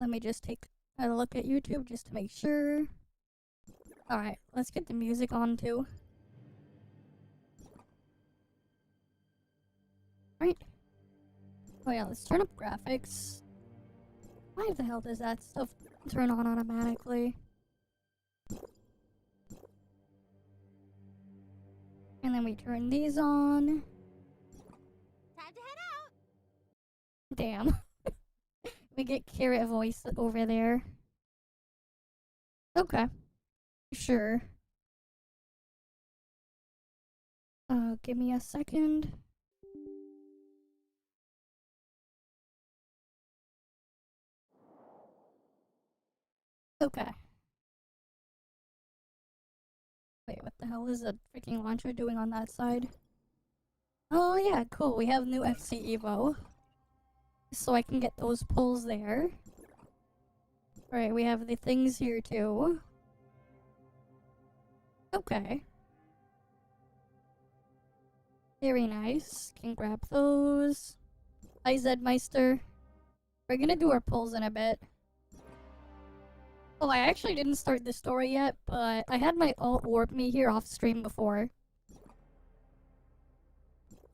Let me just take a look at YouTube just to make sure. Alright, let's get the music on too. Right. Oh yeah, let's turn up graphics. Why the hell does that stuff turn on automatically? And then we turn these on. Time to head out. Damn. We get Carrot voice over there. Okay. Sure. Give me a second. Okay. Wait, what the hell is a freaking launcher doing on that side? Oh yeah, cool. We have new FC Evo. So I can get those pulls there. Alright, we have the things here too. Okay. Very nice. Can grab those. Hi, Zedmeister. We're gonna do our pulls in a bit. Oh, I actually didn't start the story yet, but I had my alt warp me here off stream before.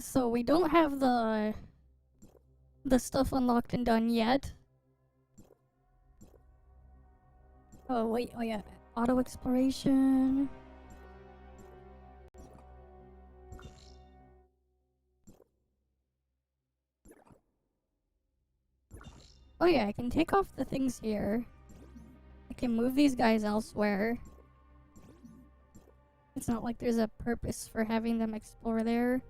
So we don't have the stuff unlocked and done yet. Oh wait, oh yeah, auto exploration. Oh yeah, I can take off the things here. I can move these guys elsewhere. It's not like there's a purpose for having them explore there.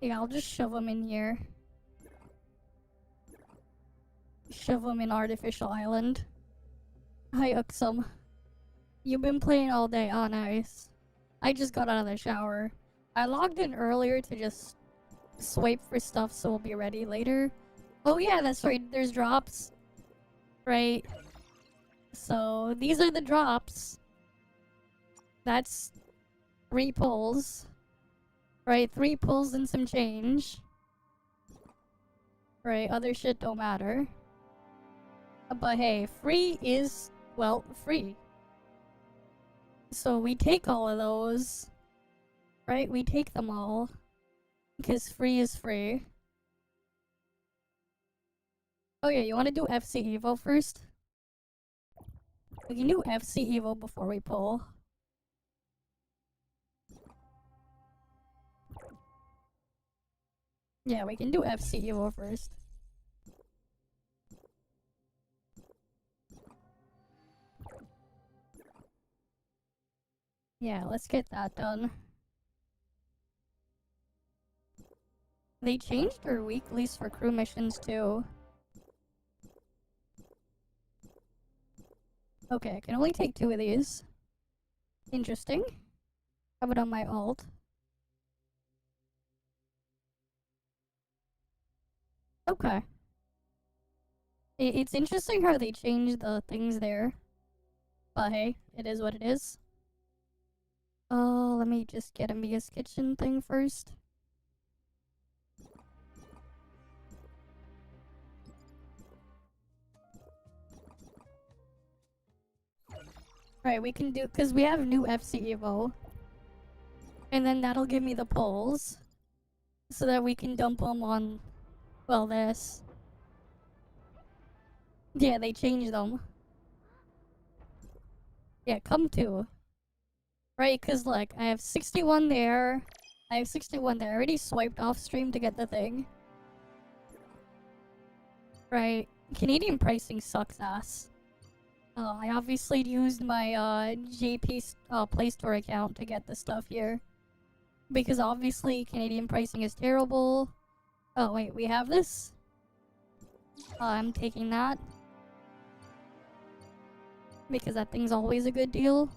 Yeah, I'll just shove them in here. Shove them in Artificial Island. Hi, Uxum. You've been playing all day. Oh, nice. I just got out of the shower. I logged in earlier to just swipe for stuff so we'll be ready later. Oh yeah, that's right. There's drops. Right. So, these are the drops. That's 3 pulls. Right, 3 pulls and some change. Right, other shit don't matter. But hey, free is, well, free. So we take all of those. Right, we take them all. Because free is free. Oh yeah, you want to do FC Evo first? We can do FC Evo before we pull. Yeah, we can do FC Evo first. Yeah, let's get that done. They changed their weeklies for crew missions too. Okay, I can only take 2 of these. Interesting. Have it on my alt. Okay. It's interesting how they changed the things there. But hey, it is what it is. Let me just get a Mia's Kitchen thing first. Right, we can do, because we have new FC Evo. And then that'll give me the pulls. So that we can dump them on, well, this. Yeah, they changed them. Yeah, come to. Right, because look, I have 61 there. I have 61 there. I already swiped off stream to get the thing. Right. Canadian pricing sucks ass. I obviously used my JP Play Store account to get the stuff here. Because obviously Canadian pricing is terrible. Oh wait, we have this? I'm taking that. Because that thing's always a good deal.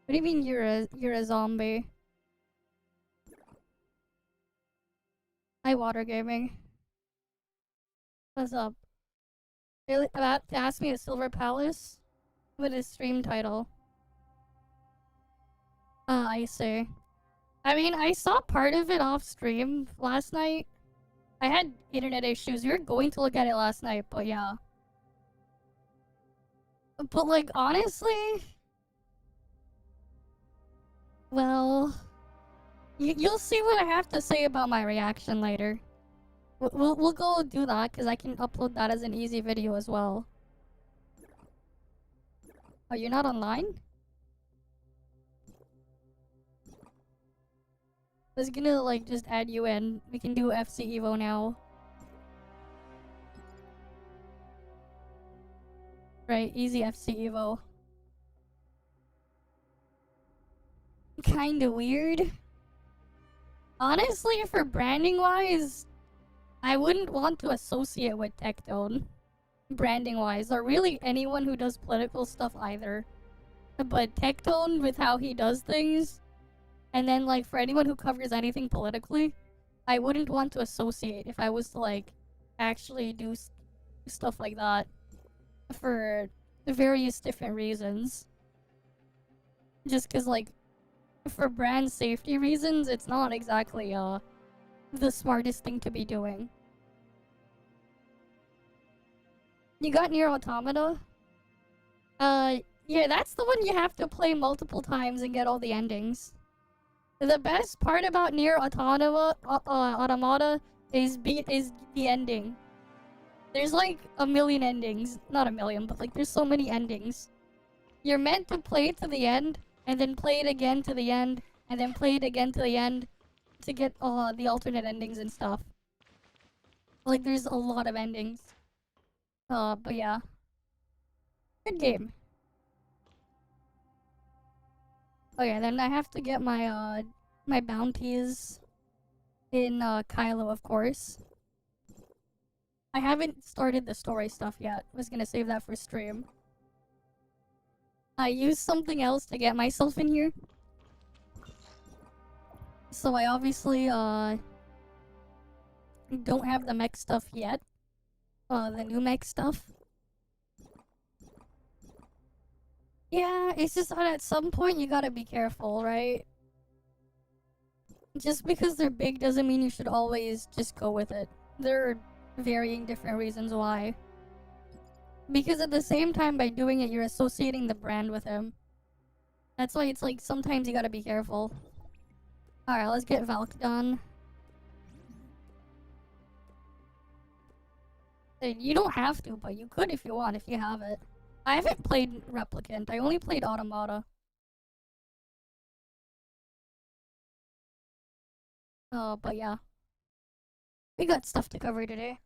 What do you mean you're a zombie? Hi, Water Gaming. What's up? Really about to ask me a Silver Palace? With his stream title. I see. I mean, I saw part of it off stream last night. I had internet issues. We were going to look at it last night, but yeah. But like, honestly... Well... You'll see what I have to say about my reaction later. We'll go do that, because I can upload that as an easy video as well. Oh, you're not online? I was gonna, like, just add you in. We can do FC Evo now. Right, easy FC Evo. Kinda weird. Honestly, for branding-wise, I wouldn't want to associate with Tectone. Branding-wise, or really anyone who does political stuff either. But Tectone, with how he does things, and then, like, for anyone who covers anything politically, I wouldn't want to associate if I was to, like, actually do stuff like that. For various different reasons. Just because, like, for brand safety reasons, it's not exactly, the smartest thing to be doing. You got Nier Automata? Yeah, that's the one you have to play multiple times and get all the endings. The best part about Nier Automata is the ending. There's like a million endings. Not a million, but like there's so many endings. You're meant to play it to the end, and then play it again to the end, and then play it again to the end to get the alternate endings and stuff. Like there's a lot of endings. But yeah. Good game. Okay, then I have to get my my bounties in Kylo, of course. I haven't started the story stuff yet. I was gonna save that for stream. I used something else to get myself in here. So I obviously don't have the mech stuff yet. The new mech stuff. Yeah, it's just that at some point you gotta be careful, right? Just because they're big doesn't mean you should always just go with it. There are varying different reasons why. Because at the same time, by doing it, you're associating the brand with him. That's why it's like, sometimes you gotta be careful. Alright, let's get Valk done. You don't have to, but you could if you want, if you have it. I haven't played Replicant, I only played Automata. But yeah. We got stuff to cover today.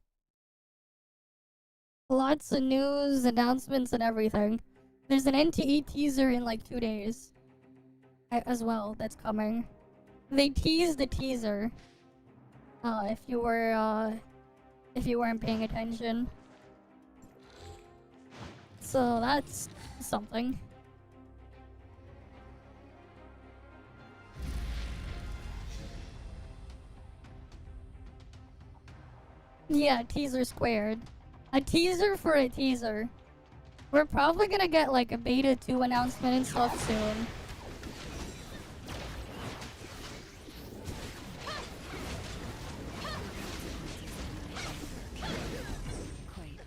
Lots of news, announcements, and everything. There's an NTE teaser in like 2 days. As well, that's coming. They teased the teaser. If you weren't paying attention. So that's something. Yeah, teaser squared. A teaser for a teaser. We're probably gonna get like a beta 2 announcement and stuff soon. Quite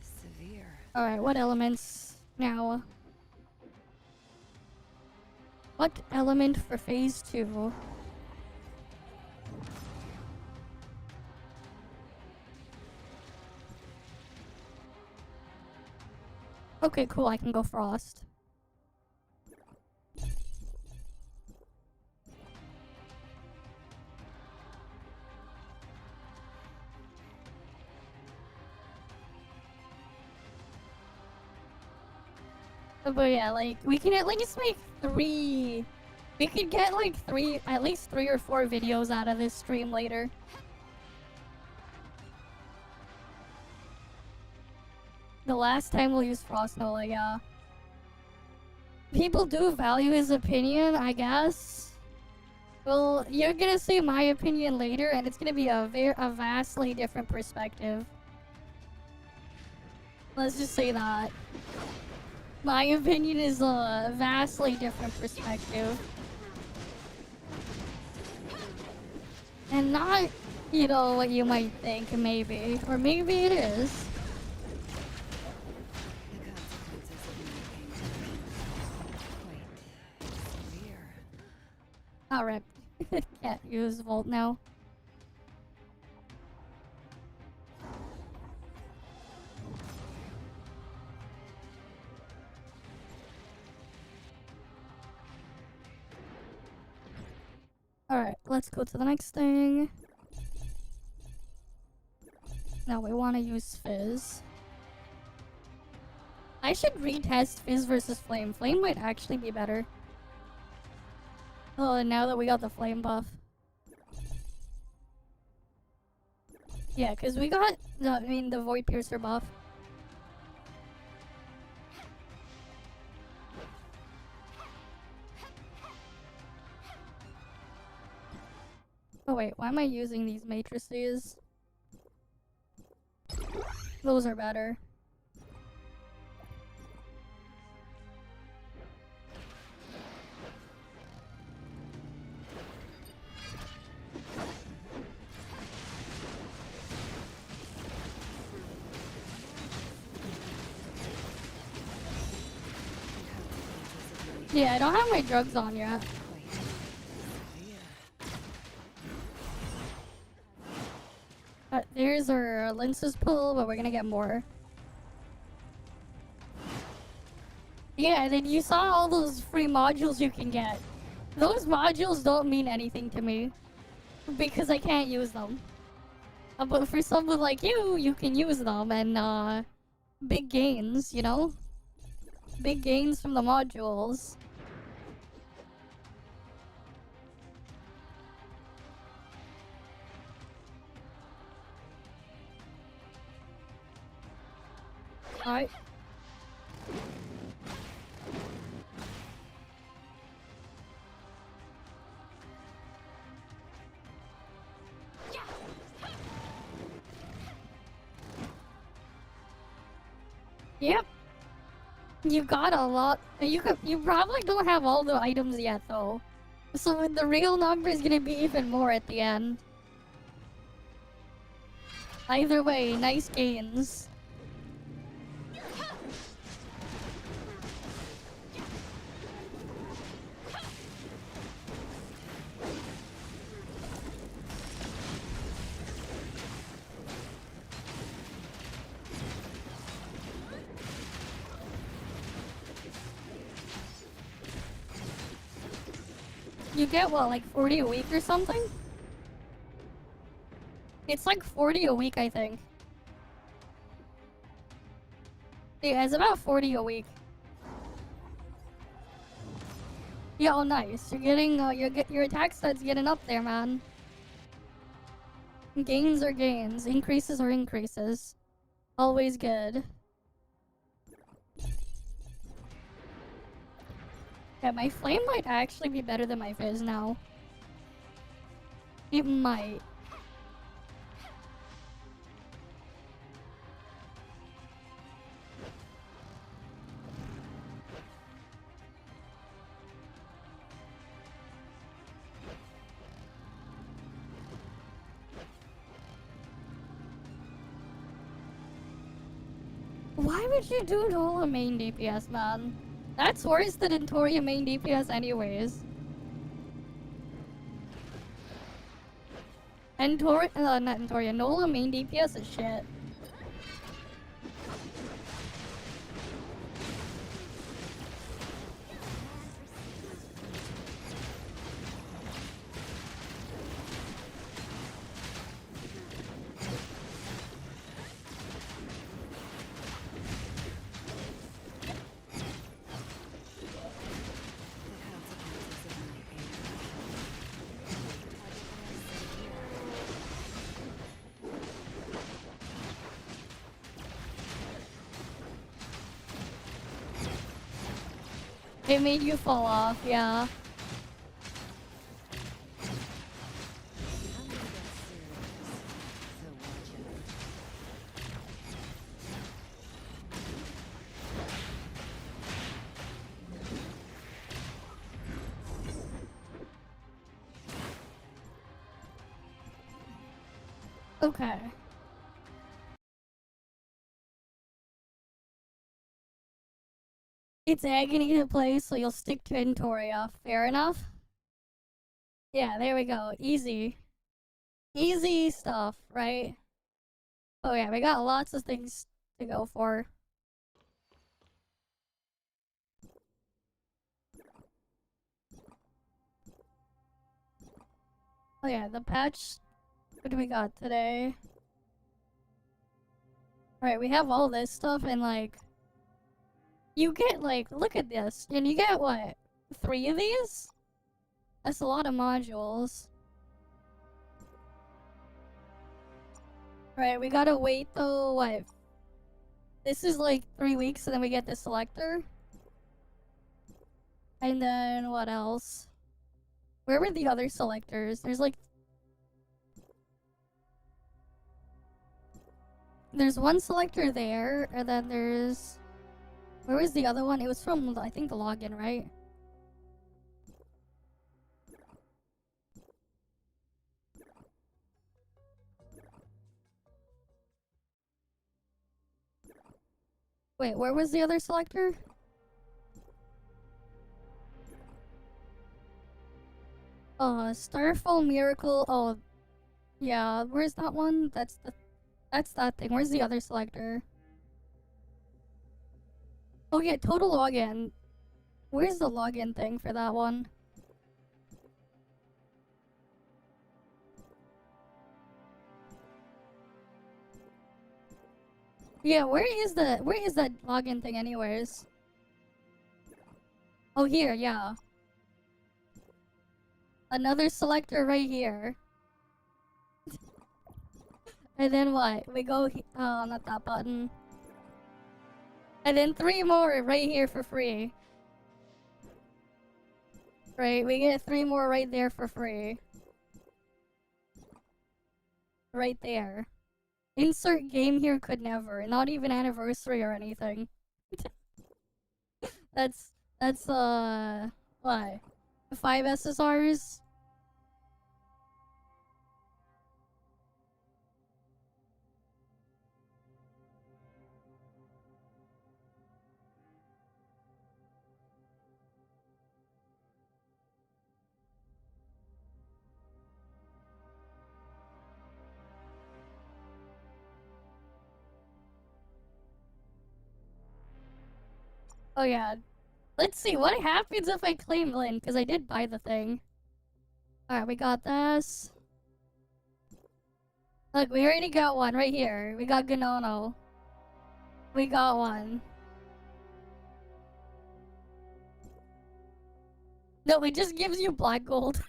severe. Alright, what elements now? What element for phase 2? Okay, cool, I can go Frost. But yeah, like, we can at least make 3... We could get like at least 3 or 4 videos out of this stream later. The last time we'll use Frostnola, yeah. People do value his opinion, I guess. Well, you're gonna see my opinion later, and it's gonna be a vastly different perspective. Let's just say that. My opinion is a vastly different perspective. And not, you know, what you might think, maybe. Or maybe it is. The consequences of making quite severe. Alright. Can't use Volt now. Alright, let's go to the next thing. Now we want to use Fizz. I should retest Fizz versus Flame. Flame might actually be better. Oh, and now that we got the Flame buff. Yeah, because we got the Void Piercer buff. Oh wait, why am I using these matrices? Those are better. Yeah, I don't have my drugs on yet. There's our Lyncis Pull, but we're gonna get more. Yeah, and then you saw all those free modules you can get. Those modules don't mean anything to me. Because I can't use them. But for someone like you can use them and, big gains, you know? Big gains from the modules. Alright. Yep. You got a lot. You probably don't have all the items yet though. So the real number is gonna be even more at the end. Either way, nice gains. You get what, like 40 a week or something? It's like 40 a week, I think. Yeah, it's about 40 a week. Yeah, oh nice. You're getting, your attack stat's getting up there, man. Gains are gains. Increases are increases. Always good. Yeah, my flame might actually be better than my fizz now. It might. Why would you do Nola main DPS, man? That's worse than Entoria main DPS anyways. Not Entoria, Nola main DPS is shit. It made you fall off, yeah. Okay. It's agony to play, so you'll stick to Intoria. Fair enough? Yeah, there we go. Easy. Easy stuff, right? Oh yeah, we got lots of things to go for. Oh yeah, the patch. What do we got today? Alright, we have all this stuff and like... You get like, look at this. And you get what? 3 of these? That's a lot of modules. Right, we gotta wait though, what? This is like 3 weeks and then we get the selector. And then what else? Where were the other selectors? There's like... There's one selector there, and then there's... Where was the other one? It was from, I think, the login, right? Wait, where was the other selector? Starfall Miracle. Oh, yeah. Where's that one? That's that thing. Where's the other selector? Oh yeah, total login. Where's the login thing for that one? Yeah, where is that login thing anyways? Oh here, yeah. Another selector right here. And then what? We go oh, not that button. And then 3 more right here for free. Right, we get 3 more right there for free. Right there. Insert game here could never. Not even anniversary or anything. that's what? 5 SSRs? Oh yeah. Let's see, what happens if I claim Lynn? Because I did buy the thing. Alright, we got this. Look, we already got one right here. We got Ganono. We got one. No, it just gives you black gold.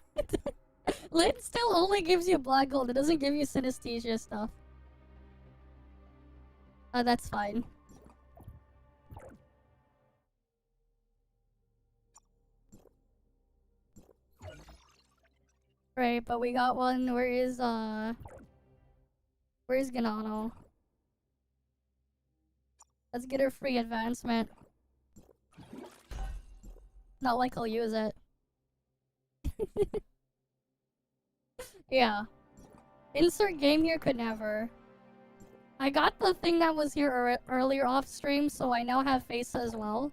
Lynn still only gives you black gold. It doesn't give you synesthesia stuff. That's fine. Right, but we got one. Where's Ganano? Let's get her free advancement. Not like I'll use it. Yeah. Insert game here could never. I got the thing that was here earlier off stream, so I now have Fesa as well.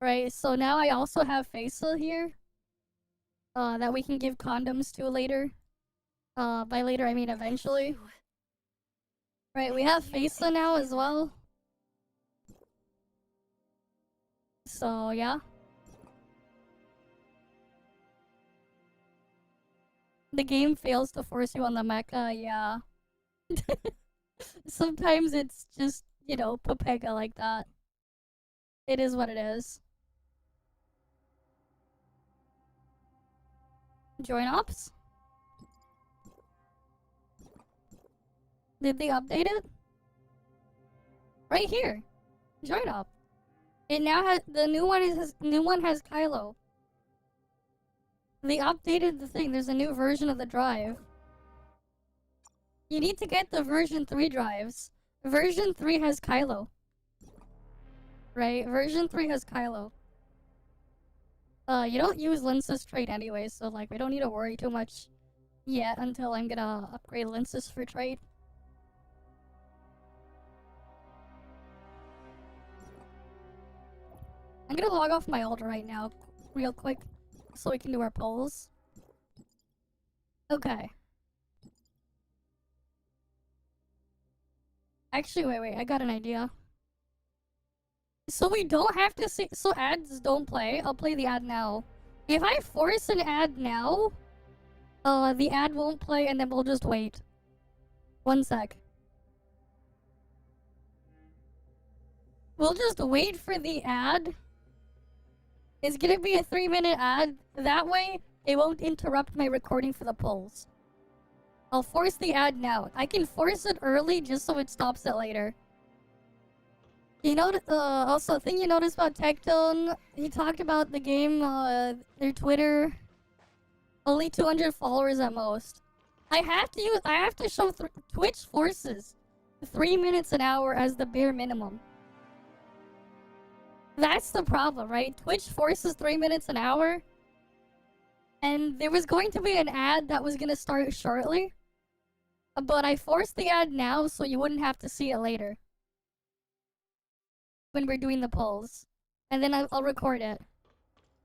Right, so now I also have Fesa here. That we can give condoms to later. By later I mean eventually. Right, we have Fesa now as well. So, yeah. The game fails to force you on the mecha, yeah. Sometimes it's just, you know, Papega like that. It is what it is. Join ops? Did they update it? Right here. Join op. It now has the new one has Kylo. They updated the thing. There's a new version of the drive. You need to get the version 3 drives. Version 3 has Kylo. Right? Version 3 has Kylo. You don't use Lyncis trait anyway, so like we don't need to worry too much yet until I'm gonna upgrade Lyncis for trade. I'm gonna log off my ult right now, real quick, so we can do our polls. Okay. Actually, wait, I got an idea. So we don't have to see- so ads don't play. I'll play the ad now. If I force an ad now, the ad won't play and then we'll just wait. 1 sec. We'll just wait for the ad. It's gonna be a 3-minute ad. That way, it won't interrupt my recording for the polls. I'll force the ad now. I can force it early just so it stops it later. You know, also, thing you noticed about Tectone, he talked about the game, their Twitter, only 200 followers at most. I have to show Twitch forces 3 minutes an hour as the bare minimum. That's the problem, right? Twitch forces 3 minutes an hour. And there was going to be an ad that was gonna start shortly. But I forced the ad now so you wouldn't have to see it later. When we're doing the polls. And then I'll record it.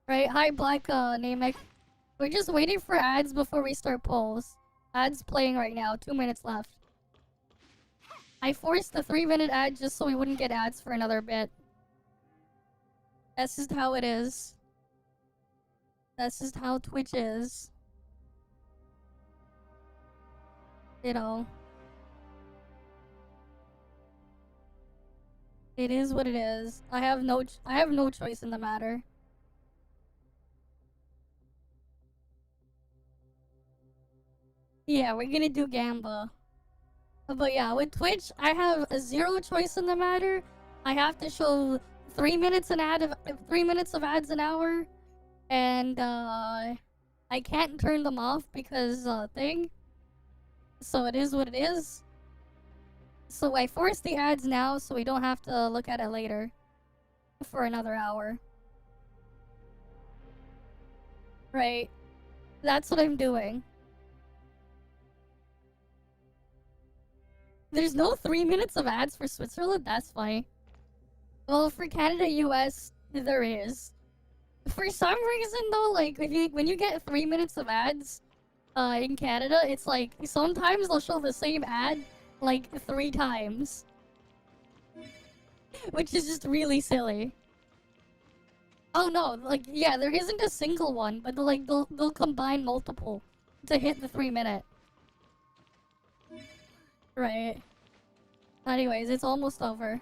Right? Hi, Black Namek. We're just waiting for ads before we start polls. Ads playing right now. 2 minutes left. I forced the 3-minute ad just so we wouldn't get ads for another bit. That's just how it is. That's just how Twitch is. You know. It is what it is. I have no choice in the matter. Yeah, we're gonna do Gamba. But yeah, with Twitch, I have zero choice in the matter. I have to show 3 minutes of ads an hour, and I can't turn them off because thing. So it is what it is. So I force the ads now so we don't have to look at it later for another hour. Right. That's what I'm doing. There's no 3 minutes of ads for Switzerland? That's funny. Well, for Canada, US, there is. For some reason, though, like, when you get 3 minutes of ads, in Canada, it's like, sometimes they'll show the same ad, like, 3 times. Which is just really silly. Oh no, like, yeah, there isn't a single one, but they'll combine multiple to hit the 3-minute. Right. Anyways, it's almost over.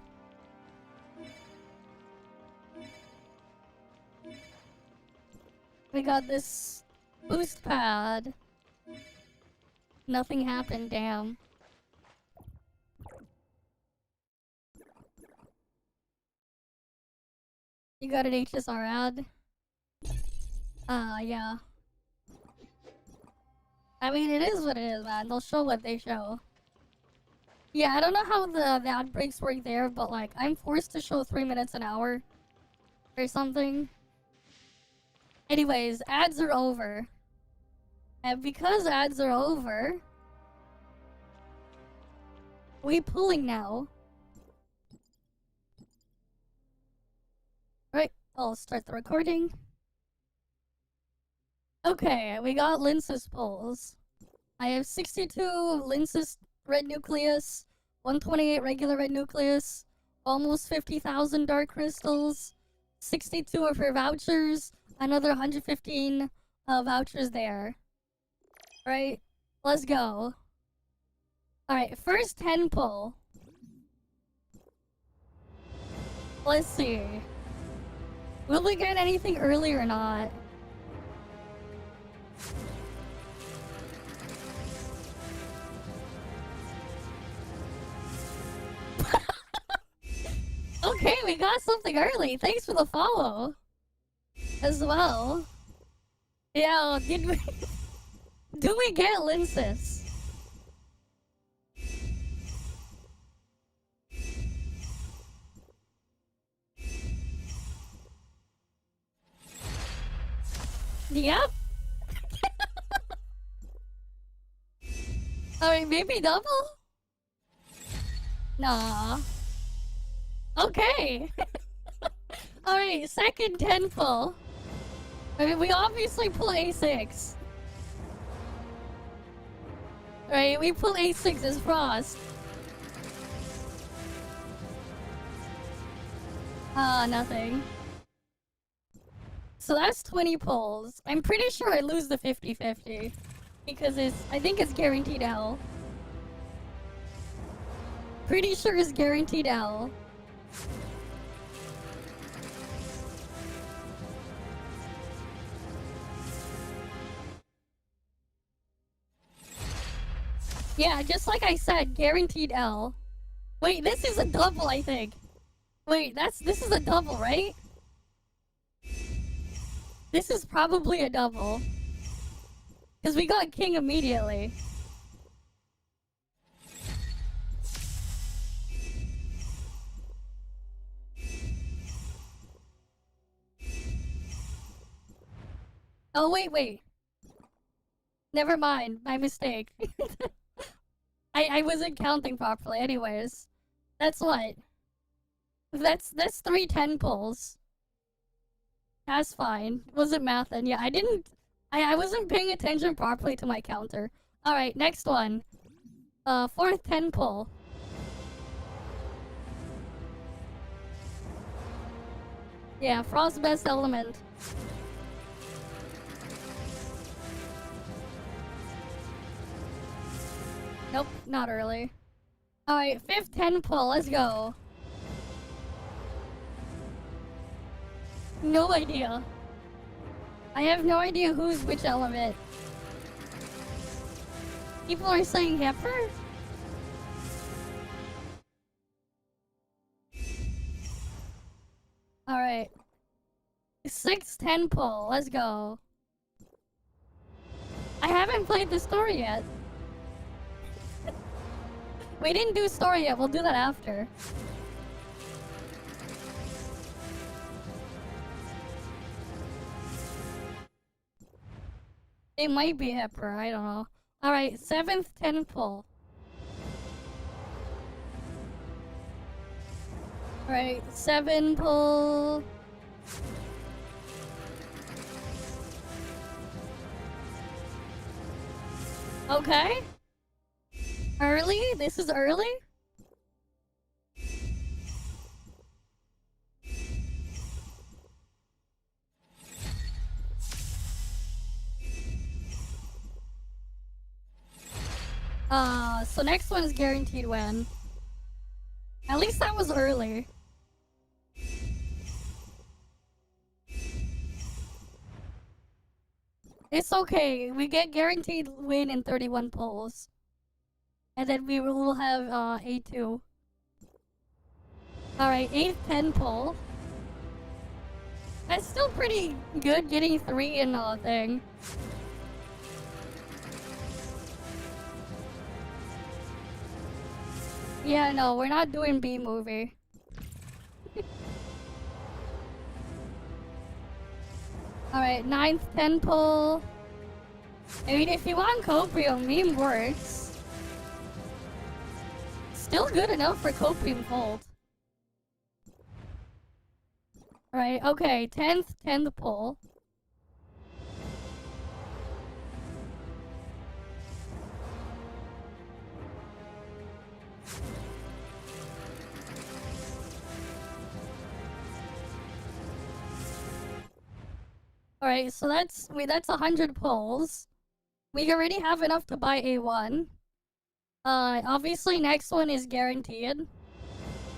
We got this boost pad. Nothing happened, damn. You got an HSR ad? Yeah. I mean, it is what it is, man. They'll show what they show. Yeah, I don't know how the ad breaks work there, but like, I'm forced to show 3 minutes an hour. Or something. Anyways, ads are over. And because ads are over, we pulling now. Right, I'll start the recording. Okay, we got Lyncis Pulls. I have 62 Lyncis red nucleus, 128 regular red nucleus, almost 50,000 dark crystals, 62 of her vouchers, another 115 vouchers there. Right, let's go. Alright, first 10 pull. Let's see. Will we get anything early or not? Okay, we got something early. Thanks for the follow. As well. Yeah, did we... Do we get Lyncis? Yep. Alright, maybe double? Nah. Okay. Alright, second 10 pull. I mean, we obviously pull A6. Right, we pull A6 as Frost. Nothing. So that's 20 pulls. I'm pretty sure I lose the 50-50. Because I think it's guaranteed L. Pretty sure it's guaranteed L. Yeah, just like I said, guaranteed L. Wait, this is a double, I think. Wait, this is a double, right? This is probably a double. Because we got king immediately. Oh, wait. Never mind, my mistake. I wasn't counting properly anyways. That's what? That's 3 10 pulls. That's fine. Wasn't mathing. Yeah, I wasn't paying attention properly to my counter. Alright, next one. Fourth 10 pull. Yeah, Frost best element. Nope, not early. Alright, fifth 10 pull, let's go. No idea. I have no idea who's which element. People are saying heifer? Alright. 6 10 pull, let's go. I haven't played the story yet. We didn't do story yet, we'll do that after. It might be heifer, I don't know. Alright, 7th 10 pull. Alright, 7 pull. Okay. Early? This is early? So next one is guaranteed win. At least that was early. It's okay. We get guaranteed win in 31 pulls. And then we will have A2. Alright, 8th 10 pull. That's still pretty good getting 3 in a thing. Yeah, no, we're not doing B movie. Alright, 9th 10 pull. I mean, if you want Copium, meme works. Still good enough for Copium fold. Alright, okay, 10th pull. Alright, so that's 100 pulls. We already have enough to buy A1. Obviously next one is guaranteed.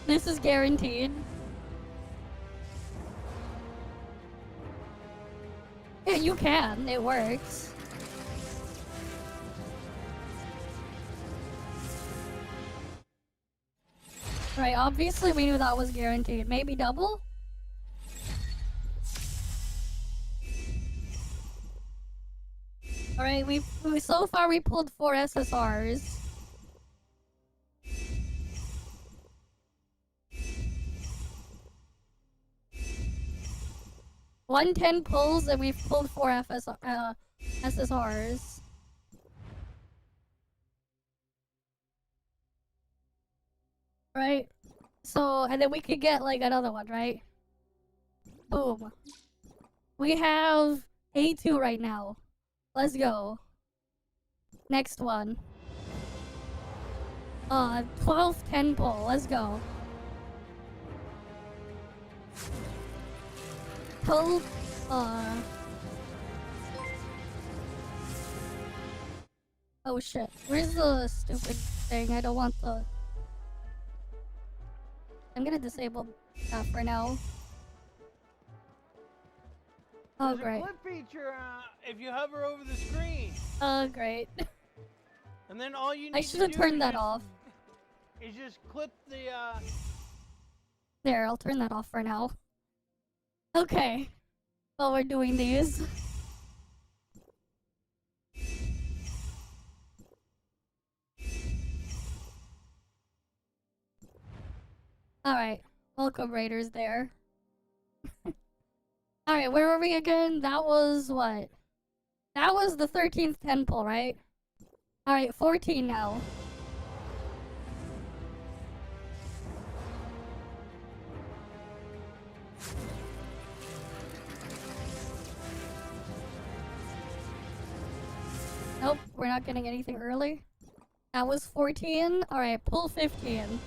This is guaranteed. Yeah, you can. It works. Right, obviously we knew that was guaranteed. Maybe double? Alright, so far we pulled 4 SSRs. One 10 pulls and we've pulled 4 SSRs. right? So, and then we could get like another one, right? Boom. We have A2 right now. Let's go. Next one. 12-10 pull. Let's go. Pull, oh shit. Where's the stupid thing? I don't want the... I'm gonna disable that for now. Oh, There's great. a clip feature if you hover over the screen. Oh, great. And then all you need I to should have do turned is that just, off. is just clip the There, I'll turn that off for now. Okay. While we're doing these. Alright. Welcome, Raiders, there. Alright, where were we again? That was what? That was the 13th 10 pull, right? Alright, 14 now. Nope, we're not getting anything early. That was 14. Alright, pull 15.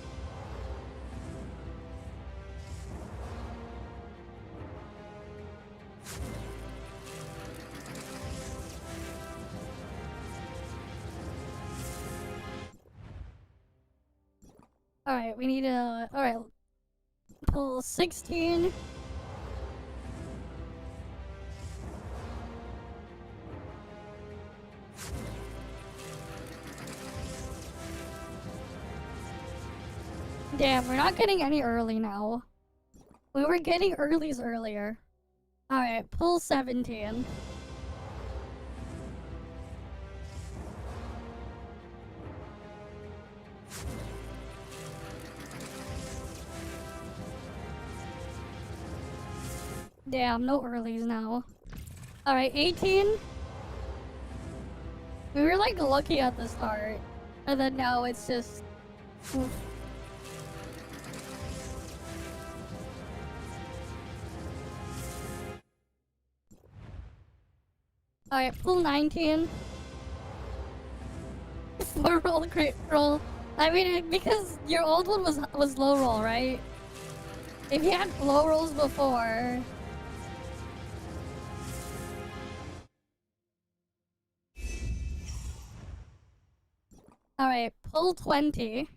Alright, we need a... Alright. Pull 16. Damn, we're not getting any early now. We were getting earlies earlier. Alright, pull 17. Damn, no earlies now. Alright, 18. We were like lucky at the start. And then now it's just... Oof. Alright, pull 19. 4 roll, crit roll. I mean, because your old one was low roll, right? If you had low rolls before... Alright, pull 20.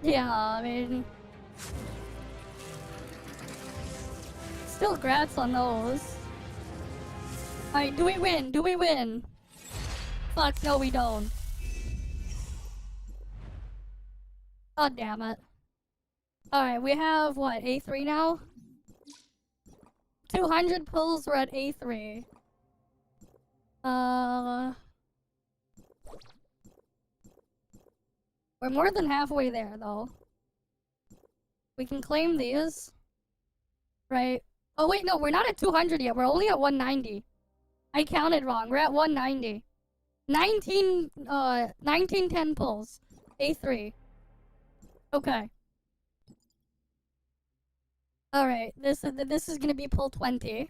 Yeah, I mean... Still grats on those. Alright, do we win? Do we win? Fuck, no we don't. God damn it. Alright, we have, what, A3 now? 200 pulls, we're at A3. We're more than halfway there, though. We can claim these. Right. Oh, wait, no, we're not at 200 yet. We're only at 190. I counted wrong. We're at 190. 19 10 pulls. A3. Okay. Alright, this is gonna be pull 20.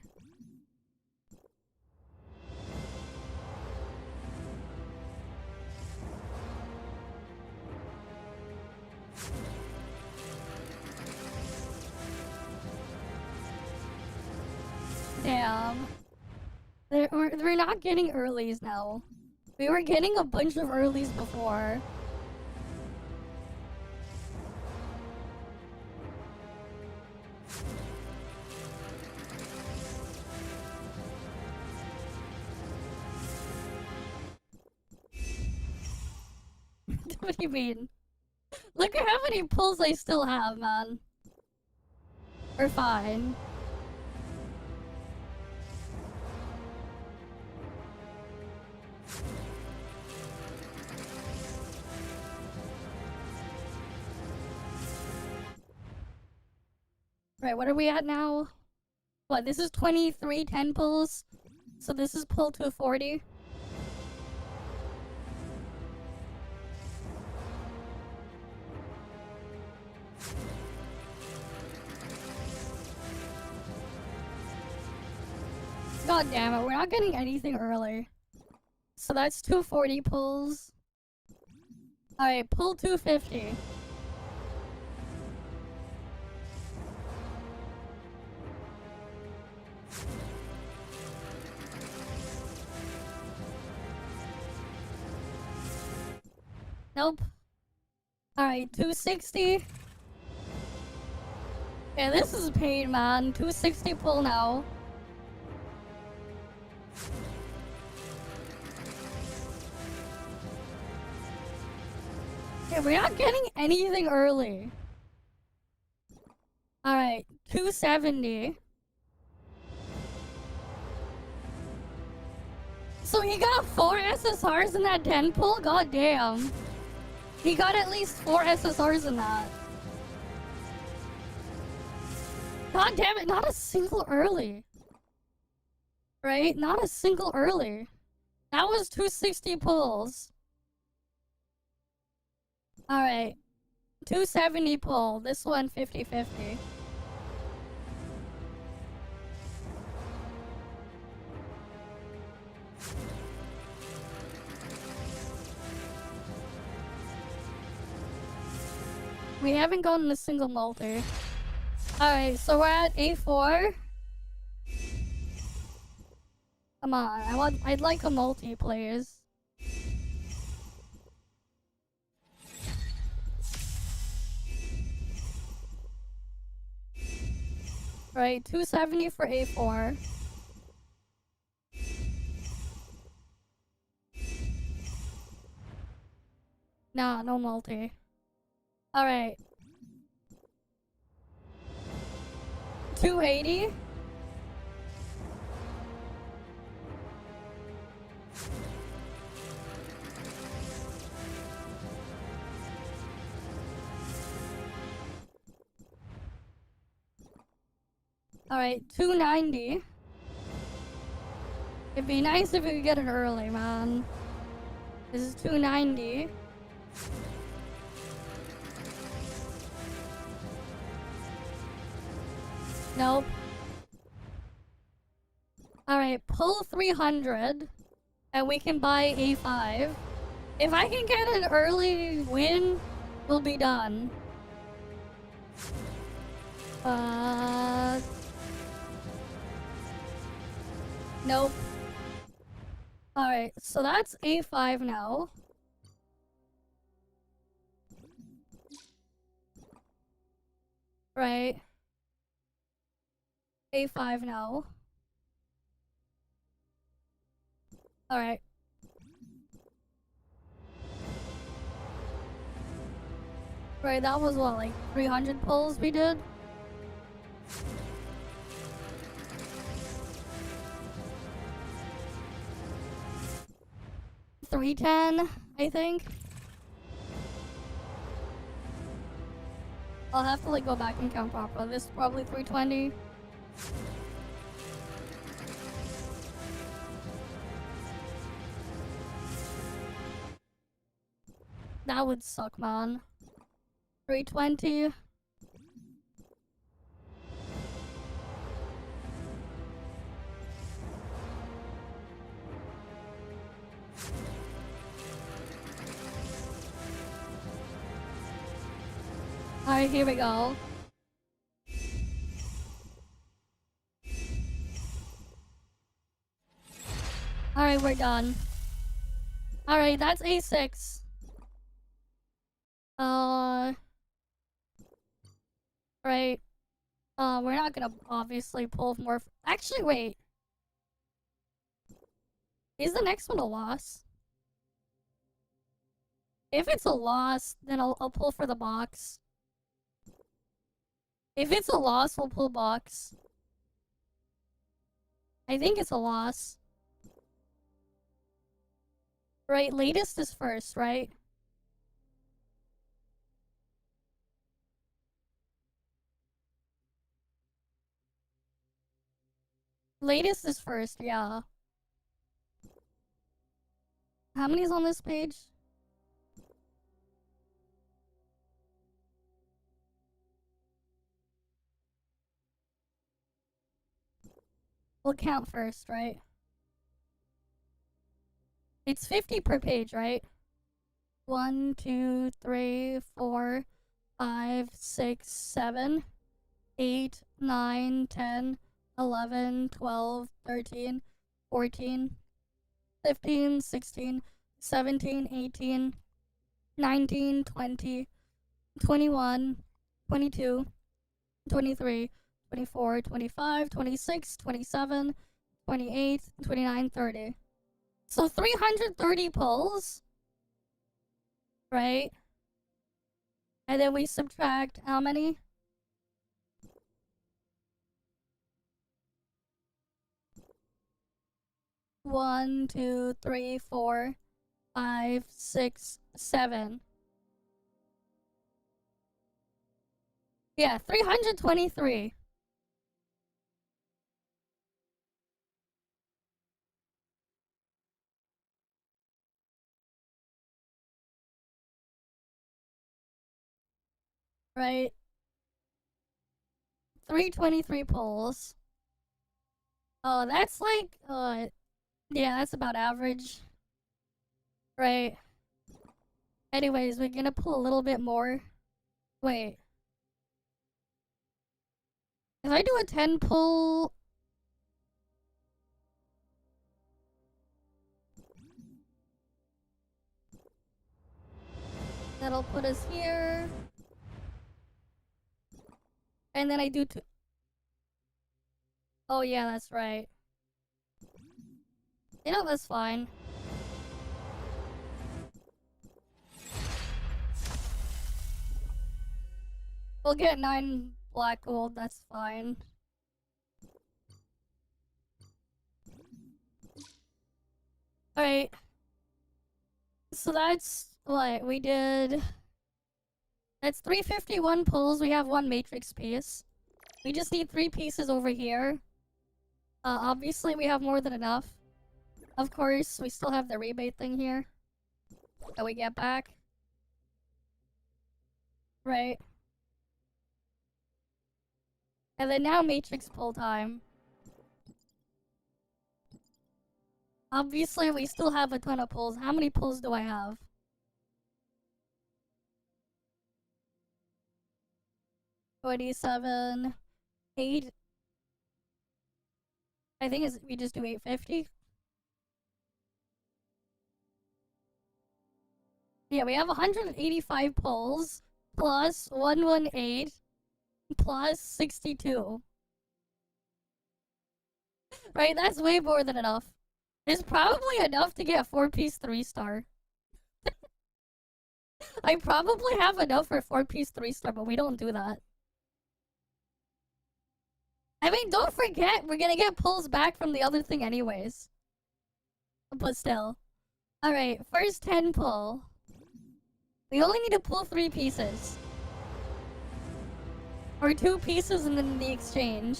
Damn. We're not getting earlies now. We were getting a bunch of earlies before. What do you mean? Look at how many pulls I still have, man. We're fine. Right, what are we at now? What, this is 23 10 pulls? So this is pull 240? God damn it, we're not getting anything early. So that's 240 pulls. Alright, pull 250. Nope. Alright, 260. Yeah, this is pain, man. 260 pull now. Yeah, we're not getting anything early. Alright, 270. So he got 4 SSRs in that 10 pull? God damn. He got at least 4 SSRs in that. God damn it, not a single early. Right? Not a single early. That was 260 pulls. Alright. 270 pull. This one 50-50. We haven't gotten a single multi. Alright, so we're at A4. Come on, I'd like a multi, please. Right, 270 for A4. Nah, no multi. Alright. 280. Alright, 290. It'd be nice if we could get it early, man. This is 290. Nope. Alright, pull 300. And we can buy A5. If I can get an early win, we'll be done. Nope. Alright, so that's A5 now. Right. A5 now. Alright. Right, that was what, like 300 pulls we did? $310, I think. I'll have to like go back and count properly. This is probably 320. That would suck, man. 320. Alright, here we go. Alright, we're done. Alright, that's A6. Right. We're not gonna obviously pull more. Actually, wait. Is the next one a loss? If it's a loss, then I'll pull for the box. If it's a loss, we'll pull box. I think it's a loss. Right, latest is first, right? Latest is first, yeah. How many's on this page? We'll count first, right? It's 50 per page, right? 1, 2, 3, 4, 5, 6, 7, 8, 9, 10, 11, 12, 13, 14, 15, 16, 17, 18, 19, 20, 21, 22, 23, 24, 25, 26, 27, 28, 29, 30. So 330 pulls, right? And then we subtract how many? One, two, three, 4, 5, 6, 7. Yeah, 323. Right? 323 pulls. Oh, that's like, yeah, that's about average. Right. Anyways, we're gonna pull a little bit more. Wait. If I do a 10 pull... That'll put us here. And then I do two... Oh yeah, that's right. You know, that's fine. We'll get 9 black gold, that's fine. Alright. So that's what we did. That's 351 pulls. We have 1 matrix piece. We just need 3 pieces over here. Obviously we have more than enough. Of course, we still have the rebate thing here that we get back. Right. And then now matrix pull time. Obviously we still have a ton of pulls. How many pulls do I have? 27, 8. I think we just do 850. Yeah, we have 185 pulls plus 118 plus 62. Right, that's way more than enough. It's probably enough to get 4-piece 3-star. I probably have enough for 4-piece 3-star, but we don't do that. I mean, don't forget, we're gonna get pulls back from the other thing anyways. But still. Alright, first 10 pull. We only need to pull 3 pieces. Or 2 pieces and then the exchange.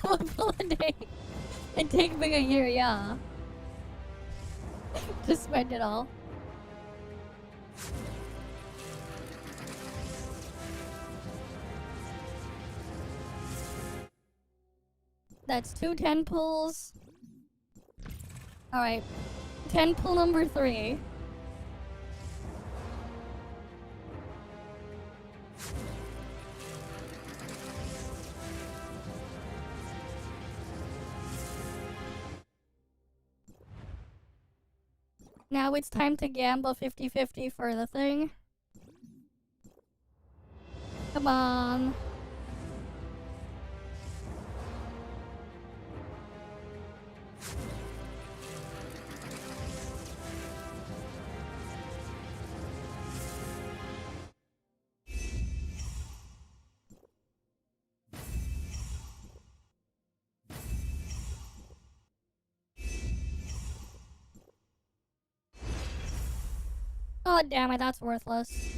One pull a day. It takes me a year, yeah. To spend it all. That's 2 10 pulls. Alright. 10 pull number 3. Now it's time to gamble 50-50 for the thing. Come on. God damn it, that's worthless.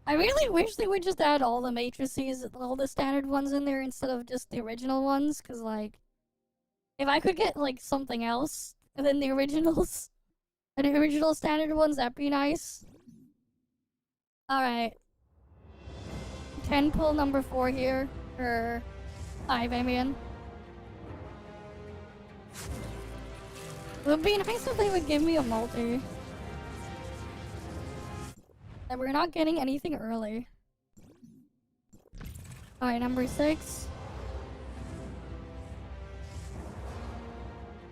I really wish they would just add all the matrices, all the standard ones in there instead of just the original ones, cause like, if I could get like something else, And then the originals. And the original standard ones, that'd be nice. Alright. 10 pull number 4 here. Or 5, I mean. It would be nice if they would give me a multi. And we're not getting anything early. Alright, number 6.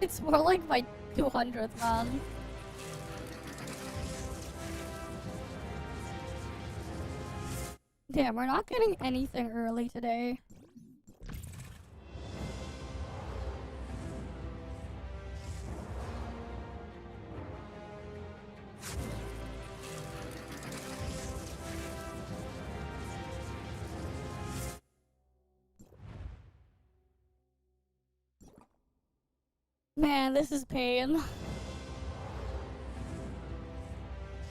It's more like my 200th, man. Damn, we're not getting anything early today. Man, this is pain.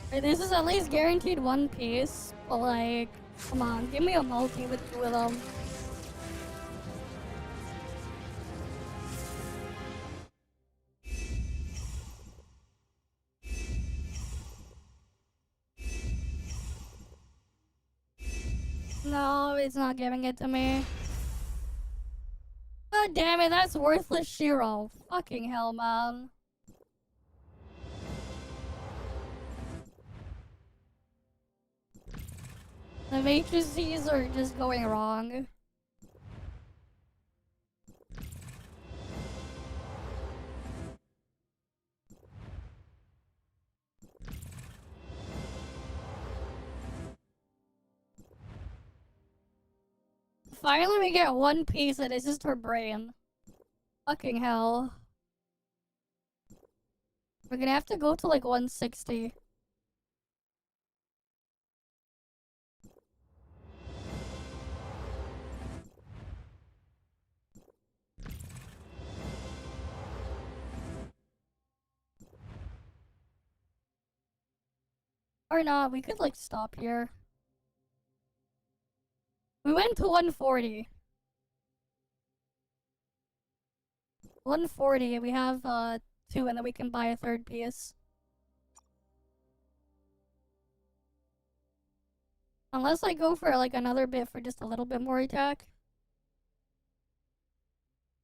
This is at least guaranteed one piece, but like, come on, give me a multi with 2 of them. No, it's not giving it to me. God damn it, that's worthless Shiro. Fucking hell, man. The matrices are just going wrong. Finally we get one piece and it's just her brain. Fucking hell. We're gonna have to go to like 160. Or not, we could like stop here. We went to 140. 140, we have 2 and then we can buy a 3rd piece. Unless I go for like another bit for just a little bit more attack.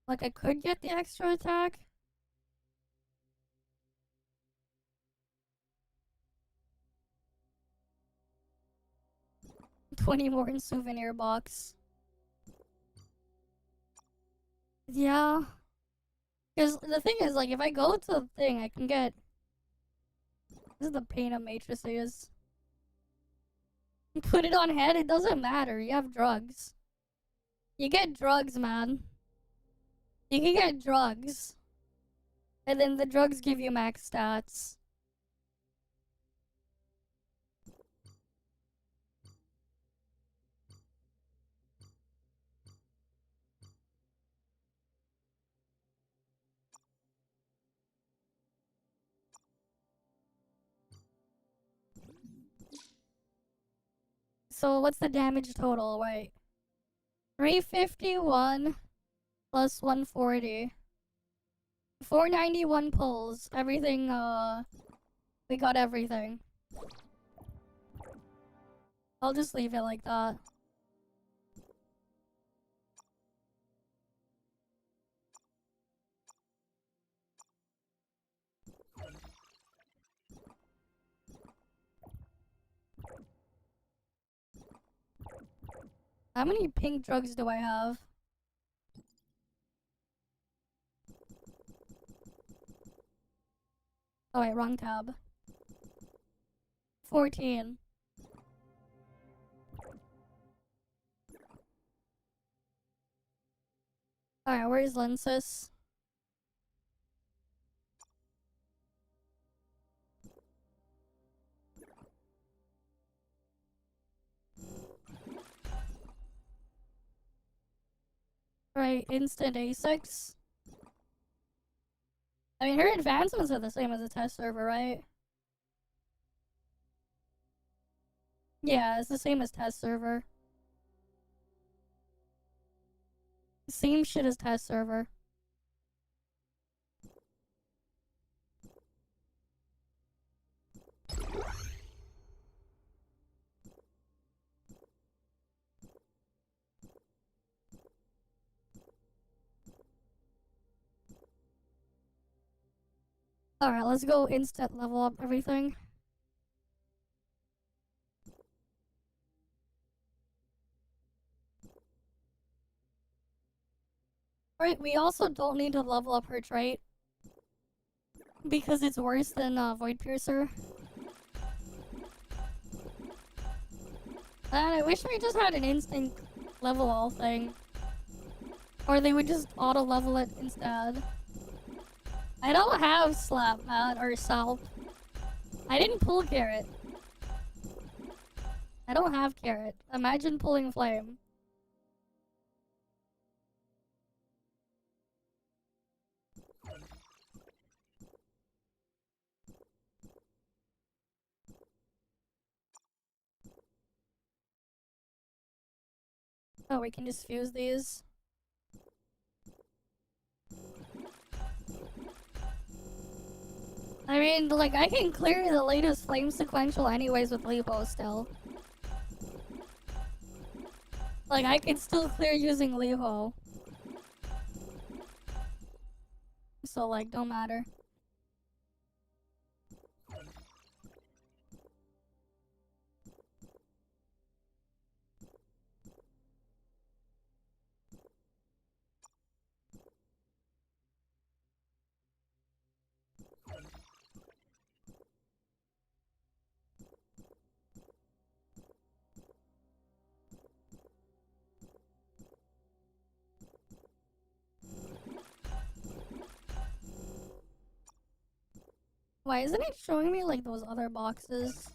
Like I could get the extra attack. $20 more in souvenir box. Yeah. Because the thing is, like, if I go to the thing, I can get... This is the pain of matrices. Put it on head, it doesn't matter. You have drugs. You get drugs, man. You can get drugs. And then the drugs give you max stats. So what's the damage total? Wait. 351 plus 140. 491 pulls. Everything, we got everything. I'll just leave it like that. How many pink drugs do I have? Oh wait, wrong tab. 14. Alright, where's Lyncis? Right, instant A6. I mean, her advancements are the same as a test server, right? Yeah, it's the same as test server. Same shit as test server. Alright, let's go instant level up everything. Right, we also don't need to level up her trait. Because it's worse than Void Piercer. And I wish we just had an instant level all thing. Or they would just auto level it instead. I don't have Slap Mat or Salp. I didn't pull Carrot. I don't have Carrot. Imagine pulling Flame. Oh, we can just fuse these. I mean, like, I can clear the latest flame sequential anyways with Lipo still. Like, I can still clear using Lipo. So, like, don't matter. Why isn't it showing me, like, those other boxes?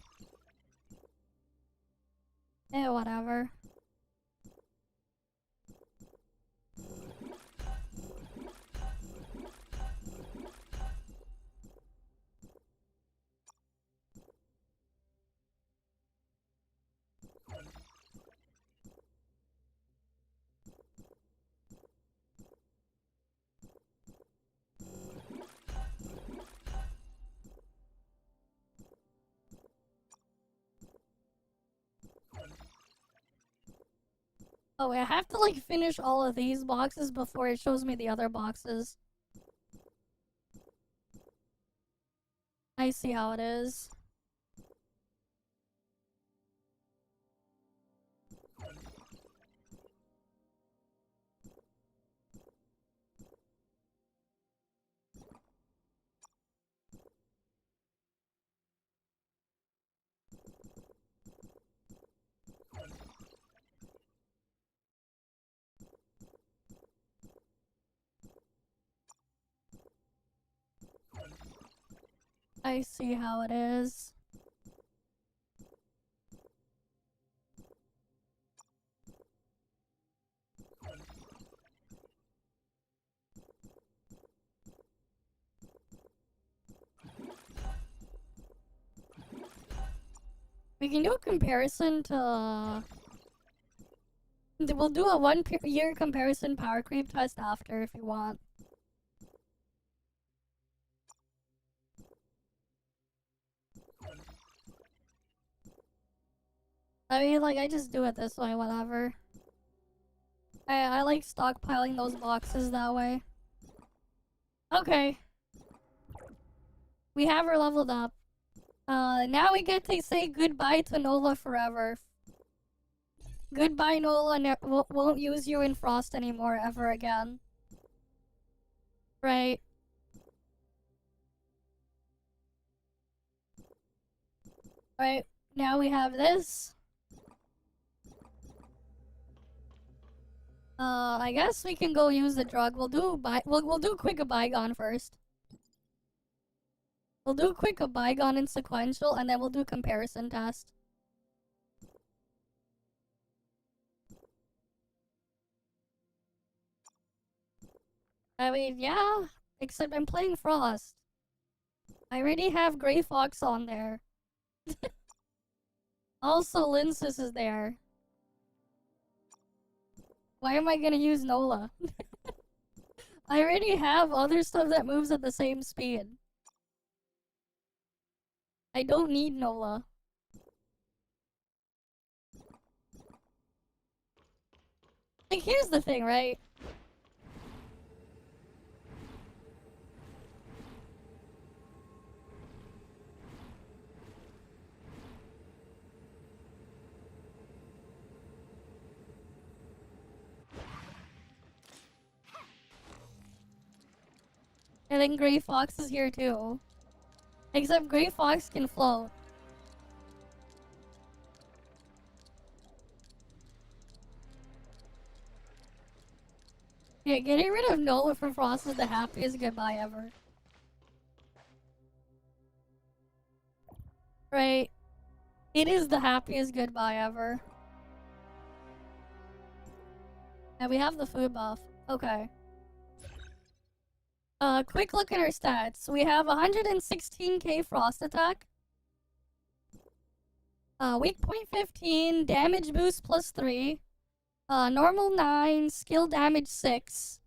Eh, whatever. Oh, wait, I have to, like, finish all of these boxes before it shows me the other boxes. I see how it is. I see how it is. We can do a comparison to... We'll do a one-year comparison power creep test after if you want. I mean, like, I just do it this way, whatever. I like stockpiling those boxes that way. Okay. We have her leveled up. Now we get to say goodbye to Nola forever. Goodbye, Nola. Won't use you in Frost anymore ever again. Right. Right. Now we have this. I guess we can go use the drug. We'll do quick a bygone first. We'll do quick a bygone in sequential, and then we'll do comparison test. I mean, yeah, except I'm playing Frost. I already have Grey Fox on there. Also, Lyncis is there. Why am I gonna use Nola? I already have other stuff that moves at the same speed. I don't need Nola. Like, here's the thing, right? and Gray Fox is here too. Except Gray Fox can float. Yeah, getting rid of Noah for Frost is the happiest goodbye ever. Right? It is the happiest goodbye ever. And we have the food buff. Okay. Quick look at our stats. We have 116k Frost attack. Weak point 15, damage boost plus 3. Normal 9, skill damage 6,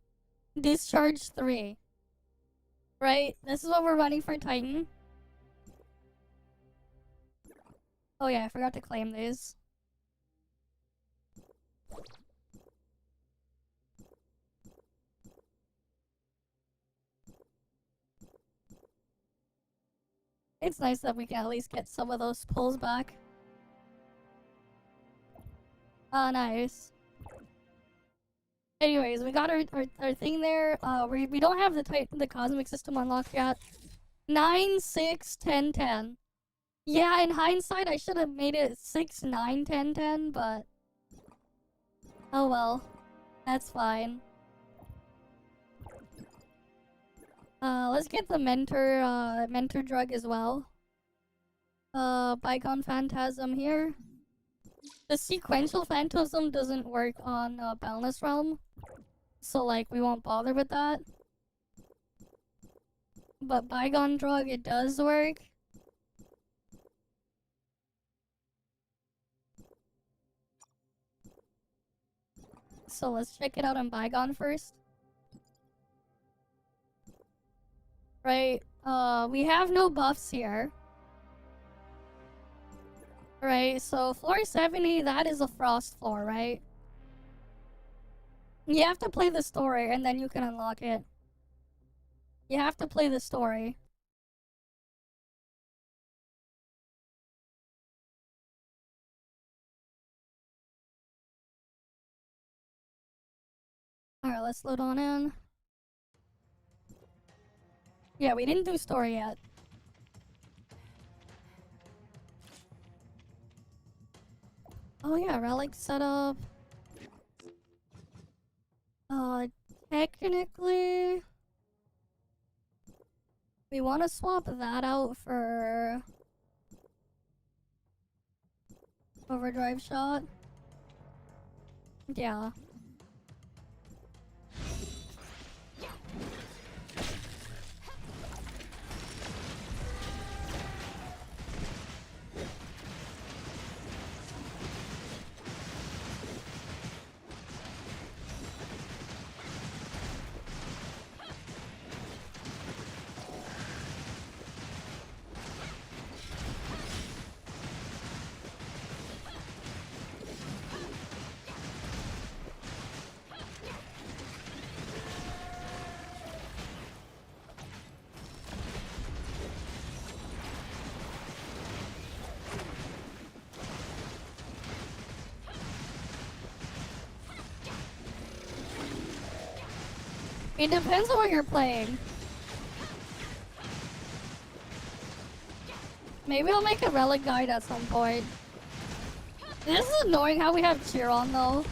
discharge 3. Right? This is what we're running for Titan. Oh yeah, I forgot to claim these. It's nice that we can at least get some of those pulls back. Oh, nice. Anyways, we got our thing there. We don't have the cosmic system unlocked yet. 9, 6, 10, 10. Yeah, in hindsight, I should have made it 6, 9, 10, 10, but oh well, that's fine. Let's get the mentor drug as well. Bygone Phantasm here. The sequential phantasm doesn't work on Boundless Realm, so like we won't bother with that. But Bygone drug, it does work. So let's check it out on Bygone first. Right, we have no buffs here. Right, so floor 70, that is a frost floor, right? You have to play the story and then you can unlock it. You have to play the story. Alright, let's load on in. Yeah, we didn't do story yet. Oh yeah, relic setup. Technically, we want to swap that out for overdrive shot. Yeah. It depends on what you're playing. Maybe I'll make a relic guide at some point. This is annoying how we have cheer on though.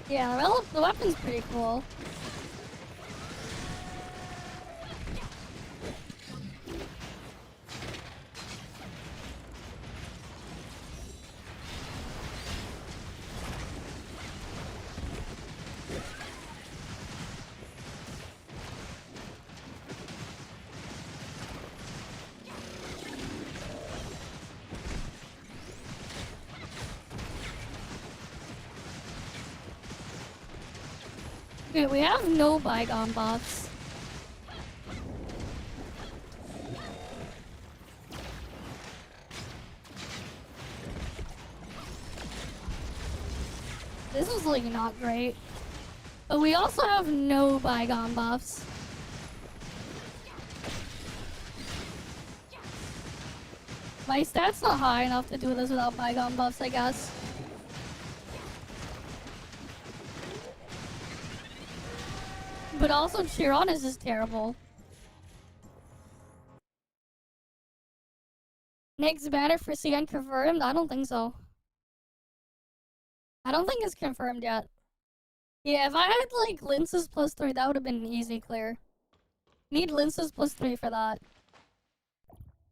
Yeah, the weapon's pretty cool. Dude, we have no Bygone buffs. This is like not great. But we also have no bygone buffs. My stats not high enough to do this without bygone buffs, I guess. But also Chiron is just terrible. Next banner for CN confirmed? I don't think so. I don't think it's confirmed yet. Yeah, if I had like Lyncis +3, that would have been an easy clear. Need Lyncis +3 for that.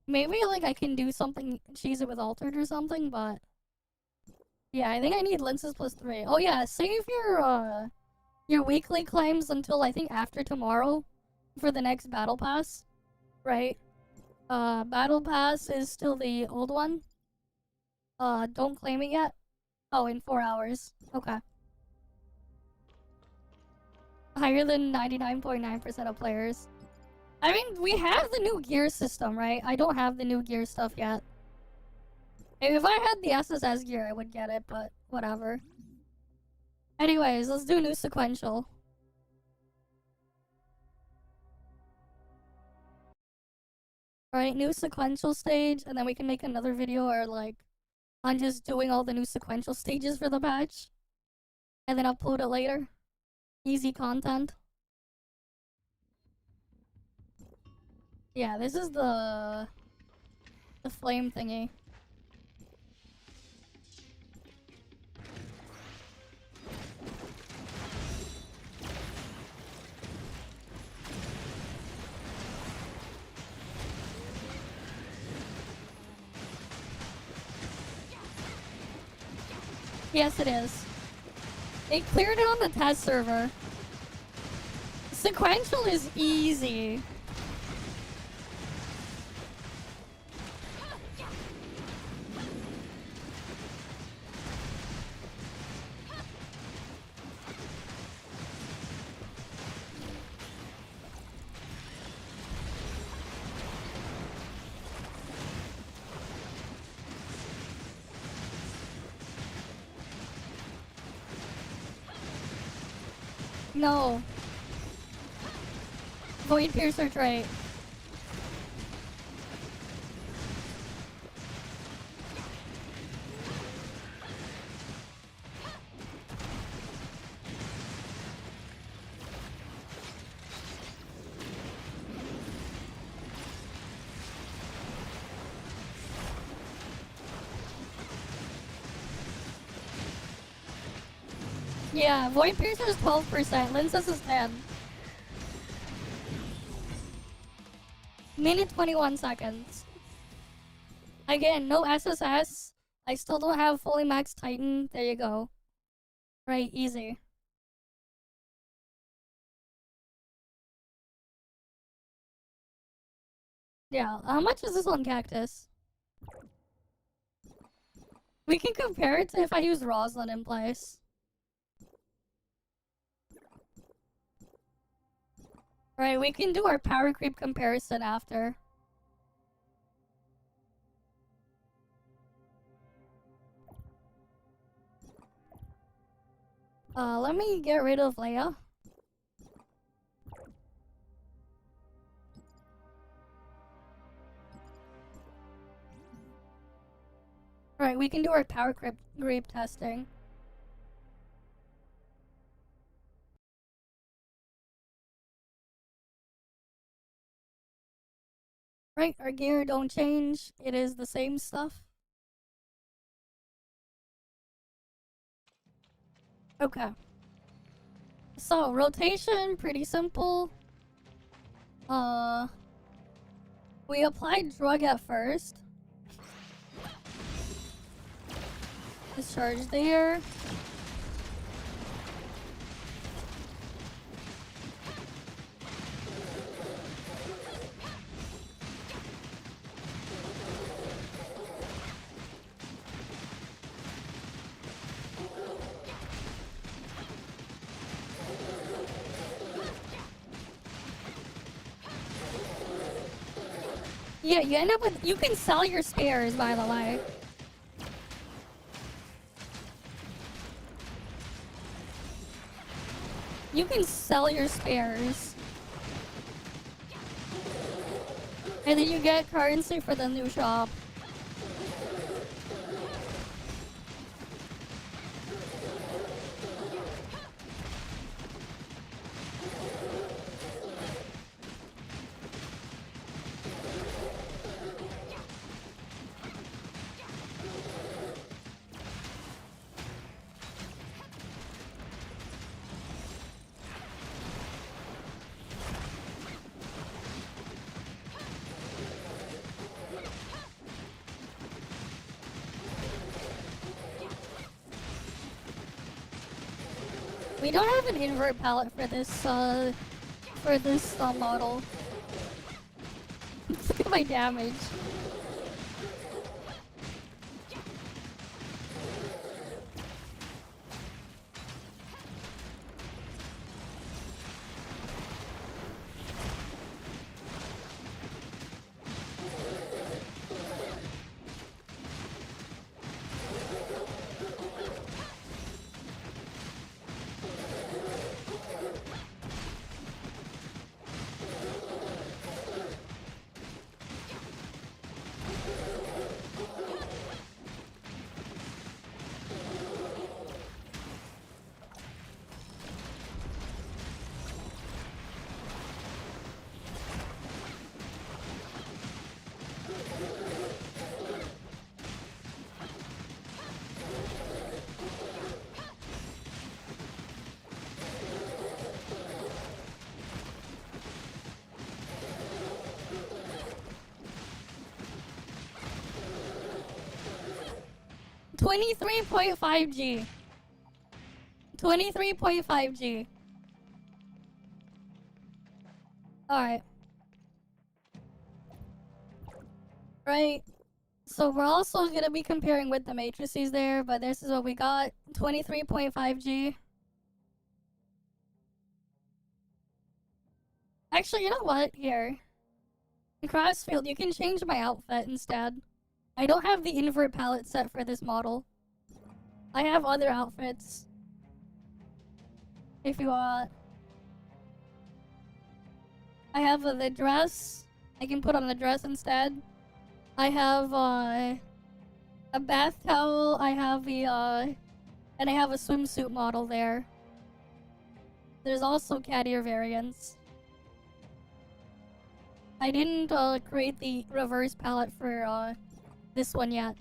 Maybe like I can do something cheesy with altered or something, but yeah, I think I need Lyncis +3. Oh yeah, save your weekly claims until I think after tomorrow for the next battle pass, right? Battle pass is still the old one. Don't claim it yet. Oh, in 4 hours. Okay. Higher than 99.9% of players. I mean, we have the new gear system, right? I don't have the new gear stuff yet. If I had the SSS gear, I would get it, but whatever. Anyways, let's do new sequential. Alright, new sequential stage, and then we can make another video or like on just doing all the new sequential stages for the patch. And then upload it later. Easy content. Yeah, this is the flame thingy. Yes, it is. It cleared it on the test server. Sequential is easy. No. Void Piercer trait. Yeah, Void Piercer is 12%, Lyncis is 10. Minute 21 seconds. Again, no SSS. I still don't have fully maxed Titan. There you go. Right, easy. Yeah, how much is this on Cactus? We can compare it to if I use Roslyn in place. Right, we can do our power creep comparison after. Let me get rid of Leia. Right, we can do our power creep testing. Right, our gear don't change. It is the same stuff. Okay. So, rotation, pretty simple. We applied drug at first. Discharge there. Yeah, you end up with. You can sell your spares, by the way. You can sell your spares. And then you get currency for the new shop. We don't have an invert palette for this model. Look at my damage. $23.5G. 23.5G. Alright. Right. So we're also gonna be comparing with the matrices there, but this is what we got. 23.5G. Actually, you know what? Here. In Crossfield, you can change my outfit instead. I don't have the invert palette set for this model. I have other outfits. If you want. I have the dress. I can put on the dress instead. I have a bath towel. I have and I have a swimsuit model there. There's also cat ear variants. I didn't create the reverse palette for this one yet.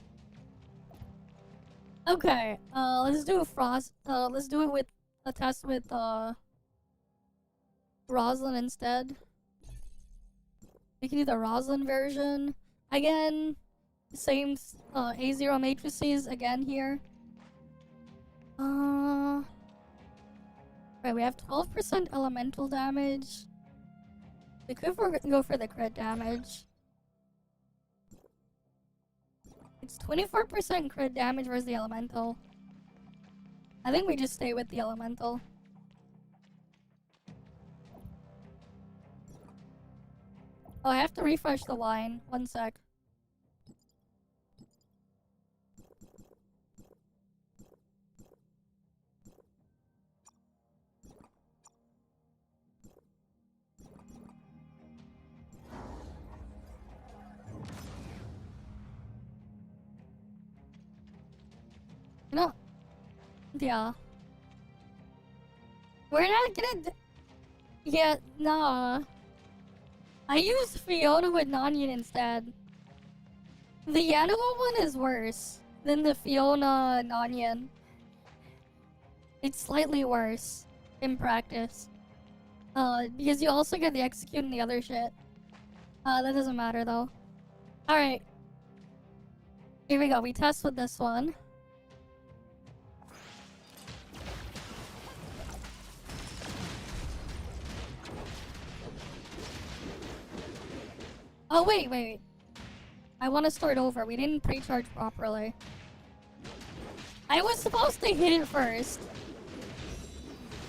Okay, let's do a frost. Let's do it with a test with Roslyn instead. We can do the Roslyn version again. Same A0 matrices again here. Right, we have 12% elemental damage. We could go for the crit damage. It's 24% crit damage versus the elemental. I think we just stay with the elemental. Oh, I have to refresh the line. One sec. No. Yeah. We're not gonna yeah, nah. I used Fiona with Nanian instead. The Yanua one is worse than the Fiona Nanian. It's slightly worse in practice. Because you also get the execute and the other shit. That doesn't matter though. Alright. Here we go, we test with this one. Oh, wait. I want to start over. We didn't pre-charge properly. I was supposed to hit it first.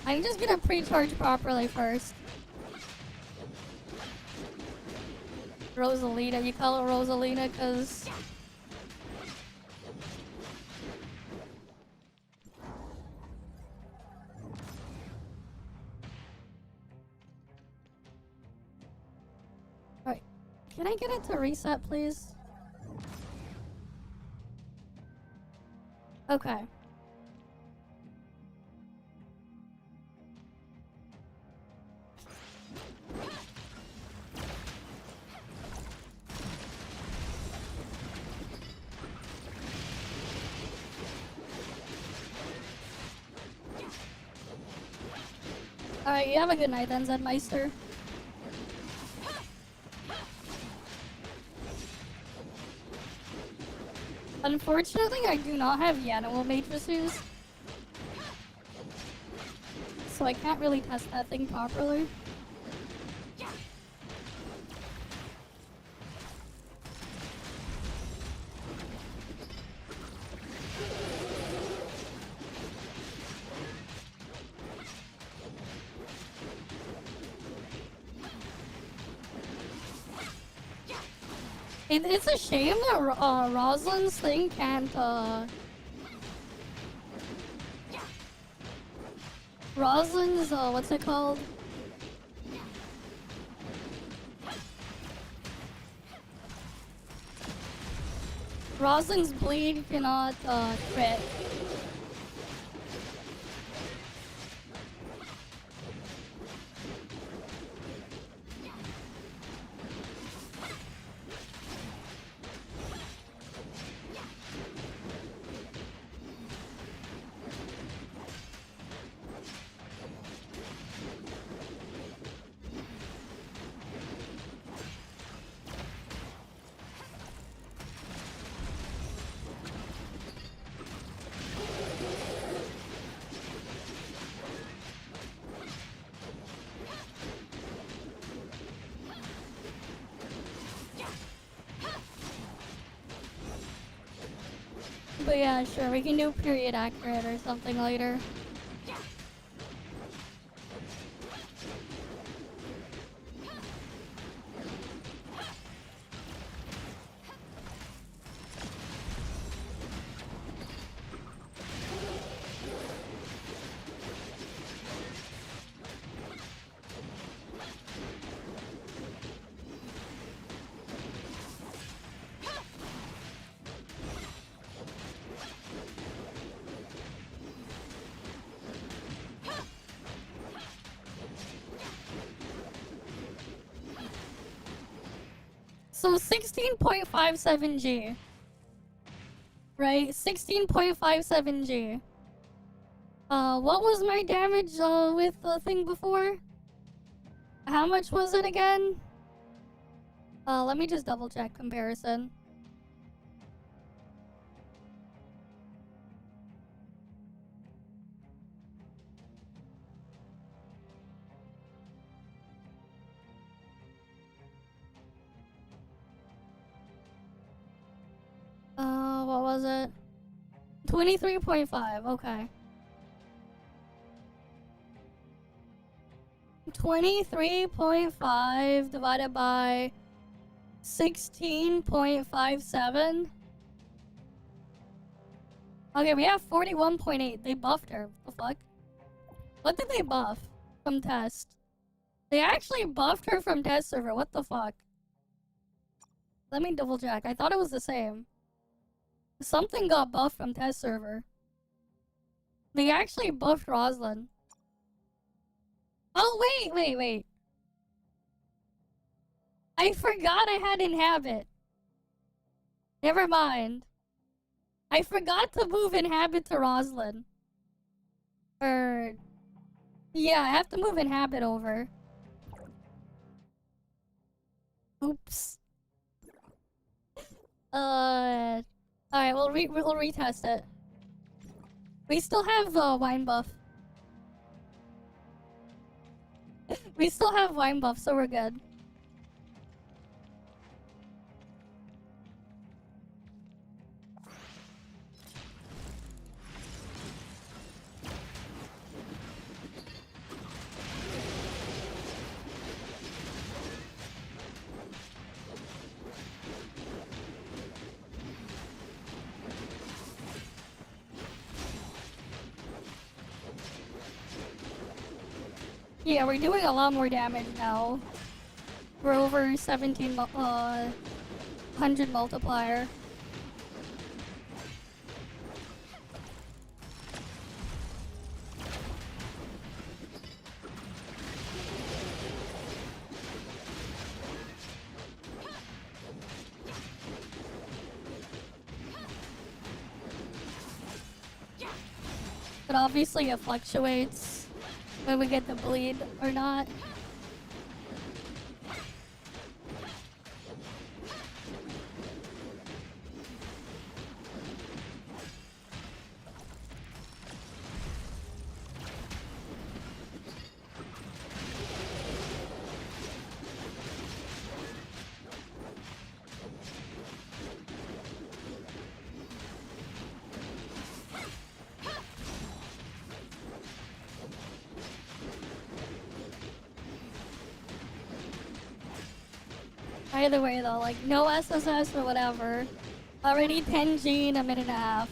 I'm just gonna pre-charge properly first. Rosalina. You call it Rosalina because... Can I get it to reset, please? Okay. Alright, you have a good night then, Zedmeister. Unfortunately, I do not have Yanimal matrices. So I can't really test that thing properly. It's a shame that Rosalind's thing can't, Rosalind's, what's it called? Rosalind's bleed cannot, crit. But yeah, sure, we can do period accurate or something later. So 16.57G. Right? 16.57G. What was my damage with the thing before? How much was it again? Let me just double check comparison. What was it? 23.5, okay. 23.5 divided by 16.57. Okay, we have 41.8. They buffed her. What the fuck? What did they buff from test? They actually buffed her from test server. What the fuck? Let me double check. I thought it was the same. Something got buffed from test server. They actually buffed Rosalind. Oh, wait. I forgot I had Inhabit. Never mind. I forgot to move Inhabit to Rosalind. Yeah, I have to move Inhabit over. Oops. Alright, we'll retest it. We still have wine buff. We still have wine buff, so we're good. Yeah, we're doing a lot more damage now. We're over 100 multiplier. But obviously it fluctuates when we get the bleed or not. Either way though, like no SSS or whatever. Already 10G in a minute and a half.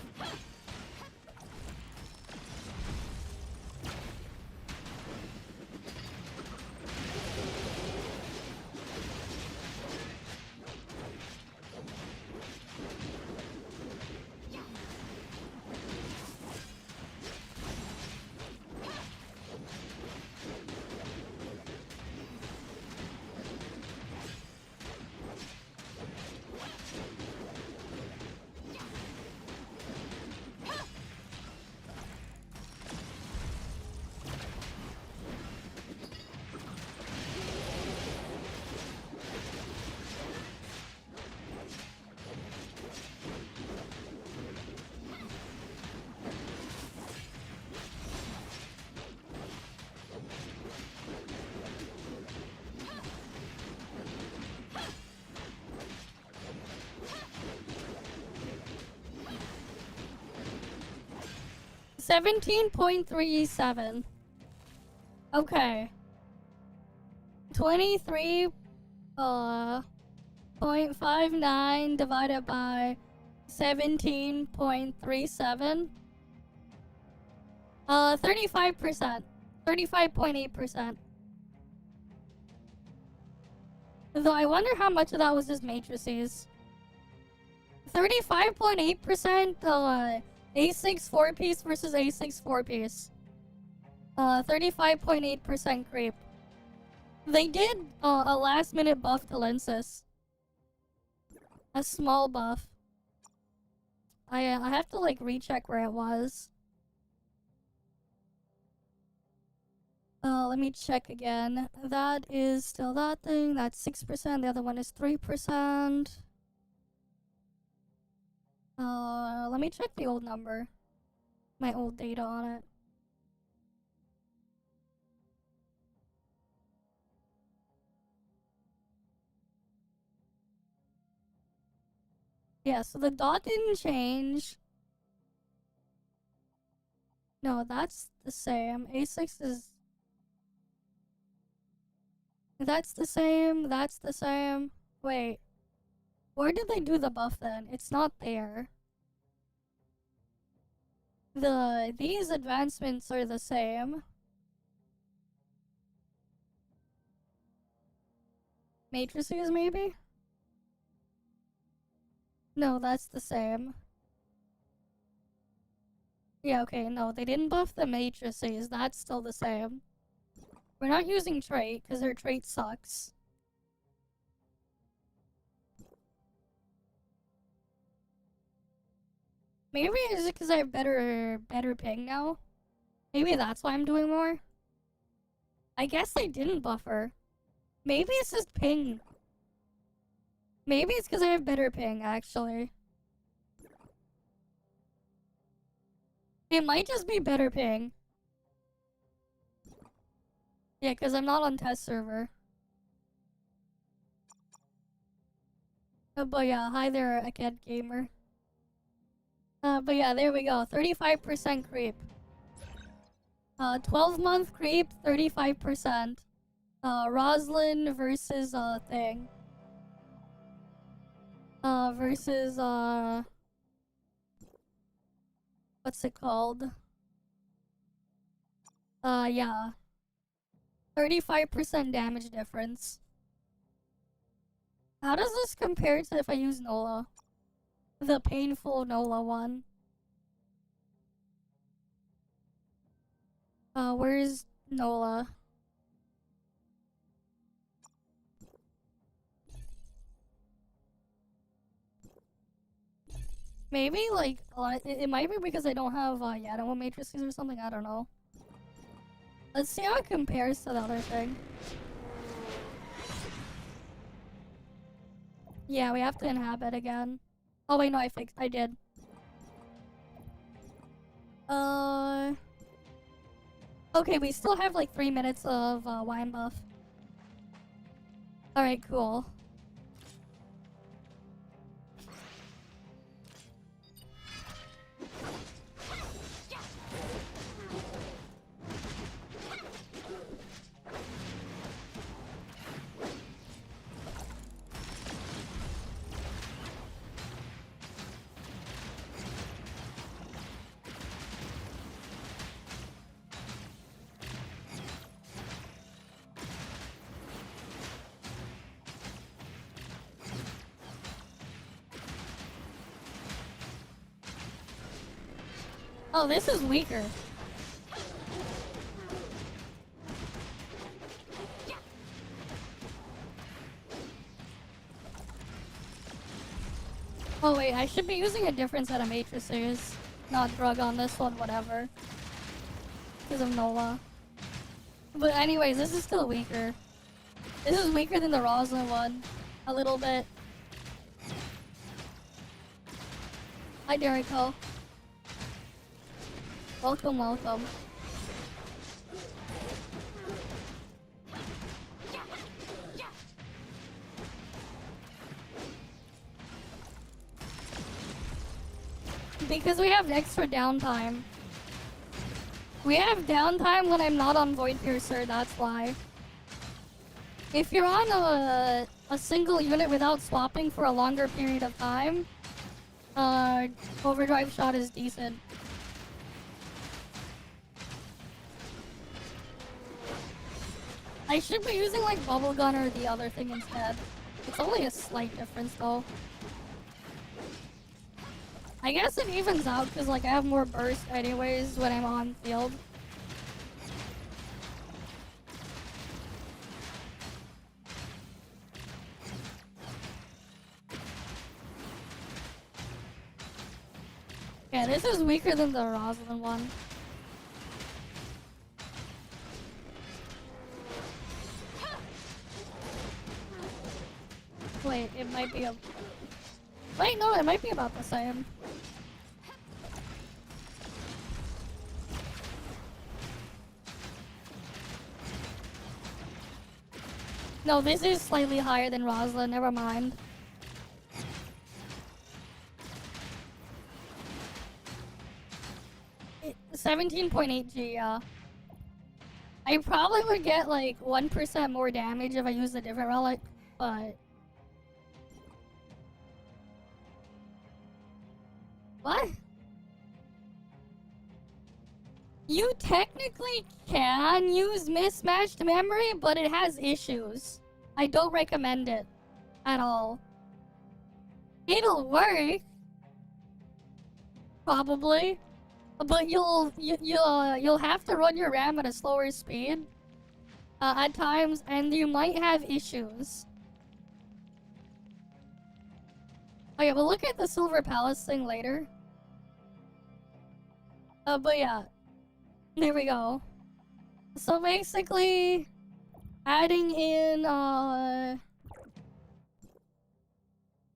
$17.37. Okay. 23 0.59 divided by 17.37. 35%. 35.8%. Though I wonder how much of that was just matrices. 35.8% A6 4-piece versus A6 4-piece. 35.8% creep. They did a last minute buff to Lyncis. A small buff. I have to like recheck where it was. Let me check again. That is still that thing. That's 6%. The other one is 3%. Let me check the old number. My old data on it. Yeah, so the dot didn't change. No, that's the same. A6 is... That's the same. That's the same. Wait. Where did they do the buff then? It's not there. These advancements are the same. Matrices, maybe? No, that's the same. Yeah, okay, no, they didn't buff the matrices. That's still the same. We're not using trait, because their trait sucks. Maybe it's because I have better ping now. Maybe that's why I'm doing more. I guess they didn't buffer. Maybe it's just ping. Maybe it's because I have better ping, actually. It might just be better ping. Yeah, because I'm not on test server. But yeah, hi there, a cat gamer. But yeah, there we go. 35% creep. 12-month creep, 35%. Roslyn versus, thing. Versus, what's it called? Yeah. 35% damage difference. How does this compare to if I use NOLA? The painful NOLA one. Where's NOLA? Maybe, like, it might be because I don't have, Yadamo matrices or something, I don't know. Let's see how it compares to the other thing. Yeah, we have to inhabit again. Oh wait, no, I did. Okay, we still have like 3 minutes of wine buff. Alright, cool. Oh, this is weaker. Oh wait, I should be using a different set of matrices. Not drug on this one, whatever. Because of NOLA. But anyways, this is still weaker. This is weaker than the Roslyn one. A little bit. Hi, Derico. Welcome, welcome. Because we have extra downtime. We have downtime when I'm not on Void Piercer, that's why. If you're on a single unit without swapping for a longer period of time, overdrive shot is decent. I should be using like bubble gun or the other thing instead. It's only a slight difference though. I guess it evens out because like I have more burst anyways when I'm on field. Yeah, this is weaker than the Roslyn one. Wait, it might be a... Wait, no, it might be about the same. No, this is slightly higher than Roslyn, never mind. It, 17.8G, yeah. I probably would get like 1% more damage if I used a different relic, but... What? You technically can use mismatched memory, but it has issues. I don't recommend it at all. It'll work, probably, but you'll have to run your RAM at a slower speed at times, and you might have issues. Okay, we'll look at the Silver Palace thing later. But yeah. There we go. So basically, adding in,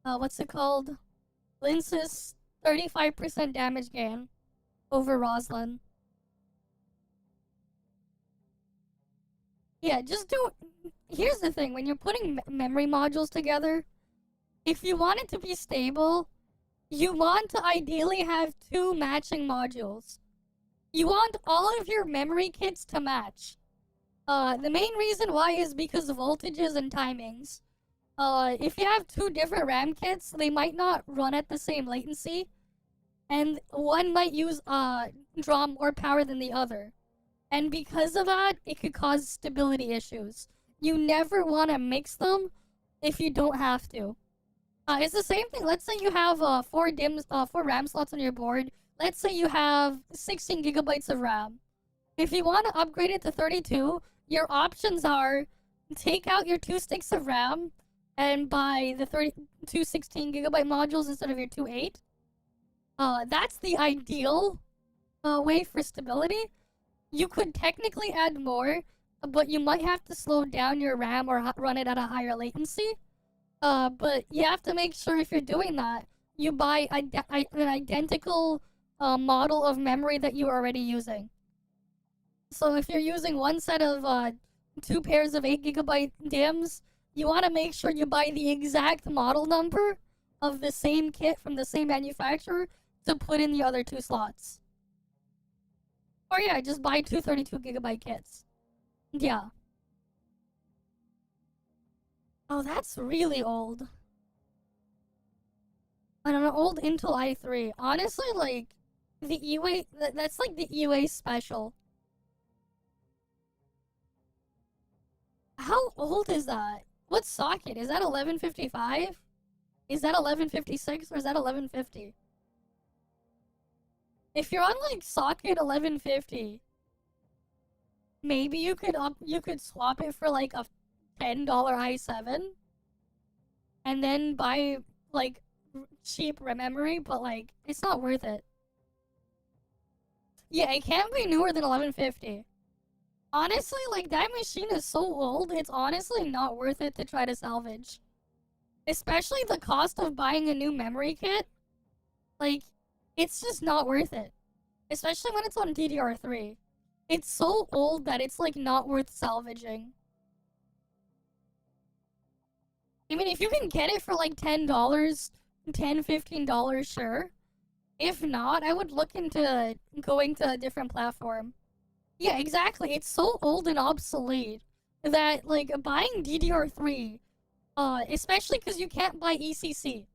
what's it called? Lyncis 35% damage gain over Roslyn. Yeah, just do... Here's the thing, when you're putting memory modules together, if you want it to be stable, you want to ideally have 2 matching modules. You want all of your memory kits to match. The main reason why is because of voltages and timings. If you have 2 different RAM kits, they might not run at the same latency, and one might use draw more power than the other. And because of that, it could cause stability issues. You never want to mix them, if you don't have to. It's the same thing. Let's say you have 4 RAM slots on your board. Let's say you have 16 gigabytes of RAM. If you want to upgrade it to 32, your options are take out your 2 sticks of RAM and buy the 32 16 gigabyte modules instead of your 2 8. That's the ideal way for stability. You could technically add more, but you might have to slow down your RAM or run it at a higher latency. But you have to make sure if you're doing that, you buy an identical model of memory that you're already using. So if you're using one set of 2 pairs of 8 gigabyte DIMMs, you want to make sure you buy the exact model number of the same kit from the same manufacturer to put in the other 2 slots. Or yeah, just buy 2 32 gigabyte kits. Yeah. Oh, that's really old. I don't know, old Intel i3. Honestly, like, the E-Way, that's like the E-Way special. How old is that? What socket? Is that 1155? Is that 1156 or is that 1150? If you're on like socket 1150, maybe you could swap it for like a $10 i7 and then buy like cheap memory, but like it's not worth it. Yeah, it can't be newer than 1150. Honestly, like that machine is so old, it's honestly not worth it to try to salvage. Especially the cost of buying a new memory kit. Like, it's just not worth it. Especially when it's on DDR3. It's so old that it's like not worth salvaging. I mean, if you can get it for like $10, $10, $15, sure. If not, I would look into going to a different platform. Yeah, exactly. It's so old and obsolete that, like, buying DDR3, especially because you can't buy ECC.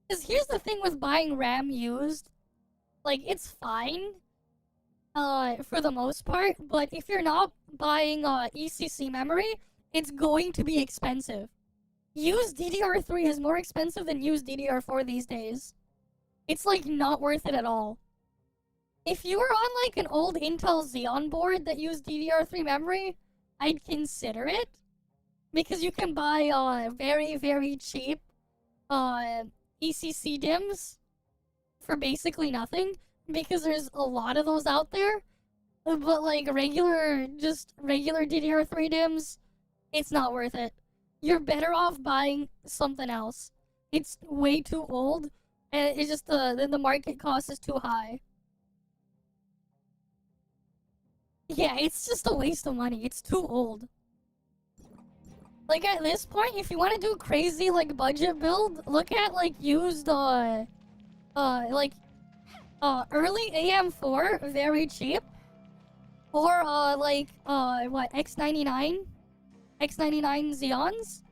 Because here's the thing with buying RAM used. Like, it's fine, for the most part, but if you're not buying, ECC memory, it's going to be expensive. Used DDR3 is more expensive than used DDR4 these days. It's, like, not worth it at all. If you were on, like, an old Intel Xeon board that used DDR3 memory, I'd consider it. Because you can buy, very, very cheap, ECC DIMMs for basically nothing. Because there's a lot of those out there. But, like, regular DDR3 DIMMs, it's not worth it. You're better off buying something else. It's way too old, and it's just the market cost is too high. Yeah, it's just a waste of money. It's too old. Like, at this point, if you want to do crazy, like, budget build, look at, like, used, early AM4, very cheap. Or, X99 Xeons.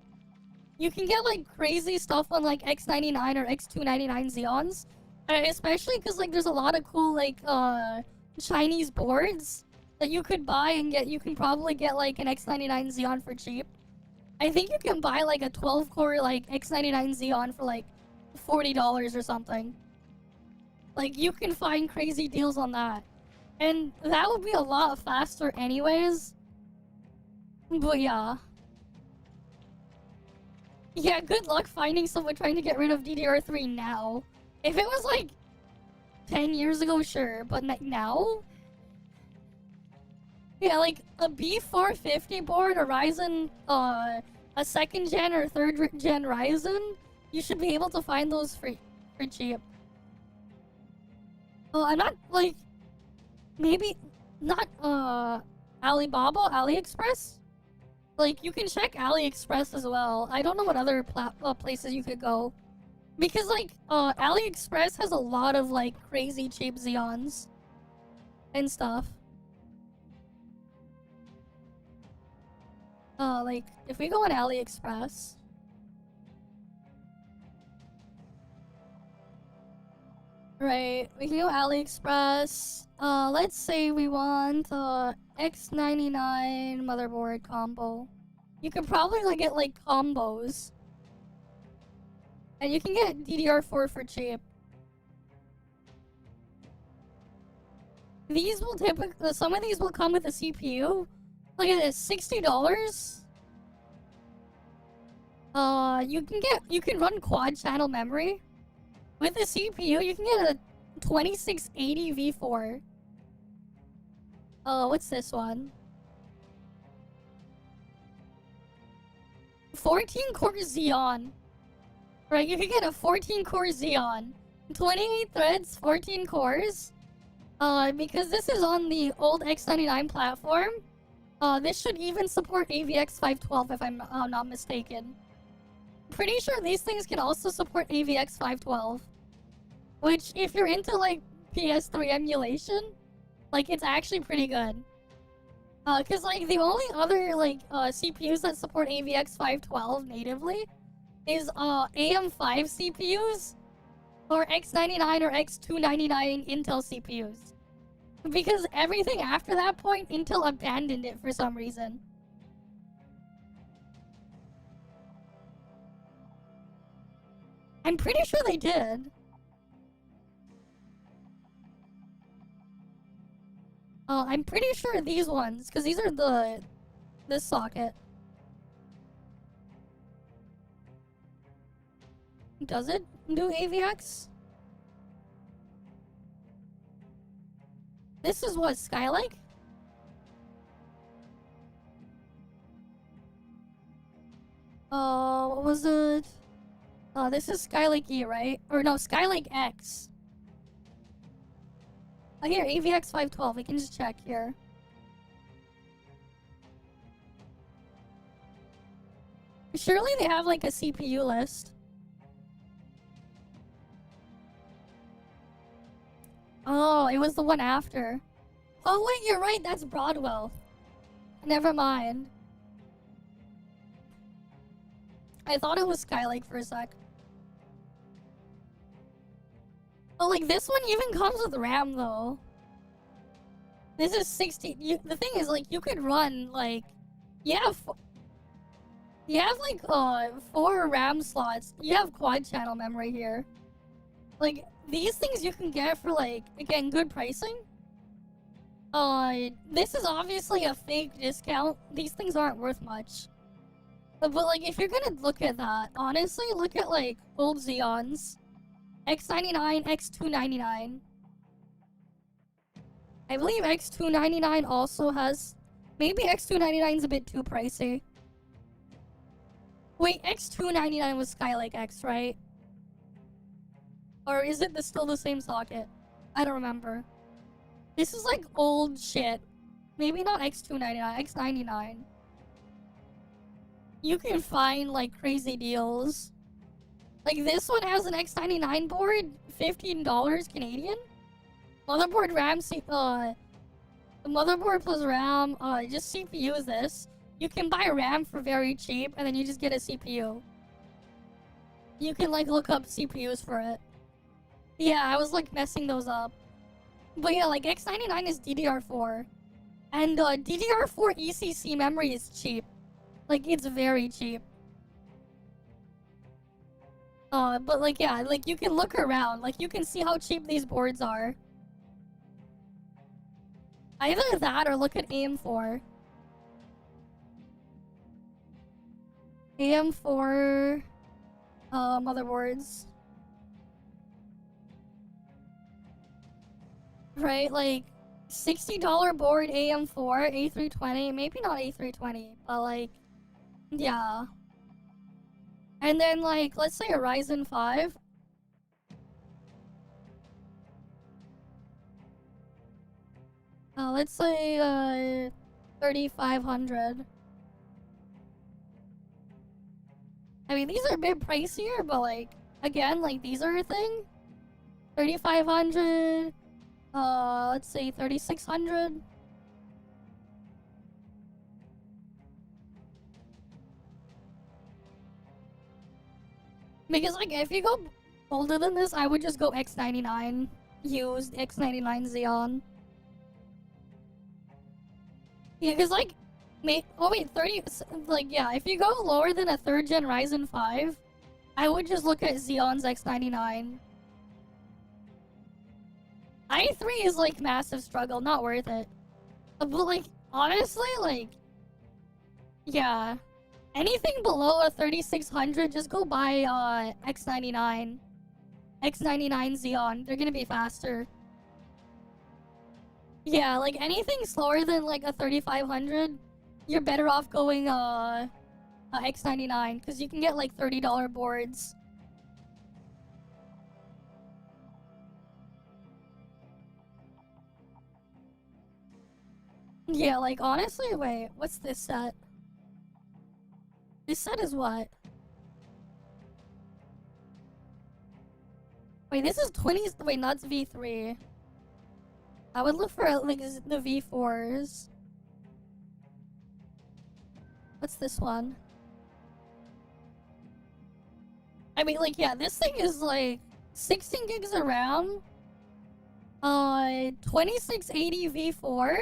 You can get, like, crazy stuff on, like, X99 or X299 Xeons. Especially because, like, there's a lot of cool, like, Chinese boards that you could buy and get. You can probably get, like, an X99 Xeon for cheap. I think you can buy, like, a 12-core, like, X99 Xeon for, like, $40 or something. Like, you can find crazy deals on that. And that would be a lot faster anyways. But yeah. Yeah, good luck finding someone trying to get rid of DDR3 now. If it was, like, 10 years ago, sure. But now? Yeah, like, a B450 board, a Ryzen, a 2nd gen or 3rd gen Ryzen, you should be able to find those for cheap. I'm not, like, maybe not, Alibaba, AliExpress? Like, you can check AliExpress as well. I don't know what other places you could go. Because, like, AliExpress has a lot of, like, crazy cheap Xeons and stuff. Like, if we go on AliExpress... Right, we can go AliExpress. Let's say we want, X99 motherboard combo. You could probably, like, get, like, combos And you can get DDR4 for cheap. These will typically, some of these will come with a CPU. Look at this, $60. You can run quad channel memory. With the CPU, you can get a 2680 V4. What's this one? 14 core Xeon. Right, you can get a 14 core Xeon. 28 threads, 14 cores. Because this is on the old X99 platform, this should even support AVX 512 if I'm not mistaken. Pretty sure these things can also support AVX 512. Which, if you're into, like, PS3 emulation, like, it's actually pretty good. Cause, like, the only other, like, CPUs that support AVX 512 natively is, AM5 CPUs or X99 or X299 Intel CPUs. Because everything after that point, Intel abandoned it for some reason. I'm pretty sure they did. I'm pretty sure these ones, because these are this socket. Does it do AVX? This is what, Skylake? What was it? This is Skylake E, right? Or no, Skylake X. Oh, here, AVX 512. We can just check here. Surely they have, like, a CPU list. Oh, it was the one after. Oh, wait, you're right. That's Broadwell. Never mind. I thought it was Skylake for a sec. Oh, like, this one even comes with RAM, though. This is 60... the thing is, like, you could run, like... You have, like, 4 RAM slots. You have quad channel memory here. Like, these things you can get for, like, again, good pricing. This is obviously a fake discount. These things aren't worth much. But, like, if you're gonna look at that, honestly, look at, like, old Xeons. X99, X299. I believe X299 also has... Maybe X299 is a bit too pricey. Wait, X299 was Skylake X, right? Or is it still the same socket? I don't remember. This is like old shit. Maybe not X299, X99. You can find like crazy deals. Like this one has an X99 board, $15 Canadian. Motherboard RAM, the motherboard plus RAM, just CPU is this. You can buy RAM for very cheap, and then you just get a CPU. You can like look up CPUs for it. Yeah, I was like messing those up. But yeah, like X99 is DDR4. And DDR4 ECC memory is cheap. Like, it's very cheap. But like, yeah, like you can look around. Like, you can see how cheap these boards are. Either that or look at AM4. AM4 motherboards. Right, like $60 board AM4, A320, maybe not A320, but like, yeah. And then like, let's say a Ryzen 5. Let's say 3500. I mean, these are a bit pricier, but like, again, like these are a thing. 3500. Let's say 3600. Because like, if you go older than this, I would just go X99. Used X99 Xeon. Yeah, because like, oh wait, 30, like, yeah, if you go lower than a 3rd gen Ryzen 5, I would just look at Xeon's X99. i3 is like massive struggle, not worth it. But like, honestly, like, yeah. Anything below a 3600, just go buy X99. X99 Xeon, they're gonna be faster. Yeah, like anything slower than like a 3500, you're better off going a X99, because you can get like $30 boards. Yeah, like honestly, wait, what's this set? This set is what? Wait, this is 20s. Wait, not V3. I would look for like the V4s. What's this one? I mean, like, yeah, this thing is like 16 gigs of RAM. 2680 V4.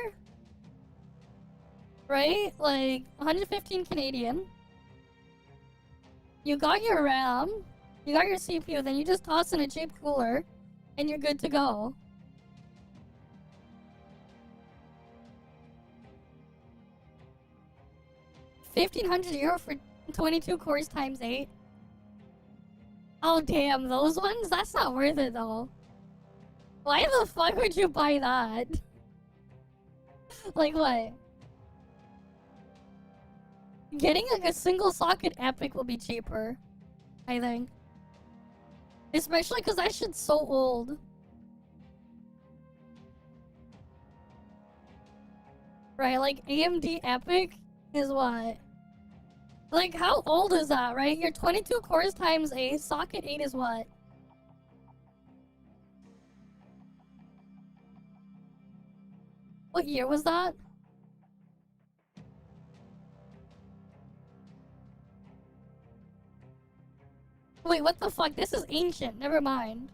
Right? Like 115 Canadian. You got your RAM. You got your CPU, then you just toss in a cheap cooler, and you're good to go. €1,500 for 22 cores times 8. Oh damn, those ones? That's not worth it though. Why the fuck would you buy that? Like what? Getting like a single socket Epic will be cheaper, I think. Especially because that shit's so old. Right, like AMD Epic is what? Like how old is that, right? Your 22 cores times 8, socket 8 is what? What year was that? Wait, what the fuck? This is ancient. Never mind.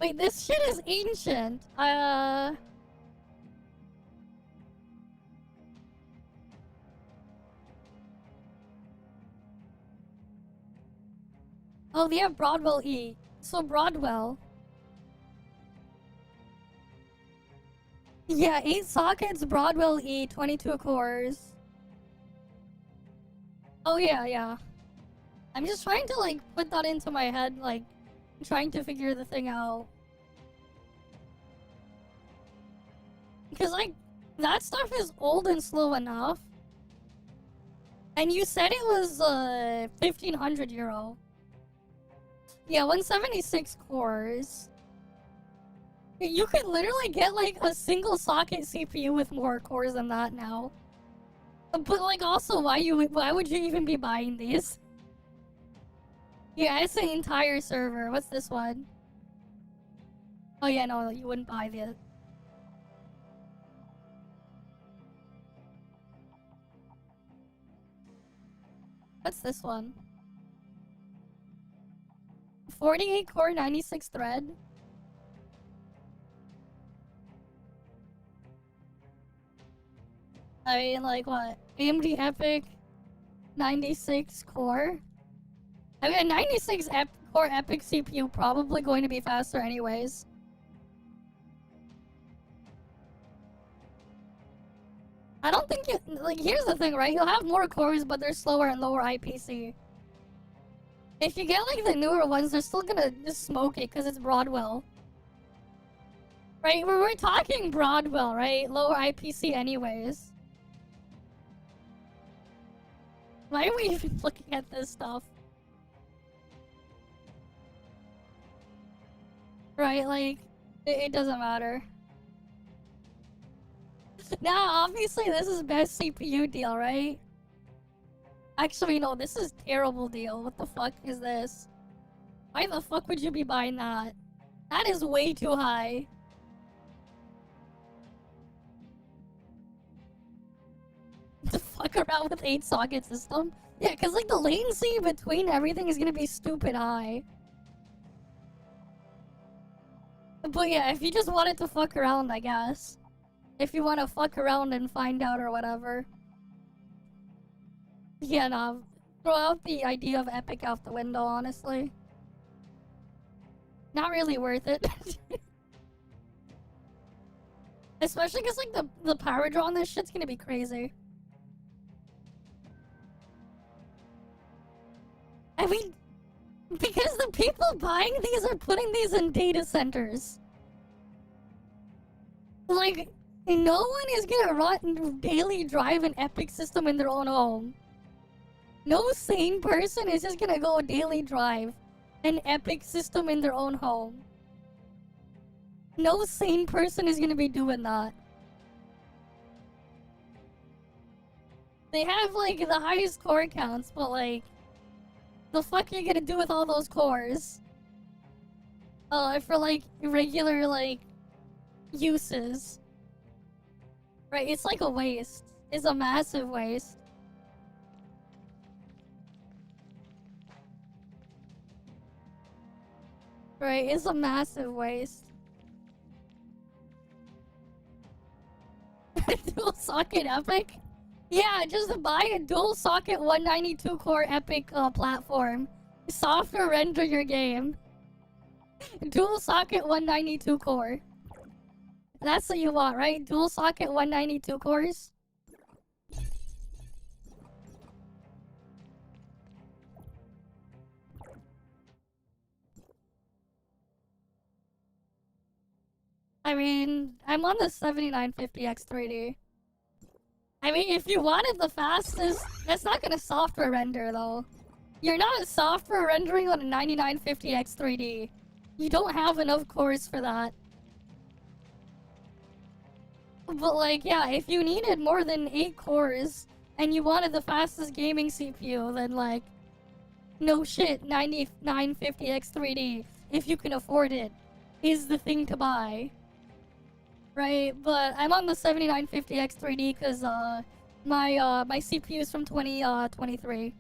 Wait, this shit is ancient. Oh, they have Broadwell E. So Broadwell. Yeah, 8 sockets, Broadwell E, 22 cores. Oh yeah, yeah. I'm just trying to like put that into my head, like trying to figure the thing out. Because like that stuff is old and slow enough. And you said it was €1,500. Yeah, 176 cores. You could literally get like a single socket CPU with more cores than that now. But like also why would you even be buying these? Yeah, it's an entire server. What's this one? Oh yeah, no, you wouldn't buy the... What's this one? 48 core, 96 thread. I mean, like what? AMD Epic 96 core? I mean, a 96 core Epic CPU probably going to be faster anyways. I don't think you... Like, here's the thing, right? You'll have more cores, but they're slower and lower IPC. If you get, like, the newer ones, they're still gonna just smoke it because it's Broadwell. Right? We're talking Broadwell, right? Lower IPC anyways. Why are we even looking at this stuff? Right, like, it doesn't matter. Now, obviously, this is best CPU deal, right? Actually, no, this is terrible deal. What the fuck is this? Why the fuck would you be buying that? That is way too high. To fuck around with 8 socket system? Yeah, because like the latency between everything is gonna be stupid high. But yeah, if you just wanted to fuck around, I guess. If you want to fuck around and find out or whatever. Yeah, no. Throw out the idea of Epic out the window, honestly. Not really worth it. Especially because, like, the power draw on this shit's gonna be crazy. I mean, because the people buying these are putting these in data centers. Like, no one is gonna run daily drive an Epic system in their own home. No sane person is just gonna go daily drive an Epic system in their own home. No sane person is gonna be doing that. They have, like, the highest core counts, but, like, the fuck are you gonna do with all those cores? For, like, regular, like, uses. Right, it's like a waste. It's a massive waste. Right, it's a massive waste. Dual socket Epic? Yeah, just buy a dual socket 192 core Epic platform. Software render your game. Dual socket 192 core. That's what you want, right? Dual socket 192 cores? I mean, I'm on the 7950X3D. I mean, if you wanted the fastest, that's not gonna software render though. You're not software rendering on a 9950X3D. You don't have enough cores for that. But like, yeah, if you needed more than 8 cores and you wanted the fastest gaming CPU, then like, no shit, 9950X3D, if you can afford it, is the thing to buy. Right, but I'm on the 7950X3D because my CPU is from 2023.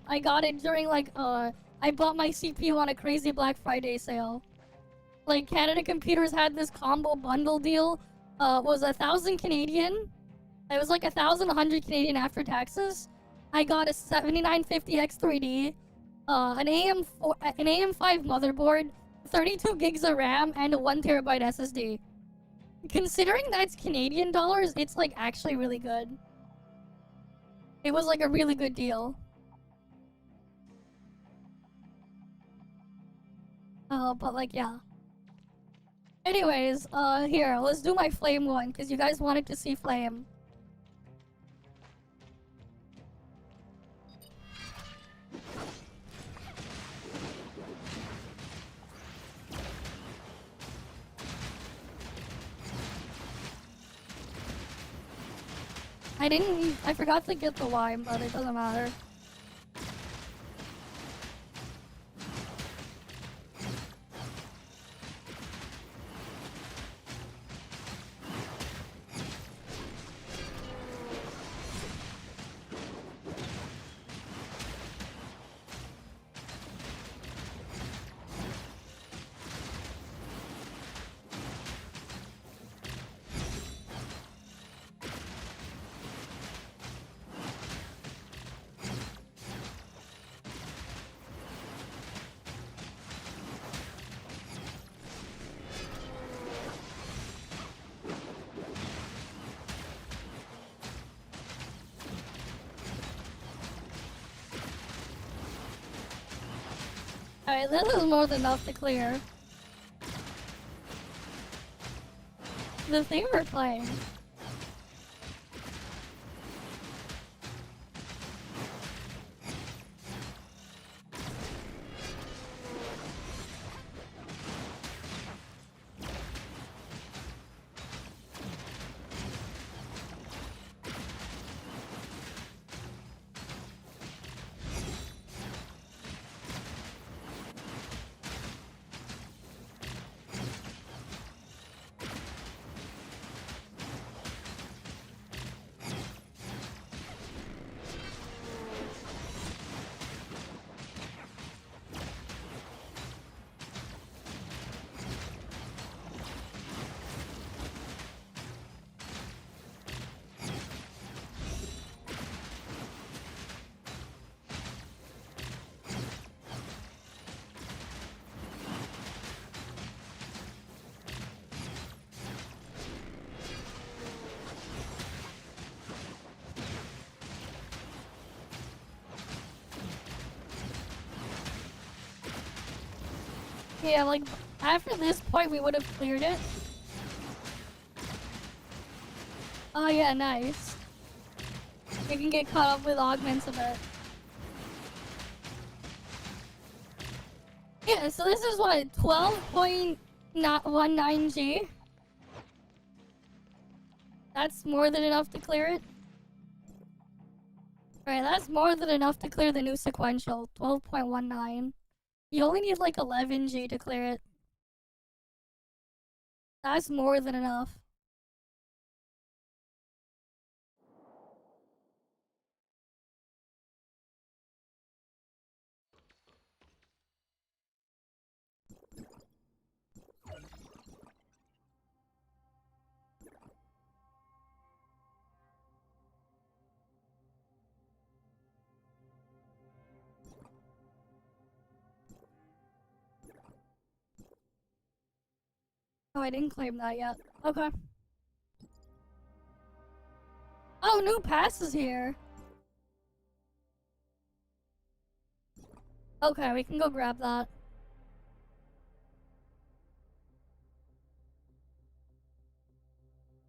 I got it during like I bought my CPU on a crazy Black Friday sale. Like Canada Computers had this combo bundle deal. Was 1,000 Canadian. It was like 1,100 Canadian after taxes. I got a 7950X3D, an AM5 motherboard, 32 gigs of RAM, and a 1TB SSD. Considering that's Canadian dollars, it's like actually really good. It was like a really good deal. But like, yeah. Anyways, here, let's do my flame one, because you guys wanted to see flame. I forgot to get the lime, but it doesn't matter. Alright, this is more than enough to clear the thing we're playing. Yeah, like, after this point, we would have cleared it. Oh yeah, nice. We can get caught up with augments a bit. Yeah, so this is what, 12.19G? That's more than enough to clear it? Right, that's more than enough to clear the new sequential, 12.19. You only need like 11G to clear it. That's more than enough. Oh, I didn't claim that yet. Okay. Oh, new pass is here. Okay, we can go grab that.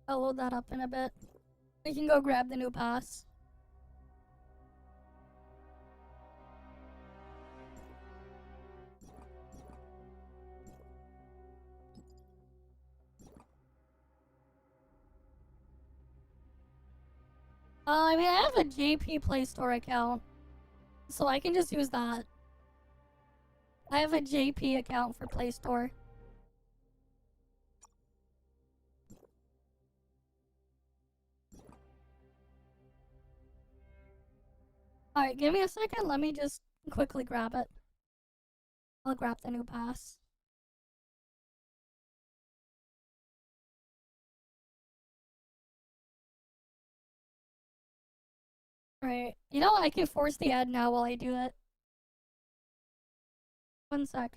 I'll load that up in a bit. We can go grab the new pass. I mean, I have a JP Play Store account, so I can just use that. I have a JP account for Play Store. Alright, give me a second. Let me just quickly grab it. I'll grab the new pass. Right. You know, I can force the ad now while I do it. One sec.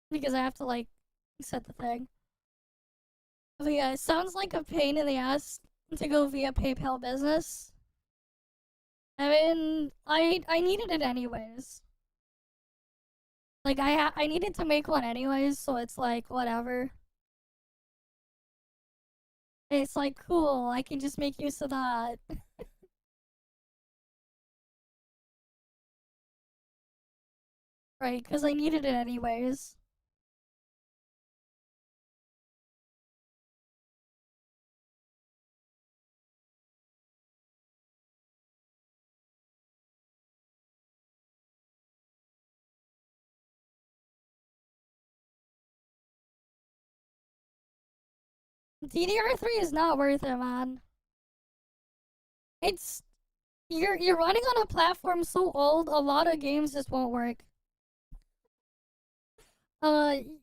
Because I have to, like, set the thing. But yeah, it sounds like a pain in the ass to go via PayPal Business. I mean, I needed it anyways. Like, I needed to make one anyways, so it's like, whatever. It's like, cool, I can just make use of that. Right, because I needed it anyways. DDR3 is not worth it, man. It's you're running on a platform so old, a lot of games just won't work.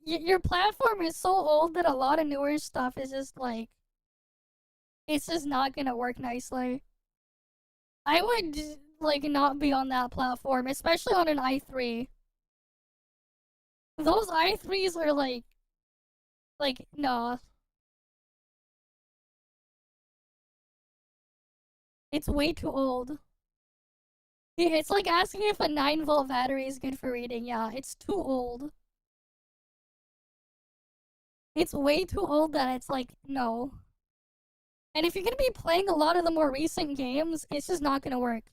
Your platform is so old that a lot of newer stuff is just like, it's just not gonna work nicely. I would like not be on that platform, especially on an i3. Those i3s are like no. It's way too old. It's like asking if a 9-volt battery is good for reading. Yeah, it's too old. It's way too old that it's like, no. And if you're gonna be playing a lot of the more recent games, it's just not gonna work.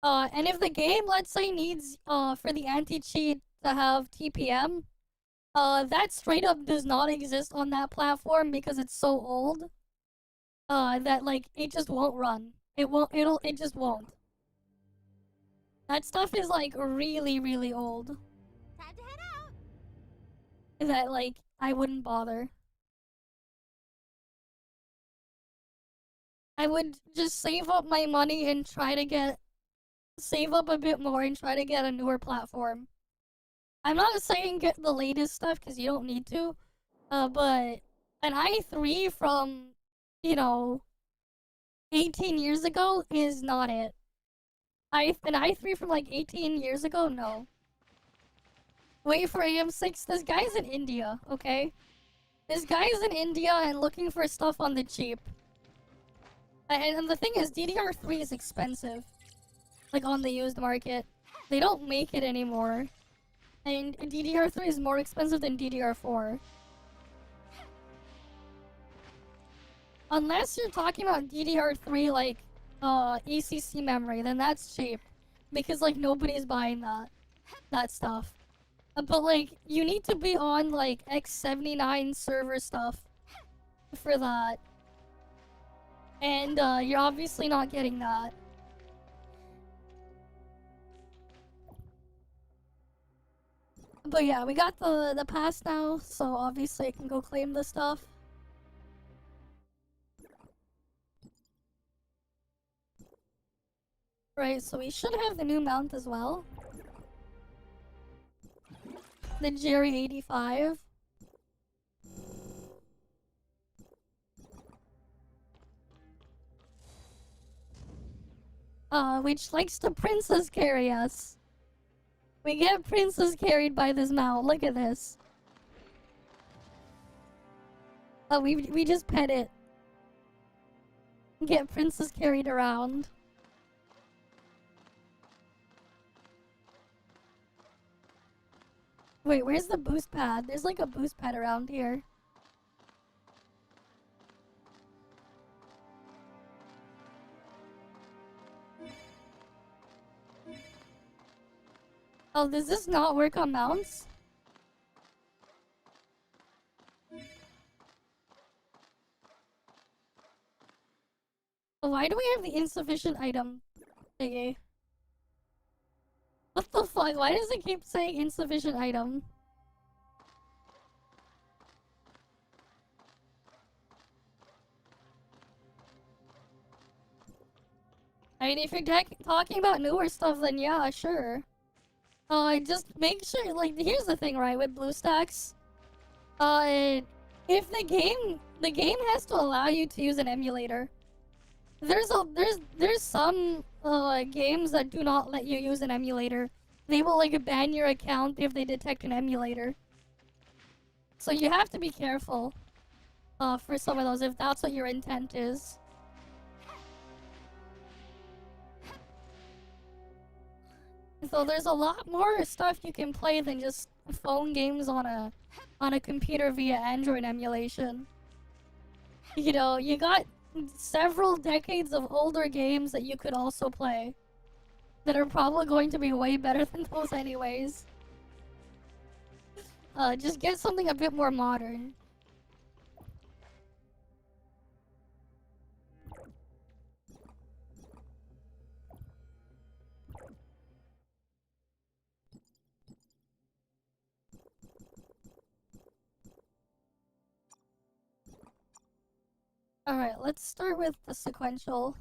And if the game, let's say, needs, for the anti-cheat to have TPM, that straight up does not exist on that platform because it's so old, that, like, it just won't run. It just won't. That stuff is, like, really, really old. Time to head out. That, like, I wouldn't bother. I would just save up my money and try to save up a bit more and try to get a newer platform. I'm not saying get the latest stuff because you don't need to, but an i3 from, you know, 18 years ago is not it. An i3 from like 18 years ago, no. Wait for AM6. This guy's in India, okay? This guy's in India and looking for stuff on the cheap. And the thing is, DDR3 is expensive. Like, on the used market. They don't make it anymore. And DDR3 is more expensive than DDR4. Unless you're talking about DDR3 like ACC memory, then that's cheap. Because like nobody's buying that stuff. But like you need to be on like X79 server stuff for that. And you're obviously not getting that. But yeah, we got the pass now, so obviously I can go claim the stuff. Right, so we should have the new mount as well. The Jerry 85. Which likes to princess carry us. We get princess carried by this mount. Look at this. Oh, we just pet it. Get princess carried around. Wait, where's the boost pad? There's like a boost pad around here. Oh, does this not work on mounts? Oh, why do we have the insufficient item thingy? What the fuck? Why does it keep saying insufficient item? I mean, if you're talking about newer stuff, then yeah, sure. Just make sure, like, here's the thing, right, with BlueStacks. If the game has to allow you to use an emulator. There's some, games that do not let you use an emulator. They will, like, ban your account if they detect an emulator. So you have to be careful, for some of those, if that's what your intent is. So there's a lot more stuff you can play than just phone games on a computer via Android emulation. You know, you got several decades of older games that you could also play that are probably going to be way better than those anyways. Just get something a bit more modern. Alright, let's start with the sequential.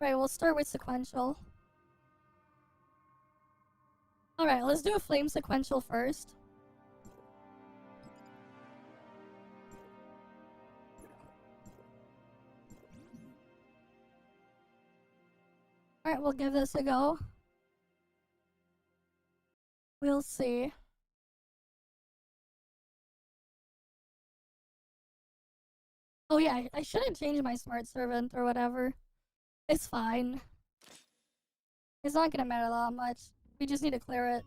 Right, we'll start with sequential. Alright, let's do a flame sequential first. Alright, we'll give this a go. We'll see. Oh yeah, I shouldn't change my smart servant or whatever. It's fine. It's not gonna matter that much. We just need to clear it.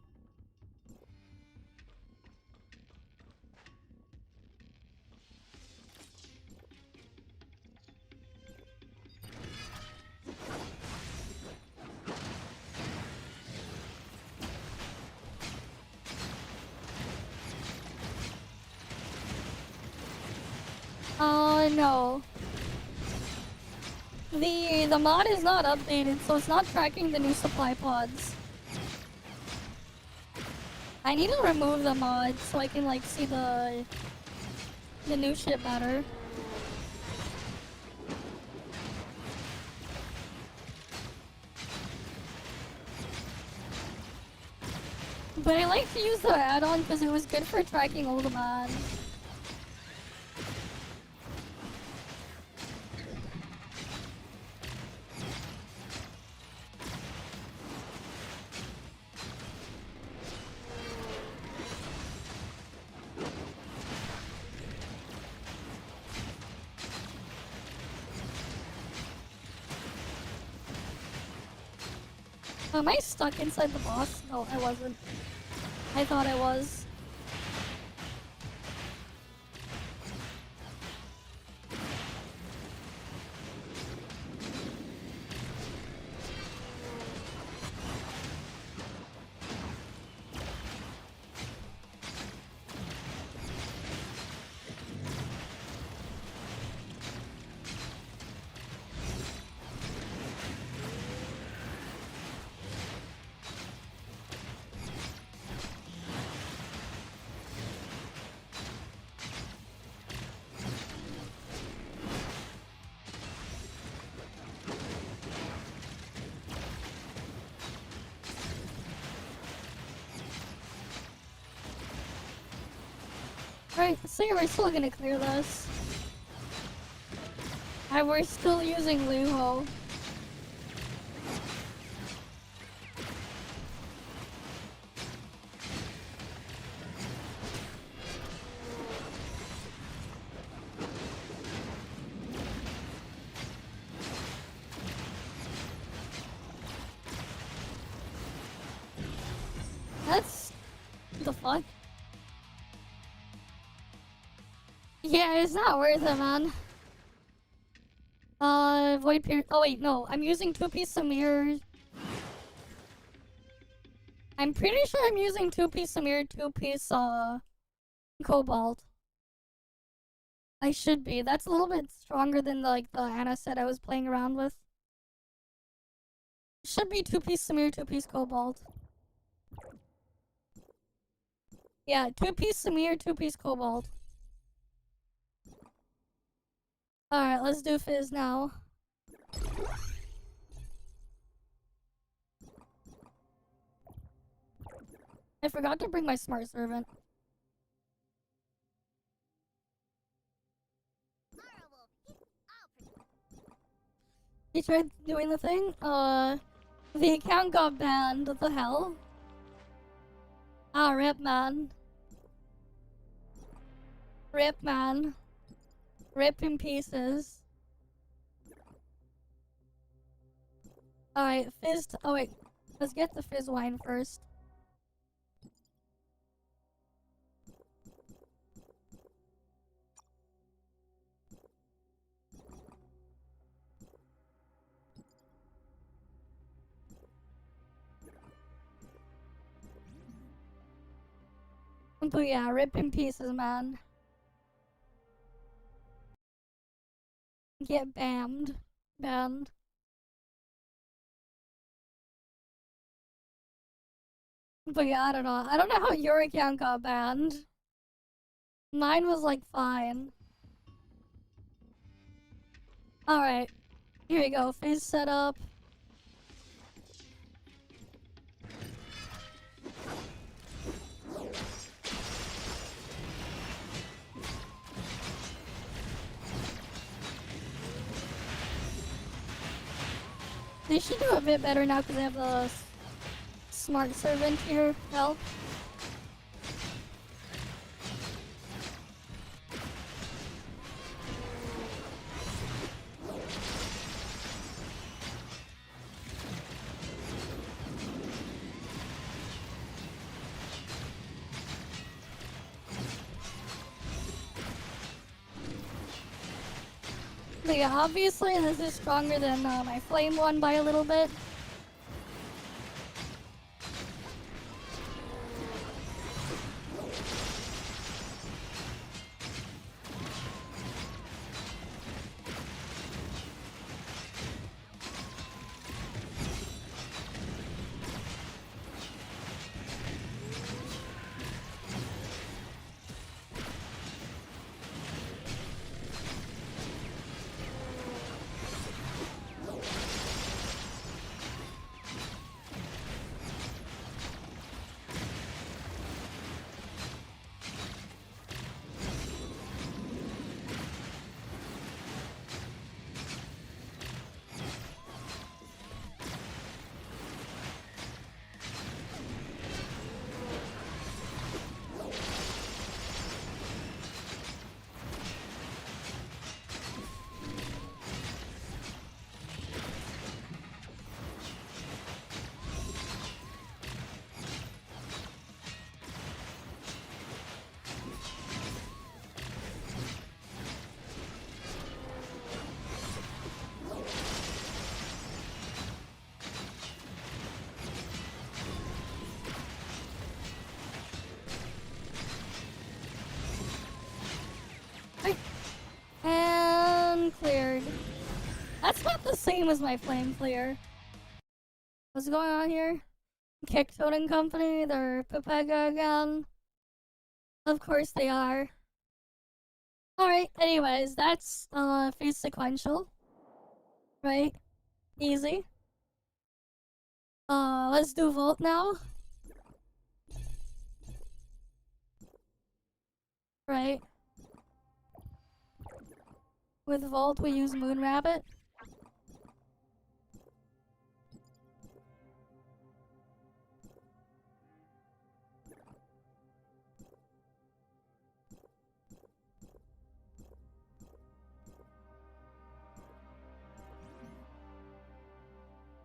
No. The mod is not updated, so it's not tracking the new supply pods. I need to remove the mod so I can like see the new shit better. But I like to use the add-on because it was good for tracking old mods. Am I stuck inside the boss? No, I wasn't. I thought I was. Alright, so we're still gonna clear this. And we're still using Luho. That's... the fuck? Yeah, it's not worth it, man. Void Pierce. Oh, wait, no. I'm using 2-piece Samir. I'm pretty sure I'm using 2-piece Samir, 2-piece, Cobalt. I should be. That's a little bit stronger than, the Anna set I was playing around with. Should be 2-piece Samir, 2-piece Cobalt. Yeah, 2-piece Samir, 2-piece Cobalt. Alright, let's do Fizz now. I forgot to bring my smart servant. He tried doing the thing? The account got banned. What the hell? Ah, rip, man. Rip, man. Rip in pieces. Alright, Fizz. Oh, wait. Let's get the Fizz wine first. But yeah, rip in pieces, man. Get banned. Banned. But yeah, I don't know. I don't know how your account got banned. Mine was like fine. Alright. Here we go. Phase setup. They should do a bit better now because they have the smart servant here help. But yeah, obviously this is stronger than my flame one by a little bit. That's not the same as my flame clear. What's going on here? Kicktoad and Company, they're Pepega again. Of course they are. Alright, anyways, that's phase sequential. Right? Easy. Let's do Volt now. Right. With Volt we use Moon Rabbit.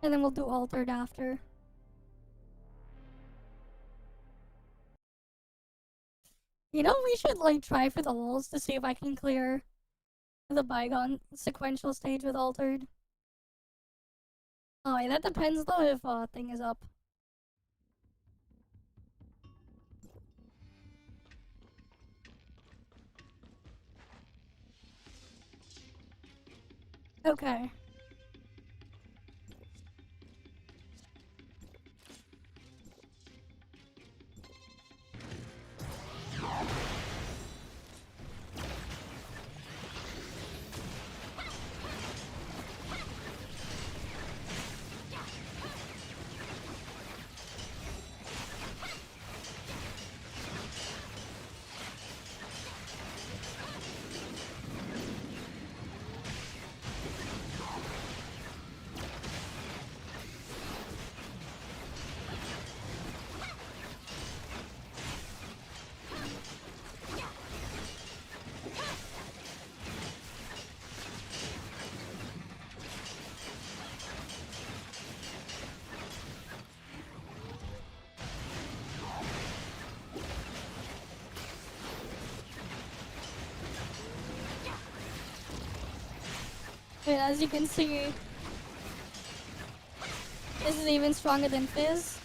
And then we'll do Altered after. You know, we should like try for the lulz to see if I can clear the bygone sequential stage with Altered. Oh, yeah, that depends though if thing is up. Okay. Wait, as you can see, this is even stronger than Fizz.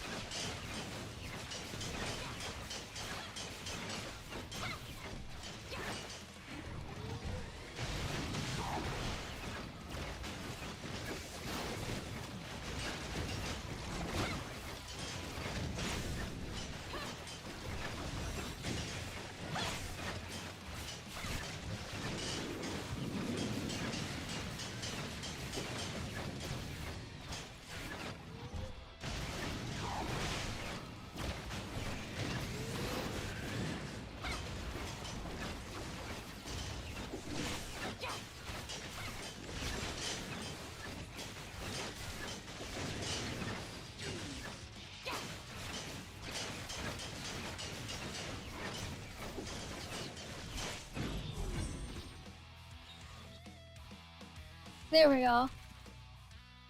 There we go.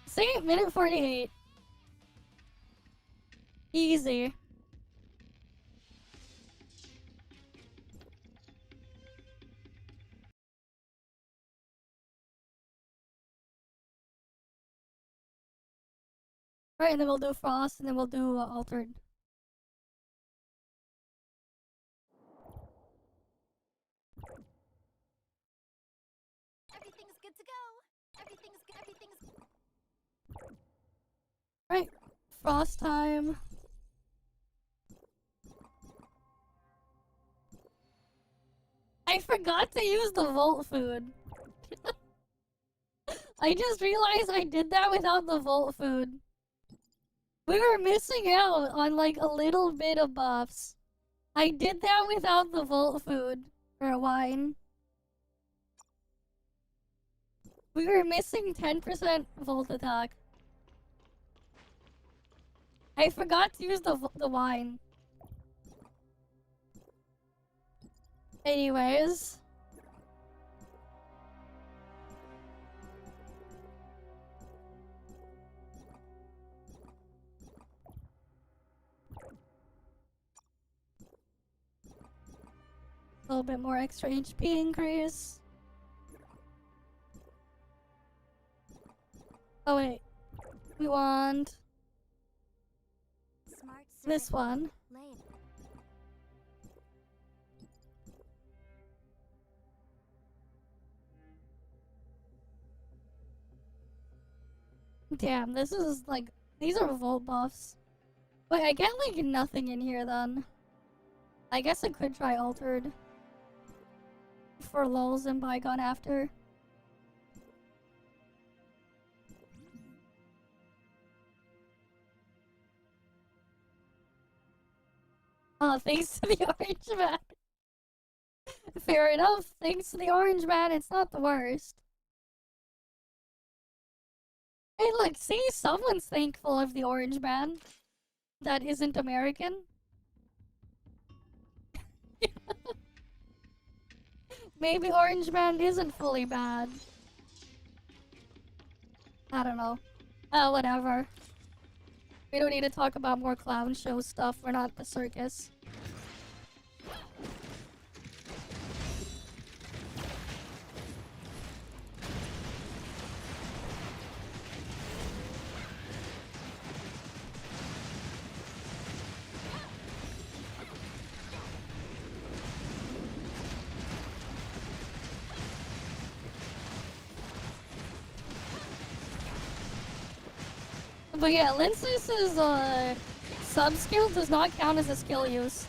See? Minute 48. Easy. Right, and then we'll do Frost, and then we'll do Altered. Everything's good to go. Everything's Right, Frost time. I forgot to use the Volt food. I just realized I did that without the Volt food. We were missing out on like a little bit of buffs. I did that without the Volt food or wine. We were missing 10% Volt attack. I forgot to use the wine. Anyways. A little bit more extra HP increase. Oh wait. We want Smart this one. Lame. Damn, this is like, these are volt buffs. Wait, I get like nothing in here then. I guess I could try altered for lulz and bygone after. Oh, thanks to the orange man. Fair enough. Thanks to the orange man, it's not the worst. Hey, look, see, someone's thankful of the orange man that isn't American. Maybe orange man isn't fully bad. I don't know. Whatever. We don't need to talk about more clown show stuff. We're not the circus. But yeah, Lyncis's sub skill does not count as a skill use.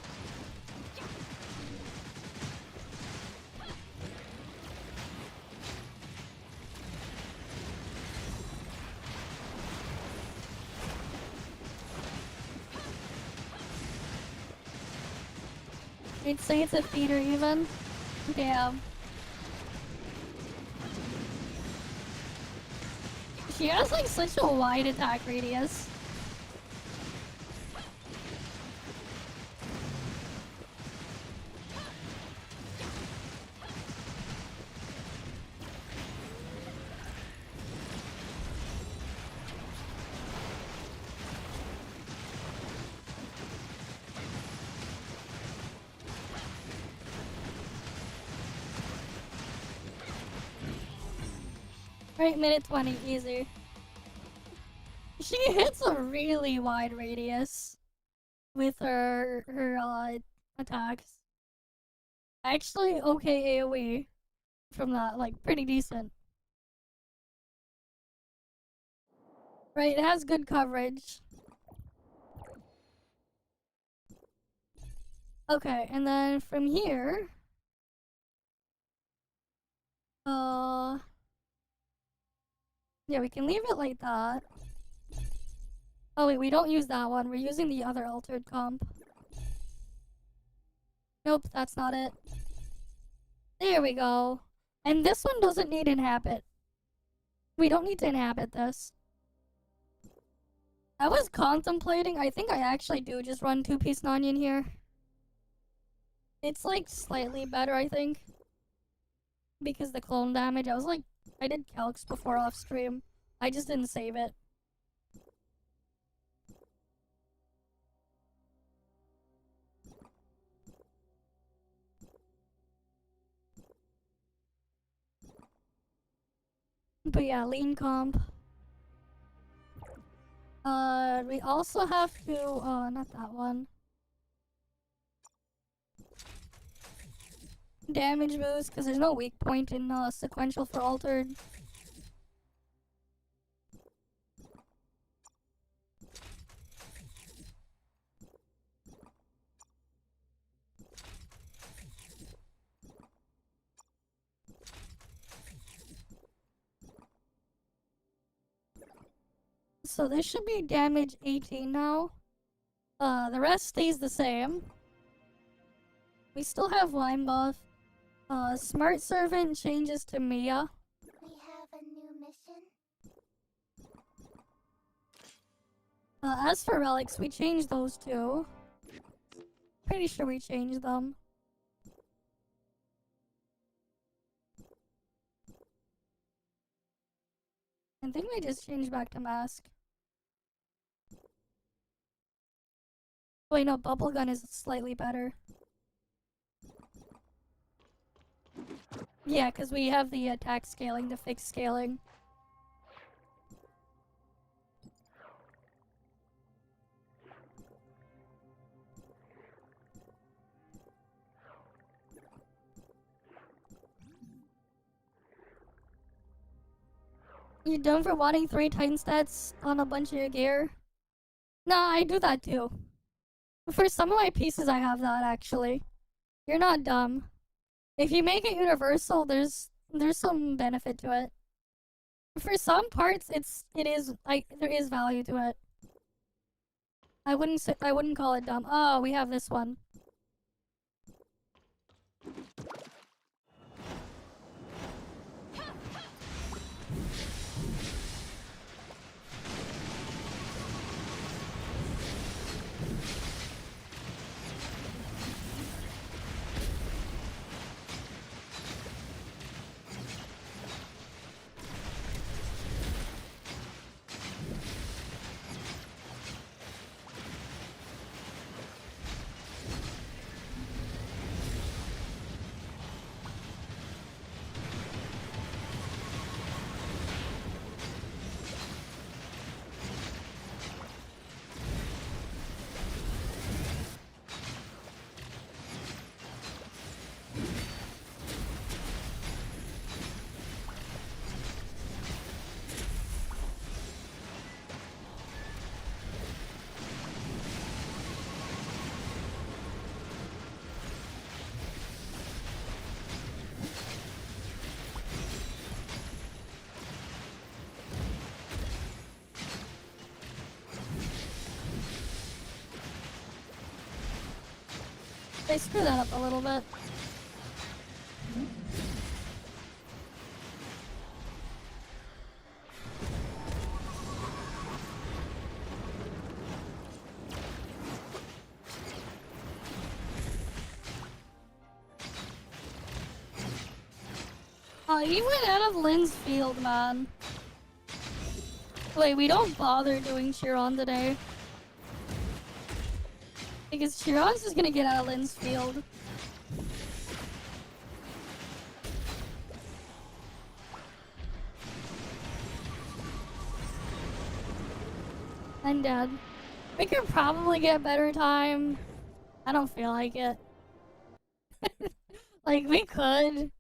I'd say it's a theater even. Damn. She has like such a wide attack radius. Right, minute 20, easy. She hits a really wide radius with her attacks. Actually, okay AoE from that, like, pretty decent. Right, it has good coverage. Okay, and then from here... Yeah, we can leave it like that. Oh wait, we don't use that one. We're using the other altered comp. Nope, that's not it. There we go. And this one doesn't need inhabit. We don't need to inhabit this. I was contemplating, I think I actually do just run 2-piece Nonion here. It's like slightly better, I think. Because the clone damage, I was like, I did calcs before off stream. I just didn't save it. But yeah, lean comp. We also have to, not that one. Damage boost, because there's no weak point in sequential for altered. So this should be damage 18 now. The rest stays the same. We still have Wine buff. Smart Servant changes to Mia. We have a new mission. As for relics, we changed those two. Pretty sure we changed them. I think we just changed back to mask. Wait, no, bubblegum is slightly better. Yeah, because we have the attack scaling, the fixed scaling. You done for wanting 3 Titan stats on a bunch of your gear? Nah, I do that too. For some of my pieces, I have that actually. You're not dumb. If you make it universal, there's some benefit to it. For some parts, it is like there is value to it. I wouldn't call it dumb. Oh, we have this one. They screw that up a little bit. Oh, he went out of Lynn's field, man. Wait, we don't bother doing Chiron today. Because Chiron's just gonna get out of Lynn's field. I'm dead. We could probably get better time. I don't feel like it. Like, we could.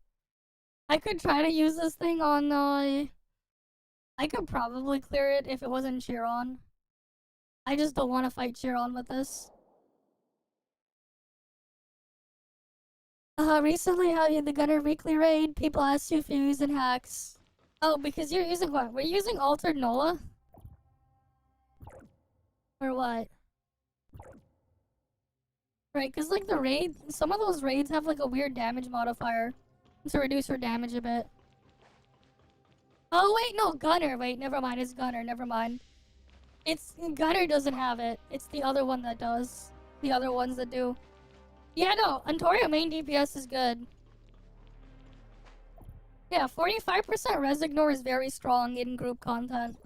I could try to use this thing on, I could probably clear it if it wasn't Chiron. I just don't want to fight Chiron with this. Recently, how you had the Gunner Weekly Raid, people asked you if you're using hacks. Oh, because you're using what? We're using Altered Nola? Or what? Right, because like the raid, some of those raids have like a weird damage modifier to reduce her damage a bit. Oh wait, no, Gunner. Wait, never mind. It's Gunner. Never mind. It's Gunner doesn't have it. It's the other one that does. The other ones that do. Yeah, no. Antoria main DPS is good. Yeah, 45% Resignor is very strong in group content.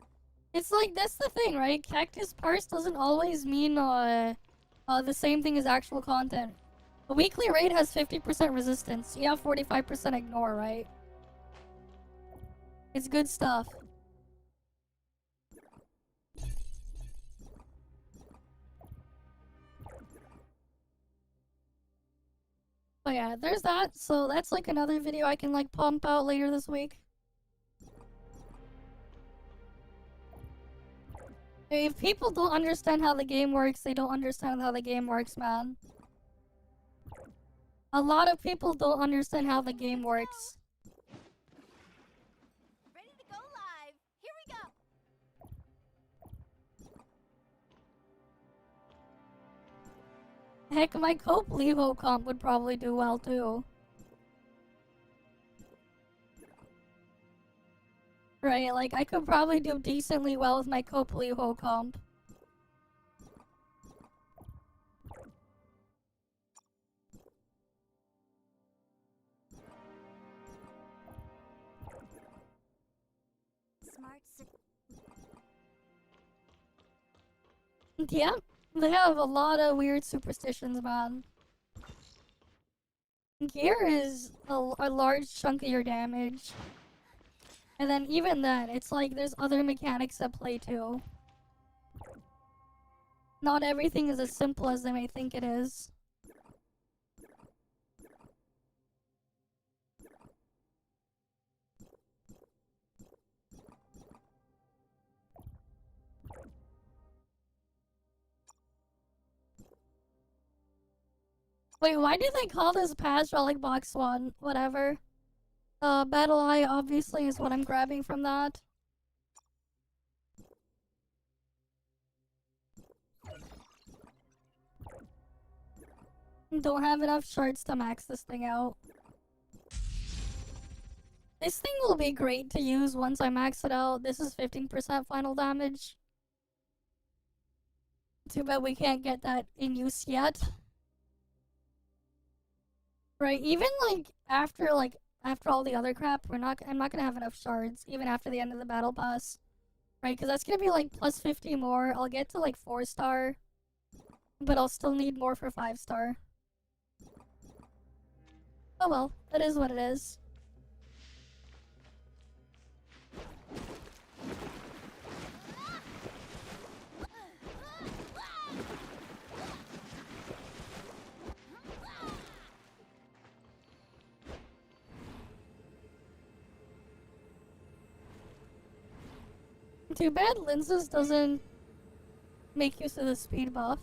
It's like, that's the thing, right? Cactus Parse doesn't always mean the same thing as actual content. A weekly raid has 50% resistance. You have 45% ignore, right? It's good stuff. But yeah, there's that. So that's like another video I can like pump out later this week. If people don't understand how the game works, they don't understand how the game works, man. A lot of people don't understand how the game works. Ready to go live. Here we go. Heck, my Cope Levo comp would probably do well too. Right, like I could probably do decently well with my Cope Levo comp. Smart. Yeah, they have a lot of weird superstitions, man. Gear is a large chunk of your damage. And then even then, it's like there's other mechanics at play too. Not everything is as simple as they may think it is. Wait, why do they call this patch Relic Box 1? Whatever. Battle Eye obviously is what I'm grabbing from that. Don't have enough shards to max this thing out. This thing will be great to use once I max it out. This is 15% final damage. Too bad we can't get that in use yet. Right, even after all the other crap, I'm not gonna have enough shards even after the end of the battle pass. Right, because that's gonna be like plus 50 more. I'll get to like 4-star, but I'll still need more for 5-star. Oh well, that is what it is. Too bad Lyncis doesn't make use of the speed buff.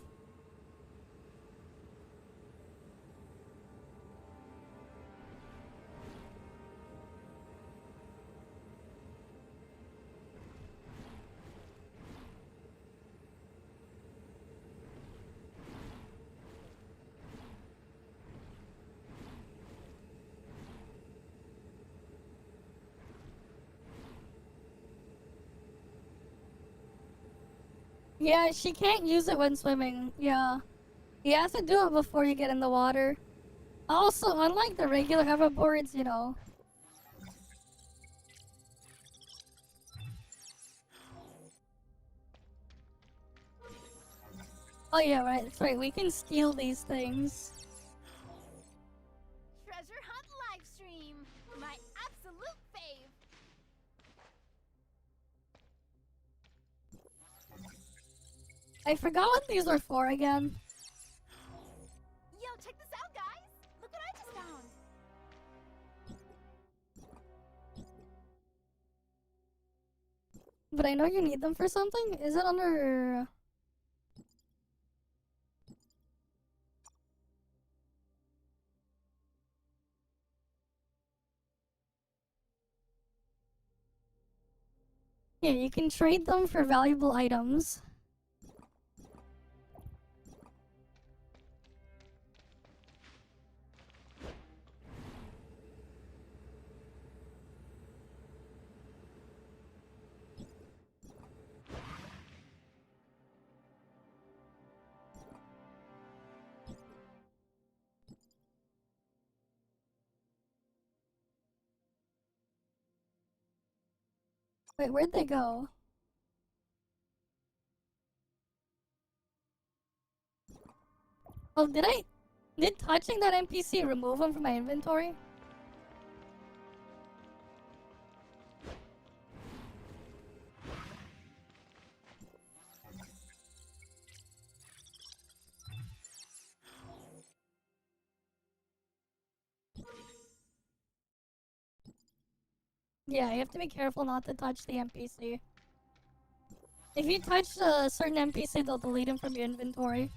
Yeah, she can't use it when swimming. Yeah. You have to do it before you get in the water. Also, unlike the regular hoverboards, you know. Oh yeah, right, that's right. We can steal these things. Treasure hunt live stream. My absolute fave. I forgot what these were for again. Yo, check this out, guys. Look what I just found. But I know you need them for something. Is it under... Yeah, you can trade them for valuable items. Wait, where'd they go? Oh, did touching that NPC remove them from my inventory? Yeah, you have to be careful not to touch the NPC. If you touch a certain NPC, they'll delete him from your inventory.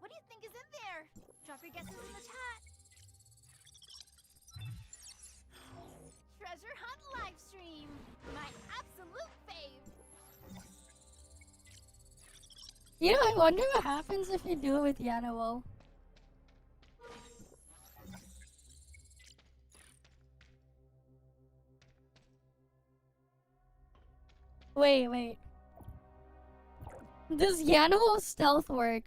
What do you think is in there? Drop your guesses in the chat. Treasure hunt live stream. My absolute fave. You know, I wonder what happens if you do it with Yanowo. Wait. Does Yanowo stealth work?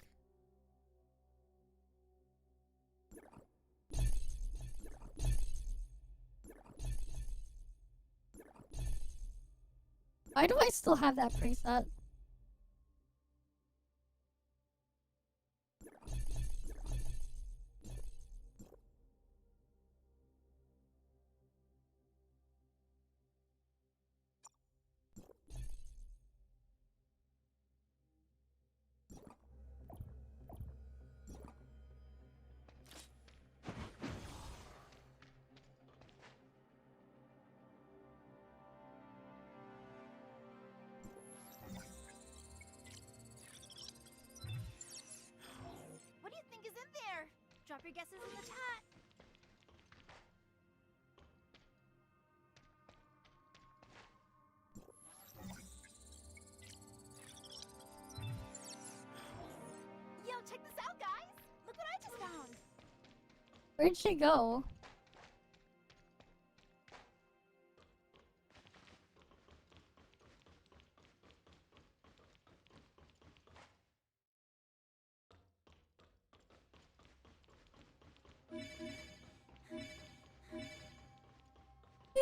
Why do I still have that preset? your guesses in the chat. Yo, check this out, guys! Look what I just found! Where'd she go? Whee!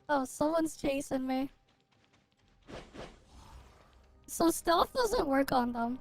Oh, someone's chasing me. So stealth doesn't work on them.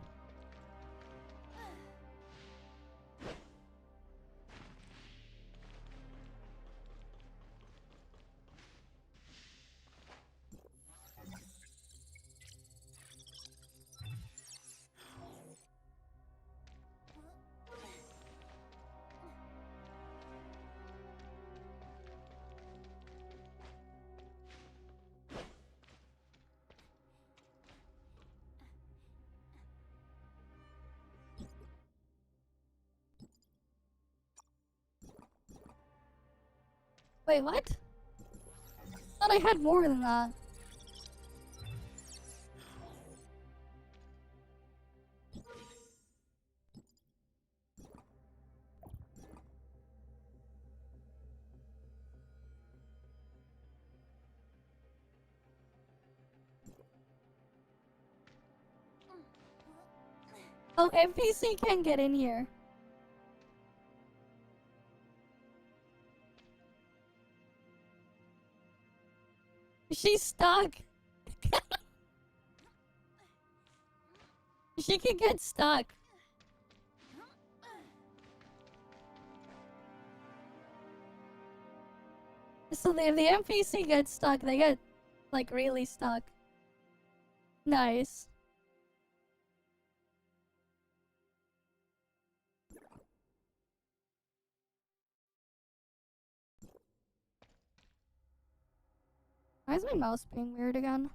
Wait, what? I thought I had more than that. Oh, NPC can get in here. She's stuck. She can get stuck. So if the NPC gets stuck, they get, like, really stuck. Nice. Why is my mouse being weird again?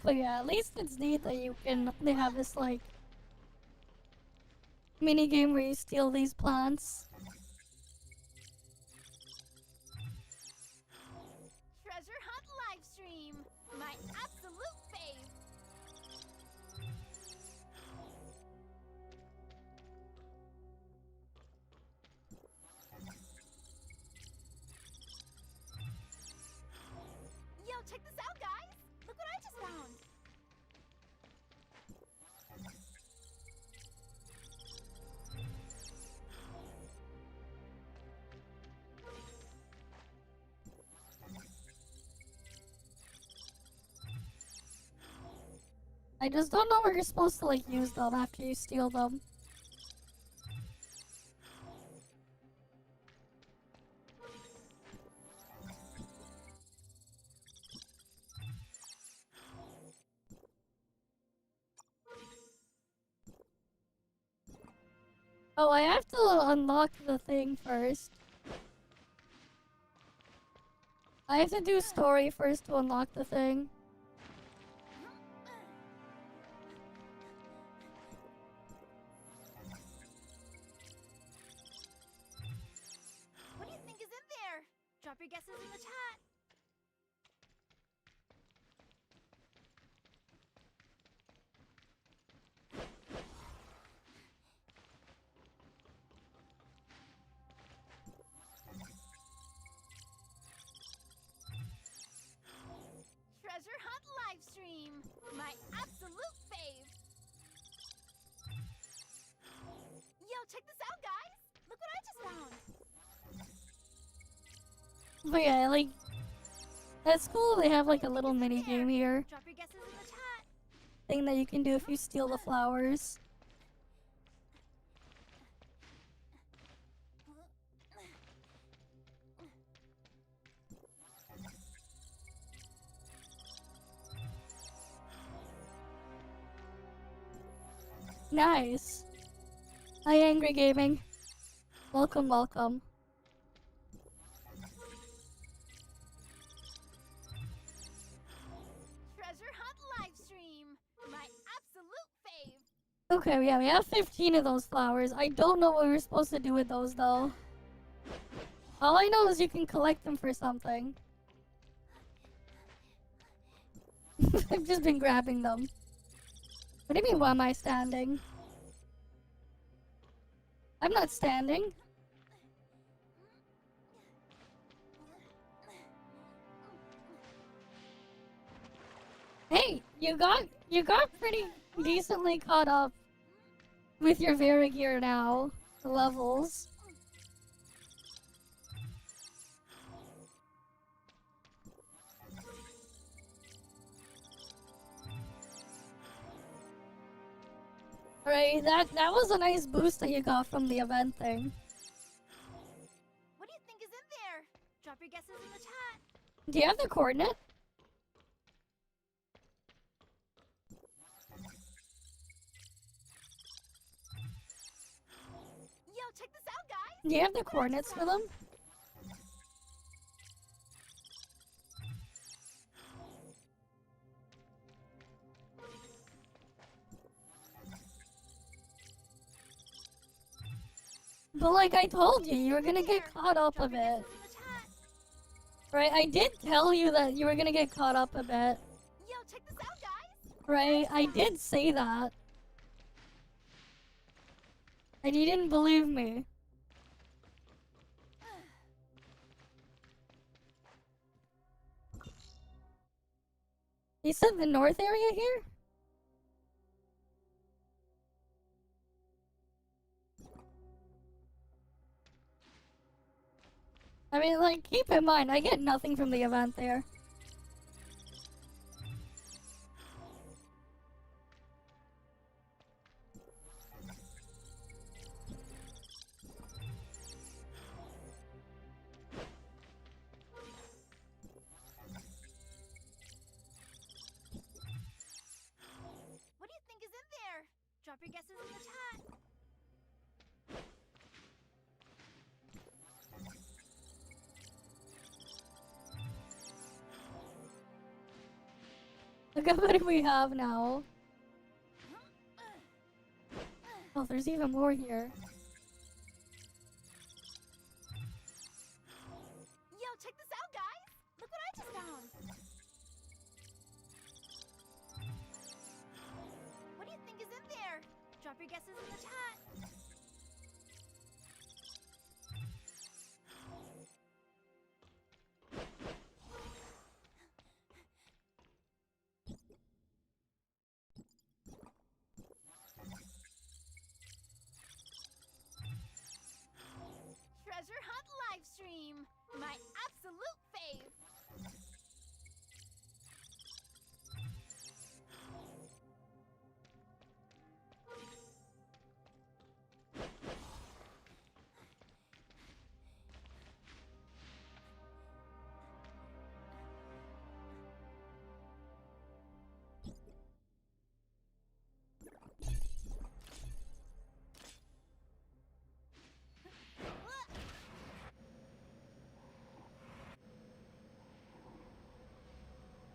But yeah, at least it's neat that they have this, like, mini game where you steal these plants. Treasure hunt live stream, my absolute fave. Yo, check this out, guys! Look what I just found. I just don't know where you're supposed to, like, use them after you steal them. Oh, I have to unlock the thing first. I have to do story first to unlock the thing. What do you think is in there? Drop your guesses in the chat. Treasure hunt live stream, my absolute fave. Yo, check this out, guys! Look what I just found. But yeah, like, that's cool. They have, like, a little mini game here Drop your guesses in the chat. thing that you can do if you steal the flowers. Nice. Hi, Angry Gaming. Welcome, welcome. Treasure hunt live stream. My absolute fave. Okay, yeah, we have 15 of those flowers. I don't know what we're supposed to do with those, though. All I know is you can collect them for something. I've just been grabbing them. What do you mean, why am I standing? I'm not standing. Hey, you got pretty decently caught up with your Vera gear now. The levels. Right, that was a nice boost that you got from the event thing. What do you think is in there? Drop your guesses in the chat. Do you have the coordinate? Yo, check this out, guys. Do you have the coordinates for them? But like I told you, you were gonna get caught up a bit. Right, I did tell you that you were gonna get caught up a bit. Yo, check this out, guys. Right, I did say that. And you didn't believe me. You said the north area here? I mean, like, keep in mind, I get nothing from the event there. What do you think is in there? Drop your guesses in the chat. Look at what we have now. Oh, there's even more here. Yo, check this out, guys. Look what I just found. What do you think is in there? Drop your guesses in the chat. Treasure hunt live stream. My absolute fave.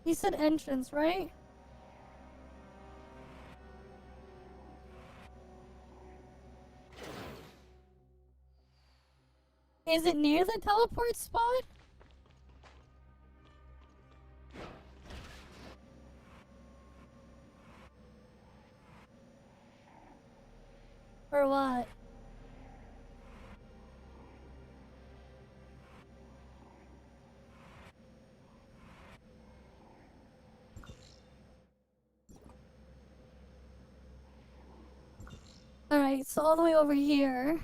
You said entrance, right? Is it near the teleport spot? Or what? Alright, so all the way over here.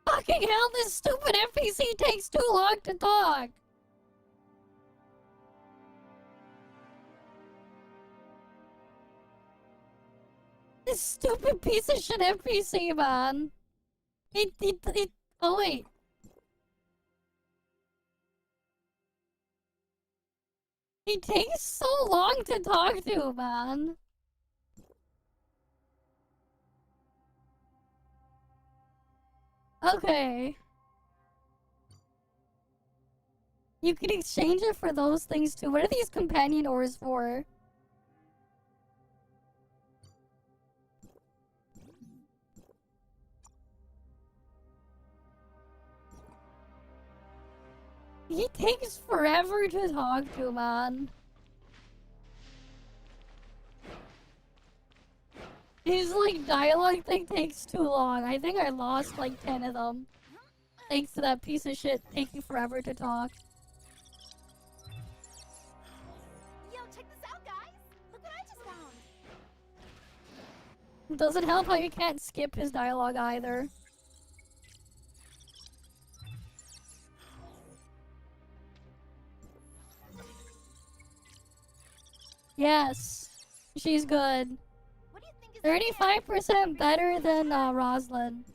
Fucking hell, this stupid NPC takes too long to talk! This stupid piece of shit NPC, man. Oh wait. He takes so long to talk to, man. Okay. You can exchange it for those things too. What are these companion ores for? He takes forever to talk to, man. His, like, dialogue thing takes too long. I think I lost, like, 10 of them. Thanks to that piece of shit taking forever to talk. Yo, check this out, guys! Look what I just found! Doesn't help how you can't skip his dialogue either. Yes, she's good. What do you think is in there? 35% better than Roslyn.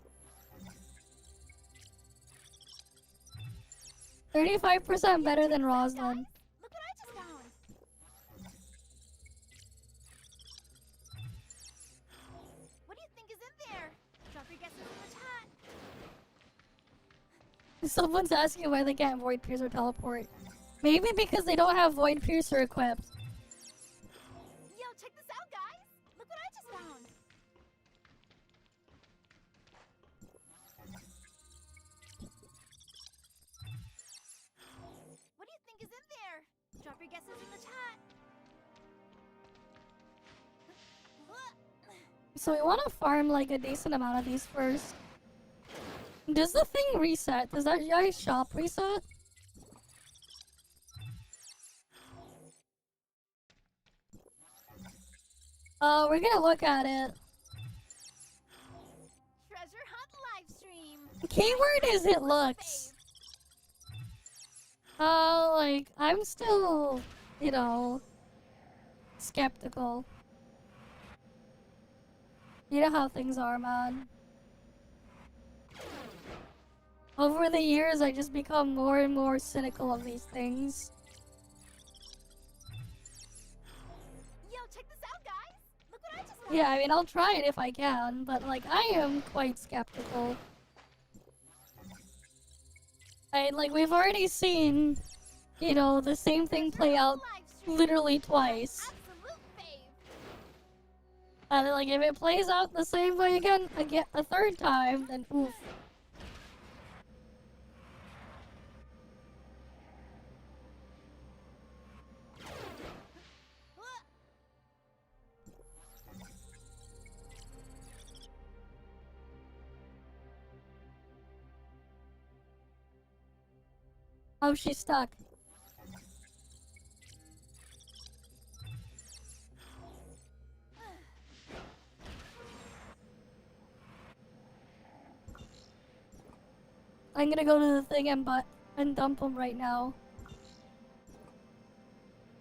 35% better than Roslyn. Look what I just found! What do you think is in there? Drop your guesses in the chat. Someone's asking why they can't Void Pierce or teleport. Maybe because they don't have Void Piercer equipped. Yo, check this out, guys! Look what I just found! What do you think is in there? Drop your guesses in the chat. So we want to farm like a decent amount of these first. Does the thing reset? Does that guy's shop reset? We're gonna look at it. Treasure hunt live stream. Keyword is it looks. Like, I'm still, you know, skeptical. You know how things are, man. Over the years, I just become more and more cynical of these things. Yo, check this out, guys! Look what I just found! Yeah, I mean, I'll try it if I can, but, like, I am quite skeptical. And, like, we've already seen, you know, the same thing play out Live stream. literally twice. Absolute fave. And, like, if it plays out the same way again, a third time, then oof. Oh, she's stuck. I'm gonna go to the thing and dump him right now.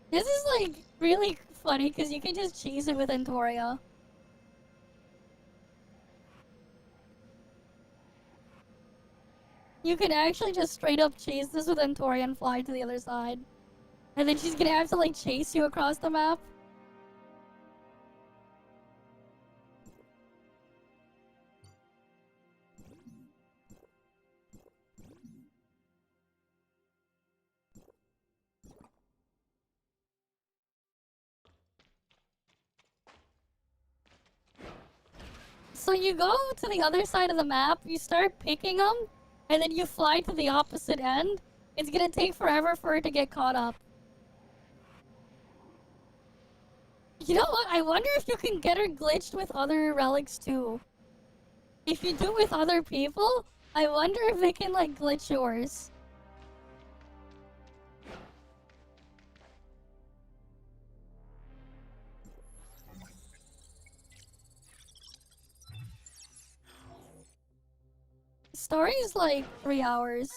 This is like really funny because you can just cheese it with Entoria. You can actually just straight up chase this with Entoria and fly to the other side. And then she's gonna have to like chase you across the map. So you go to the other side of the map, you start picking them, and then you fly to the opposite end. It's gonna take forever for it to get caught up. You know what? I wonder if you can get her glitched with other relics too. If you do with other people, I wonder if they can like glitch yours. Story's like 3 hours.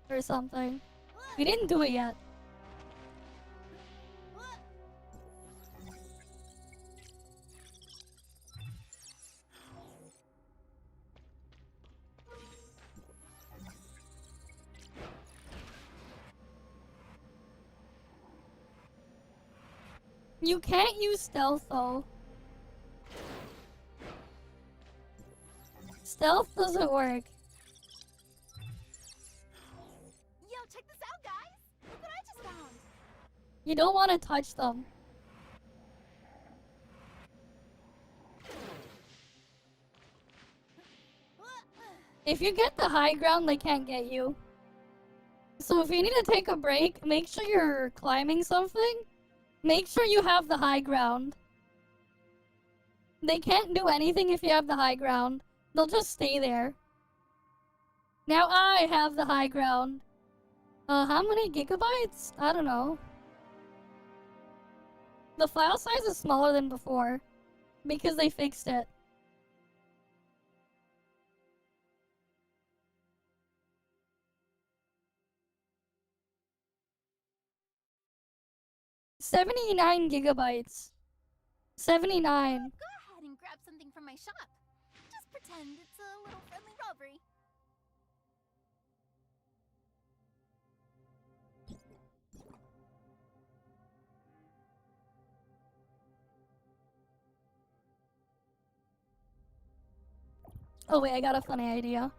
Or something. We didn't do it yet. You can't use stealth though. Stealth doesn't work. Yo, check this out, guys! Look what I just found! You don't want to touch them. If you get the high ground, they can't get you. So if you need to take a break, make sure you're climbing something. Make sure you have the high ground. They can't do anything if you have the high ground. They'll just stay there. Now I have the high ground. How many gigabytes? I don't know. The file size is smaller than before because they fixed it. $79 gigabytes. 79. Go ahead and grab something from my shop. Just pretend it's a little friendly robbery. Oh wait, I got a funny idea.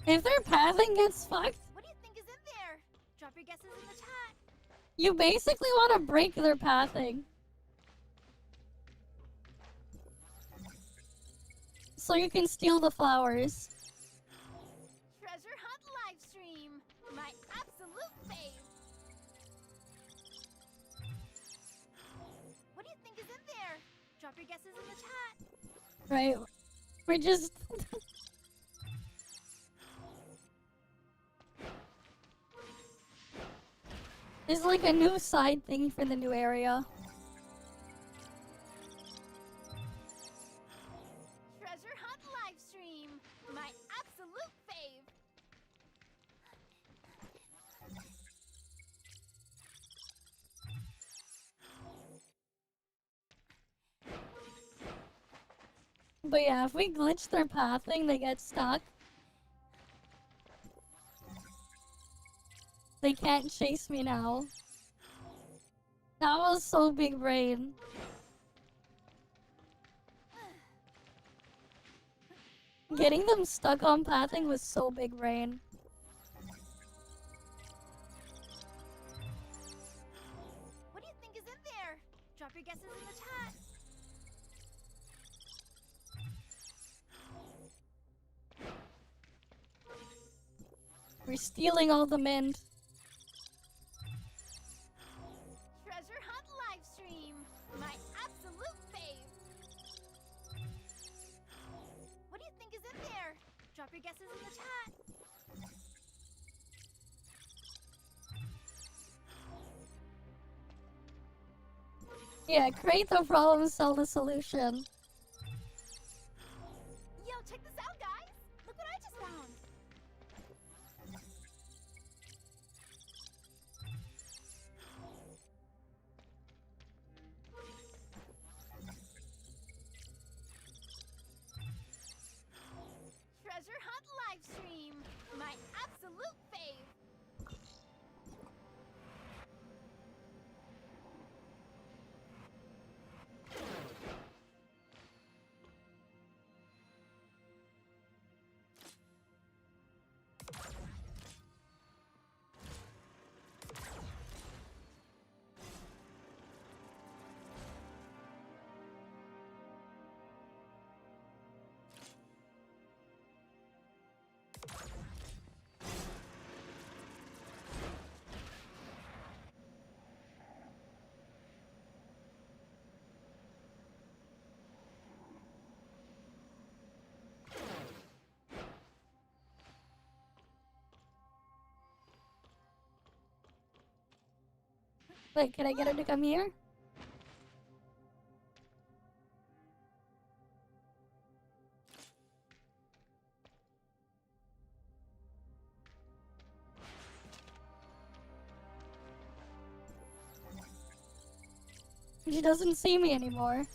If their pathing gets fucked, What do you think is in there? Drop your guesses in the chat. you basically want to break their pathing. So you can steal the flowers. Treasure Hunt livestream. My absolute fave. What do you think is in there? Drop your guesses in the chat. Right? We're just... There's like a new side thing for the new area. Treasure Hunt livestream. My absolute fave. But yeah, if we glitch their pathing, they get stuck. They can't chase me now. That was so big brain. Getting them stuck on pathing was so big brain. What do you think is in there? Drop your guesses in the chat. We're stealing all the mint. Treasure Hunt livestream. My absolute fave. What do you think is in there? Drop your guesses in the chat. Yeah, create the problem, sell the solution. Yo, check this out, guys! Look what I just found! Treasure Hunt livestream! My absolute fave! Wait, can I get her to come here? She doesn't see me anymore.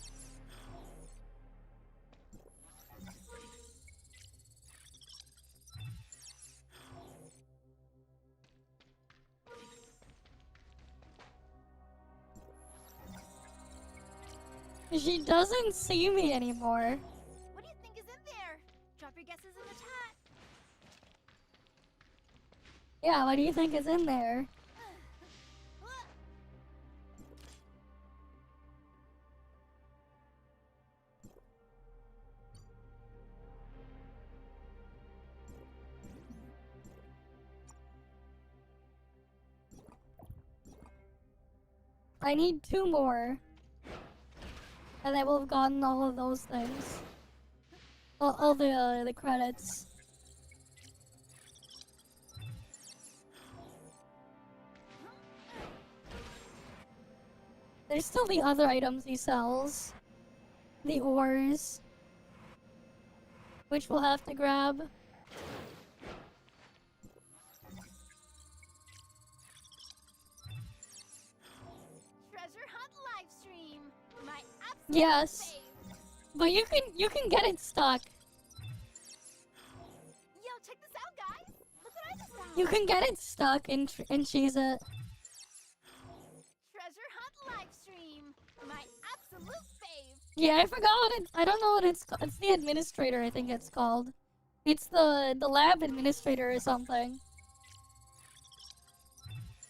She doesn't see me anymore. What do you think is in there? Drop your guesses in the chat. Yeah, what do you think is in there? I need 2 more. And I will have gotten all of those things. All the credits. There's still the other items he sells. The ores. Which we'll have to grab. Treasure hunt live stream. My absolute Yes. fave. But you can get it stuck. Yo, check this out, guys. Look what I just found. You can get it stuck and cheese it. Treasure hunt live stream. My absolute fave. Yeah, I forgot what it's. I don't know what it's called. It's the administrator, I think it's called. It's the lab administrator or something.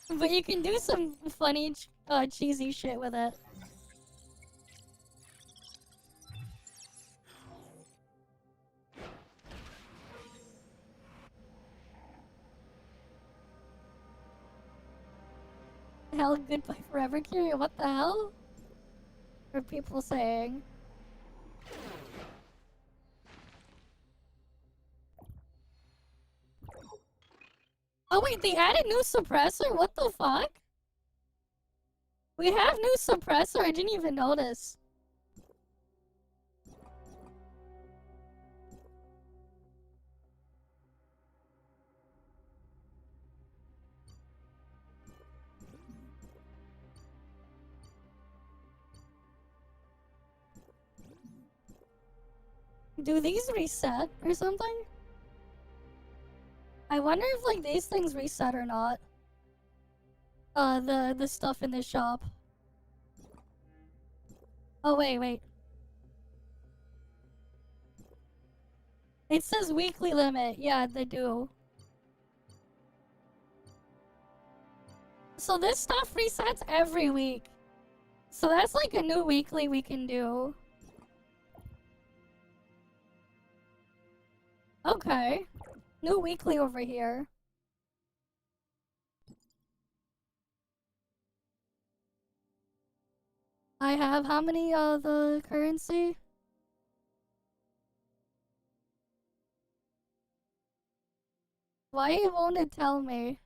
But you can do some funny, cheesy shit with it. Hell, goodbye forever, Curio. What the hell? What are people saying? Oh wait, they added new suppressor? What the fuck? We have new suppressor, I didn't even notice. Do these reset or something? I wonder if like these things reset or not. The stuff in the shop. Oh wait. It says weekly limit. Yeah, they do. So this stuff resets every week. So that's like a new weekly we can do. Okay. New weekly over here. I have how many the currency? Why won't it tell me?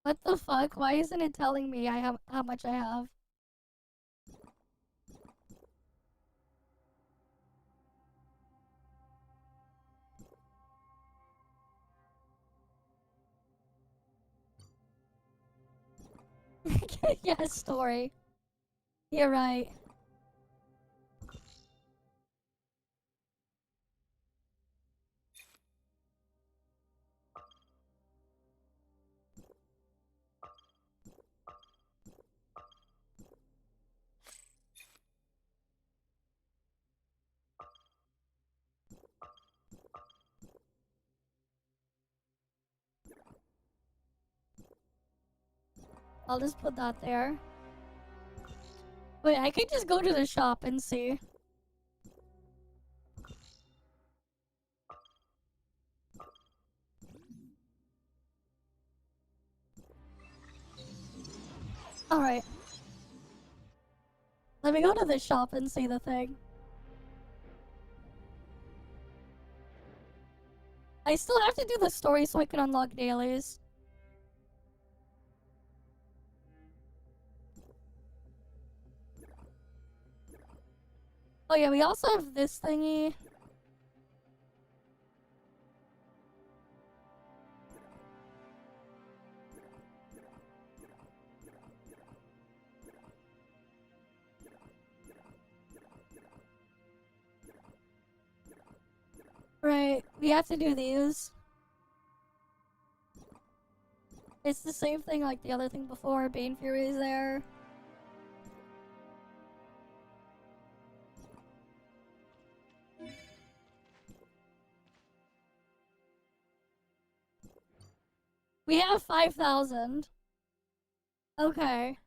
What the fuck? Why isn't it telling me I have how much I have? Yeah, story. You're right. I'll just put that there. Wait, I could just go to the shop and see. Alright. Let me go to the shop and see the thing. I still have to do the story so I can unlock dailies. Oh yeah, we also have this thingy. Right, we have to do these. It's the same thing like the other thing before. Bane Fury is there. We have 5,000. Okay.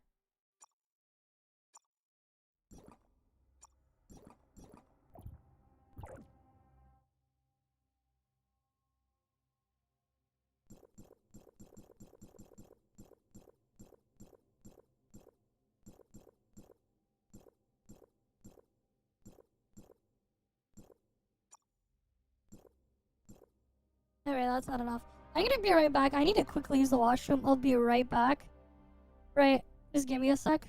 Alright, that's not enough. I'm gonna be right back. I need to quickly use the washroom. I'll be right back. Right, just give me a sec.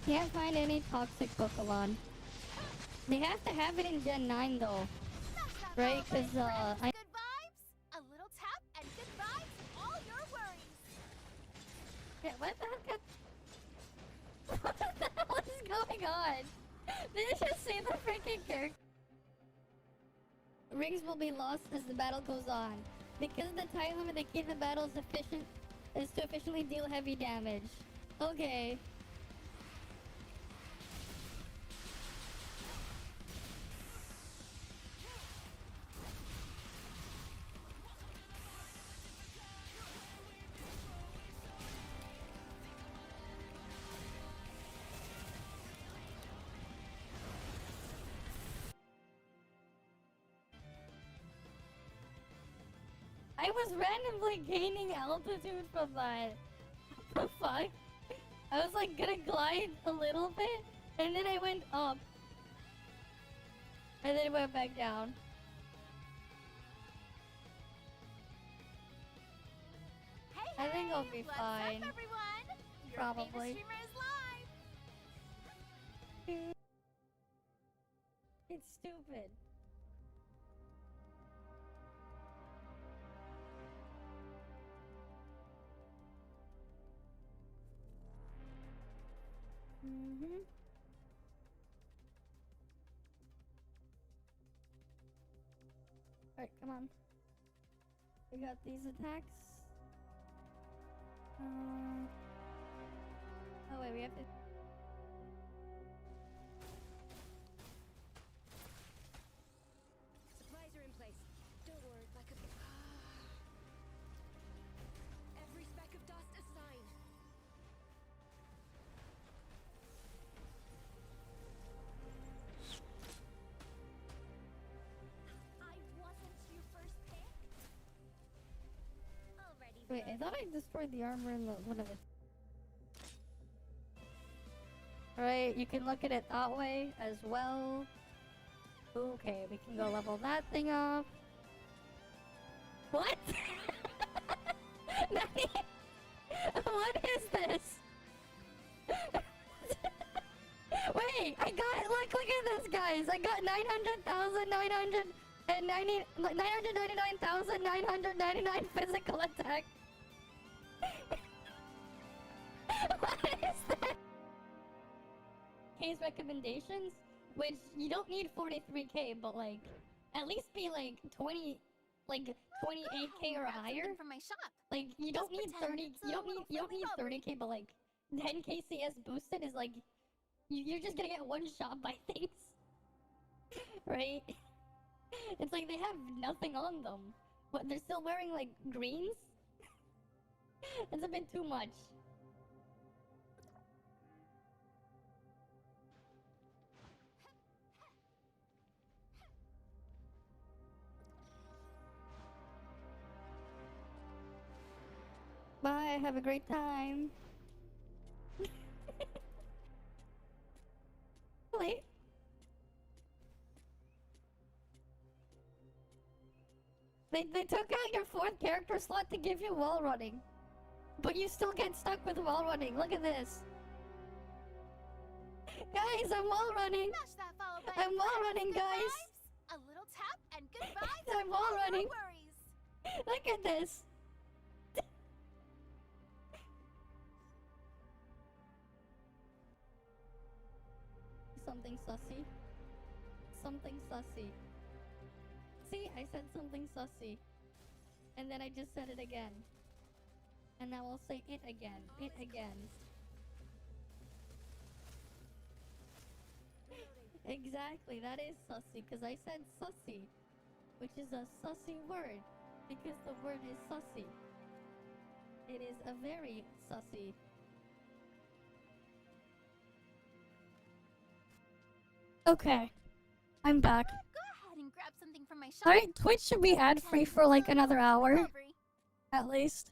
Can't find any toxic Pokemon. They have to have it in Gen 9 though, right? Cause I. Good vibes, a little tap, and good vibes, and all your worries. Yeah, what the heck? What the hell is going on? Did you just see the freaking character? Rings will be lost as the battle goes on. Because the time limit, the key to the battle is to efficiently deal heavy damage. Okay. I was randomly gaining altitude from that. What the fuck? I was like gonna glide a little bit, and then I went up. And then it went back down. Hey, I think I'll be what's fine. up, everyone? Your Probably. favorite streamer is live. It's stupid. Alright, come on. We got these attacks. Oh wait, we have to. Supplies are in place. Don't worry, I could. Every speck of dust a sign. I wasn't your first pick. Already. Wait, I thought I destroyed the armor in the one of it. Alright, you can look at it that way as well. Okay, we can go level that thing up. What? What is this? Wait, I got, look at this, guys. I got 999,999 physical attack. What is that? Case recommendations, which you don't need 43k, but like, at least be like 20, like 28k or Grab higher. something from my shop. Like you don't Just need pretend 30. it's a You don't need little friendly 30k, but like 10k CS boosted is like you're just gonna get one shot by things, right? It's like they have nothing on them, but they're still wearing like greens. It's a bit too much. Bye, have a great time. Wait. They took out your 4th character slot to give you wall running. But you still get stuck with wall running. Look at this. Guys, I'm wall running. Smash that follow button. I'm wall friends. running, Good guys. vibes, a little tap and good vibes. I'm wall all your running. worries. Look at this. Something sussy. Something sussy. See, I said something sussy. And then I just said it again. And now I'll say it again. It again. Exactly, that is sussy, because I said sussy, which is a sussy word, because the word is sussy. It is a very sussy. Okay, I'm back. Go ahead and grab something from my shop. Alright, Twitch should be ad-free for like another hour, at least.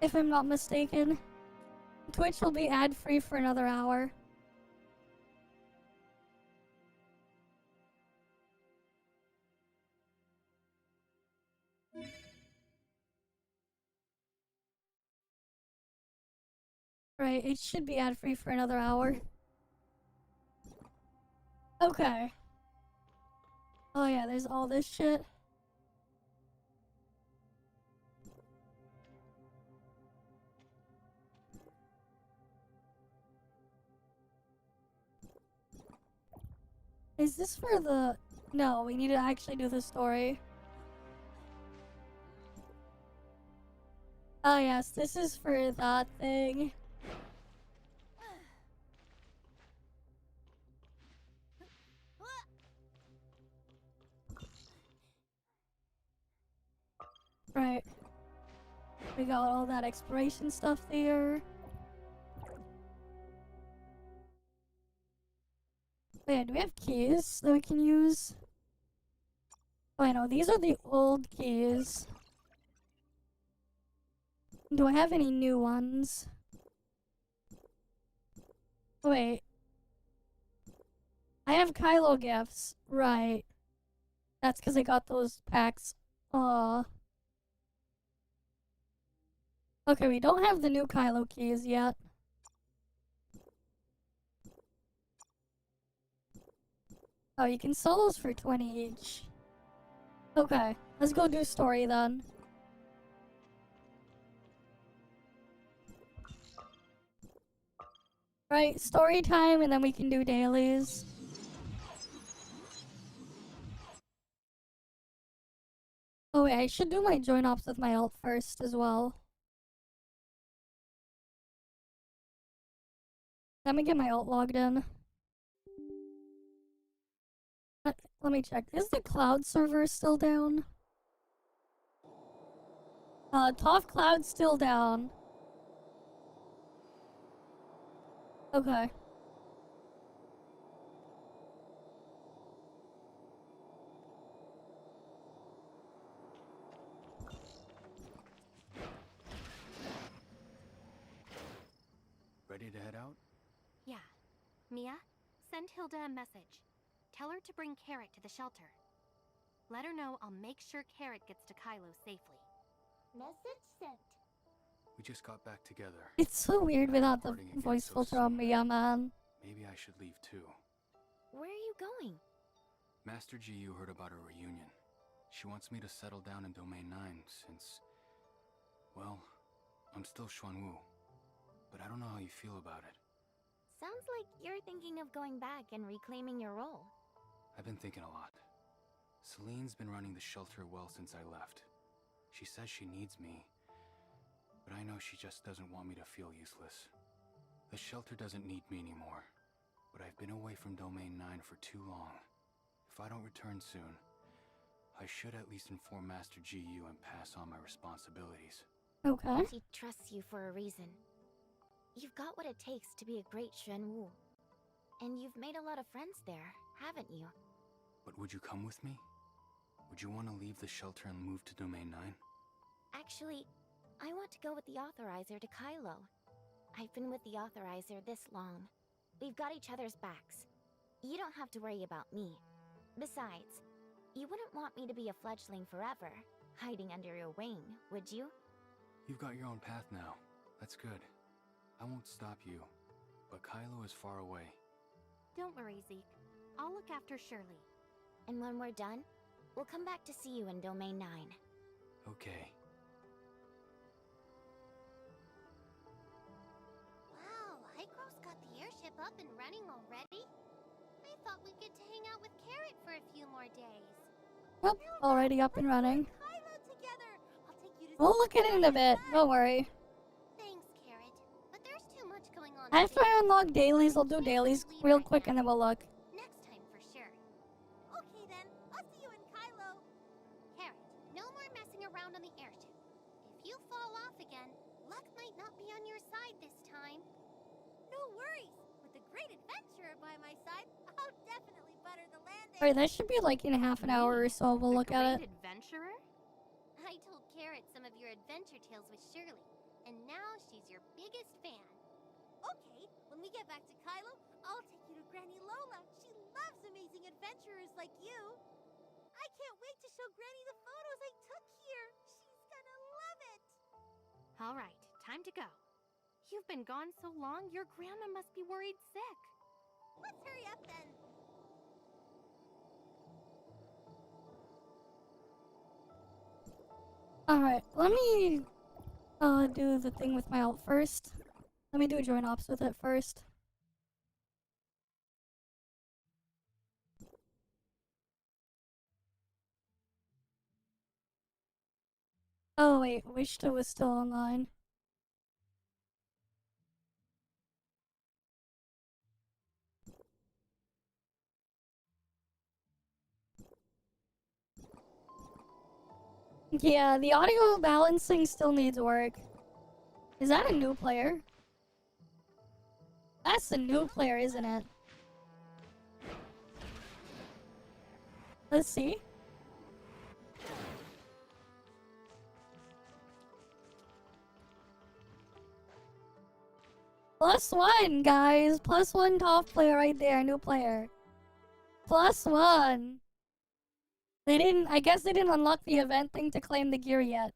If I'm not mistaken. Twitch will be ad-free for another hour. Right, it should be ad-free for another hour. Okay. Oh yeah, there's all this shit. Is this for the... No, we need to actually do the story. Oh yes, this is for that thing. Right. We got all that exploration stuff there. Wait, do we have keys that we can use? Oh, I know, these are the old keys. Do I have any new ones? Wait. I have Kylo gifts. Right. That's because I got those packs. Aw. Okay, we don't have the new Kylo keys yet. Oh, you can sell those for 20 each. Okay, let's go do story then. Right, story time, and then we can do dailies. Oh wait, I should do my join ops with my alt first as well. Let me get my alt logged in. Let me check. Is the cloud server still down? ToFLive's still down. Okay. Ready to head out? Yeah. Mia, send Hilda a message. Tell her to bring Carrot to the shelter. Let her know I'll make sure Carrot gets to Kylo safely. Message sent. We just got back together. It's so weird without the Parting again voice so filter on soon. me, yeah, man. Maybe I should leave too. Where are you going? Master GU heard about our reunion. She wants me to settle down in Domain 9 since... Well, I'm still Xuanwu. But I don't know how you feel about it. Sounds like you're thinking of going back and reclaiming your role. I've been thinking a lot. Celine's been running the shelter well since I left. She says she needs me, but I know she just doesn't want me to feel useless. The shelter doesn't need me anymore, but I've been away from Domain 9 for too long. If I don't return soon, I should at least inform Master GU and pass on my responsibilities. Okay. She trusts you for a reason. You've got what it takes to be a great Xuanwu. And you've made a lot of friends there, haven't you? But would you come with me? Would you want to leave the shelter and move to Domain 9? Actually, I want to go with the authorizer to Kylo. I've been with the authorizer this long. We've got each other's backs. You don't have to worry about me. Besides, you wouldn't want me to be a fledgling forever, hiding under your wing, would you? You've got your own path now. That's good. I won't stop you, but Kylo is far away. Don't worry, Zeke. I'll look after Shirley. And when we're done, we'll come back to see you in Domain 9. Okay. Wow, Igro's got the airship up and running already? I thought we'd get to hang out with Carrot for a few more days. Yep, already up and running. Kylo together! I'll take you to We'll look at it in a bit, don't worry. Thanks, Carrot. But there's too much going on After today. I unlock dailies, I'll do dailies real quick and then we'll look. Next time for sure. Okay then, I'll see you in Kylo. Carrot, no more messing around on the airship. If you fall off again, luck might not be on your side this time. No worries. With the great adventurer by my side, I'll definitely butter the landing. Alright, that should be like in half an hour or so, we'll look at it. Adventurer? I told Carrot some of your adventure tales with Shirley, and now she's your biggest fan. Okay, when we get back to Kylo, I'll take you to Granny Lola. She loves amazing adventurers like you. I can't wait to show Granny the photos I took here. She's gonna love it. All right, time to go. You've been gone so long, your grandma must be worried sick. Let's hurry up then. Alright, let me do the thing with my alt first. Let me do join ops with it first. Oh wait, Wishta was still online. Yeah, the audio balancing still needs work. Is that a new player? That's a new player, isn't it? Let's see. +1, guys. +1 top player right there, new player. +1. They didn't, I guess they didn't unlock the event thing to claim the gear yet.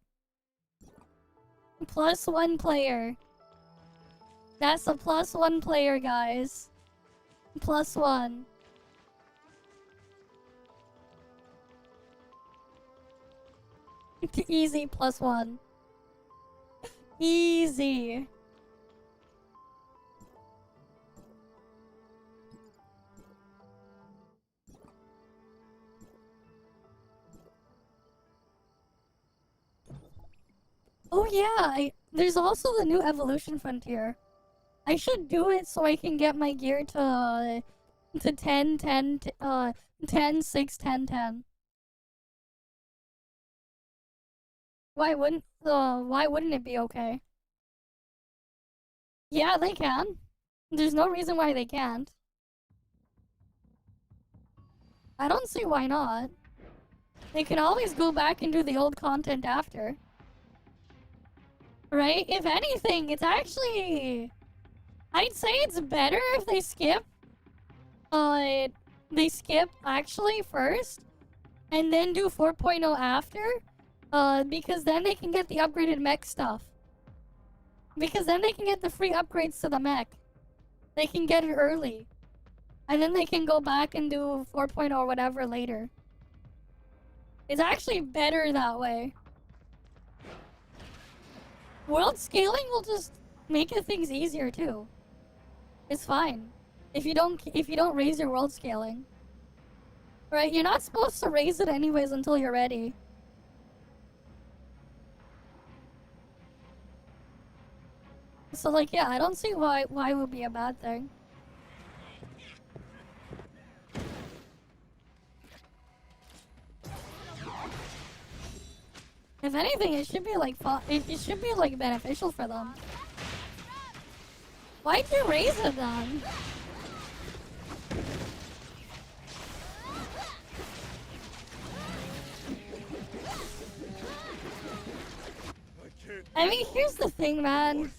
+1 player. That's a +1 player, guys. +1. Easy +1. Easy. Oh yeah, there's also the new evolution frontier. I should do it so I can get my gear to 10, 10, 10, 6, 10, 10. Why wouldn't it be okay? Yeah, they can. There's no reason why they can't. I don't see why not. They can always go back and do the old content after. Right? If anything, it's actually... I'd say it's better if they skip... They skip actually first, and then do 4.0 after. Because then they can get the upgraded mech stuff. Because then they can get the free upgrades to the mech. They can get it early. And then they can go back and do 4.0 or whatever later. It's actually better that way. World scaling will just make things easier too. It's fine. If you don't raise your world scaling. Right, you're not supposed to raise it anyways until you're ready. So like yeah, I don't see why it would be a bad thing. If anything, it should be like it should be like beneficial for them. Why'd you raise it then? I mean, here's the thing, man.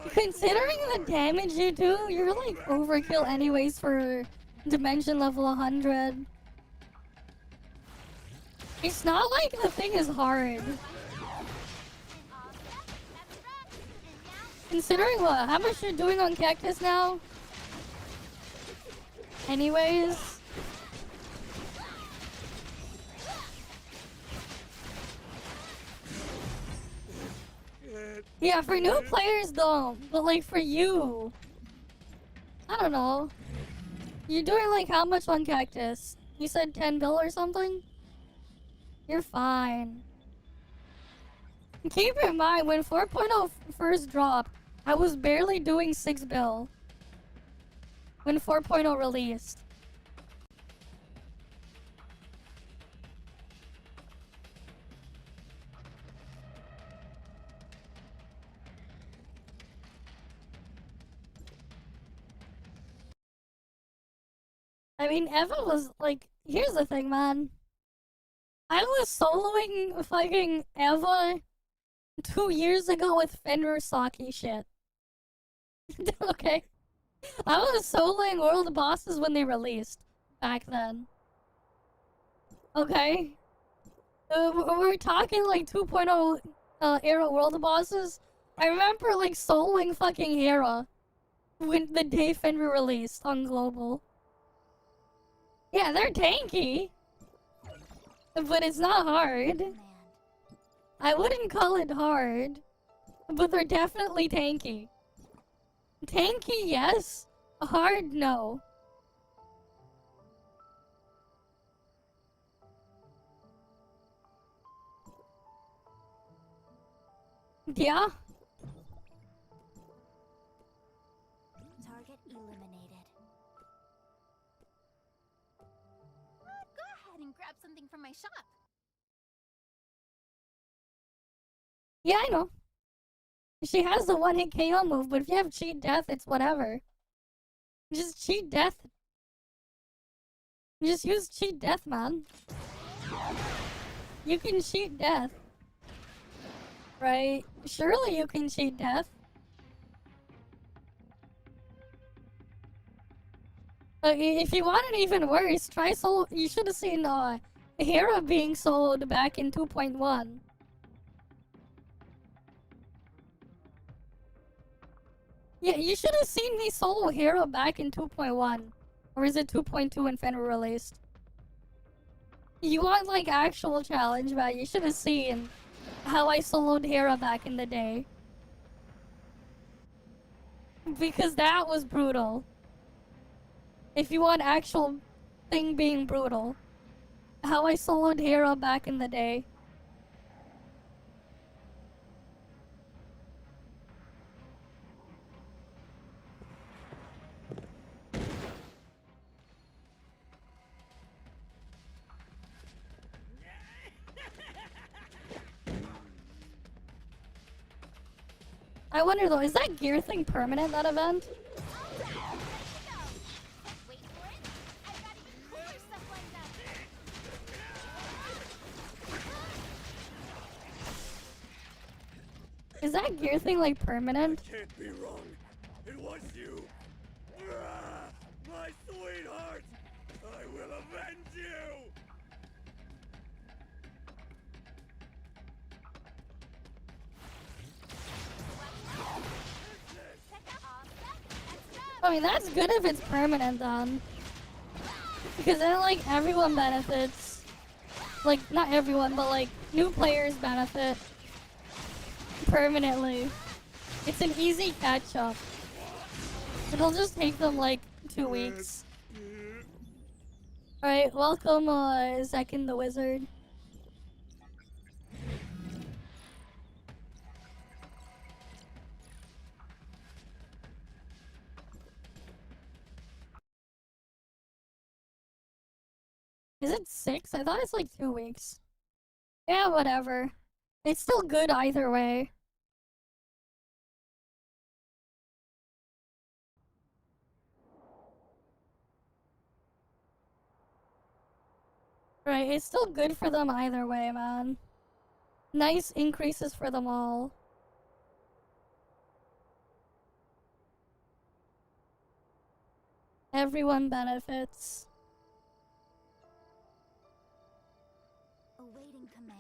Considering the damage you do, you're like overkill anyways for dimension level 100. It's not like the thing is hard. Considering what? How much you're doing on Cactus now? Anyways. Yeah, for new players though, but like for you, I don't know. You're doing like how much on Cactus? You said 10 bill or something? You're fine. Keep in mind, when 4.0 first dropped, I was barely doing 6 bill. When 4.0 released. I mean, Eva was like, here's the thing, man. I was soloing fucking Eva 2 years ago with Fenrir Saki shit. Okay? I was soloing world bosses when they released back then. Okay? We're talking like 2.0 era world bosses. I remember like soloing fucking Hera when the day Fenrir released on global. Yeah, they're tanky, but it's not hard. I wouldn't call it hard, but they're definitely tanky. Tanky, yes. Hard, no. Yeah? Target eliminated. Go ahead and grab something from my shop. Yeah, I know. She has the one-hit KO move, but if you have cheat death, it's whatever. Just cheat death. Just use cheat death, man. You can cheat death. Right? Surely you can cheat death. If you want it even worse, try solo. You should have seen Hera being soloed back in 2.1. Yeah, you should have seen me solo Hera back in 2.1. Or is it 2.2 when Fenrir released? You want like actual challenge, man. You should have seen how I soloed Hera back in the day. Because that was brutal. If you want actual thing being brutal. How I soloed Hera back in the day. I wonder though, is that gear thing permanent, that event? Wait for it. I've got even cooler stuff lined up. Is that gear thing like permanent? Can't be wrong. It was you. Ah, my sweetheart. I will avenge you. I mean, that's good if it's permanent then. Because then like everyone benefits. Like, not everyone, but like new players benefit permanently. It's an easy catch up. It'll just take them like 2 weeks. Alright, welcome Zekin the Wizard. Is it 6? I thought it's like 2 weeks. Yeah, whatever. It's still good either way. Right, it's still good for them either way, man. Nice increases for them all. Everyone benefits. Awaiting command.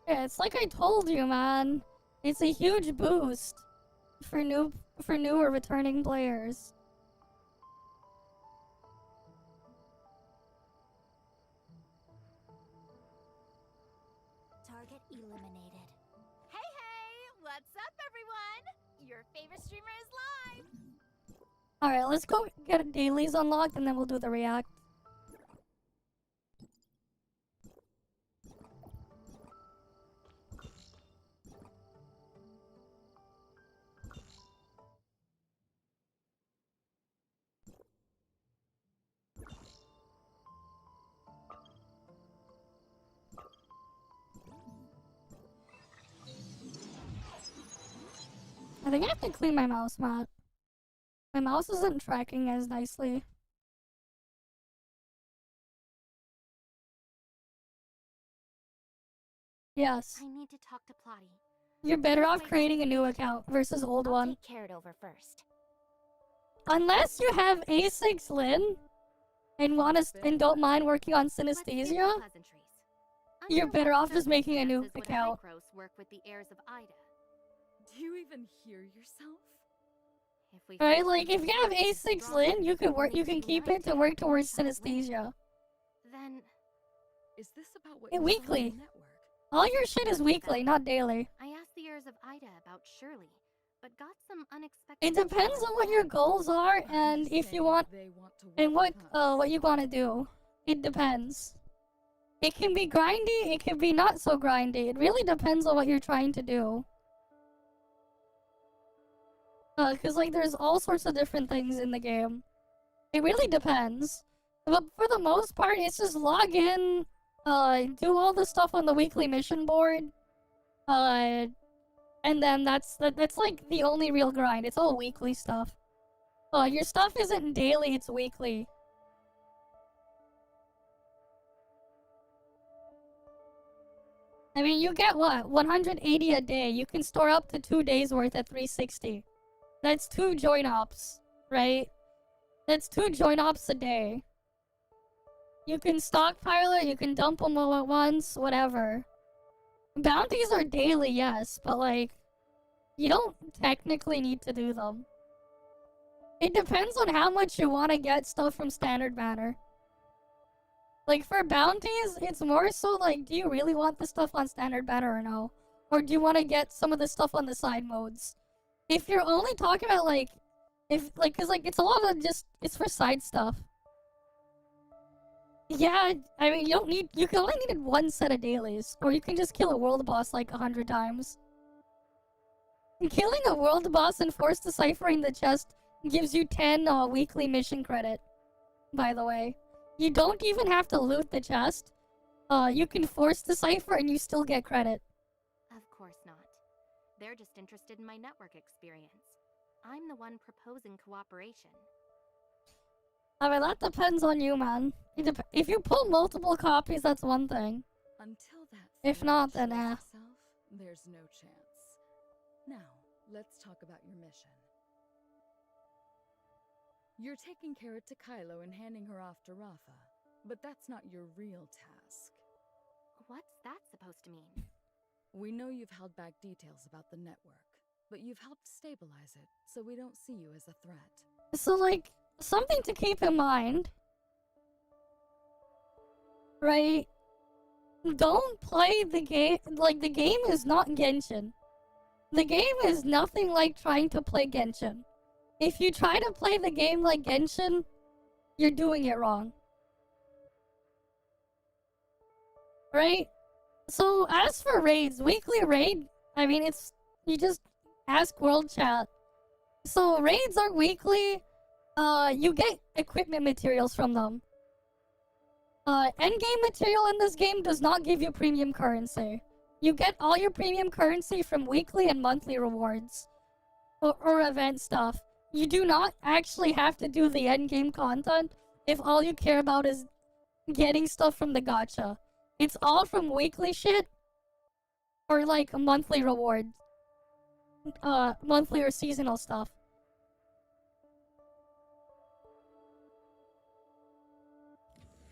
Yeah, it's like I told you, man. It's a huge boost for newer returning players. Target eliminated. Hey, hey! What's up, everyone? Your favorite streamer is live! Alright, let's go get dailies unlocked and then we'll do the react. I think I have to clean my mouse mat. My mouse isn't tracking as nicely. Yes. I need to talk to Plotty. You're better off creating a new account versus old I'll one. take Carrot over first. Unless you have A6 Lin and don't mind working on Let's skip the synesthesia, pleasantries. you're Under better what off just making a new circumstances would account. Hykros work with the heirs of Ida? Do you even hear yourself? If we Right, fix like them if you have together, A6 strong Lin, you can enough you can to keep unite it to work and towards shall win. synesthesia. Then Is this about what Yeah, you saw on weekly. the network? All your shit is weekly, not daily. I asked the heirs of Ida about Shirley, but got some unexpected. It depends on what your goals are and I'm if you saying want they want to and work with us. what you want to do. It depends. It can be grindy, it can be not so grindy. It really depends on what you're trying to do. Cause like there's all sorts of different things in the game. It really depends. But for the most part, it's just log in, do all the stuff on the weekly mission board, and then that's like the only real grind. It's all weekly stuff. Your stuff isn't daily, it's weekly. I mean, you get what? 180 a day. You can store up to 2 days worth at 360. That's 2 join ops, right? That's 2 join ops a day. You can stockpile it, you can dump them all at once, whatever. Bounties are daily, yes, but like, you don't technically need to do them. It depends on how much you want to get stuff from standard banner. Like for bounties, it's more so like, do you really want the stuff on standard banner or no? Or do you want to get some of the stuff on the side modes? If you're only talking about like, cause like it's a lot of just, it's for side stuff. Yeah, I mean you can only need 1 set of dailies, or you can just kill a world boss like 100 times. Killing a world boss and force deciphering the chest gives you 10 weekly mission credit, by the way. You don't even have to loot the chest. You can force decipher and you still get credit. Of course not. They're just interested in my network experience. I'm the one proposing cooperation. I mean, that depends on you, man. If you pull multiple copies, that's one thing. Until that If threat not, then shows eh. itself, there's no chance. Now, let's talk about your mission. You're taking Carrot to Kylo and handing her off to Rafa, but that's not your real task. What's that supposed to mean? We know you've held back details about the network, but you've helped stabilize it, so we don't see you as a threat. So, like, something to keep in mind, right? Don't play the game, like, the game is not Genshin. The game is nothing like trying to play Genshin. If you try to play the game like Genshin, you're doing it wrong. Right? So, as for raids, weekly raid, I mean, it's, you just ask World Chat. So, raids are weekly. You get equipment materials from them. Endgame material in this game does not give you premium currency. You get all your premium currency from weekly and monthly rewards. Or event stuff. you do not actually have to do the endgame content if all you care about is getting stuff from the gacha. It's all from weekly shit or like monthly rewards. Monthly or seasonal stuff.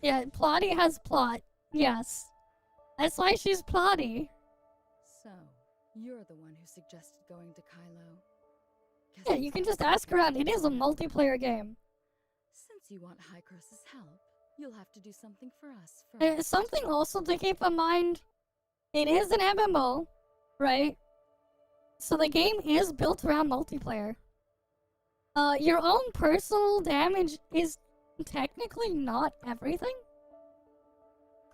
Yeah, Plotty has plot. Yes. That's why she's Plotty. So, you're the one who suggested going to Kylo. Guess Yeah, it's you can up just to ask you. around. It is a multiplayer game. Since you want Hycross's help, you'll have to do something for us first. Something also to keep in mind, it is an MMO, right? So the game is built around multiplayer. Your own personal damage is technically not everything.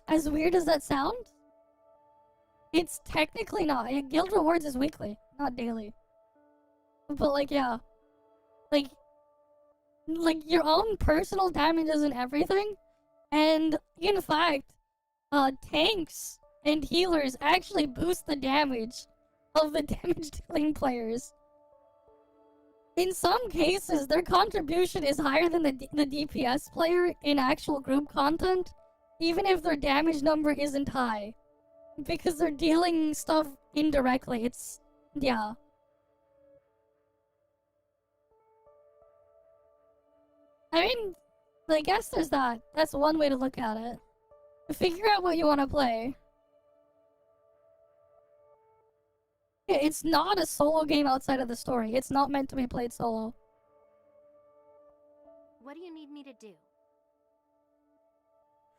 As weird as that sounds, it's technically not. Guild rewards is weekly, not daily. But like, yeah. Like your own personal damage isn't everything. And in fact, tanks and healers actually boost the damage of the damage dealing players. In some cases, their contribution is higher than the DPS player in actual group content, even if their damage number isn't high. Because they're dealing stuff indirectly. It's, yeah. I mean, I guess there's that. That's one way to look at it. Figure out what you want to play. Yeah, it's not a solo game outside of the story. It's not meant to be played solo. What do you need me to do?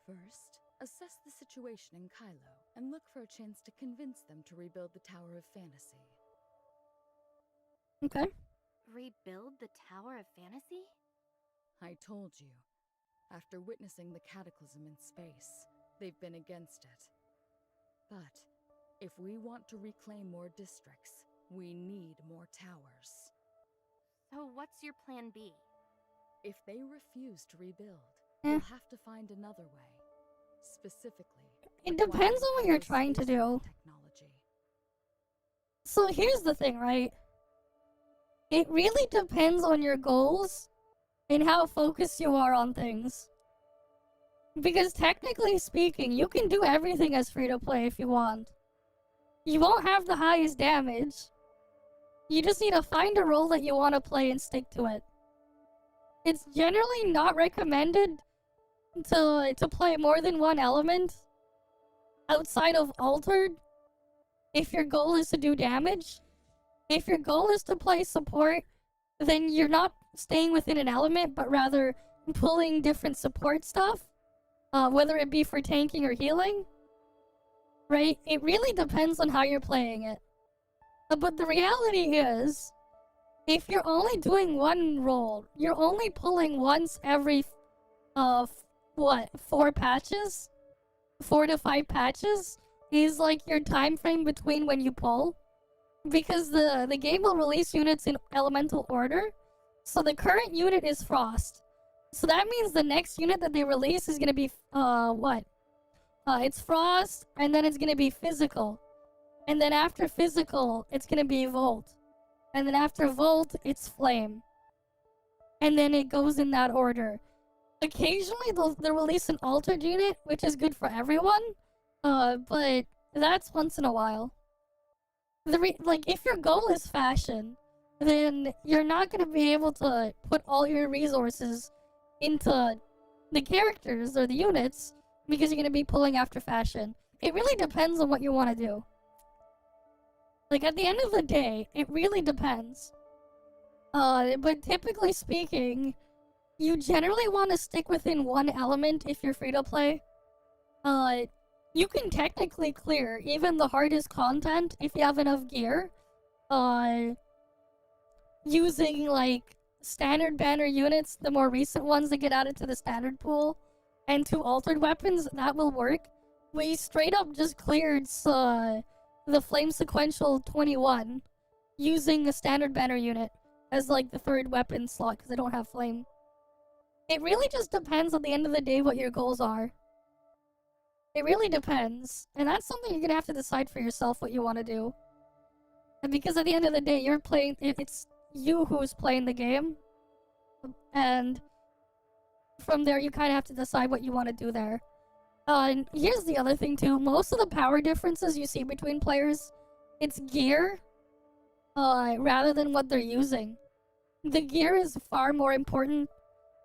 First, assess the situation in Kylo and look for a chance to convince them to rebuild the Tower of Fantasy. Okay. Rebuild the Tower of Fantasy? I told you. After witnessing the cataclysm in space, they've been against it. But if we want to reclaim more districts, we need more towers. So what's your plan B? If they refuse to rebuild, Eh. we'll have to find another way. Specifically, It depends on what you're trying to do. Technology. So here's the thing, right? It really depends on your goals and how focused you are on things. Because technically speaking, you can do everything as free-to-play if you want. You won't have the highest damage. You just need to find a role that you want to play and stick to it. It's generally not recommended to play more than one element outside of Altered if your goal is to do damage. If your goal is to play support, then you're not staying within an element, but rather pulling different support stuff, whether it be for tanking or healing. Right? It really depends on how you're playing it. But the reality is, if you're only doing one role, you're only pulling once every, 4 patches? 4 to 5 patches is like your time frame between when you pull. Because the game will release units in elemental order. So the current unit is Frost. So that means the next unit that they release is gonna be, it's Frost, and then it's gonna be Physical. And then after Physical, it's gonna be Volt. And then after Volt, it's Flame. And then it goes in that order. Occasionally, they'll release an altered unit, which is good for everyone. But that's once in a while. If your goal is fashion, then you're not gonna be able to put all your resources into the characters or the units because you're gonna be pulling after fashion. It really depends on what you want to do. Like, at the end of the day, it really depends. But typically speaking, you generally want to stick within one element if you're free to play. You can technically clear even the hardest content if you have enough gear. Using, like, standard banner units, the more recent ones that get added to the standard pool, and 2 altered weapons, that will work. We straight up just cleared, the Flame Sequential 21 using a standard banner unit as like the 3rd weapon slot because I don't have flame. It really just depends at the end of the day what your goals are. It really depends. And that's something you're gonna have to decide for yourself what you want to do. And because at the end of the day, you're playing, you who's playing the game. And from there, you kind of have to decide what you want to do there. And here's the other thing too. Most of the power differences you see between players, it's gear, rather than what they're using. The gear is far more important.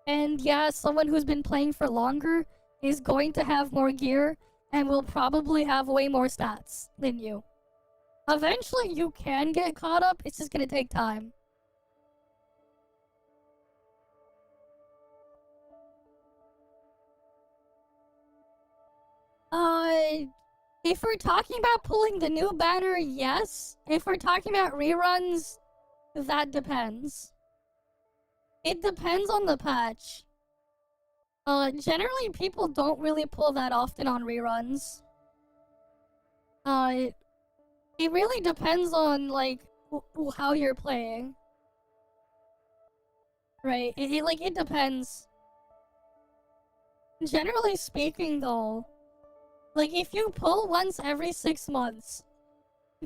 And yeah, someone who's been playing for longer is going to have more gear and will probably have way more stats than you. Eventually, you can get caught up. It's just gonna take time. If we're talking about pulling the new banner, yes. If we're talking about reruns, that depends. It depends on the patch. Generally people don't really pull that often on reruns. It really depends on, like, how you're playing. Right, it depends. Generally speaking, though, like, if you pull once every 6 months,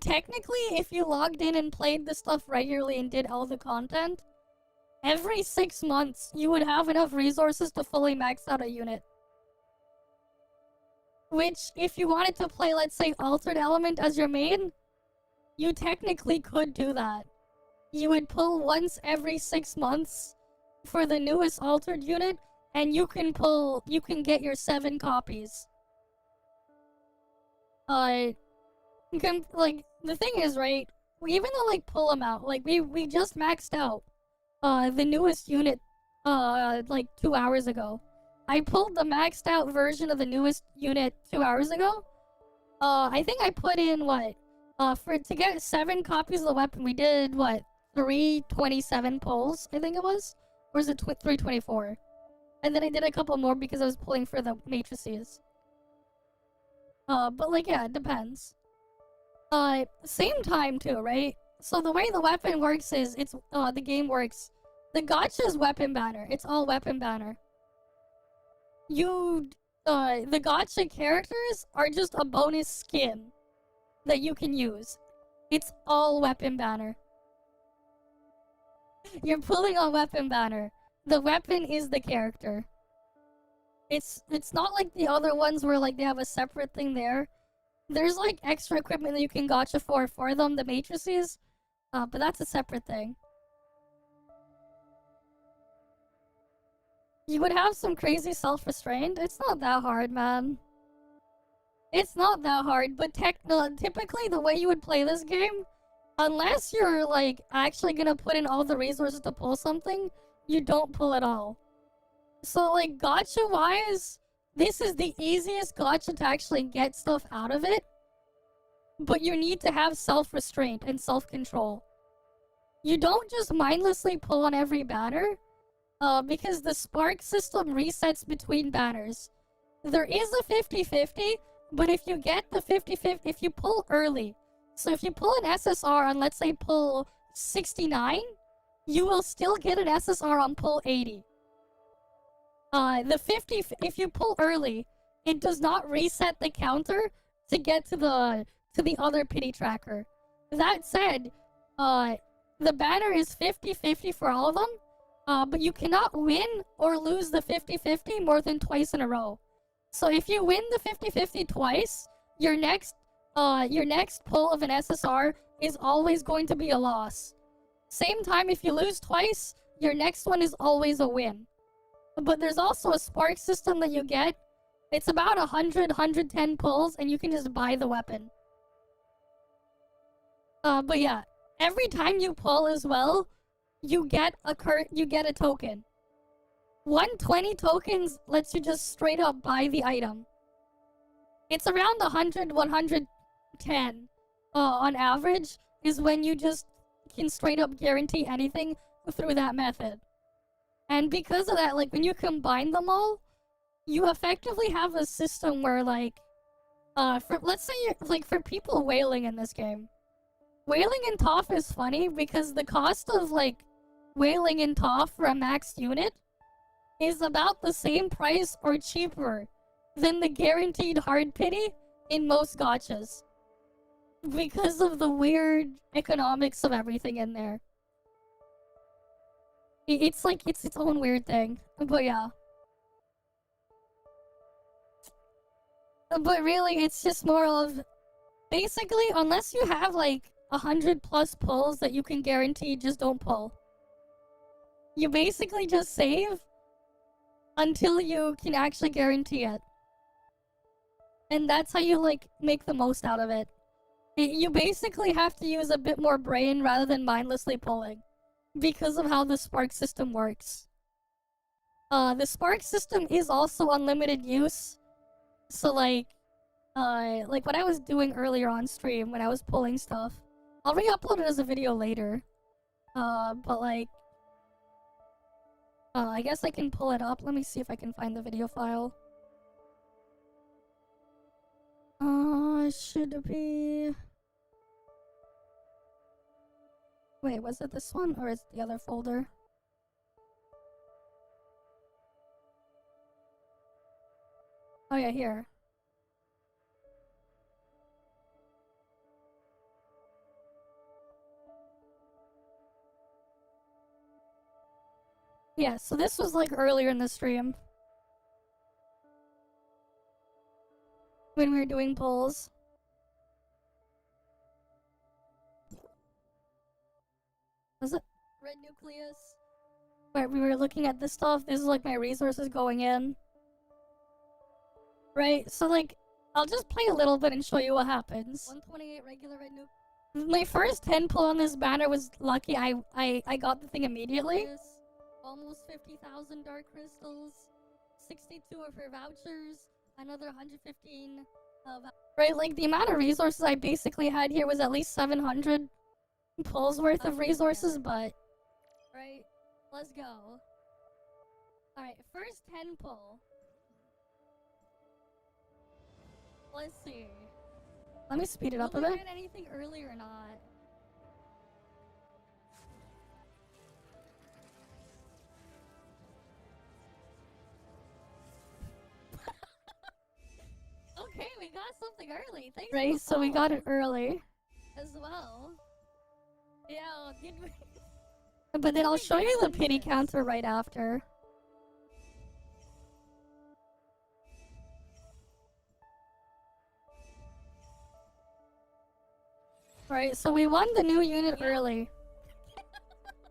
technically, if you logged in and played the stuff regularly and did all the content, every 6 months, you would have enough resources to fully max out a unit. Which, if you wanted to play, let's say, Altered Element as your main, you technically could do that. You would pull once every 6 months for the newest Altered unit, and you can get your 7 copies. The thing is, right, even though, like, pull them out, like, we just maxed out the newest unit, like 2 hours ago. I pulled the maxed out version of the newest unit 2 hours ago. I think I put in, to get 7 copies of the weapon, we did, 327 pulls, I think it was? Or is it 324? And then I did a couple more because I was pulling for the matrices. But, like, yeah, it depends. Same time, too, right? So the way the weapon works is, the game works. The gacha is weapon banner. It's all weapon banner. The gacha characters are just a bonus skin that you can use. It's all weapon banner. You're pulling on weapon banner. The weapon is the character. It's not like the other ones where, like, they have a separate thing there. There's, like, extra equipment that you can gacha for them, the matrices. But that's a separate thing. You would have some crazy self-restraint. It's not that hard, man. It's not that hard, but typically the way you would play this game, unless you're, like, actually gonna put in all the resources to pull something, you don't pull at all. So, like, gacha-wise, this is the easiest gacha to actually get stuff out of it, but you need to have self-restraint and self-control. You don't just mindlessly pull on every banner, because the spark system resets between banners. There is a 50-50, but if you get the 50-50, if you pull early, so if you pull an SSR on, let's say, pull 69, you will still get an SSR on pull 80. If you pull early, it does not reset the counter to get to the other pity tracker. That said, the banner is 50-50 for all of them, but you cannot win or lose the 50-50 more than twice in a row. So if you win the 50-50 twice, your next pull of an SSR is always going to be a loss. Same time, if you lose twice, your next one is always a win. But there's also a spark system that you get. It's about 110 pulls, and you can just buy the weapon. But yeah, every time you pull as well, you get a token. 120 tokens lets you just straight up buy the item. It's around 100, 110 on average is when you just can straight up guarantee anything through that method. And because of that, like, when you combine them all, you effectively have a system where, like, let's say, for people whaling in this game, whaling in ToF is funny because the cost of, like, whaling in ToF for a maxed unit is about the same price or cheaper than the guaranteed hard pity in most gachas. Because of the weird economics of everything in there. It's like, it's its own weird thing. But yeah. But really, it's just more of, basically, unless you have like 100+ pulls that you can guarantee, just don't pull. You basically just save until you can actually guarantee it. And that's how you like make the most out of it. You basically have to use a bit more brain rather than mindlessly pulling, because of how the spark system works. The spark system is also unlimited use. So like what I was doing earlier on stream when I was pulling stuff, I'll re-upload it as a video later. But like, I guess I can pull it up. Let me see if I can find the video file. Should it be... Wait, was it this one or is it the other folder? Oh yeah, here. Yeah, so this was like earlier in the stream. When we were doing polls. Was it Red Nucleus? Where we were looking at this stuff. This is like my resources going in. Right, so like, I'll just play a little bit and show you what happens. 128 regular Red Nucleus. My first 10 pull on this banner was lucky. I got the thing immediately. Almost 50,000 dark crystals. 62 of her vouchers. Another 115 of... Right, like the amount of resources I basically had here was at least 700 pulls worth of resources, but... Right, let's go. Alright, first 10 pull. Let's see. Let me speed it up a bit. Will we get anything early or not? Okay, we got something early. Thanks. Right, so we got it early as well. Yeah, did we? But then I'll show you the pity counter right after. Right, so we won the new unit early.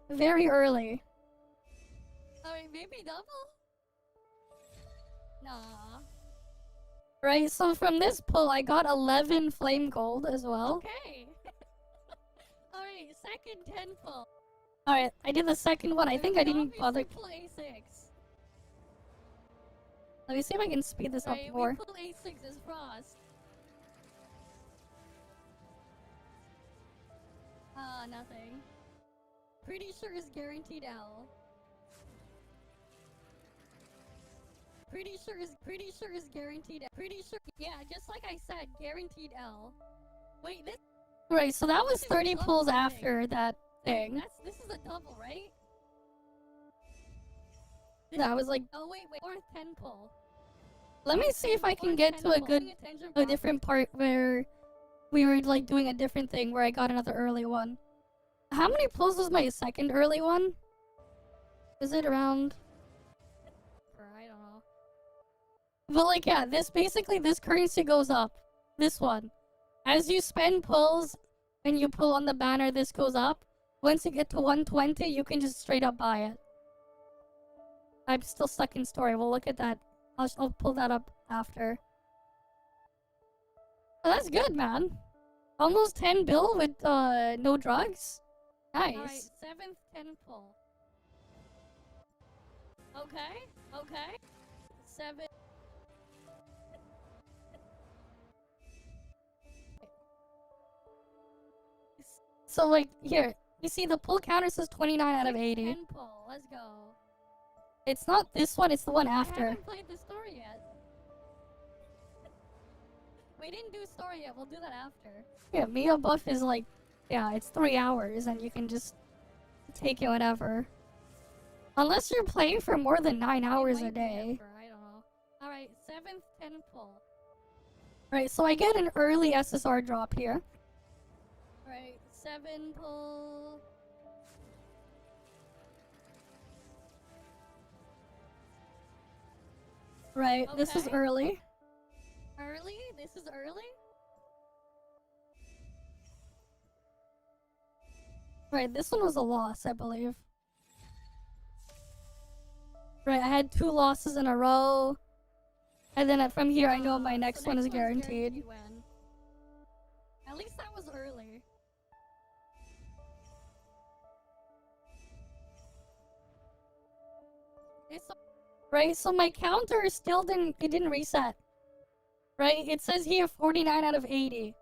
Very early. Alright, maybe double? Nah. Right, so from this pull, I got 11 flame gold as well. Okay. Alright, second 10 pull. Alright, I did the second one. I think I didn't bother. Pull A6. Let me see if I can speed this up more. We pull A6 as Frost. Nothing. Pretty sure is guaranteed L. Pretty sure is guaranteed L. Pretty sure, yeah, just like I said, guaranteed L. Wait, this... Right, so that was 30 pulls after that thing. This is a double, right? That was like, oh wait, or 10 pull. Let me see if I can get to a different part where we were like doing a different thing where I got another early one. How many pulls was my second early one? Is it around... I don't know. But like, yeah, this currency goes up. This one. As you spend pulls and you pull on the banner, this goes up. Once you get to 120, you can just straight up buy it. I'm still stuck in story. We'll look at that. I'll pull that up after. Oh, that's good, man. Almost 10 bill with no drugs. Nice. Alright, 7th 10 pull. Okay, okay. 7. So like, here, you see the pull counter says 29 out of 80. 10 pull, let's go. It's not this one, it's the one after. I haven't played the story yet. We didn't do story yet, we'll do that after. Yeah, Mia buff is like, yeah, it's 3 hours and you can just take it whenever. Unless you're playing for more than 9 hours a day. I don't know. Alright, 7th 10 pull. Right, so I get an early SSR drop here. Right, 7 pull. Right, this is Okay. early. Early? This is early? Right, this one was a loss, I believe. Right, I had 2 losses in a row. And then from here, I know my next one is guaranteed. Win. At least that was early. Right, so my counter still didn't reset. Right, it says here 49 out of 80.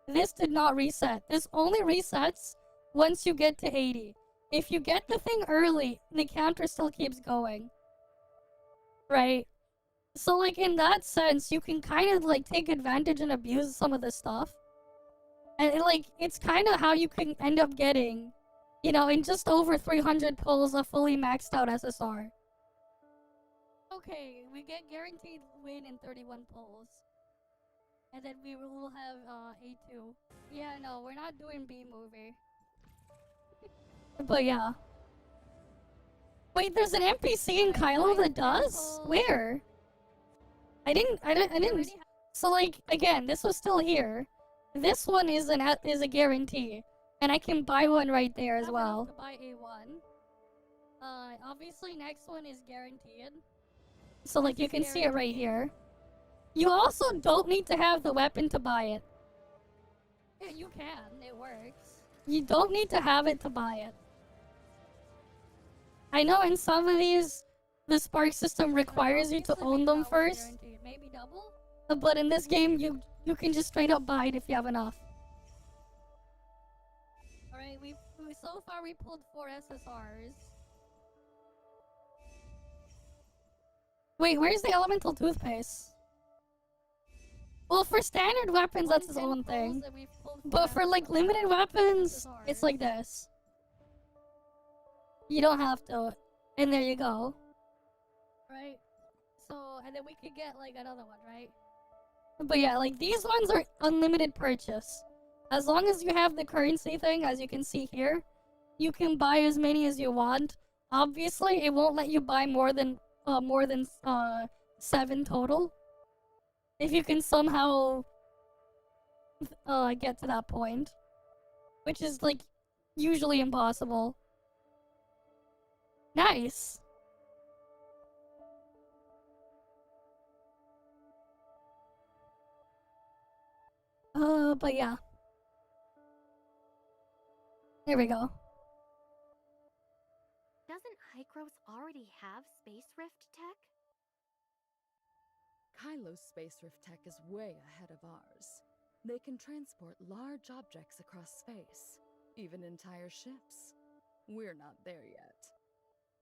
This did not reset. This only resets once you get to 80. If you get the thing early, the counter still keeps going. Right? So, like, in that sense, you can kind of, like, take advantage and abuse some of this stuff. And, like, it's kind of how you can end up getting, you know, in just over 300 pulls, a fully maxed out SSR. Okay, we get guaranteed win in 31 pulls. And then we will have A2. Yeah, no, we're not doing B movie. But yeah. Wait, there's an NPC in Kylo that does? Where? I didn't. So like, again, this was still here. This one is a guarantee. And I can buy one right there as well. To buy A1. Obviously next one is guaranteed. So like, you can see it right here. You also don't need to have the weapon to buy it. Yeah, you can. It works. You don't need to have it to buy it. I know in some of these, the spark system requires you to own them first. Maybe double? But in this game, you can just straight up buy it if you have enough. Alright, so far we pulled 4 SSRs. Wait, where's the elemental toothpaste? Well, for standard weapons, that's its own thing. But for, like, limited weapons, it's like this. You don't have to. And there you go. Right? So, and then we could get, like, another one, right? But yeah, like, these ones are unlimited purchase. As long as you have the currency thing, as you can see here, you can buy as many as you want. Obviously, it won't let you buy more than 7 total. If you can somehow get to that point. Which is, like, usually impossible. Nice! But yeah. Here we go. Doesn't Hykros already have space rift tech? Kylo's space rift tech is way ahead of ours. They can transport large objects across space, even entire ships. We're not there yet.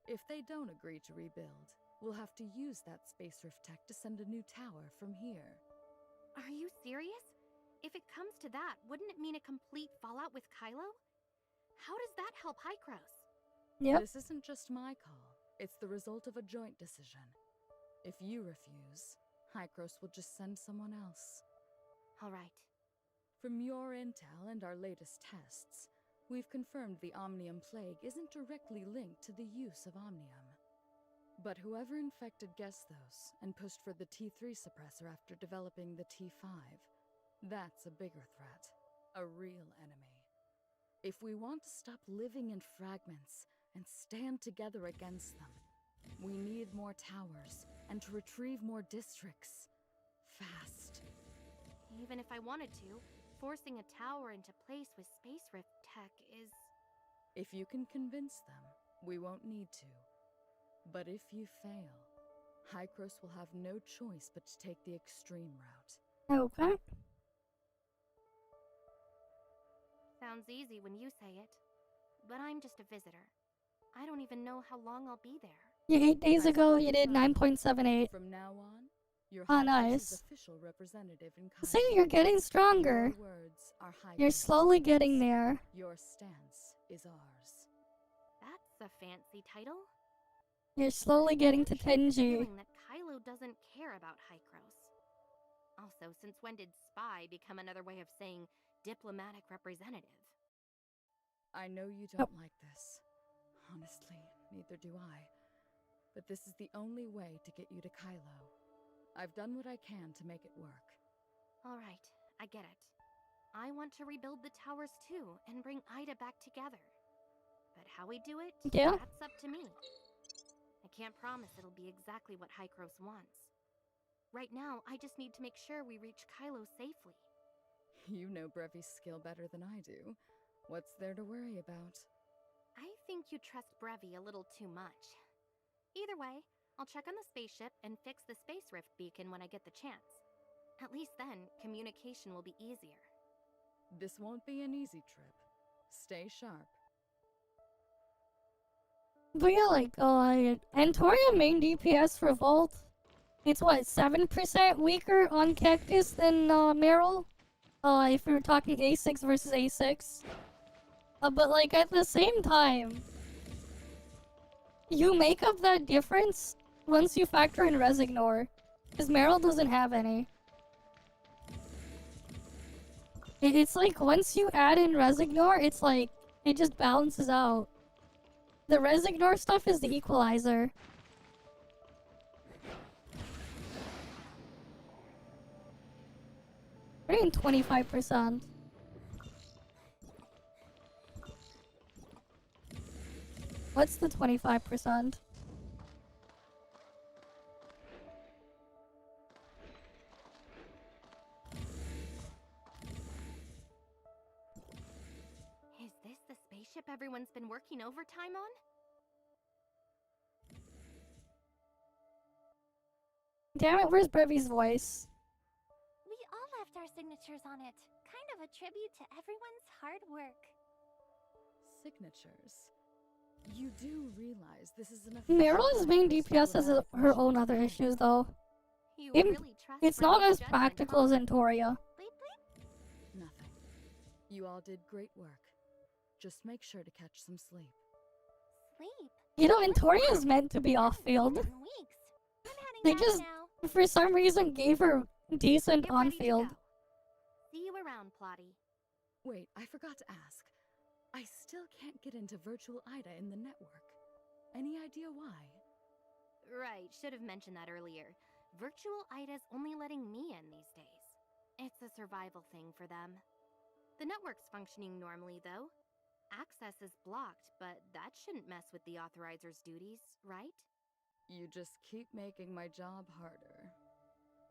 If they don't agree to rebuild, we'll have to use that space rift tech to send a new tower from here. Are you serious? If it comes to that, wouldn't it mean a complete fallout with Kylo? How does that help Hykros? Yep. This isn't just my call. It's the result of a joint decision. If you refuse, Hykros will just send someone else. All right. From your intel and our latest tests, we've confirmed the Omnium Plague isn't directly linked to the use of Omnium. But whoever infected Gesthos and pushed for the T3 suppressor after developing the T5, that's a bigger threat. A real enemy. If we want to stop living in fragments and stand together against them, we need more towers and to retrieve more districts. Fast. Even if I wanted to, forcing a tower into place with space rift tech is... If you can convince them, we won't need to. But if you fail, Hykros will have no choice but to take the extreme route. Okay. Sounds easy when you say it. But I'm just a visitor. I don't even know how long I'll be there. Yeah, 8 days ago, you did 9.78. From now on, you're nice. official representative in Kylo. See, you're getting stronger. Your words are You're slowly getting there. Your stance is ours. That's a fancy title. You're slowly getting to I have a 10G. feeling that Kylo doesn't care about Hykros. Also, since when did spy become another way of saying diplomatic representative? I know you don't like this. Honestly, neither do I. But this is the only way to get you to Kylo. I've done what I can to make it work. Alright, I get it. I want to rebuild the towers too and bring Ida back together. But how we do it, Yeah. that's up to me. I can't promise it'll be exactly what Hykros wants. Right now, I just need to make sure we reach Kylo safely. You know Brevi's skill better than I do. What's there to worry about? I think you trust Brevi a little too much. Either way, I'll check on the spaceship and fix the Space Rift beacon when I get the chance. At least then, communication will be easier. This won't be an easy trip. Stay sharp. But yeah, like, Antoria main DPS for Vault, it's what, 7% weaker on Cactus than, Meryl? If we were talking A6 versus A6. But like, at the same time, you make up that difference once you factor in Resignor, because Meryl doesn't have any. It's like, once you add in Resignor, it's like, it just balances out. The Resignor stuff is the equalizer. What do you mean 25%? What's the 25%? Is this the spaceship everyone's been working overtime on? Damn it, where's Brevi's voice? We all left our signatures on it. Kind of a tribute to everyone's hard work. Signatures. You do realize this is an Meryl's main DPS has her own other issues, though. You It- really trust It's not Brevi's as judgment, practical as Antoria. Bleep bleep. Nothing. You all did great work. Just make sure to catch some sleep. Sleep. You know, Antoria is meant to be off-field. In weeks. I'm heading They back just, now. for some reason, gave her decent Get ready to on-field. go. See you around, Plotty. Wait, I forgot to ask. I still can't get into Virtual Ida in the network. Any idea why? Right, should have mentioned that earlier. Virtual Ida's only letting me in these days. It's a survival thing for them. The network's functioning normally, though. Access is blocked, but that shouldn't mess with the Authorizer's duties, right? You just keep making my job harder.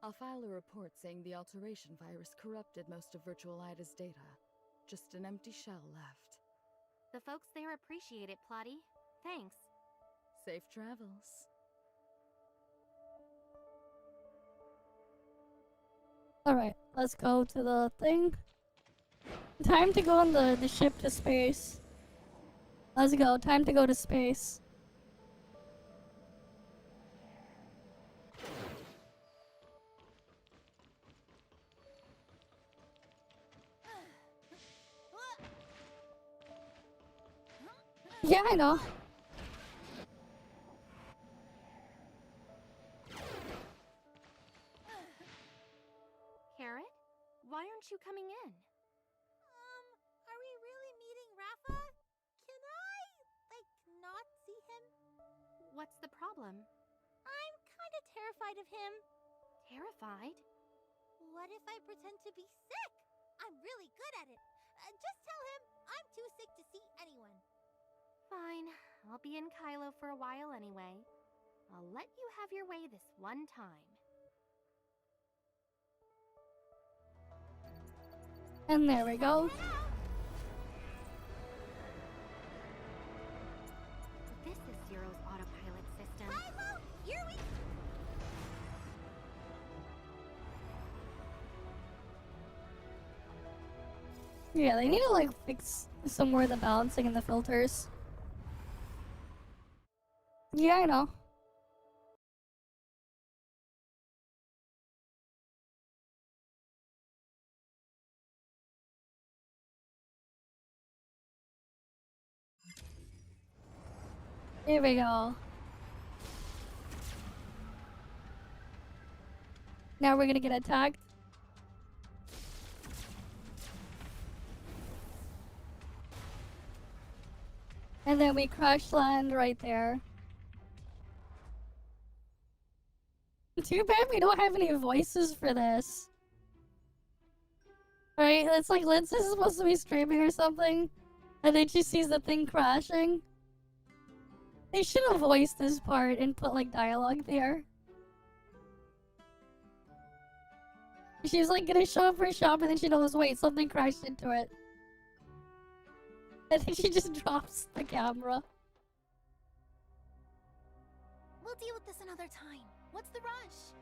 I'll file a report saying the alteration virus corrupted most of Virtual Ida's data. Just an empty shell left. The folks there appreciate it, Plotty. Thanks. Safe travels. Alright, let's go to the thing. Time to go on the ship to space. Let's go, time to go to space. Yeah, I know. Carrot? Why aren't you coming in? Are we really meeting Rafa? Can I, like, not see him? What's the problem? I'm kinda terrified of him. Terrified? What if I pretend to be sick? I'm really good at it. Just tell him I'm too sick to see anyone. Fine. I'll be in Kylo for a while anyway. I'll let you have your way this one time. And there we go. This is Zero's autopilot system. Kylo, here we Yeah, they need to like fix somewhere the balancing and the filters. Yeah, I know. Here we go. Now we're gonna get attacked. And then we crash land right there. Too bad we don't have any voices for this. Right? It's like Lyncis is supposed to be streaming or something, and then she sees the thing crashing. They should have voiced this part and put like dialogue there. She's like gonna show up her shop and then she knows, wait, something crashed into it. And then she just drops the camera. We'll deal with this another time. What's the rush?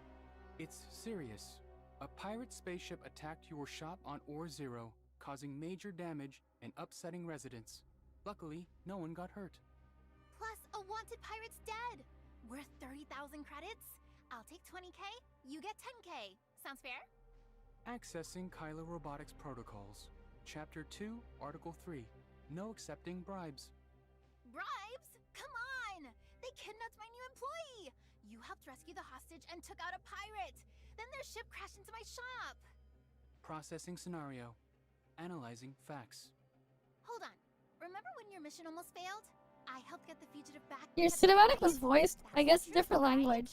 It's serious. A pirate spaceship attacked your shop on Ore Zero, causing major damage and upsetting residents. Luckily, no one got hurt. Plus, a wanted pirate's dead. Worth 30,000 credits. I'll take 20k, you get 10k. Sounds fair? Accessing Kylo Robotics Protocols. Chapter 2, Article 3. No accepting bribes. Bribes? Come on! They kidnapped my new employee! You helped rescue the hostage and took out a pirate! Then their ship crashed into my shop! Processing scenario. Analyzing facts. Hold on. Remember when your mission almost failed? I helped get the fugitive back. Your because cinematic was of voiced, That's I guess, the a truth, different right? language.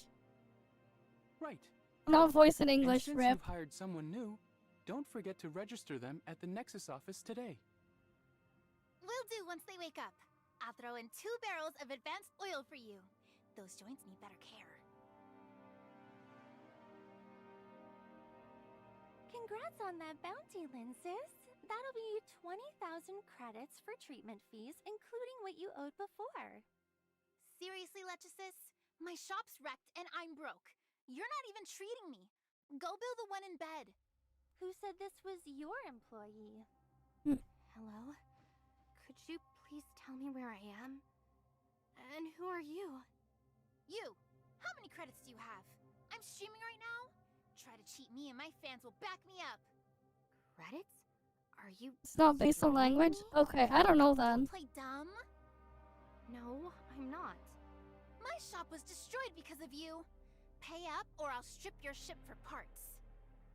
Right. Not voiced in And English, since rip. you've hired someone new, don't forget to register them at the Nexus office today. Will do once they wake up. I'll throw in 2 barrels of advanced oil for you. Those joints need better care. Congrats on that bounty, Lyncis. That'll be 20,000 credits for treatment fees, including what you owed before. Seriously, Lyncis? My shop's wrecked and I'm broke. You're not even treating me. Go bill the one in bed. Who said this was your employee? Hello? Could you please tell me where I am? And who are you? You! How many credits do you have? I'm streaming right now? Try to cheat me and my fans will back me up. Credits? Are you It's not based on language? Okay, I don't know then. Play dumb? No, I'm not. My shop was destroyed because of you. Pay up or I'll strip your ship for parts.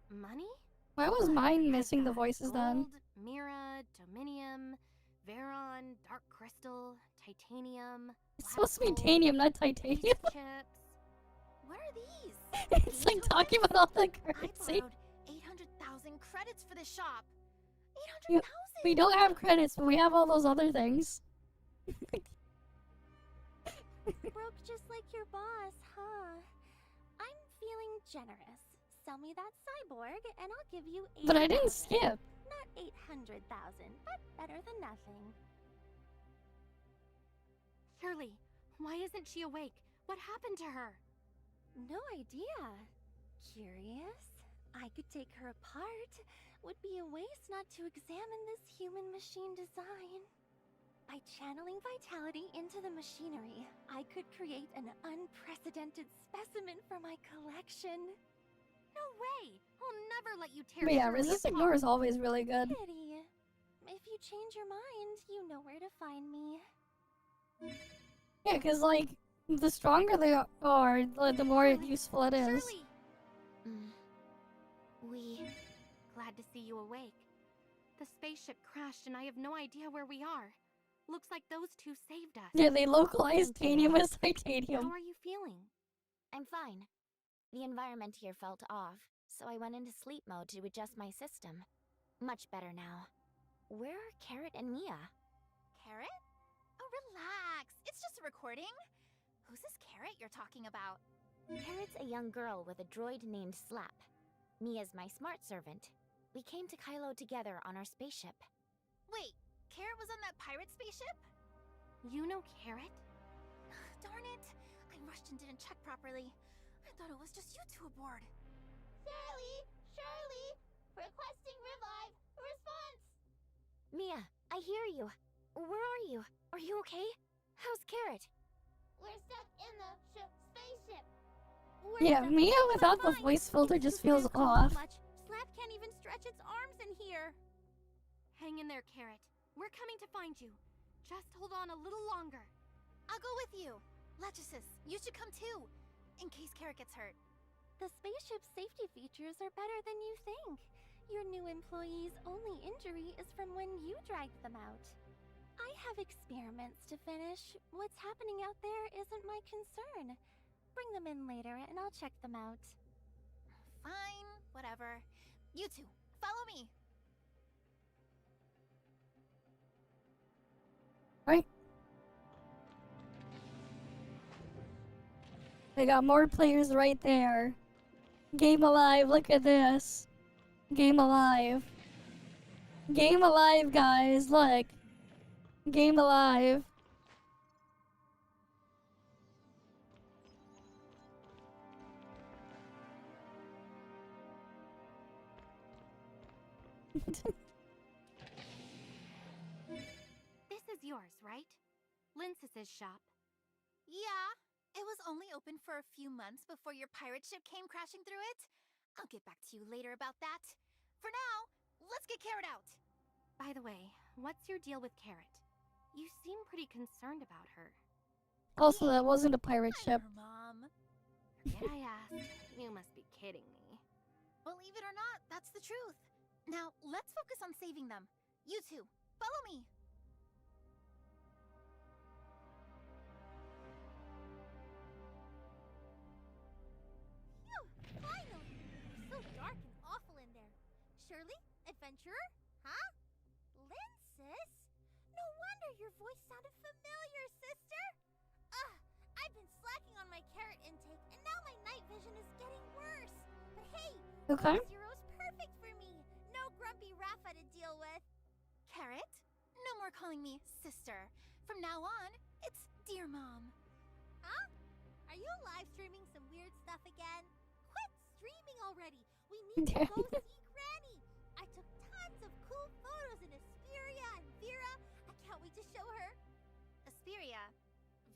Money? Why was mine missing the voices then? Gold, Mira, Dominium, Veron, Dark Crystal, Titanium. It's supposed to be Black Gold, titanium, not Beast titanium. chips. What are these? It's like talking about all the I currency. borrowed 800,000 credits for the shop. You- 800,000? We don't have credits, but we have all those other things. Broke just like your boss, huh? I'm feeling generous. Sell me that cyborg, and I'll give you 8,000. But I didn't skip. Not 800,000, but better than nothing. Shirley, why isn't she awake? What happened to her? No idea. Curious? I could take her apart. Would be a waste not to examine this human-machine design. By channeling vitality into the machinery, I could create an unprecedented specimen for my collection. No way! I'll never let you tear But yeah, Shirley resist apart. ignore is always really good. Pity. If you change your mind, you know where to find me. Yeah, because, like, the stronger they are, the more useful it is. Shirley! Glad to see you awake. The spaceship crashed and I have no idea where we are. Looks like those two saved us. Yeah, they localized titanium as How titanium. are you feeling? I'm fine. The environment here felt off, so I went into sleep mode to adjust my system. Much better now. Where are Carrot and Mia? Carrot? Oh, relax. It's just a recording. Who's this Carrot you're talking about? Carrot's a young girl with a droid named Slap. Mia's my smart servant. We came to Kylo together on our spaceship. Wait, Carrot was on that pirate spaceship? You know Carrot? Darn it. I rushed and didn't check properly. I thought it was just you two aboard. Shirley! Requesting revive! Response! Mia, I hear you. Where are you? Are you okay? How's Carrot? We're stuck in the spaceship. Yeah, Mia without the voice filter just feels off. Slap can't even stretch its arms in here. Hang in there, Carrot. We're coming to find you. Just hold on a little longer. I'll go with you. Lyncis, you should come too, in case Carrot gets hurt. The spaceship's safety features are better than you think. Your new employee's only injury is from when you dragged them out. I have experiments to finish. What's happening out there isn't my concern. bring them in later and I'll check them out. Fine, whatever. You two, follow me. Right. They got more players right there. Game alive, look at this. Game alive. Game alive, guys, look. Game alive. This is yours, right? Lyncis's shop. Yeah, it was only open for a few months before your pirate ship came crashing through it. I'll get back to you later about that. For now, let's get Carrot out. By the way, what's your deal with Carrot? You seem pretty concerned about her. Also, that wasn't a pirate ship. Her mom. Forget I asked. You must be kidding me. Believe it or not, that's the truth. Now, let's focus on saving them. You two, follow me. Phew! Finally! It's so dark and awful in there. Shirley? Adventurer? Huh? Lyncis? No wonder your voice sounded familiar, sister! Ugh! I've been slacking on my carrot intake, and now my night vision is getting worse. But hey! Okay. Zero's perfect for me! No grumpy Rafa to deal with. Carrot, no more calling me sister. From now on, it's Dear Mom. Huh? Are you live streaming some weird stuff again? Quit streaming already! We need to go see Granny! I took tons of cool photos in Asperia and Vera. I can't wait to show her. Asperia,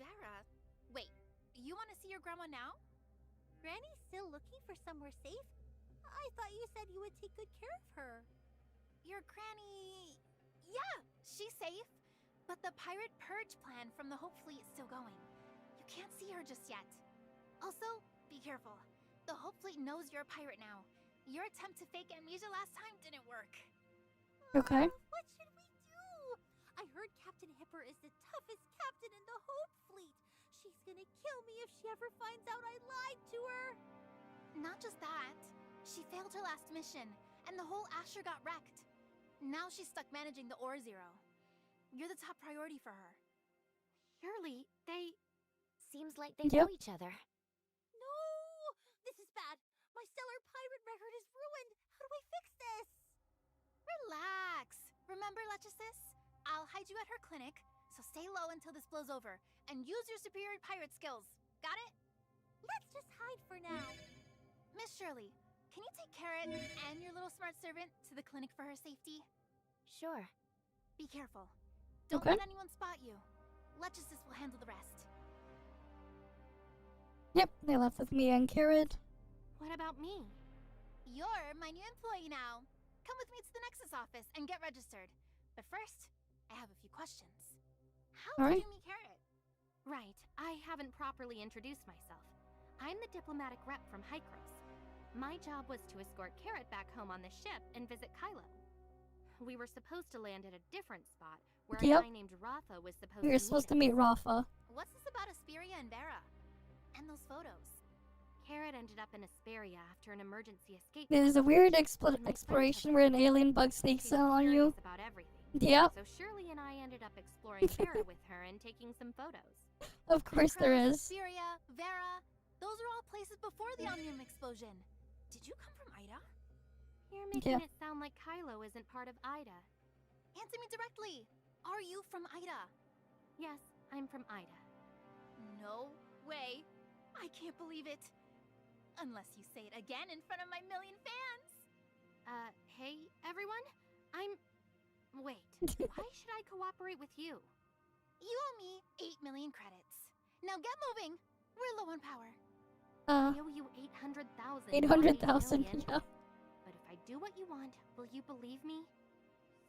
Vera. Wait, you want to see your grandma now? Granny's still looking for somewhere safe? I thought you said you would take good care of her. Your granny... Yeah, she's safe. But the pirate purge plan from the Hope Fleet is still going. You can't see her just yet. Also, be careful. The Hope Fleet knows you're a pirate now. Your attempt to fake amnesia last time didn't work. Okay. What should we do? I heard Captain Hipper is the toughest captain in the Hope Fleet. She's gonna kill me if she ever finds out I lied to her. Not just that. She failed her last mission, and the whole Asher got wrecked. Now she's stuck managing the Ore Zero. You're the top priority for her. Surely, they... Seems like they Yep. know each other. No! This is bad. My stellar pirate record is ruined. How do I fix this? Relax. Remember, Lyncis? I'll hide you at her clinic, so stay low until this blows over, and use your superior pirate skills. Got it? Let's just hide for now. Miss Shirley, can you take Carrot and your little smart servant to the clinic for her safety? Sure. Be careful. Don't Okay. let anyone spot you. Lyncis will handle the rest. Yep, they left with me and Carrot. What about me? You're my new employee now. Come with me to the Nexus office and get registered. But first, I have a few questions. How All did right. you meet Carrot? Right, I haven't properly introduced myself. I'm the diplomatic rep from Hykros. My job was to escort Carrot back home on the ship and visit Kylo. We were supposed to land at a different spot, where Yep. a guy named Ratha was supposed We to were supposed to us. meet Rafa. What's this about Asperia and Vera? And those photos? Carrot ended up in Asperia after an emergency escape. There's a weird exploration where an alien bug sneaks She's in on you. curious about everything. Yep, So Shirley and I ended up exploring Vera with her and taking some photos. of course there Hykros, is. Asperia, Vera. Those are all places before the Omnium explosion. Did you come from Ida? You're making Yeah. it sound like Kylo isn't part of Ida. Answer me directly. Are you from Ida? Yes, I'm from Ida. No way. I can't believe it. Unless you say it again in front of my million fans. Hey, everyone? Wait, why should I cooperate with you? You owe me 8 million credits. Now get moving. We're low on power. I owe you 800,000. 800,000, not 8 million. yeah. But if I do what you want, will you believe me?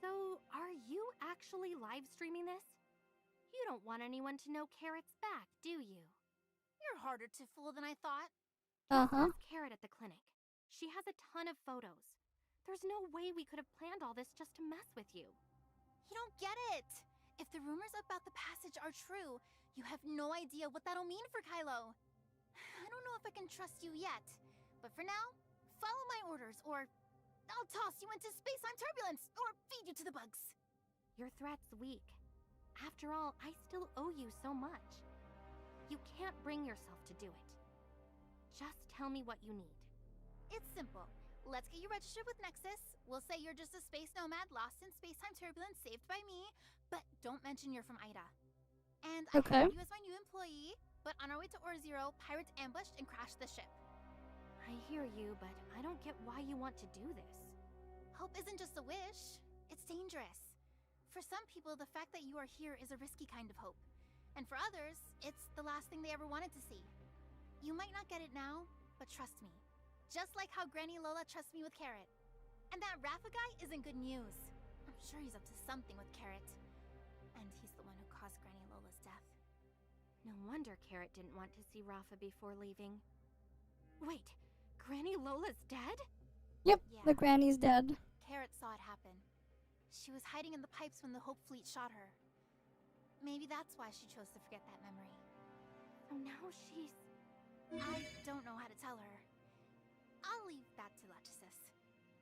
So, are you actually live streaming this? You don't want anyone to know Carrot's back, do you? You're harder to fool than I thought. Uh-huh. Ask Carrot at the clinic. She has a ton of photos. There's no way we could have planned all this just to mess with you. You don't get it. If the rumors about the passage are true, you have no idea what that'll mean for Kylo. I don't know if I can trust you yet, but for now, follow my orders, or I'll toss you into space-time turbulence, or feed you to the bugs. Your threat's weak. After all, I still owe you so much. You can't bring yourself to do it. Just tell me what you need. It's simple. Let's get you registered with Nexus. We'll say you're just a space nomad lost in space-time turbulence saved by me, but don't mention you're from Ida. And I have you as my new employee, but on our way to Or-Zero, pirates ambushed and crashed the ship. I hear you, but I don't get why you want to do this. Hope isn't just a wish. It's dangerous. For some people, the fact that you are here is a risky kind of hope. And for others, it's the last thing they ever wanted to see. You might not get it now, but trust me. Just like how Granny Lola trusts me with Carrot. And that Rafa guy isn't good news. I'm sure he's up to something with Carrot. And he's the one who caused Granny Lola's death. No wonder Carrot didn't want to see Rafa before leaving. Wait, Granny Lola's dead? Yep, Yeah. the granny's dead. Carrot saw it happen. She was hiding in the pipes when the Hope Fleet shot her. Maybe that's why she chose to forget that memory. So now she's... I don't know how to tell her. I'll leave that to Lyncis.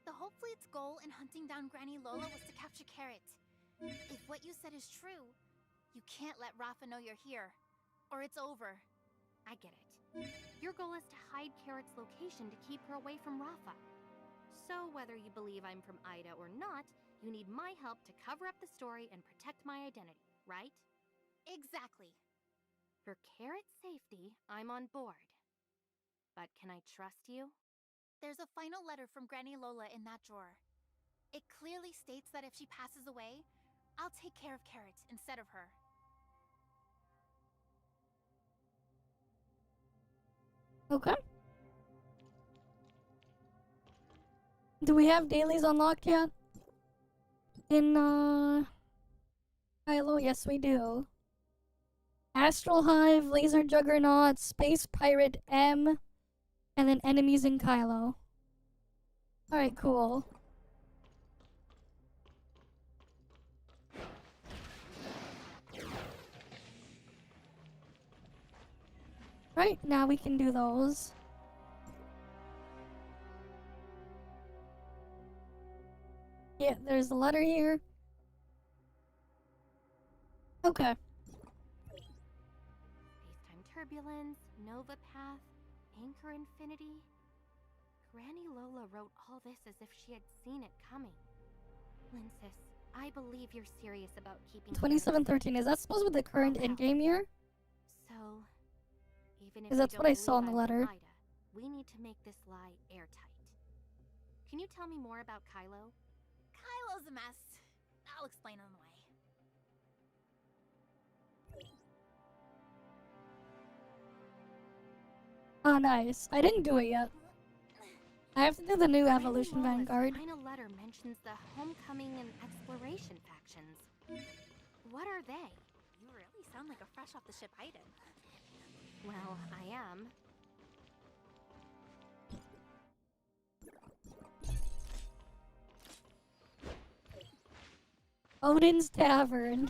The Hope Fleet's goal in hunting down Granny Lola was to capture Carrot. If what you said is true, you can't let Rafa know you're here, or it's over. I get it. Your goal is to hide Carrot's location to keep her away from Rafa. So whether you believe I'm from Ida or not, you need my help to cover up the story and protect my identity, right? Exactly. For Carrot's safety, I'm on board. But can I trust you? There's a final letter from Granny Lola in that drawer. It clearly states that if she passes away, I'll take care of Carrot instead of her. Okay. Do we have dailies unlocked yet? In, Kylo? Yes, we do. Astral Hive, Laser Juggernaut, Space Pirate M, and then enemies in Kylo. Alright, cool. Right, now we can do those. Yeah, there's a letter here. Okay. Space-time turbulence, Nova Path, Anchor Infinity. Granny Lola wrote all this as if she had seen it coming. Lyncis, I believe you're serious about keeping 2713, is that supposed to be the current in-game year? So, even if 'Cause you that's don't what I saw in the believe I'm letter. Ida, we need to make this lie airtight. Can you tell me more about Kylo? Kylo's a mess. I'll explain on the way. Oh, nice. I didn't do it yet. I have to do the new Granny Evolution Lola's Vanguard. final letter mentions the Homecoming and Exploration factions. What are they? You really sound like a fresh off the ship Iden. Well, I am. Odin's Tavern.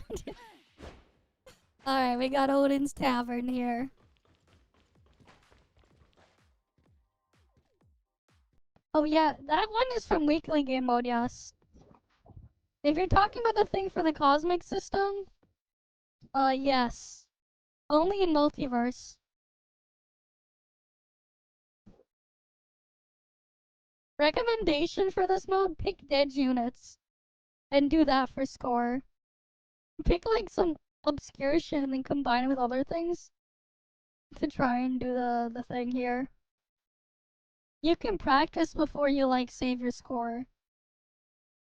Alright, we got Odin's Tavern here. Oh yeah, that one is from weekly game mode, yes. If you're talking about the thing for the cosmic system, yes. Only in multiverse. Recommendation for this mode, pick dead units. And do that for score. Pick like some obscure shit and then combine it with other things. To try and do the thing here. You can practice before you like save your score.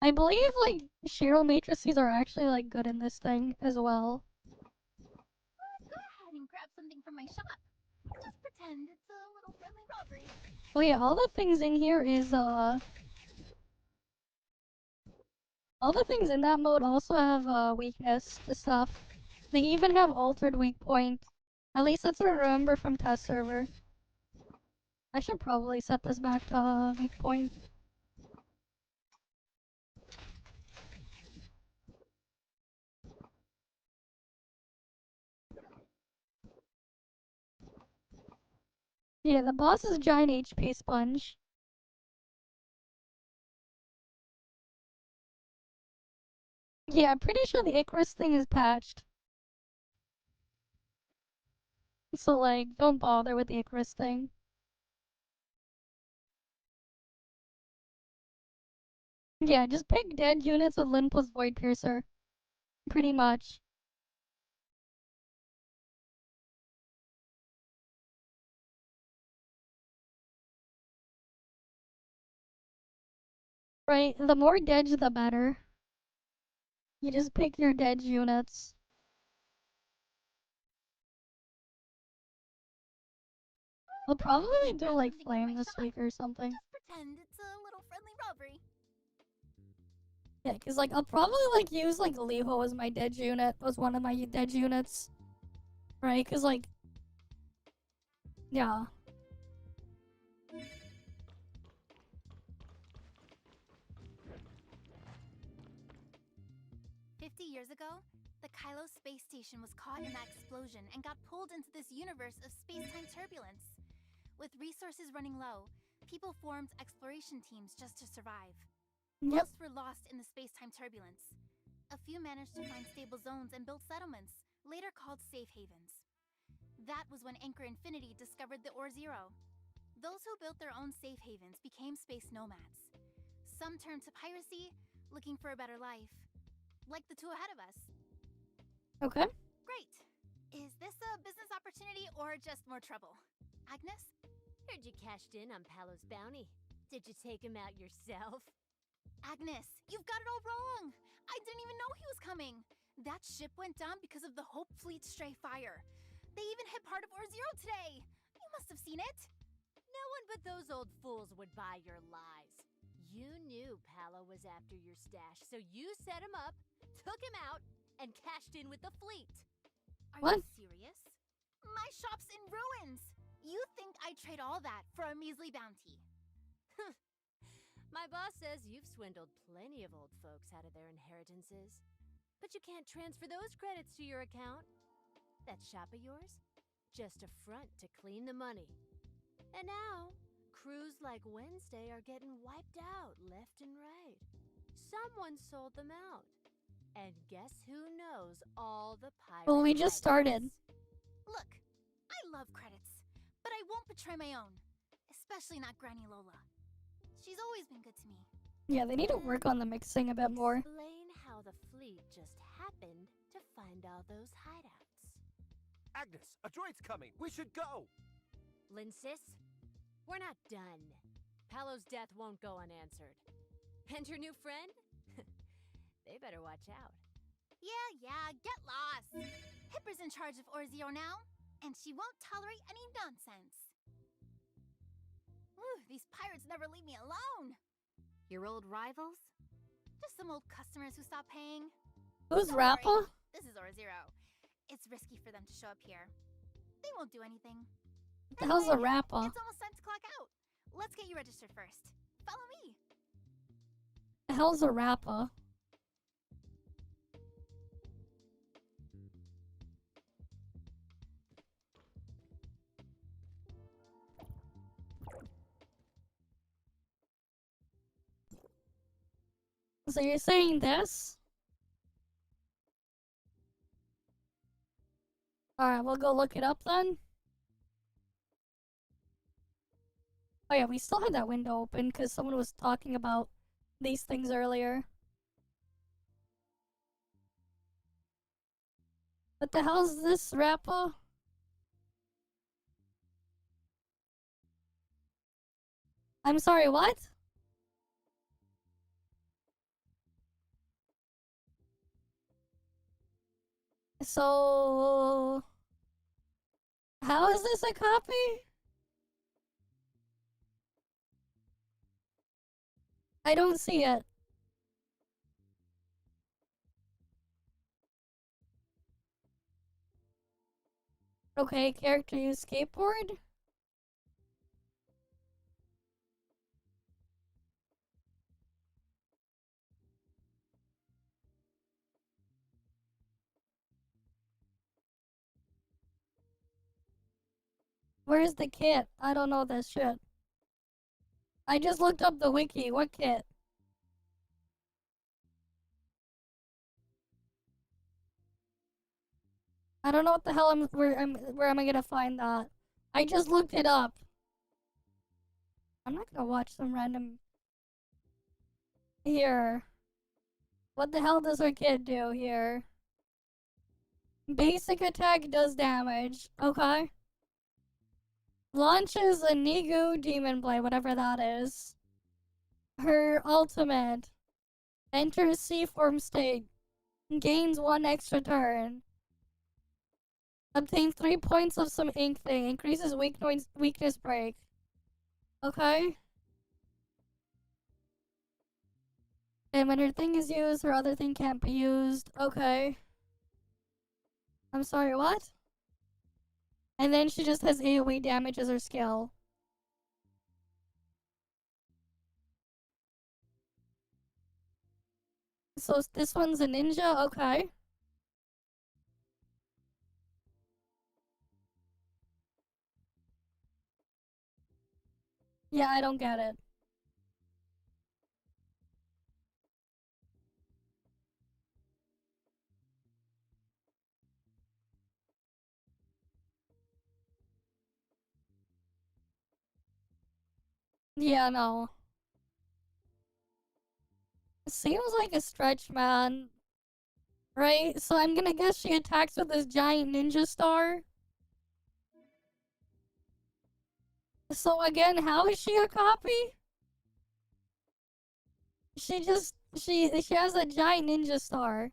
I believe like Cheryl matrices are actually like good in this thing as well. Go ahead and grab something from my shop. Just pretend it's a little friendly robbery. Oh yeah, all the things in here is all the things in that mode also have weakness to stuff. They even have altered weak point. At least that's what I remember from test server. I should probably set this back to weak point. Yeah, the boss is a giant HP sponge. Yeah, I'm pretty sure the Icarus thing is patched. So, like, don't bother with the Icarus thing. Yeah, just pick dead units with Lyn plus Void Piercer. Pretty much. Right, the more dead, the better. You just pick your dead units. I'll probably do like flame this week or something. Just pretend it's a little friendly robbery. Yeah, cause like I'll probably like use like Liho as my dead unit, as one of my dead units. Right, cause like, yeah. 50 years ago, the Kylo space station was caught in that explosion and got pulled into this universe of space-time turbulence. With resources running low, people formed exploration teams just to survive. Yep. Most were lost in the space-time turbulence. A few managed to find stable zones and build settlements, later called safe havens. That was when Anchor Infinity discovered the Ore Zero. Those who built their own safe havens became space nomads. Some turned to piracy, looking for a better life. Like the two ahead of us. Okay. Great. Is this a business opportunity or just more trouble? Agnes? Heard you cashed in on Palo's bounty. Did you take him out yourself? Agnes, you've got it all wrong. I didn't even know he was coming. That ship went down because of the Hope Fleet stray fire. They even hit part of Ore Zero today. You must have seen it. No one but those old fools would buy your lies. You knew Palo was after your stash, so you set him up, took him out, and cashed in with the fleet. Are What? you serious? My shop's in ruins. You think I'd trade all that for a measly bounty? My boss says you've swindled plenty of old folks out of their inheritances. But you can't transfer those credits to your account. That shop of yours? Just a front to clean the money. And now, crews like Wednesday are getting wiped out left and right. Someone sold them out. And guess who knows all the pirates? Well, we just started. Look, I love credits, but I won't betray my own. Especially not Granny Lola. She's always been good to me. Yeah, they need to work on the mixing a bit more. Explain how the fleet just happened to find all those hideouts. Agnes, a droid's coming. We should go. Lyncis, we're not done. Palo's death won't go unanswered. And your new friend? They better watch out. Yeah, get lost. Hipper's in charge of Ore Zero now, and she won't tolerate any nonsense. Whew, these pirates never leave me alone. Your old rivals? Just some old customers who stopped paying. Who's Don't worry, Rappa? This is Ore Zero. It's risky for them to show up here. They won't do anything. What the hell's a Anyway, Rappa? It's almost time to clock out. Let's get you registered first. Follow me. The hell's a Rappa? So you're saying this? Alright, we'll go look it up then. Oh yeah, we still had that window open because someone was talking about these things earlier. What the hell's this, Rappa? I'm sorry, what? So... How is this a copy? I don't see it. Okay, character use skateboard? Where's the kit? I don't know this shit. I just looked up the wiki. What kit? I don't know what the hell where am I gonna find that? I just looked it up. I'm not gonna watch some random here. What the hell does her kit do here? Basic attack does damage. Okay. Launches a Nigu Demon Blade, whatever that is. Her ultimate. Enters C-form state. Gains 1 extra turn. Obtains 3 points of some ink thing. Increases weakness break. Okay. And when her thing is used, her other thing can't be used. Okay. I'm sorry, what? And then she just has AoE damage as her skill. So this one's a ninja? Okay. Yeah, I don't get it. Yeah, no. Seems like a stretch, man. Right? So I'm gonna guess she attacks with this giant ninja star. So again, how is she a copy? She has a giant ninja star.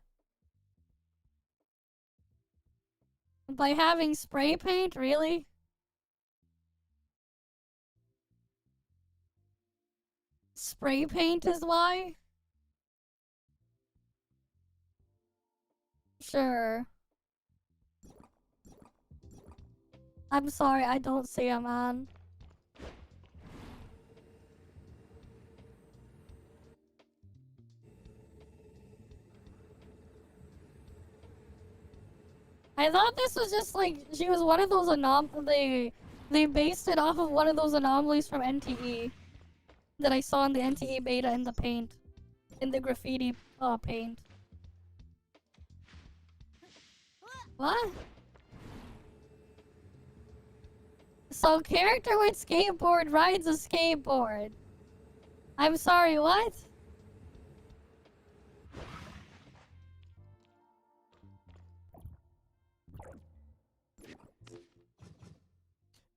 By having spray paint, really? Spray paint is why? Sure. I'm sorry, I don't see a man. I thought this was just like, she was one of those they based it off of one of those anomalies from NTE that I saw in the NTE beta in the paint. In the graffiti paint. What? So character with skateboard rides a skateboard. I'm sorry, what?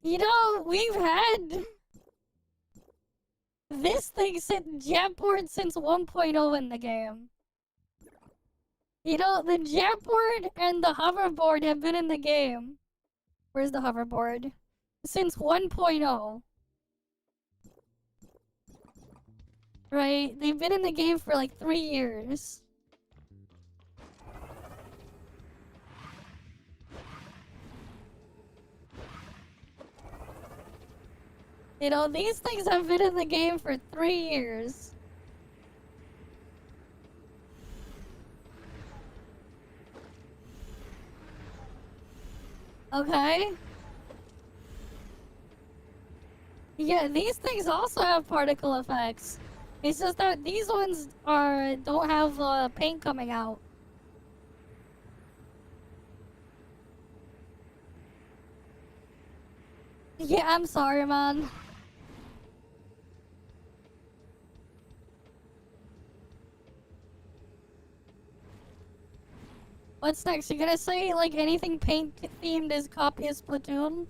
You know, we've had this thing Jamboard since 1.0 in the game. You know, the Jamboard and the hoverboard have been in the game. Where's the hoverboard? Since 1.0. Right? They've been in the game for like 3 years. You know, these things have been in the game for 3 years. Okay. Yeah, these things also have particle effects. It's just that these ones don't have paint coming out. Yeah, I'm sorry, man. What's next? You gonna say, like, anything paint-themed is copy of Splatoon?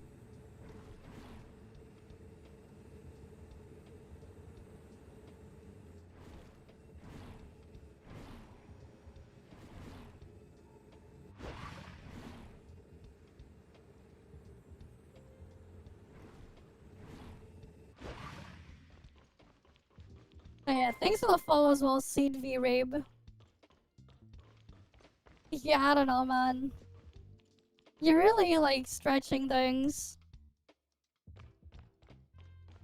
Oh, yeah, thanks for the follow as well, Seed V Rabe. Yeah, I don't know, man. You're really, like, stretching things.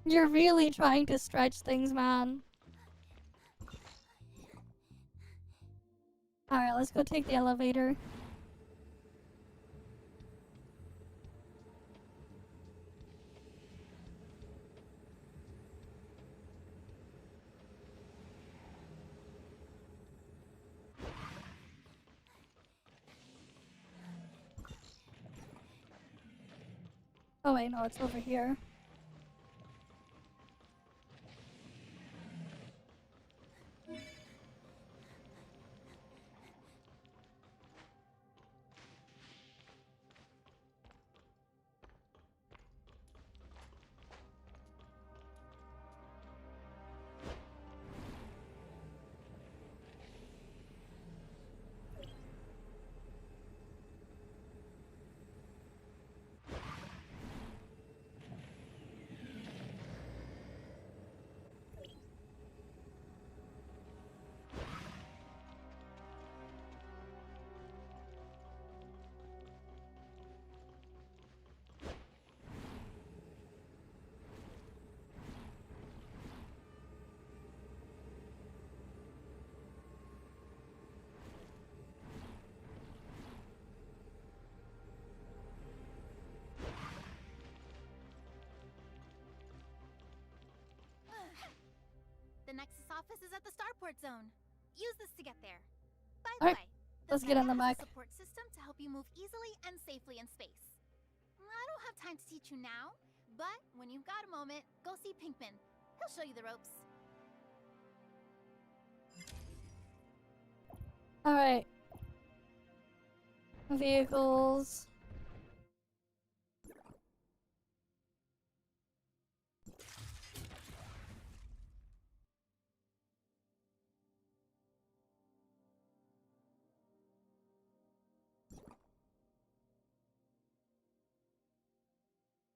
You're really trying to stretch things, man. Alright, let's go take the elevator. . 。 . 。 . . . . . . . . . . . . . . . . . . . . . . . . . . . . . . . . . . . . . . . . . . . . . . . . . . . . . . . Oh wait, no, it's over here. The Nexus office is at the starport zone. Use this to get there. By the Alright, way, let's get on the Mega has mic. a support system to help you move easily and safely in space. I don't have time to teach you now, but when you've got a moment, go see Pinkman. He'll show you the ropes. Alright. Vehicles.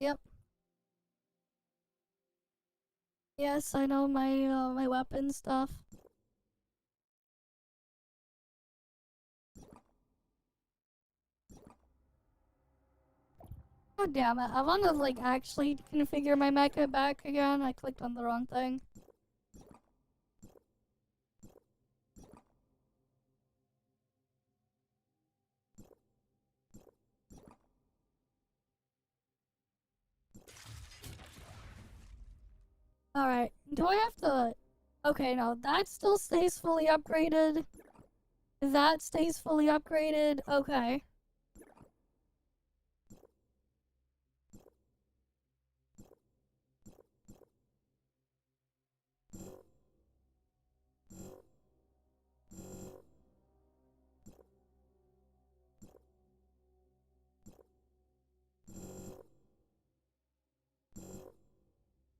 Yep. Yes, I know my weapon stuff. Oh damn it, I wanna like actually configure my mecha back again. I clicked on the wrong thing. Alright, do I have to... Okay, no, that still stays fully upgraded. That stays fully upgraded. Okay.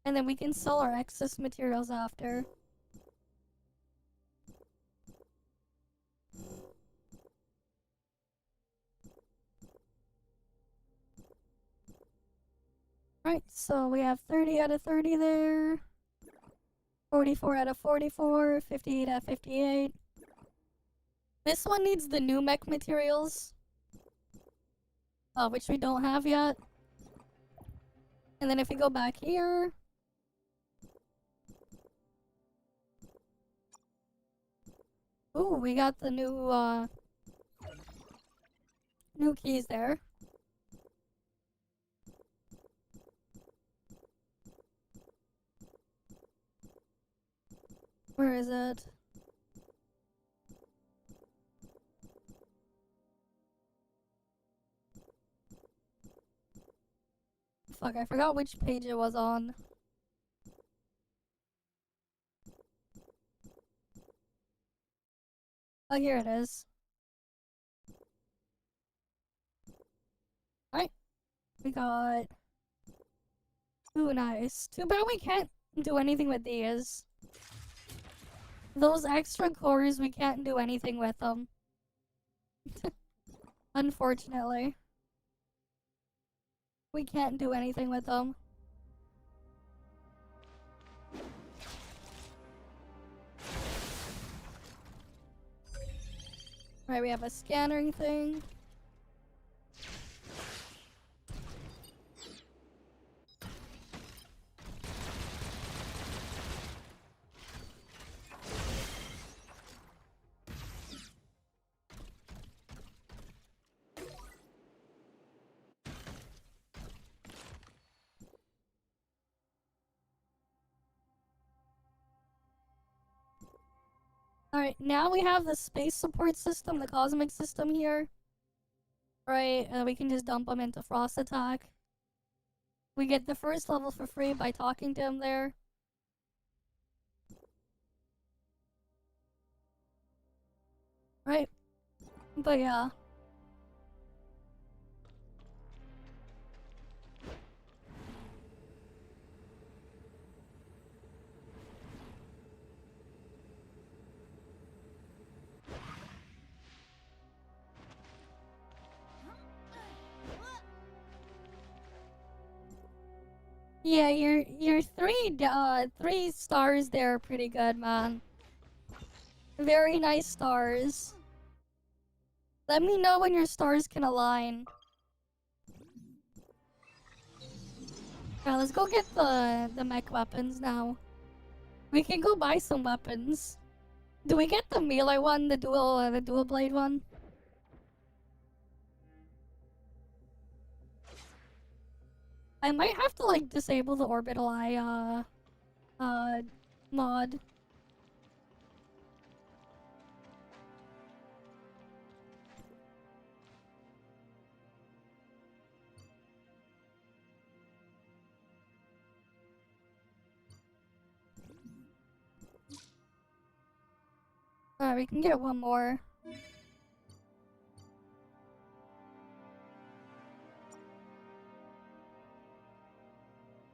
And then we can sell our excess materials after. Right, so we have 30 out of 30 there. 44 out of 44, 58 out of 58. This one needs the new mech materials. Which we don't have yet. And then if we go back here... Ooh, we got the new, new keys there. Where is it? Fuck, I forgot which page it was on. Oh, here it is. Alright. We got... Ooh, nice. Too bad we can't do anything with these. Those extra cores, we can't do anything with them. Unfortunately. We can't do anything with them. Right, we have a scanning thing. Alright, now we have the space support system, the cosmic system here. Right, we can just dump them into Frost Attack. We get the first level for free by talking to him there. Right. But yeah. Yeah, your three stars there are pretty good, man. Very nice stars. Let me know when your stars can align. Yeah, let's go get the mech weapons now. We can go buy some weapons. Do we get the melee one, the dual blade one? I might have to like disable the orbital eye mod. Alright, we can get one more.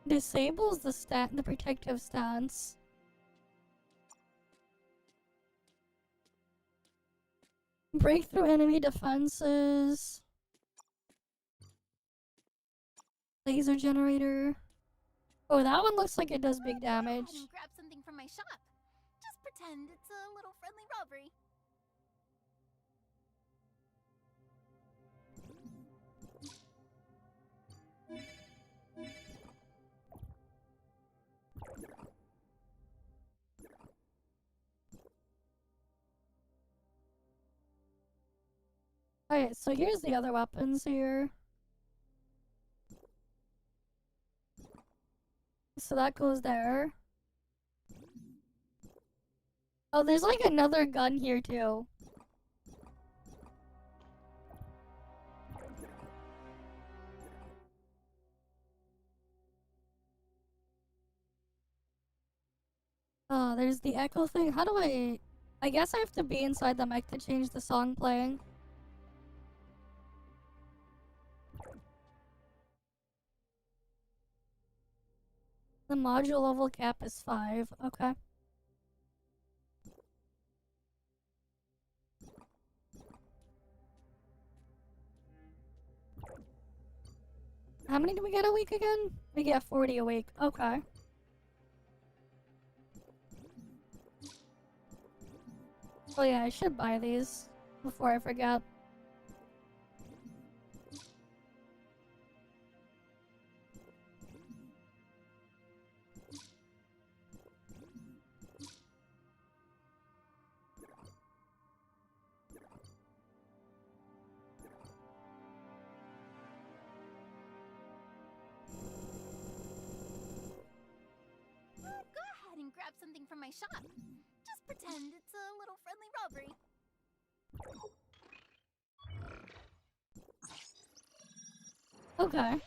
Disables the protective stance. Breakthrough enemy defenses. Laser generator. Oh, that one looks like it does big damage. Go ahead and grab something from my shop. Just pretend it's a little friendly robbery. Alright, so here's the other weapons here. So that goes there. Oh, there's like another gun here too. Oh, there's the echo thing. How do I guess I have to be inside the mech to change the song playing. The module level cap is 5. Okay. How many do we get a week again? We get 40 a week. Okay. Oh yeah, I should buy these before I forget. Go ahead and grab something from my shop. Just pretend it's a little friendly robbery. Okay.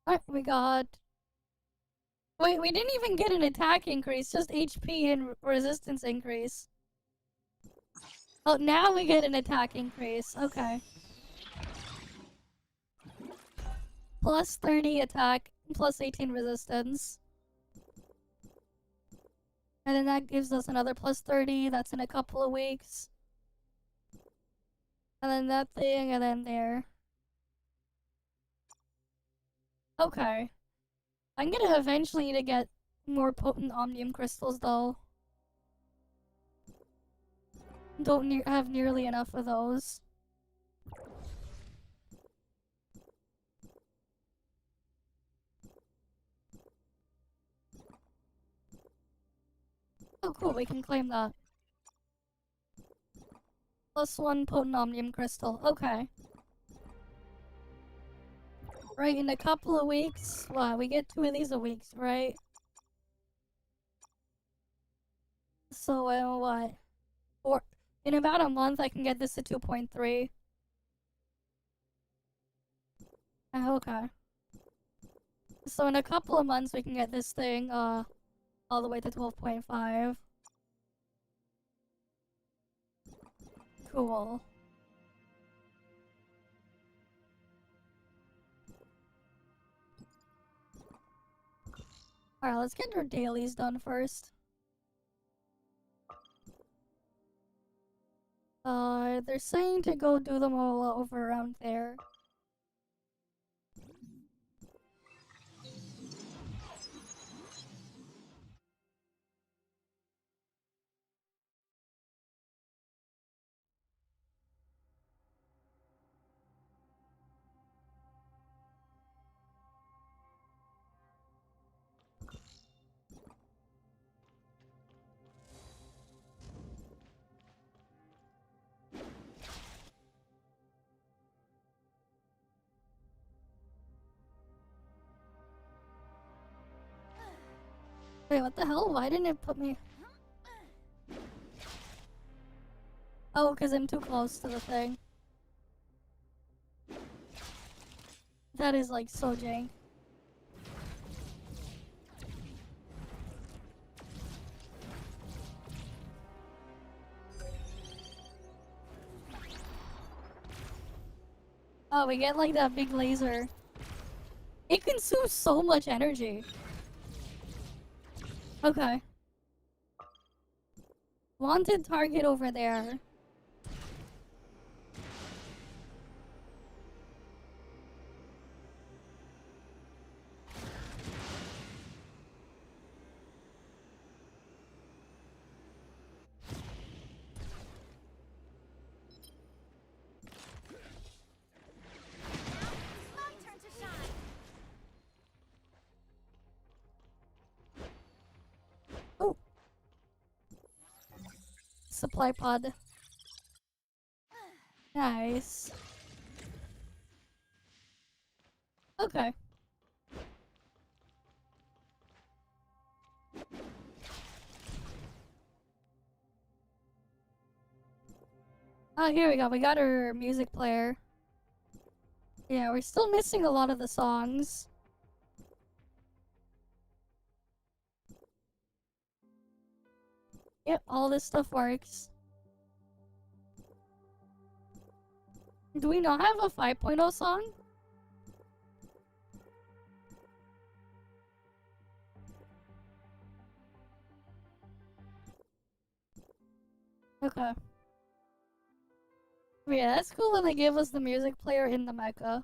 Alright, we got... Wait, we didn't even get an attack increase, just HP and resistance increase. Oh, now we get an attack increase. Okay. Plus 30 attack, plus 18 resistance. And then that gives us another plus 30, that's in a couple of weeks. And then that thing, and then there. Okay. I'm gonna eventually need to get more potent omnium crystals though. Don't have nearly enough of those. Oh cool, we can claim that. Plus 1 potent omnium crystal. Okay. Right, in a couple of weeks. Wow, we get 2 of these a week, right? So, what? In about a month, I can get this to 2.3. Okay. So in a couple of months, we can get this thing, all the way to 12.5. Cool. Alright, let's get our dailies done first. They're saying to go do them all over around there. Wait, what the hell? Why didn't it put me... Oh, because I'm too close to the thing. That is like so jank. Oh, we get like that big laser. It consumes so much energy. Okay. Wanted target over there. My turn to shine. Oh. Supply pod. Nice. Okay. Oh, here we go. We got our music player. Yeah, we're still missing a lot of the songs. Yep, all this stuff works. Do we not have a 5.0 song? Okay. Yeah, that's cool that they gave us the music player in the mecha.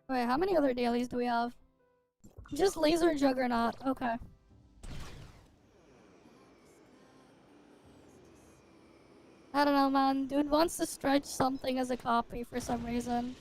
Wait, how many other dailies do we have? Just Laser Juggernaut, okay. I don't know, man. Dude wants to stretch something as a copy for some reason.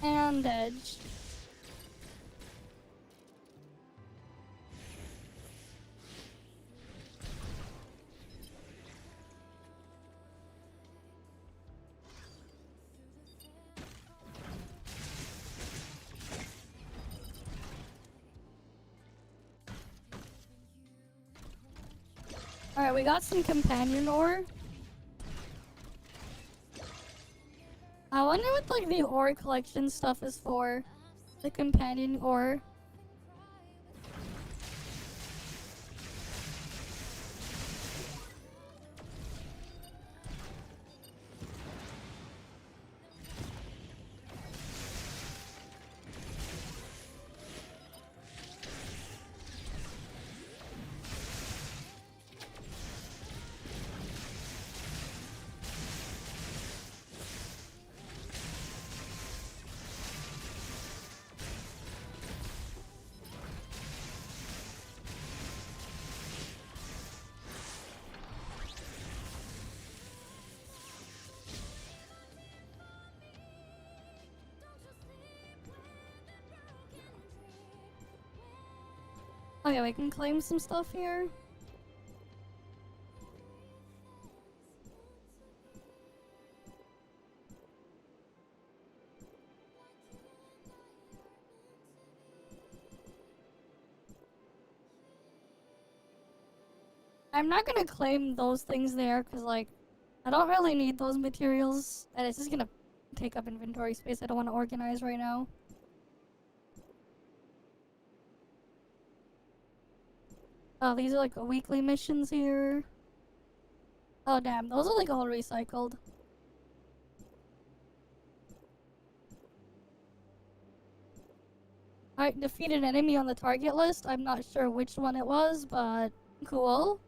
And Edge. Alright, we got some companion ore. I wonder what like the ore collection stuff is for. The companion ore. Oh yeah, we can claim some stuff here. I'm not gonna claim those things there because like I don't really need those materials and it's just gonna take up inventory space I don't want to organize right now. Oh, these are like weekly missions here. Oh damn, those are like all recycled. Alright, defeat an enemy on the target list. I'm not sure which one it was, but cool.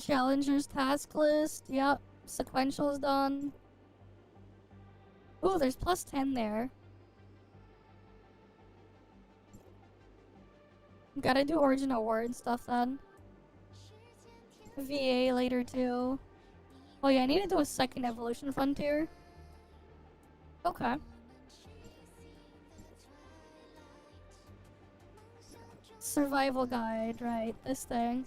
Challengers task list. Yep. Sequential's done. Ooh, there's plus 10 there. Gotta do Origin Award stuff then. VA later too. Oh yeah, I need to do a second Evolution Frontier. Okay. Survival guide, right, this thing.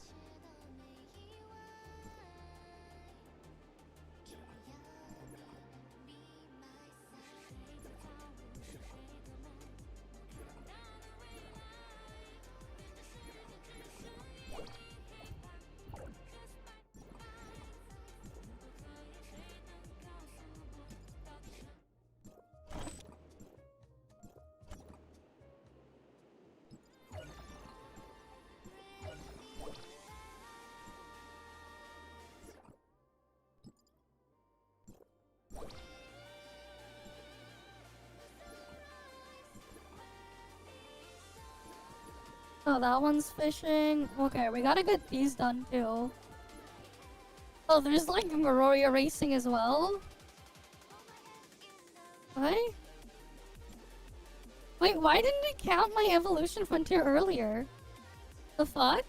Oh, that one's fishing. Okay, we gotta get these done too. Oh, there's like Maroria racing as well? What? Wait, why didn't it count my Evolution Frontier earlier? The fuck?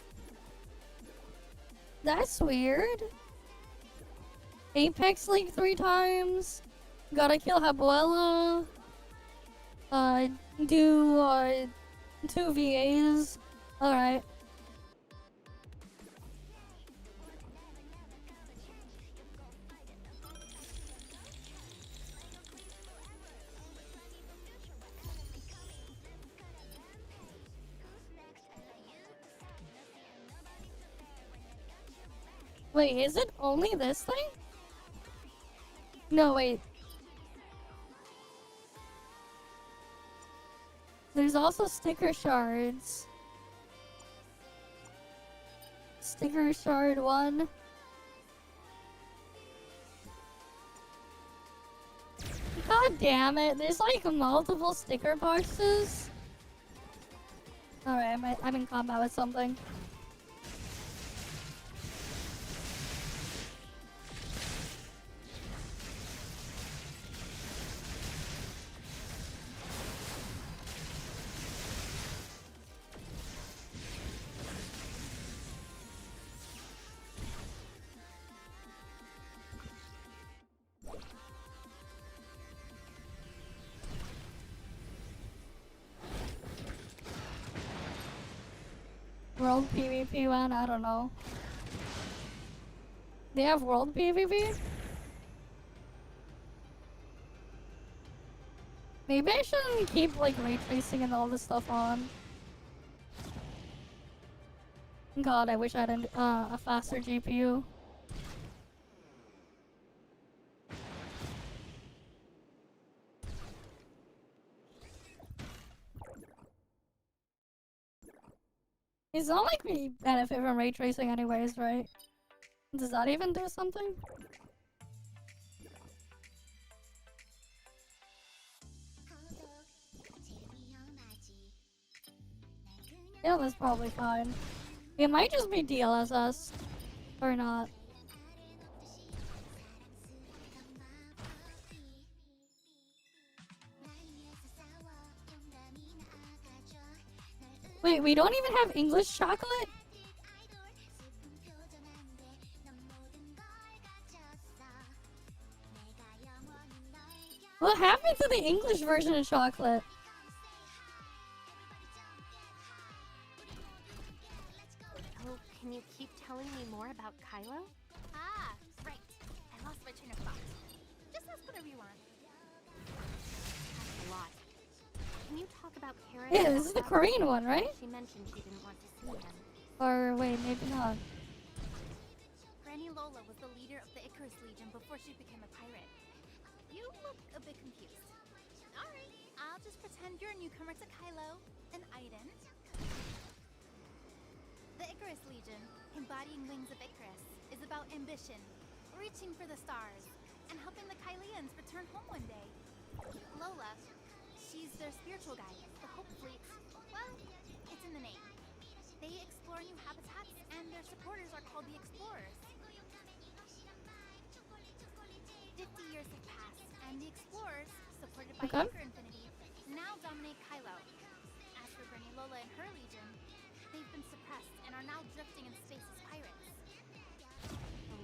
That's weird. Apex League 3 times. Gotta kill Habuela. Do 2 VAs. Alright. Wait, is it only this thing? No, wait. There's also sticker shards. Sticker shard 1. God damn it, there's like multiple sticker boxes. Alright, I'm in combat with something. World PvP one? I don't know. They have world PvP? Maybe I shouldn't keep like ray tracing and all this stuff on. God, I wish I had a faster GPU. It's not like we benefit from ray tracing anyways, right? Does that even do something? Yeah, that's probably fine. It might just be DLSS. Or not. Wait, we don't even have English chocolate? What happened to the English version of chocolate? Oh, can you keep telling me more about Kylo? Ah, right. I lost my train of thought. Just ask whatever you want. That's a lot. Can you talk about Karen? Yeah, this is the Korean one, right? She mentioned she didn't want to see him. Or wait, maybe not. Granny Lola was the leader of the Icarus Legion before she became a pirate. You look a bit confused. Alright, I'll just pretend you're a newcomer to Kylo, and Aiden. The Icarus Legion, embodying wings of Icarus, is about ambition, reaching for the stars, and helping the Kylians return home one day. Lola, she's their spiritual guide, the Hope Fleet. Well, it's in the name. They explore new habitats, and their supporters are called the Explorers. 50 years have passed, and the Explorers, supported by Hyper Infinity, now dominate Kylo. As for Granny Lola and her legion, they've been suppressed and are now drifting in space as pirates.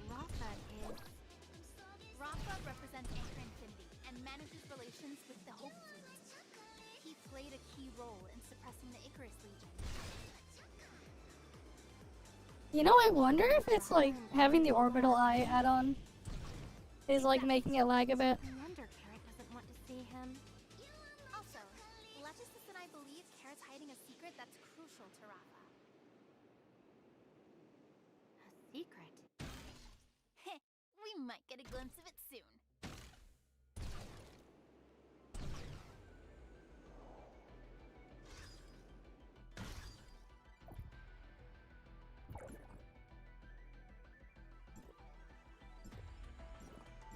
Rafa is... Rafa represents Anchor Infinity and manages relations with the Hope Fleet. He played a key role in suppressing the Icarus Legion. You know, I wonder if it's like having the orbital eye add-on is like making it lag a bit. No wonder Carrot doesn't want to see him. Also, Lyncis and I believe Carrot's hiding a secret that's crucial to Rafa. A secret? We might get a glimpse of it soon.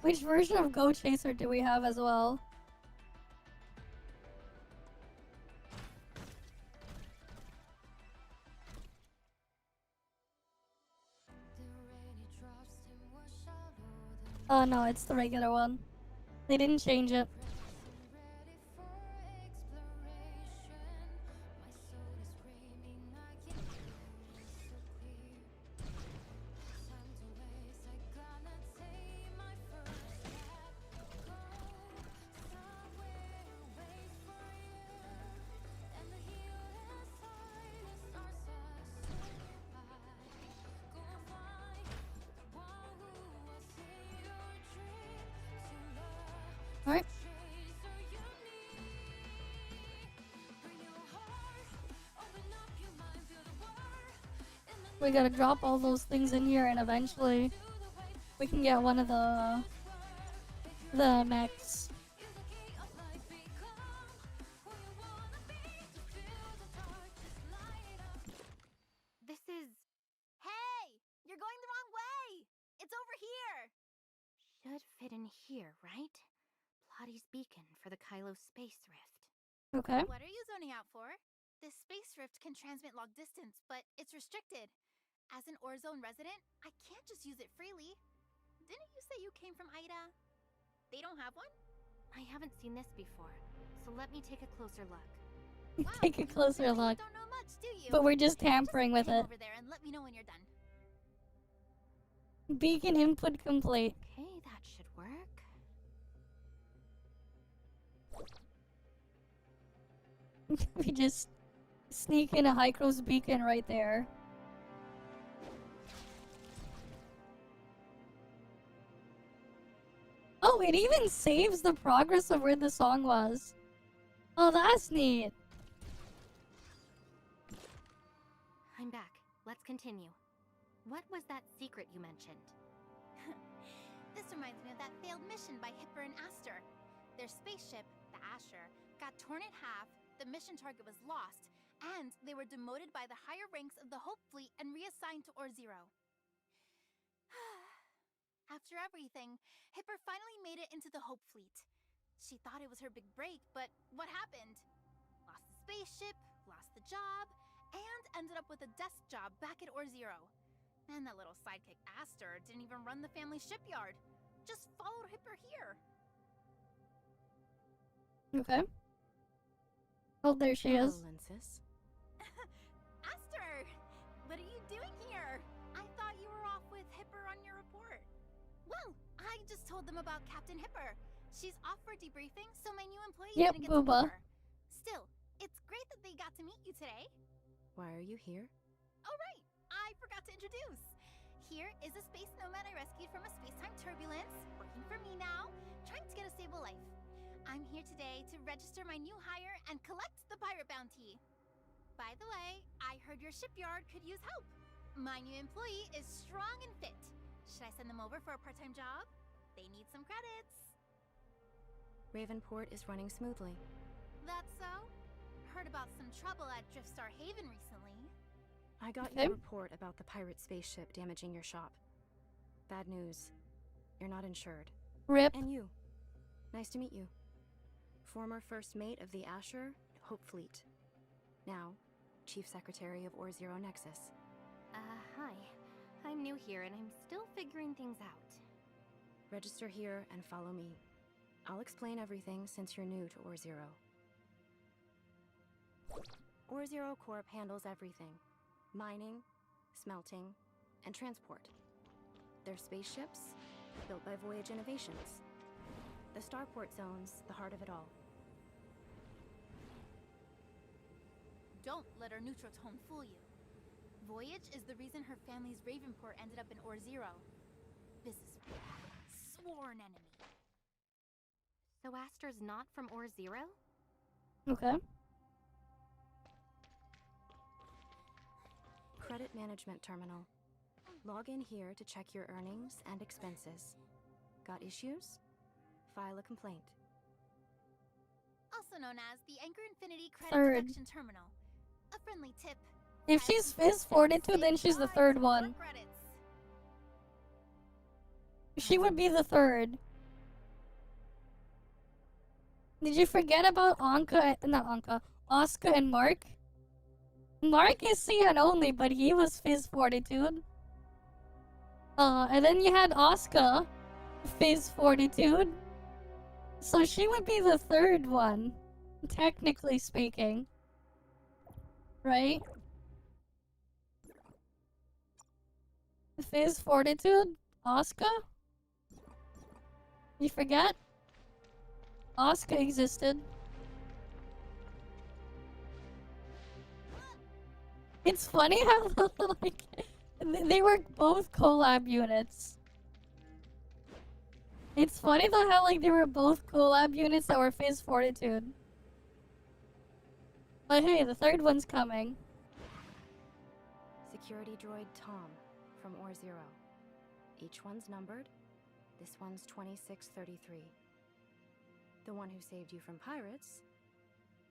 Which version of Go Chaser do we have as well? Oh no, it's the regular one. They didn't change it. Alright. We gotta drop all those things in here and eventually we can get one of the mechs. This is... Hey! You're going the wrong way! It's over here! should fit in here, right? Plotty's beacon for the Kylo space rift. Okay. What are you zoning out for? This space rift can transmit long distance, but it's restricted. As an Orzone resident, I can't just use it freely. Didn't you say you came from Ida? They don't have one? I haven't seen this before, so let me take a closer look. Wow, Take a closer you look. don't know much, do you? But we're just tampering with it. Over there and let me know when you're done. Beacon input complete. Okay, that should work. We just sneak in a Hycro's beacon right there. Oh, it even saves the progress of where the song was. Oh, that's neat. I'm back. let's continue. What was that secret you mentioned? This reminds me of that failed mission by Hipper and Aster. Their spaceship, the Asher, got torn in half, the mission target was lost, and they were demoted by the higher ranks of the Hope Fleet and reassigned to Or-Zero. After everything, Hipper finally made it into the Hope Fleet. She thought it was her big break, but what happened? Lost the spaceship, lost the job, and ended up with a desk job back at Or-Zero. And that little sidekick Aster didn't even run the family shipyard. Just followed Hipper here. Okay. Oh, there she is. Hello, Lyncis. Aster! What are you doing here? I thought you were off with Hipper on your report. Well, I just told them about Captain Hipper. She's off for debriefing, so my new employee didn't get to meet her. Still, it's great that they got to meet you today. Why are you here? Oh, right. I forgot to introduce. Here is a space nomad I rescued from a space-time turbulence, working for me now, trying to get a stable life. I'm here today to register my new hire and collect the pirate bounty. By the way, I heard your shipyard could use help. My new employee is strong and fit. Should I send them over for a part-time job? They need some credits. Ravenport is running smoothly. That's so? Heard about some trouble at Driftstar Haven recently. I got your report about the pirate spaceship damaging your shop. Bad news. You're not insured. RIP. And you. Nice to meet you. Former first mate of the Asher, Hope Fleet. Now, Chief Secretary of Or-Zero Nexus. Hi. I'm new here and I'm still figuring things out. Register here and follow me. I'll explain everything since you're new to Or-Zero. Or-Zero Corp handles everything. Mining, smelting, and transport. Their spaceships, built by Voyage Innovations. The starport zone's the heart of it all. Don't let our Neutrotone fool you. Voyage is the reason her family's Ravenport ended up in Or-Zero. Business sworn enemy. So Aster's not from Or-Zero? Okay. Credit Management Terminal. Log in here to check your earnings and expenses. Got issues? File a complaint. Also known as the Anchor Infinity Credit Third. Production Terminal. A friendly tip. If she's Fizz 42, then she's the third one. She would be the third. Did you forget about Oscar and Mark? Mark is CN only, but he was Fizz 42. And then you had Oscar, Fizz 42. So she would be the third one, technically speaking. Right? Fizz 42, Oscar? You forget? Oscar existed. It's funny how like they were both collab units. It's funny though how like they were both collab units that were Fizz Fortitude. But hey, the third one's coming. Security droid Tom from Or-Zero. Each one's numbered. This one's 2633. The one who saved you from pirates,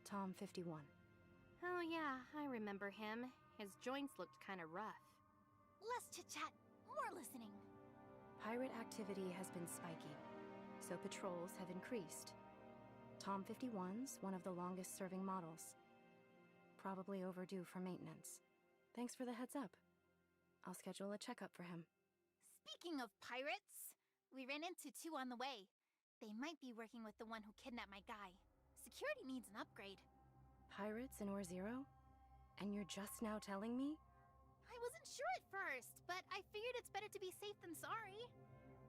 Tom 51. Oh yeah, I remember him. His joints looked kinda rough. Less chit-chat, more listening. Pirate activity has been spiky, so patrols have increased. Tom 51's one of the longest serving models. Probably overdue for maintenance. Thanks for the heads up. I'll schedule a checkup for him. Speaking of pirates, we ran into two on the way. They might be working with the one who kidnapped my guy. Security needs an upgrade. Pirates in Or-Zero? And you're just now telling me? I wasn't sure at first, but I figured it's better to be safe than sorry.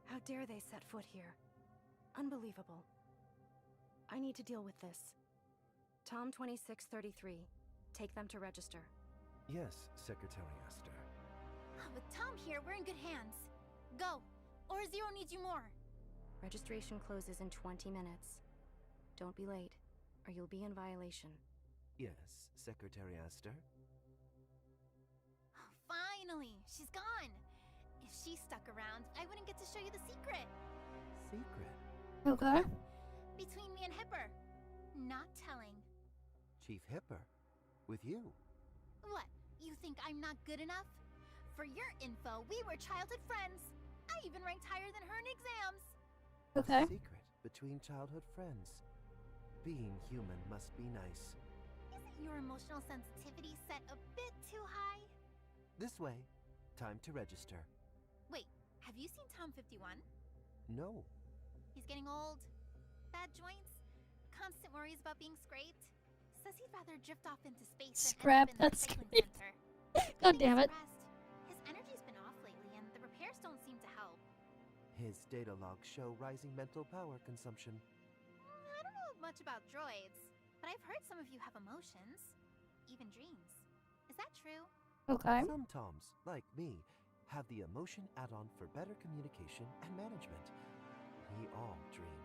How dare they set foot here? Unbelievable. I need to deal with this. Tom 2633. Take them to register. Yes, Secretary Aster. With Tom here, we're in good hands. Go! Or-Zero needs you more. Registration closes in 20 minutes. Don't be late, or you'll be in violation. Yes, Secretary Aster. Fine. Finally, she's gone. If she stuck around, I wouldn't get to show you the secret. Secret? Okay. Between me and Hipper. Not telling. Chief Hipper? With you? What? You think I'm not good enough? For your info, we were childhood friends. I even ranked higher than her in exams. Okay. Secret between childhood friends. Being human must be nice. Isn't your emotional sensitivity set a bit too high? This way. Time to register. Wait, have you seen Tom 51? No. He's getting old. Bad joints. Constant worries about being scraped. Says he'd rather drift off into space than end up in the That's recycling scraped. center. God damn it. His energy's been off lately, and the repairs don't seem to help. His data logs show rising mental power consumption. I don't know much about droids, but I've heard some of you have emotions. Even dreams. Is that true? Okay. Some Toms, like me, have the emotion add-on for better communication and management. We all dream.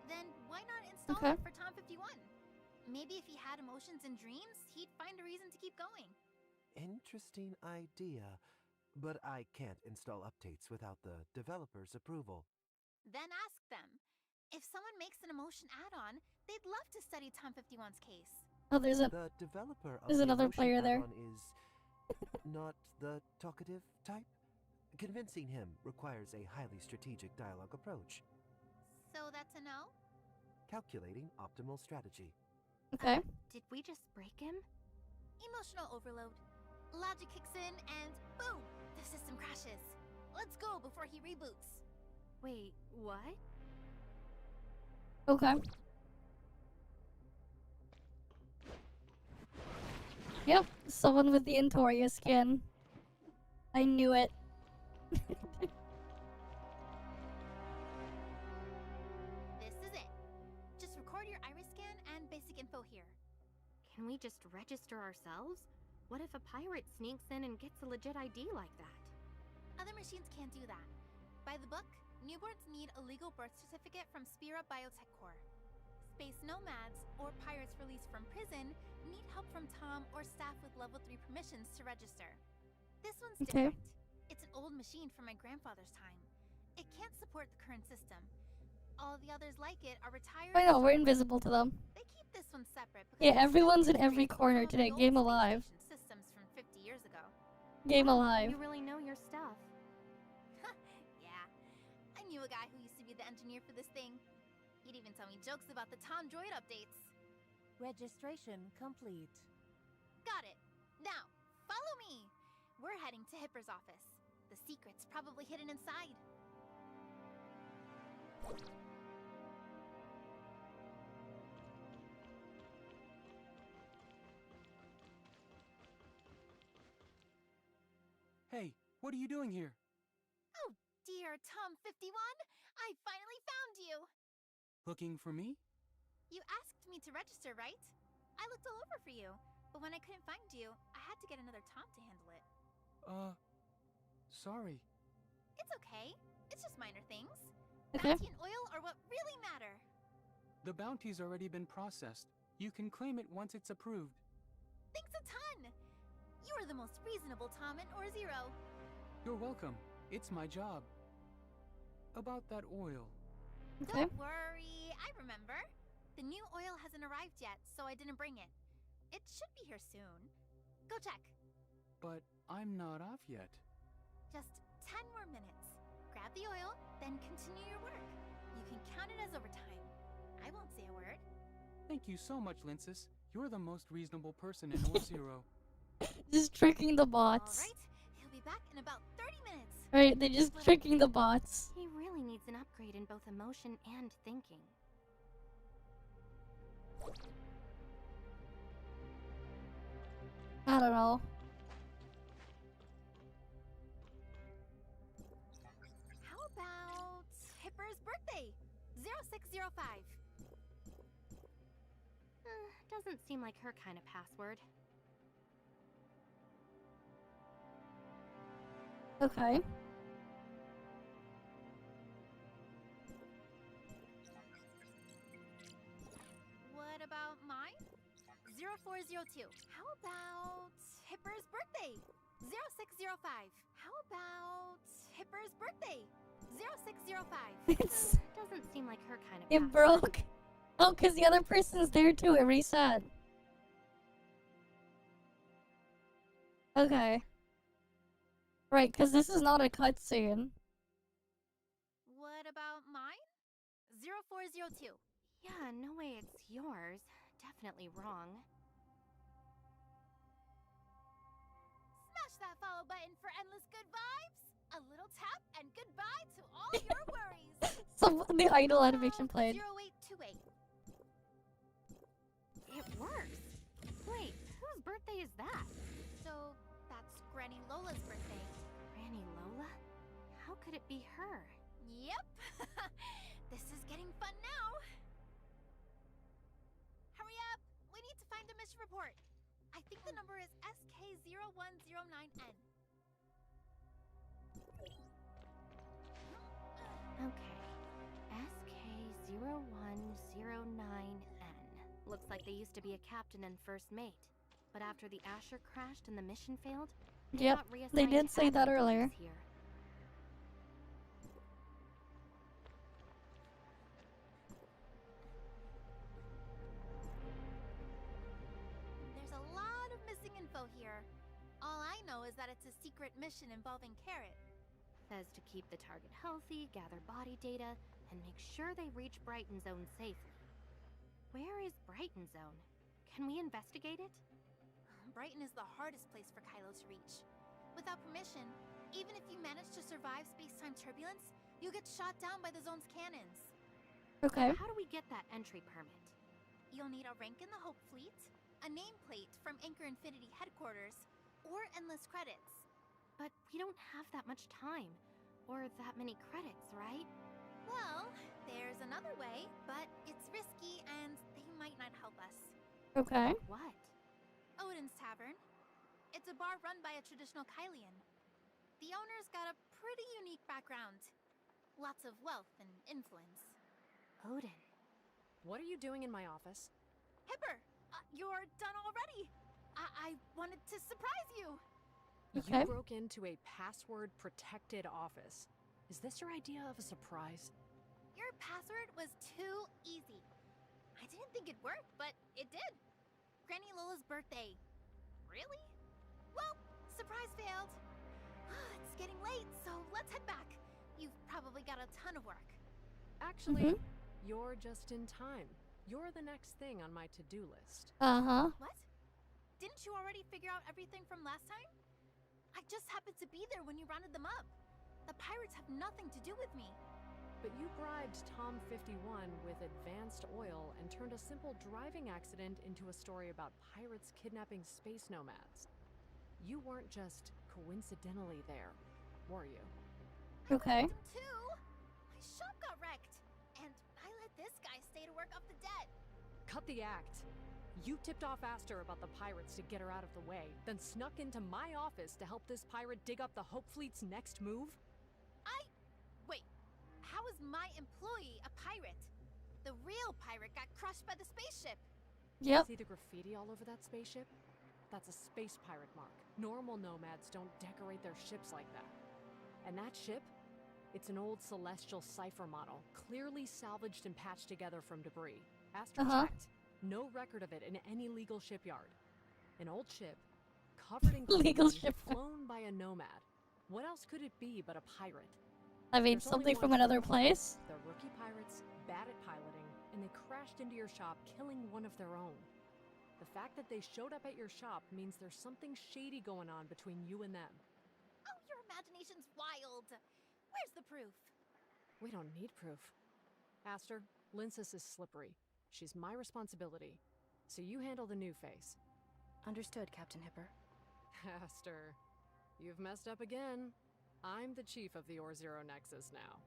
Then why not install Okay. it for Tom 51? Maybe if he had emotions and dreams, he'd find a reason to keep going. Interesting idea, but I can't install updates without the developer's approval. Then ask them. If someone makes an emotion add-on, they'd love to study Tom 51's case. Oh, there's a The developer of There's the another emotion player there. add-on is not the talkative type. Convincing him requires a highly strategic dialogue approach. So that's a no? Calculating optimal strategy. okay. Did we just break him? Emotional overload. Logic kicks in and boom! The system crashes. Let's go before he reboots. Wait, what? Okay. Yep, someone with the Entoria skin. I knew it. This is it. Just record your iris scan and basic info here. Can we just register ourselves? What if a pirate sneaks in and gets a legit ID like that? Other machines can't do that. By the book, newborns need a legal birth certificate from Spira Biotech Corps. Space nomads, or pirates released from prison, need help from Tom or staff with level 3 permissions to register. This one's Okay. different. It's an old machine from my grandfather's time. It can't support the current system. All the others like it are retired. I know, we're invisible to them. They keep this one separate because Yeah, it's everyone's in still every based on corner some of the today. old Game space alive. station systems from 50 years ago. Game Wow, alive. You really know your stuff. Yeah, I knew a guy who used to be the engineer for this thing. He'd even tell me jokes about the Tom Droid updates. Registration complete. Got it. Now, follow me. We're heading to Hipper's office. The secret's probably hidden inside. Hey, what are you doing here? Oh, dear Tom 51, I finally found you. Looking for me? You asked me to register, right? I looked all over for you, but when I couldn't find you, I had to get another Tom to handle it. Sorry. It's okay. It's just minor things. Okay. Bounty and oil are what really matter. The bounty's already been processed. You can claim it once it's approved. Thanks a ton. You are the most reasonable Tom in Or Zero. You're welcome. It's my job. About that oil. Okay. Don't worry, I remember. The new oil hasn't arrived yet, so I didn't bring it. It should be here soon. Go check. But I'm not off yet. Just 10 more minutes. Grab the oil, then continue your work. You can count it as overtime. I won't say a word. Thank you so much, Lyncis. You're the most reasonable person in Or Zero. Just tricking the bots. Alright, he'll be back in about 30 minutes. Right, they're just tricking the bots. He really needs an upgrade in both emotion and thinking. I don't know. How about Hipper's birthday? 0605. Doesn't seem like her kind of password. Okay. What about mine? 0402. How about Hipper's birthday? 0605. How about Hipper's birthday? 0605. It's Doesn't seem like her kind of it password. broke. Oh, cause the other person's there too. It reset. Okay. Right, cause this is not a cutscene. What about mine? 0402. Yeah, no way it's yours. Definitely wrong. Smash that follow button for endless good vibes. A little tap and goodbye to all your worries. So the idle animation played. 0828. It works. Wait, whose birthday is that? So that's Granny Lola's birthday. Granny Lola? How could it be her? Yep. This is getting fun now. Hurry up. We need to find the mission report. I think the number is SK0109N. Okay. SK0109N. Looks like they used to be a captain and first mate. But after the Asher crashed and the mission failed, Yep, got they reassigned did to say that admin earlier. duties here. There's a lot of missing info here. All I know is that it's a secret mission involving Carrot. Says to keep the target healthy, gather body data, and make sure they reach Brighton Zone safely. Where is Brighton Zone? Can we investigate it? Brighton is the hardest place for Kylo to reach. Without permission, even if you manage to survive space-time turbulence, you'll get shot down by the zone's cannons. Okay. How do we get that entry permit? You'll need a rank in the Hope Fleet, a nameplate from Anchor Infinity headquarters, or endless credits. But we don't have that much time, or that many credits, right? Well, there's another way, but it's risky and they might not help us. Okay. What? Odin's Tavern. It's a bar run by a traditional Kylian. The owner's got a pretty unique background. Lots of wealth and influence. Odin. What are you doing in my office? Hipper, you're done already. I wanted to surprise you. Okay. You broke into a password-protected office. Is this your idea of a surprise? Your password was too easy. I didn't think it'd work, but it did. Granny Lola's birthday. Really? Well, surprise failed. It's getting late, so let's head back. You've probably got a ton of work. Actually, you're just in time. You're the next thing on my to-do list. Uh-huh. What? Didn't you already figure out everything from last time? I just happened to be there when you rounded them up. The pirates have nothing to do with me. But you bribed Tom 51 with advanced oil and turned a simple driving accident into a story about pirates kidnapping space nomads. You weren't just coincidentally there, were you? Okay. I wrecked him too. My shop got wrecked, and I let this guy stay to work off the debt. Cut the act. You tipped off Aster about the pirates to get her out of the way, then snuck into my office to help this pirate dig up the Hope Fleet's next move? Wait, how is my employee a pirate? The real pirate got crushed by the spaceship. Yep. See the graffiti all over that spaceship? That's a space pirate mark. Normal nomads don't decorate their ships like that. And that ship? It's an old celestial cipher model, clearly salvaged and patched together from debris. Aster checked. No record of it in any legal shipyard. An old ship, covered in Legal graffiti, shipyard. flown by a nomad. What else could it be but a pirate? I mean, There's only something from one another truth. place. They're rookie pirates, bad at piloting, and they crashed into your shop, killing one of their own. The fact that they showed up at your shop means there's something shady going on between you and them. Oh, your imagination's wild. Where's the proof? We don't need proof. Aster, Lyncis is slippery. She's my responsibility. So you handle the new face. Understood, Captain Hipper. Aster, you've messed up again. I'm the chief of the Or-Zero Nexus now.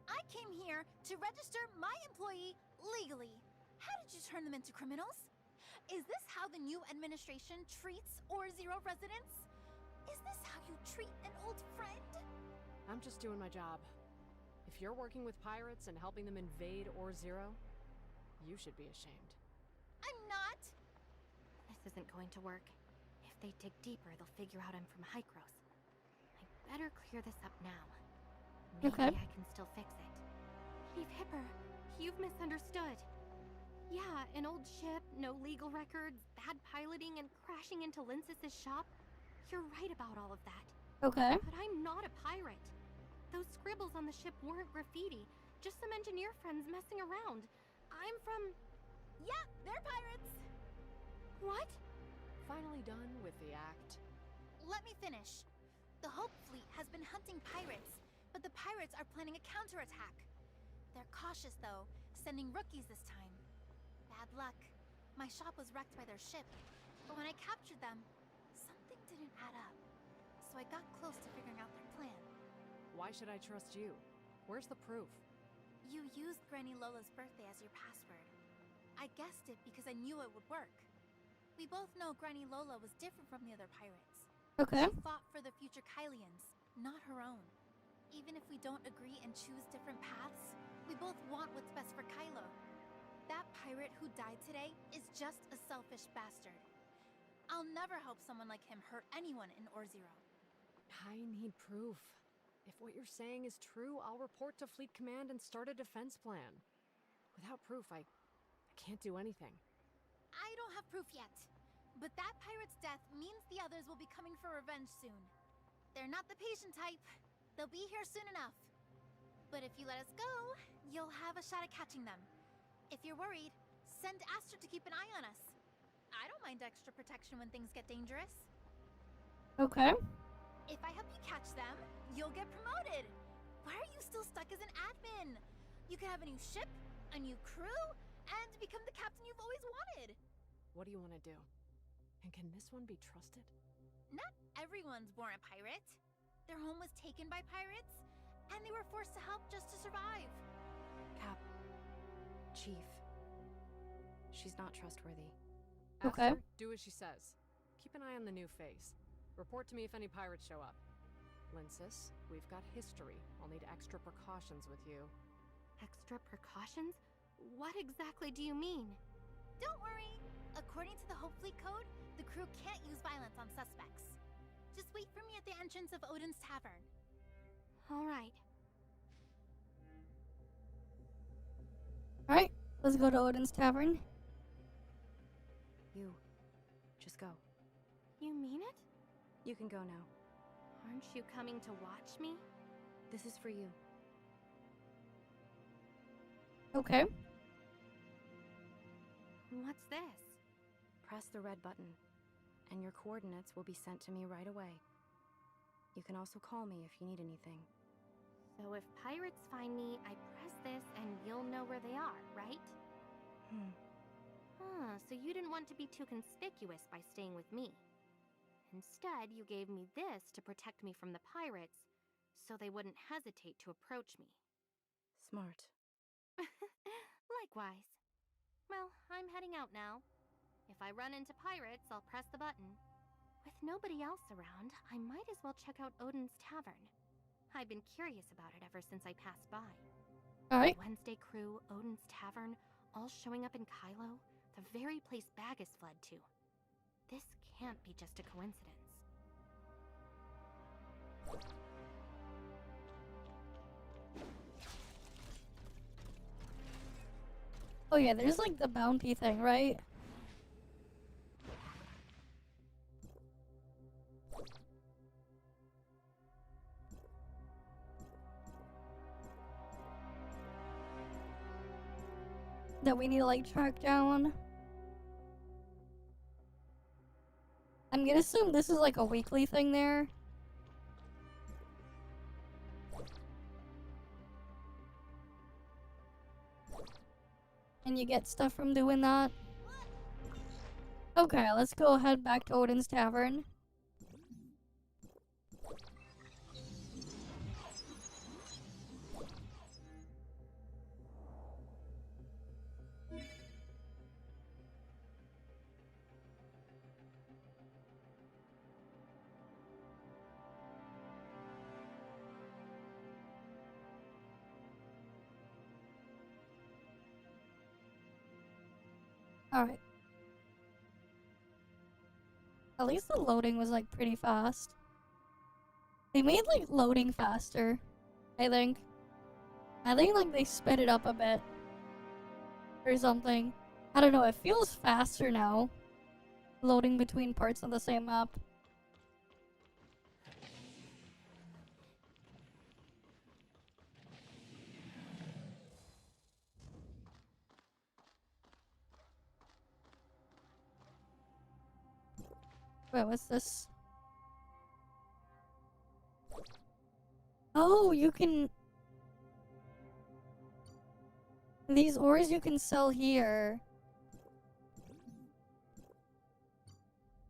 I came here to register my employee legally. How did you turn them into criminals? Is this how the new administration treats Or-Zero residents? Is this how you treat an old friend? I'm just doing my job. If you're working with pirates and helping them invade Or-Zero, you should be ashamed. I'm not. This isn't going to work. If If they dig deeper, they'll figure out I'm from Hykros. I better clear this up now. Maybe Okay. I can still fix it. Chief Hipper, you've misunderstood. Yeah, an old ship, no legal records, bad piloting, and crashing into Lyncis's shop. You're right about all of that. Okay. But I'm not a pirate. Those scribbles on the ship weren't graffiti, just some engineer friends messing around. I'm from... Yeah, they're pirates! What? Finally done with the act. Let me finish. The Hope Fleet has been hunting pirates, but the pirates are planning a counterattack. They're cautious, though, sending rookies this time. Bad luck. My shop was wrecked by their ship, but when I captured them, something didn't add up. So I got close to figuring out their plan. Why should I trust you? Where's the proof? You used Granny Lola's birthday as your password. I guessed it because I knew it would work. We both know Granny Lola was different from the other pirates. Okay. She fought for the future Kylians, not her own. Even if we don't agree and choose different paths, we both want what's best for Kylo. That pirate who died today is just a selfish bastard. I'll never help someone like him hurt anyone in Orzero. I need proof. If what you're saying is true, I'll report to Fleet Command and start a defense plan. Without proof, I can't do anything. I don't have proof yet, but that pirate's death means the others will be coming for revenge soon. They're not the patient type. They'll be here soon enough. But if you let us go, you'll have a shot at catching them. If you're worried, send Aster to keep an eye on us. I don't mind extra protection when things get dangerous. Okay. If I help you catch them, you'll get promoted. Why are you still stuck as an admin? You could have a new ship, a new crew, and become the captain you've always wanted. What do you want to do? And can this one be trusted? Not everyone's born a pirate. Their home was taken by pirates, and they were forced to help just to survive. Cap. Chief. She's not trustworthy. Okay. Aster, do as she says. Keep an eye on the new face. Report to me if any pirates show up. Lyncis, we've got history. I'll need extra precautions with you. Extra precautions? What exactly do you mean? Don't worry. According to the Hope Fleet Code, the crew can't use violence on suspects. Just wait for me at the entrance of Odin's Tavern. All right. Alright, let's go to Odin's Tavern. You. Just go. You mean it? You can go now. Aren't you coming to watch me? This is for you. Okay. What's this? Press the red button, and your coordinates will be sent to me right away. You can also call me if you need anything. So if pirates find me, I press this and you'll know where they are, right? So you didn't want to be too conspicuous by staying with me. Instead, you gave me this to protect me from the pirates, so they wouldn't hesitate to approach me. Smart. Likewise. Well, I'm heading out now. If I run into pirates, I'll press the button. With nobody else around, I might as well check out Odin's Tavern. I've been curious about it ever since I passed by. Alright. The Wednesday crew, Odin's Tavern, all showing up in Kylo, the very place Bagus fled to. This can't be just a coincidence. Oh yeah, there's like the bounty thing, right? That we need to like track down. I'm gonna assume this is like a weekly thing there. And you get stuff from doing that. Okay, let's go head back to Odin's Tavern. Alright. At least the loading was like pretty fast. They made like loading faster, I think. I think like they sped it up a bit. Or something. I don't know, it feels faster now. Loading between parts of the same map. Wait, what's this? Oh, you can... These ores you can sell here.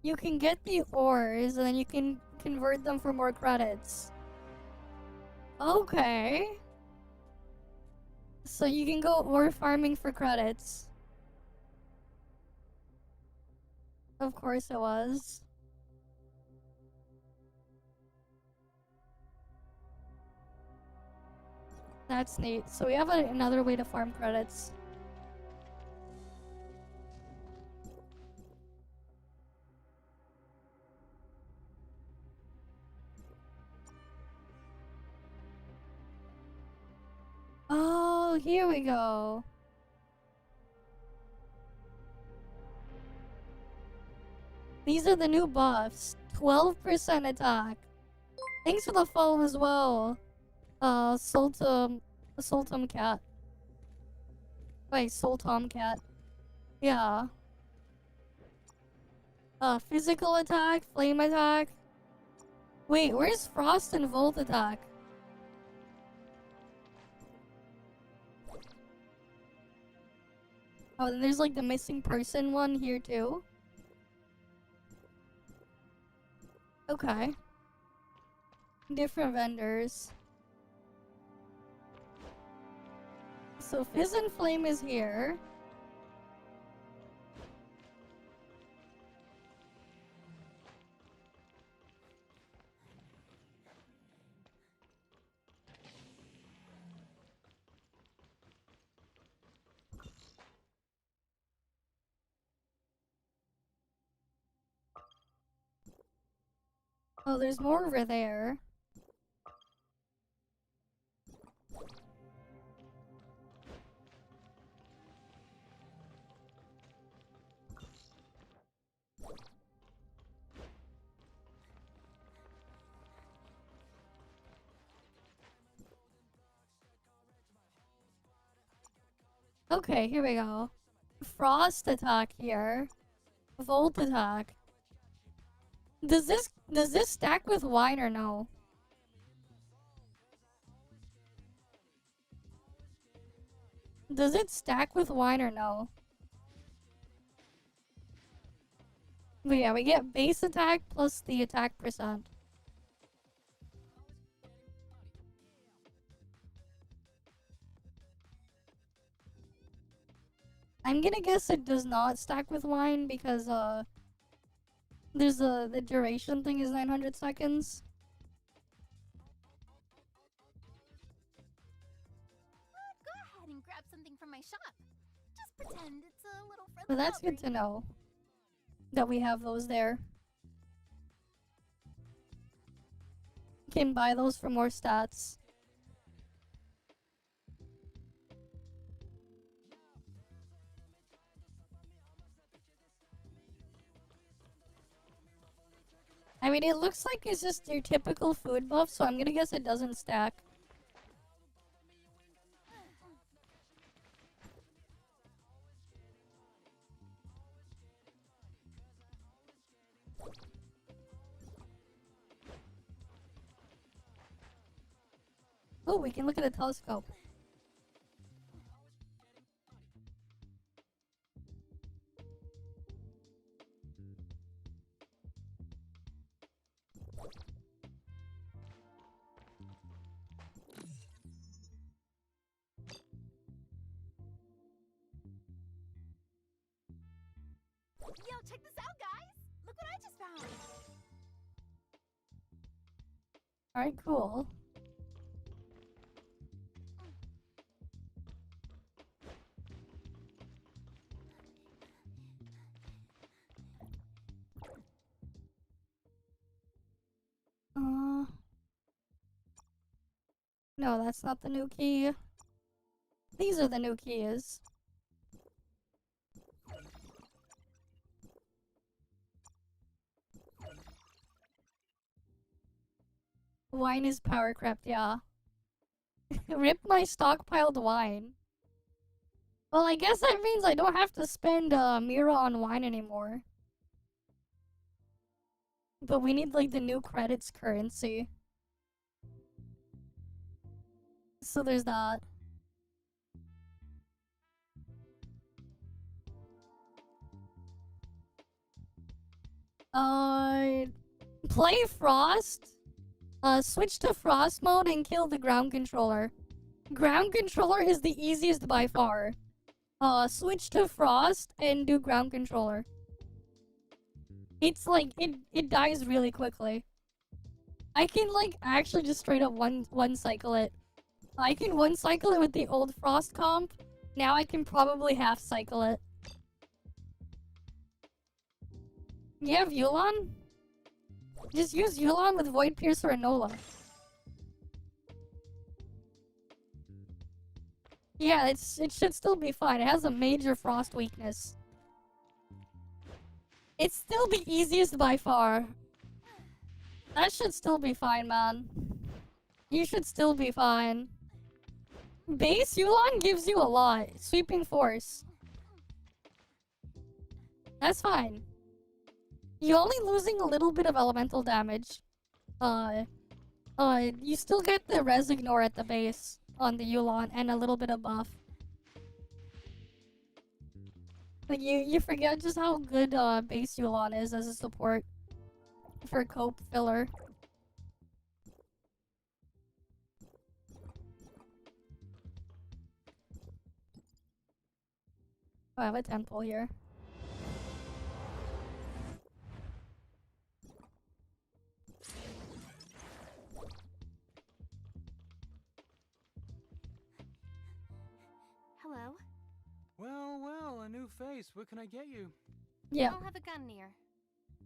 You can get the ores and then you can convert them for more credits. Okay. So you can go ore farming for credits. Of course it was. That's neat. So we have another way to farm credits. Oh, here we go. These are the new buffs. 12% attack. Thanks for the follow as well. Sultum Cat. Wait, Sultom Cat. Yeah. Physical attack, flame attack. Wait, where's Frost and Volt attack? Oh, then there's like the missing person one here too. Okay. Different vendors. So Fizz and Flame is here. Oh, there's more over there. Okay, here we go. Frost attack here. Volt attack. Does this stack with wine or no? Does it stack with wine or no? But yeah, we get base attack plus the attack percent. I'm gonna guess it does not stack with wine because there's the duration thing is 900 seconds. Go ahead and grab something from my shop. Just pretend it's a little friendly. But that's good to know that we have those there. Can buy those for more stats. I mean, it looks like it's just your typical food buff, so I'm gonna guess it doesn't stack. Oh, we can look at a telescope. Yo, check this out, guys! Look what I just found! Alright, cool. No, that's not the new key. These are the new keys. Wine is power crept, yeah. Rip my stockpiled wine. Well, I guess that means I don't have to spend Mira on wine anymore. But we need like the new credits currency. So there's that. Play Frost. Switch to Frost mode and kill the ground controller. Ground controller is the easiest by far. Switch to Frost and do ground controller. It's like, it dies really quickly. I can like actually just straight up one cycle it. I can one cycle it with the old Frost comp. Now I can probably half cycle it. You have Yulon? Just use Yulon with Void Piercer and Nola. Yeah, it should still be fine. It has a major Frost weakness. It's still the easiest by far. That should still be fine, man. You should still be fine. Base Yulon gives you a lot. Sweeping Force. That's fine. You're only losing a little bit of elemental damage. You still get the res ignore at the base on the Yulon and a little bit of buff. Like you forget just how good base Yulon is as a support for cope filler. Oh, I have a temple here. Hello? Well, well, a new face. What can I get you? Yeah. I don't have a gun near.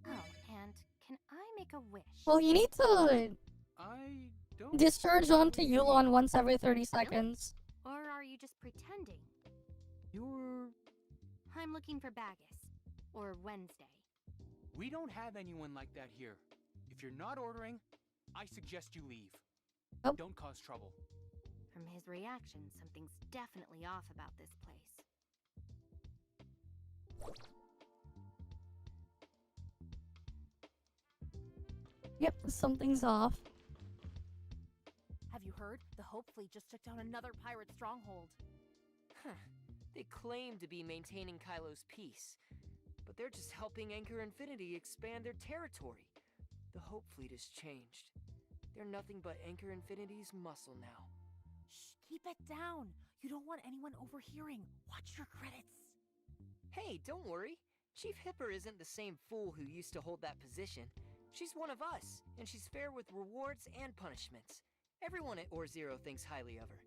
Oh, and can I make a wish? Well, you need to I don't discharge onto Yulon once every 30 seconds. Or are you just pretending? You're... I'm looking for Bagus. Or Wednesday. We don't have anyone like that here. If you're not ordering, I suggest you leave. Oh. Don't cause trouble. From his reaction, something's definitely off about this place. Yep, something's off. Have you heard? The Hope Fleet just took down another pirate stronghold. Huh. They claim to be maintaining Kylo's peace, but they're just helping Anchor Infinity expand their territory. The Hope Fleet has changed. They're nothing but Anchor Infinity's muscle now. Shh, keep it down. You don't want anyone overhearing. Watch your credits. Hey, don't worry. Chief Hipper isn't the same fool who used to hold that position. She's one of us, and she's fair with rewards and punishments. Everyone at Or Zero thinks highly of her.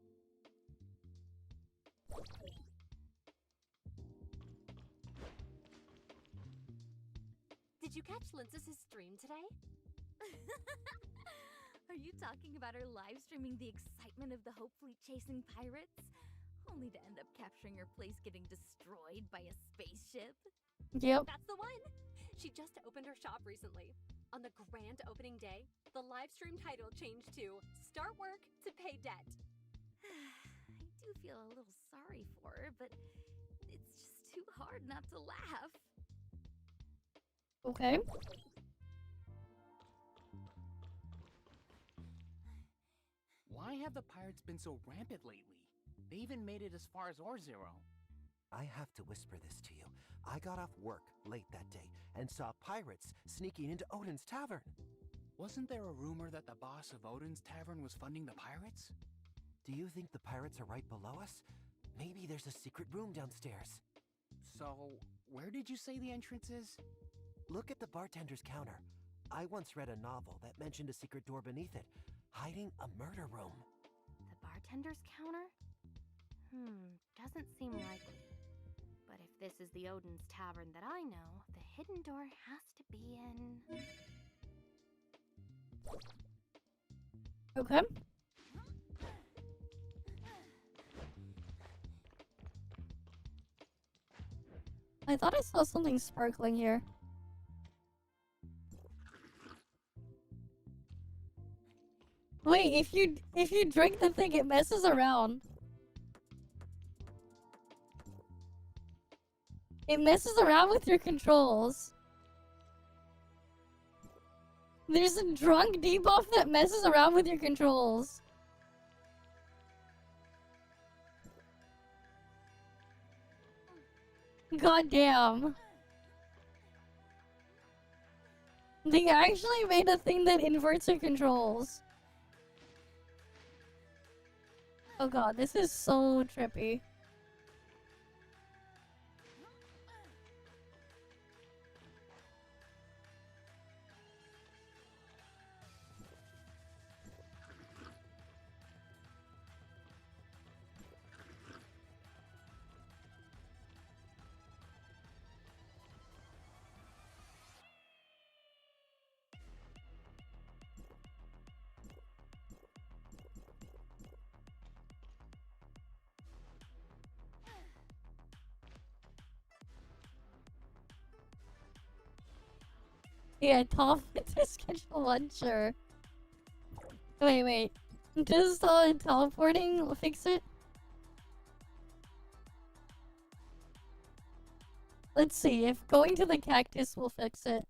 Did you catch Lyncis's stream today? Are you talking about her live streaming the excitement of the Hope Fleet chasing pirates? Only to end up capturing her place getting destroyed by a spaceship? Yep. That's the one! She just opened her shop recently. On the grand opening day, the live stream title changed to Start Work to Pay Debt. I do feel a little sorry for her, but it's just too hard not to laugh. Okay. Why have the pirates been so rampant lately? They even made it as far as Or Zero. I have to whisper this to you. I got off work late that day and saw pirates sneaking into Odin's tavern. Wasn't there a rumor that the boss of Odin's tavern was funding the pirates? Do you think the pirates are right below us? Maybe there's a secret room downstairs. So, where did you say the entrance is? Look at the bartender's counter. I once read a novel that mentioned a secret door beneath it, hiding a murder room. The bartender's counter? Doesn't seem likely. But if this is the Odin's Tavern that I know, the hidden door has to be in... Okay. I thought I saw something sparkling here. Wait, if you drink the thing, it messes around. It messes around with your controls. There's a drunk debuff that messes around with your controls. God damn. They actually made a thing that inverts your controls. Oh god, this is so trippy. Yeah, Tom to schedule lunch, sure. Wait. Does teleporting fix it? Let's see if going to the cactus will fix it.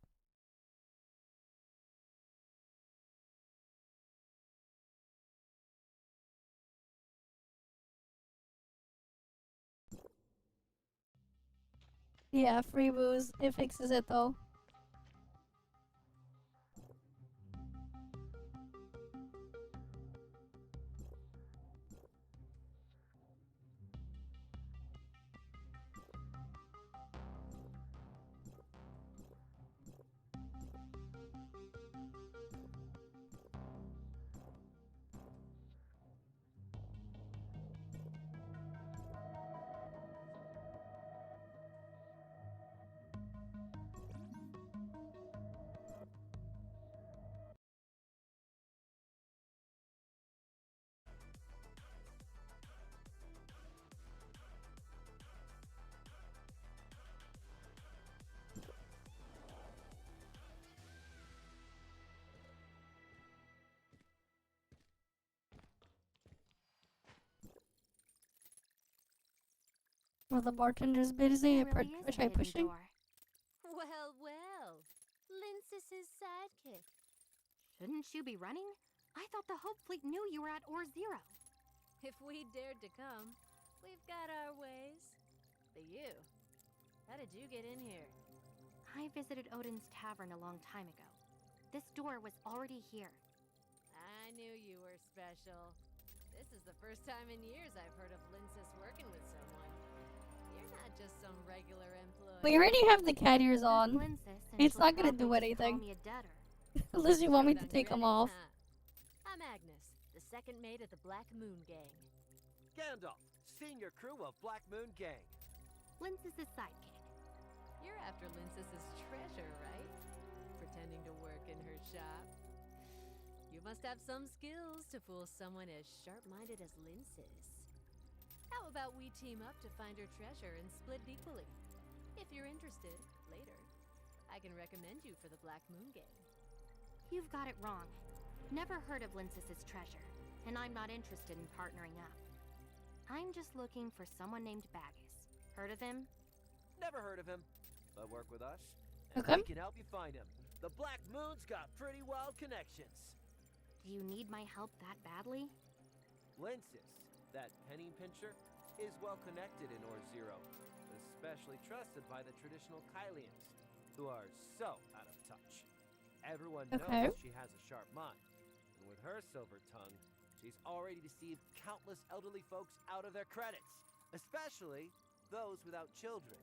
Yeah, free booze. It fixes it though. Well, the bartender's busy. Try pushing. Well. Lyncis's sidekick. Shouldn't you be running? I thought the Hope Fleet knew you were at Ore Zero. If we dared to come, we've got our ways. But you, how did you get in here? I visited Odin's Tavern a long time ago. This door was already here. I knew you were special. This is the first time in years I've heard of Lyncis working with someone. You're not just some regular employee. We already have the cat ears on. It's not gonna do anything. Unless you want me to take them off. I'm Agnes, the second mate of the Black Moon Gang. Gandalf, senior crew of Black Moon Gang. Lyncis's sidekick. You're after Lyncis's treasure, right? Pretending to work in her shop. You must have some skills to fool someone as sharp-minded as Lyncis. How about we team up to find her treasure and split it equally? If you're interested, later, I can recommend you for the Black Moon Gang. You've got it wrong. Never heard of Lyncis's treasure, and I'm not interested in partnering up. I'm just looking for someone named Bagus. Heard of him? Never heard of him, but work with us, and Okay. we can help you find him. The Black Moon's got pretty wild connections. Do you need my help that badly? Lyncis, that penny pincher, is well connected in Ore Zero, especially trusted by the traditional Kylians, who are so out of touch. Everyone knows she has a sharp mind, and with her silver tongue, she's already deceived countless elderly folks out of their credits, especially those without children.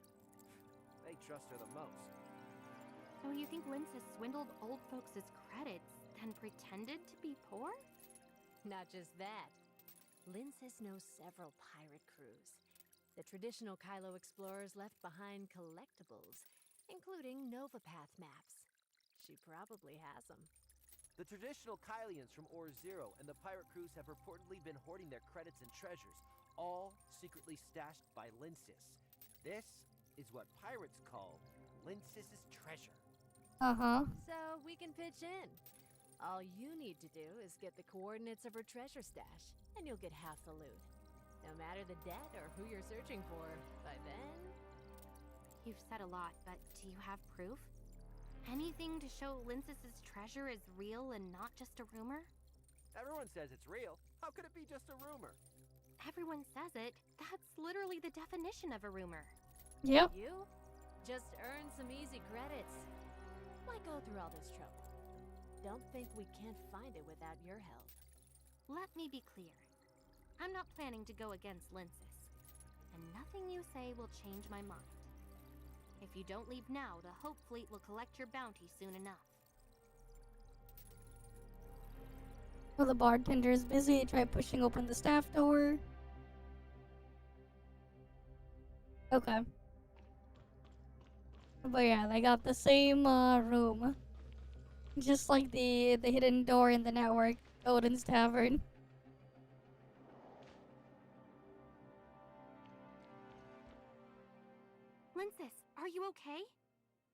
They trust her the most. So you think Lyncis swindled old folks' credits, then pretended to be poor? Not just that. Lyncis knows several pirate crews. The traditional Kylo explorers left behind collectibles, including Novapath maps. She probably has them. The traditional Kylians from Ore Zero and the pirate crews have reportedly been hoarding their credits and treasures, all secretly stashed by Lyncis. This is what pirates call Lyncis's treasure. Uh-huh. So we can pitch in. All you need to do is get the coordinates of her treasure stash, and you'll get half the loot. No matter the debt or who you're searching for, by then... You've said a lot, but do you have proof? Anything to show Lyncis's treasure is real and not just a rumor? Everyone says it's real. How could it be just a rumor? Everyone says it. That's literally the definition of a rumor. Yep. You? Just earn some easy credits. Why go through all this trouble? Don't think we can't find it without your help. Let me be clear. I'm not planning to go against Lyncis. And nothing you say will change my mind. If you don't leave now, the Hope Fleet will collect your bounty soon enough. Well, the bartender is busy. Try pushing open the staff door. Okay. But yeah, they got the same room. Just like the hidden door in the network, Odin's Tavern. Lyncis, are you okay?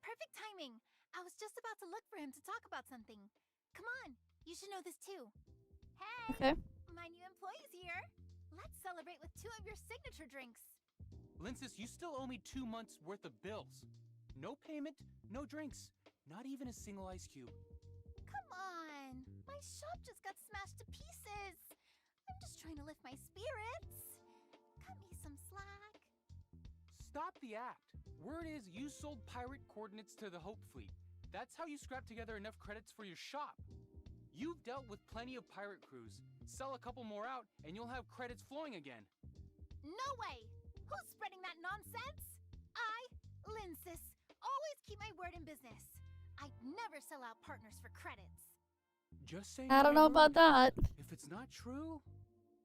Perfect timing. I was just about to look for him to talk about something. Come on, you should know this too. Hey! Okay. My new employee's here. Let's celebrate with 2 of your signature drinks. Lyncis, you still owe me 2 months worth of bills. No payment, no drinks, not even a single ice cube. Come on, my shop just got smashed to pieces. I'm just trying to lift my spirits. Cut me some slack. Stop the act. Word is you sold pirate coordinates to the Hope Fleet. That's how you scrapped together enough credits for your shop. You've dealt with plenty of pirate crews. Sell a couple more out, and you'll have credits flowing again. No way! Who's spreading that nonsense? I, Lyncis, always keep my word in business. I'd never sell out partners for credits. Just saying. I don't know about that. If it's not true,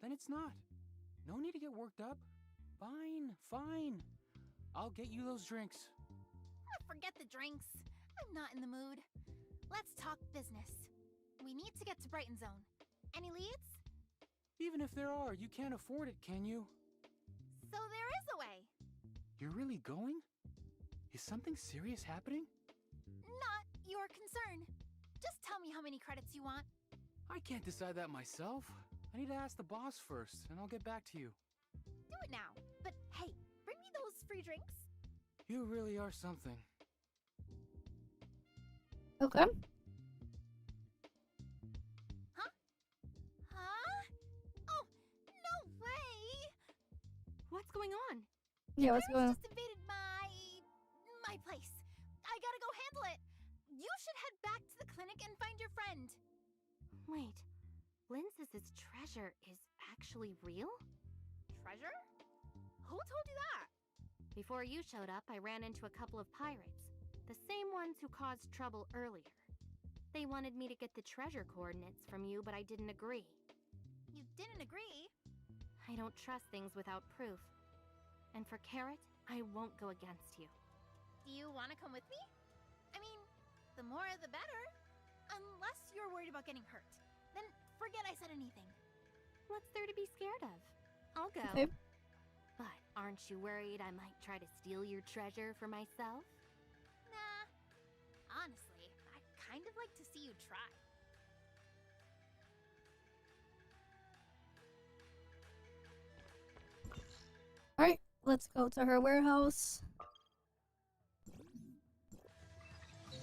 then it's not. No need to get worked up. Fine, fine. I'll get you those drinks. Forget the drinks. I'm not in the mood. Let's talk business. We need to get to Brighton Zone. Any leads? Even if there are, you can't afford it, can you? So there is a way. You're really going? Is something serious happening? Not your concern. Just tell me how many credits you want. I can't decide that myself. I need to ask the boss first, and I'll get back to you. Do it now. But hey, bring me those free drinks. You really are something. Okay. Huh? Oh, no way! What's going on? Yeah, what's going on? Just invaded my place. I gotta go handle it. You should head back to the clinic and find your friend. Wait, Lyncis's treasure is actually real? Treasure? Who told you that? Before you showed up, I ran into a couple of pirates. The same ones who caused trouble earlier. They wanted me to get the treasure coordinates from you, but I didn't agree. You didn't agree? I don't trust things without proof. And for Carrot, I won't go against you. Do you want to come with me? I mean, the more the better. Unless you're worried about getting hurt. Then forget I said anything. What's there to be scared of? I'll go. Okay. But aren't you worried I might try to steal your treasure for myself? Nah. Honestly, I'd kind of like to see you try. Alright, let's go to her warehouse.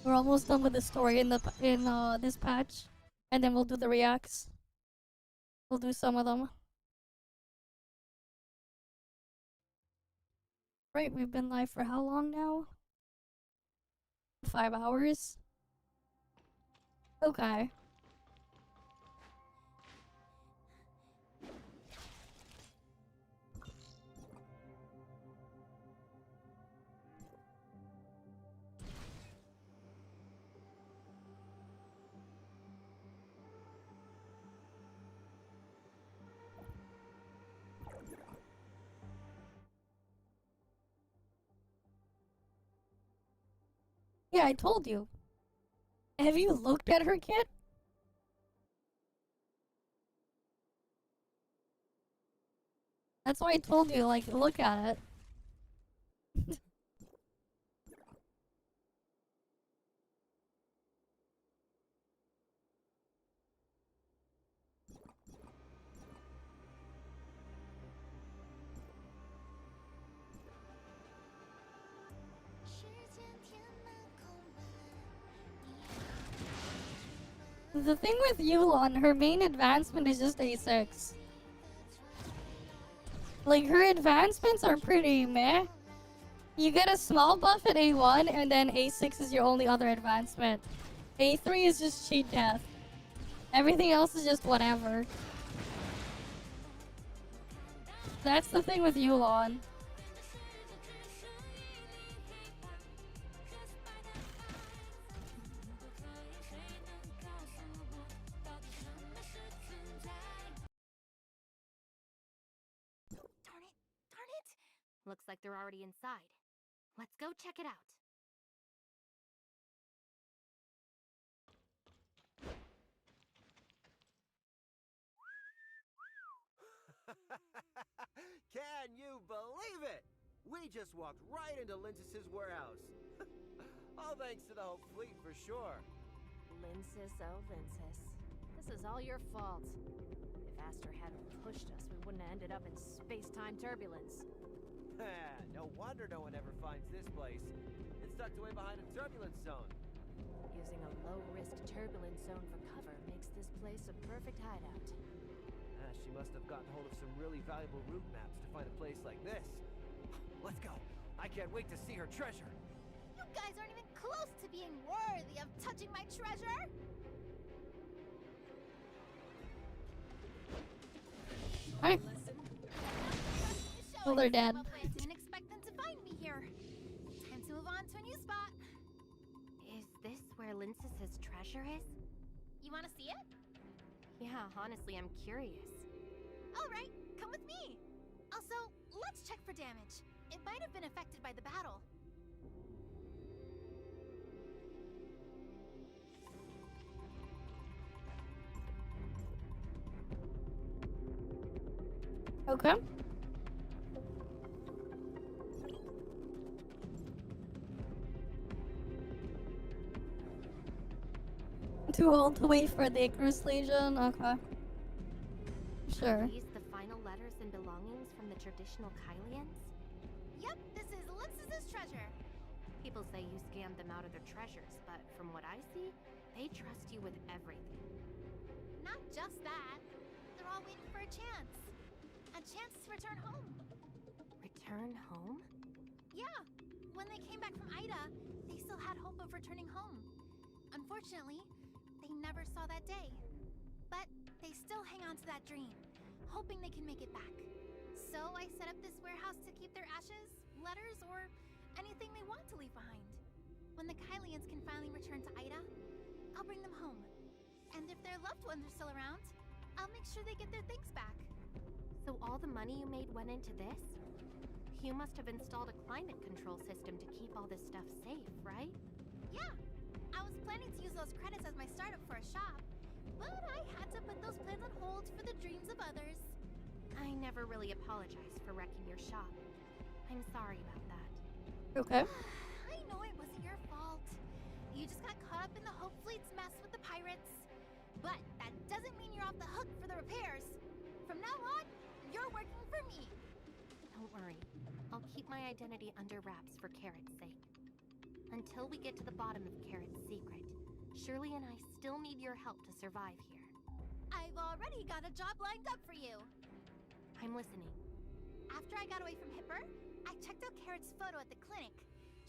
We're almost done with the story in this patch, and then we'll do the reacts. We'll do some of them. Right, we've been live for how long now? 5 hours? Okay. Yeah, I told you. Have you looked at her kit? That's why I told you, like, look at it. The thing with Yulon, her main advancement is just A6. Like, her advancements are pretty meh. You get a small buff at A1, and then A6 is your only other advancement. A3 is just cheat death. Everything else is just whatever. That's the thing with Yulon. Darn it! Looks like they're already inside. Let's go check it out. Can you believe it? We just walked right into Lyncis's warehouse. All thanks to the whole fleet for sure. Lyncis, oh Lyncis. This is all your fault. If Aster hadn't pushed us, we wouldn't have ended up in space-time turbulence. No wonder no one ever finds this place. It's tucked away behind a turbulence zone. Using a low-risk turbulence zone for cover makes this place a perfect hideout. She must have gotten hold of some really valuable route maps to find a place like this. Let's go. I can't wait to see her treasure. You guys aren't even close to being worthy of touching my treasure! Alright. Well, they're dead. I didn't expect them to find me here. Time to move on to a new spot. Is this where Lyncis's treasure is? You want to see it? Yeah, honestly, I'm curious. Alright, come with me. Also, let's check for damage. It might have been affected by the battle. Okay. Too old to wait for the Icarus Legion? Okay. Sure. Are these the final letters and belongings from the traditional Kylians? Yep, this is Lyncis's treasure. People say you scammed them out of their treasures, but from what I see, they trust you with everything. Not just that. They're all waiting for a chance. A chance to return home. Return home? Yeah. When they came back from Ida, they still had hope of returning home. Unfortunately, they never saw that day. But they still hang on to that dream, hoping they can make it back. So I set up this warehouse to keep their ashes, letters, or anything they want to leave behind. When the Kylians can finally return to Ida, I'll bring them home. And if their loved ones are still around, I'll make sure they get their things back. So all the money you made went into this? You must have installed a climate control system to keep all this stuff safe, right? Yeah. I was planning to use those credits as my startup for a shop, but I had to put those plans on hold for the dreams of others. I never really apologized for wrecking your shop. I'm sorry about that. Okay. I know it wasn't your fault. You just got caught up in the Hope Fleet's mess with the pirates. But that doesn't mean you're off the hook for the repairs. From now on, you're working for me. Don't worry. I'll keep my identity under wraps for Carrot's sake. Until we get to the bottom of Carrot's secret, Shirley and I still need your help to survive here. I've already got a job lined up for you. I'm listening. After I got away from Hipper, I checked out Carrot's photo at the clinic.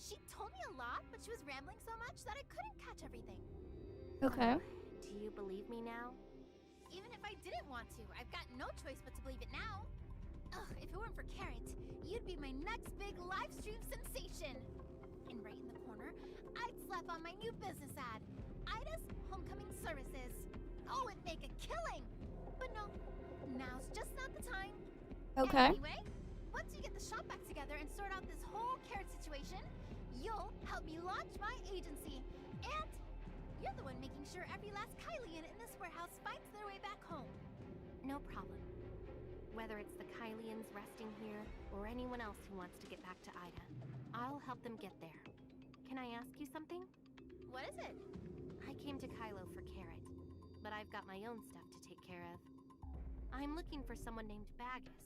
She told me a lot, but she was rambling so much that I couldn't catch everything. Okay. Do you believe me now? Even if I didn't want to, I've got no choice but to believe it now. Ugh, if it weren't for Carrot, you'd be my next big live stream sensation. And right in the corner, I'd slap on my new business ad, Ida's Homecoming Services. Oh, it'd make a killing! But no, now's just not the time. Okay. Anyway, once you get the shop back together and sort out this whole Carrot situation, you'll help me launch my agency. And you're the one making sure every last Kylian in this warehouse finds their way back home. No problem. Whether it's the Kylians resting here, or anyone else who wants to get back to Ida, I'll help them get there. Can I ask you something? What is it? I came to Kylo for Carrot, but I've got my own stuff to take care of. I'm looking for someone named Bagus,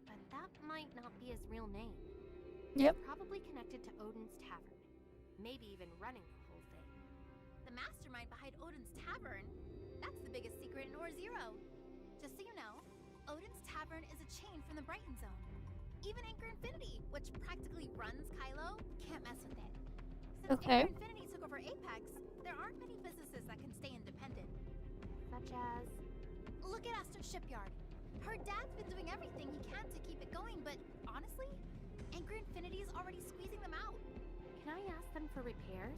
but that might not be his real name. Yep. Probably connected to Odin's Tavern. Maybe even running the whole thing. the mastermind behind Odin's Tavern. That's the biggest secret in Ore Zero. Just so you know, Odin's Tavern is a chain from the Brighton Zone. Even Anchor Infinity, which practically runs Kylo, can't mess with it. Since Okay. Anchor Infinity took over Apex, there aren't many businesses that can stay independent. Such as. Look at Astor's Shipyard. Her dad's been doing everything he can to keep it going, but honestly, Anchor Infinity is already squeezing them out. Can I ask them for repairs?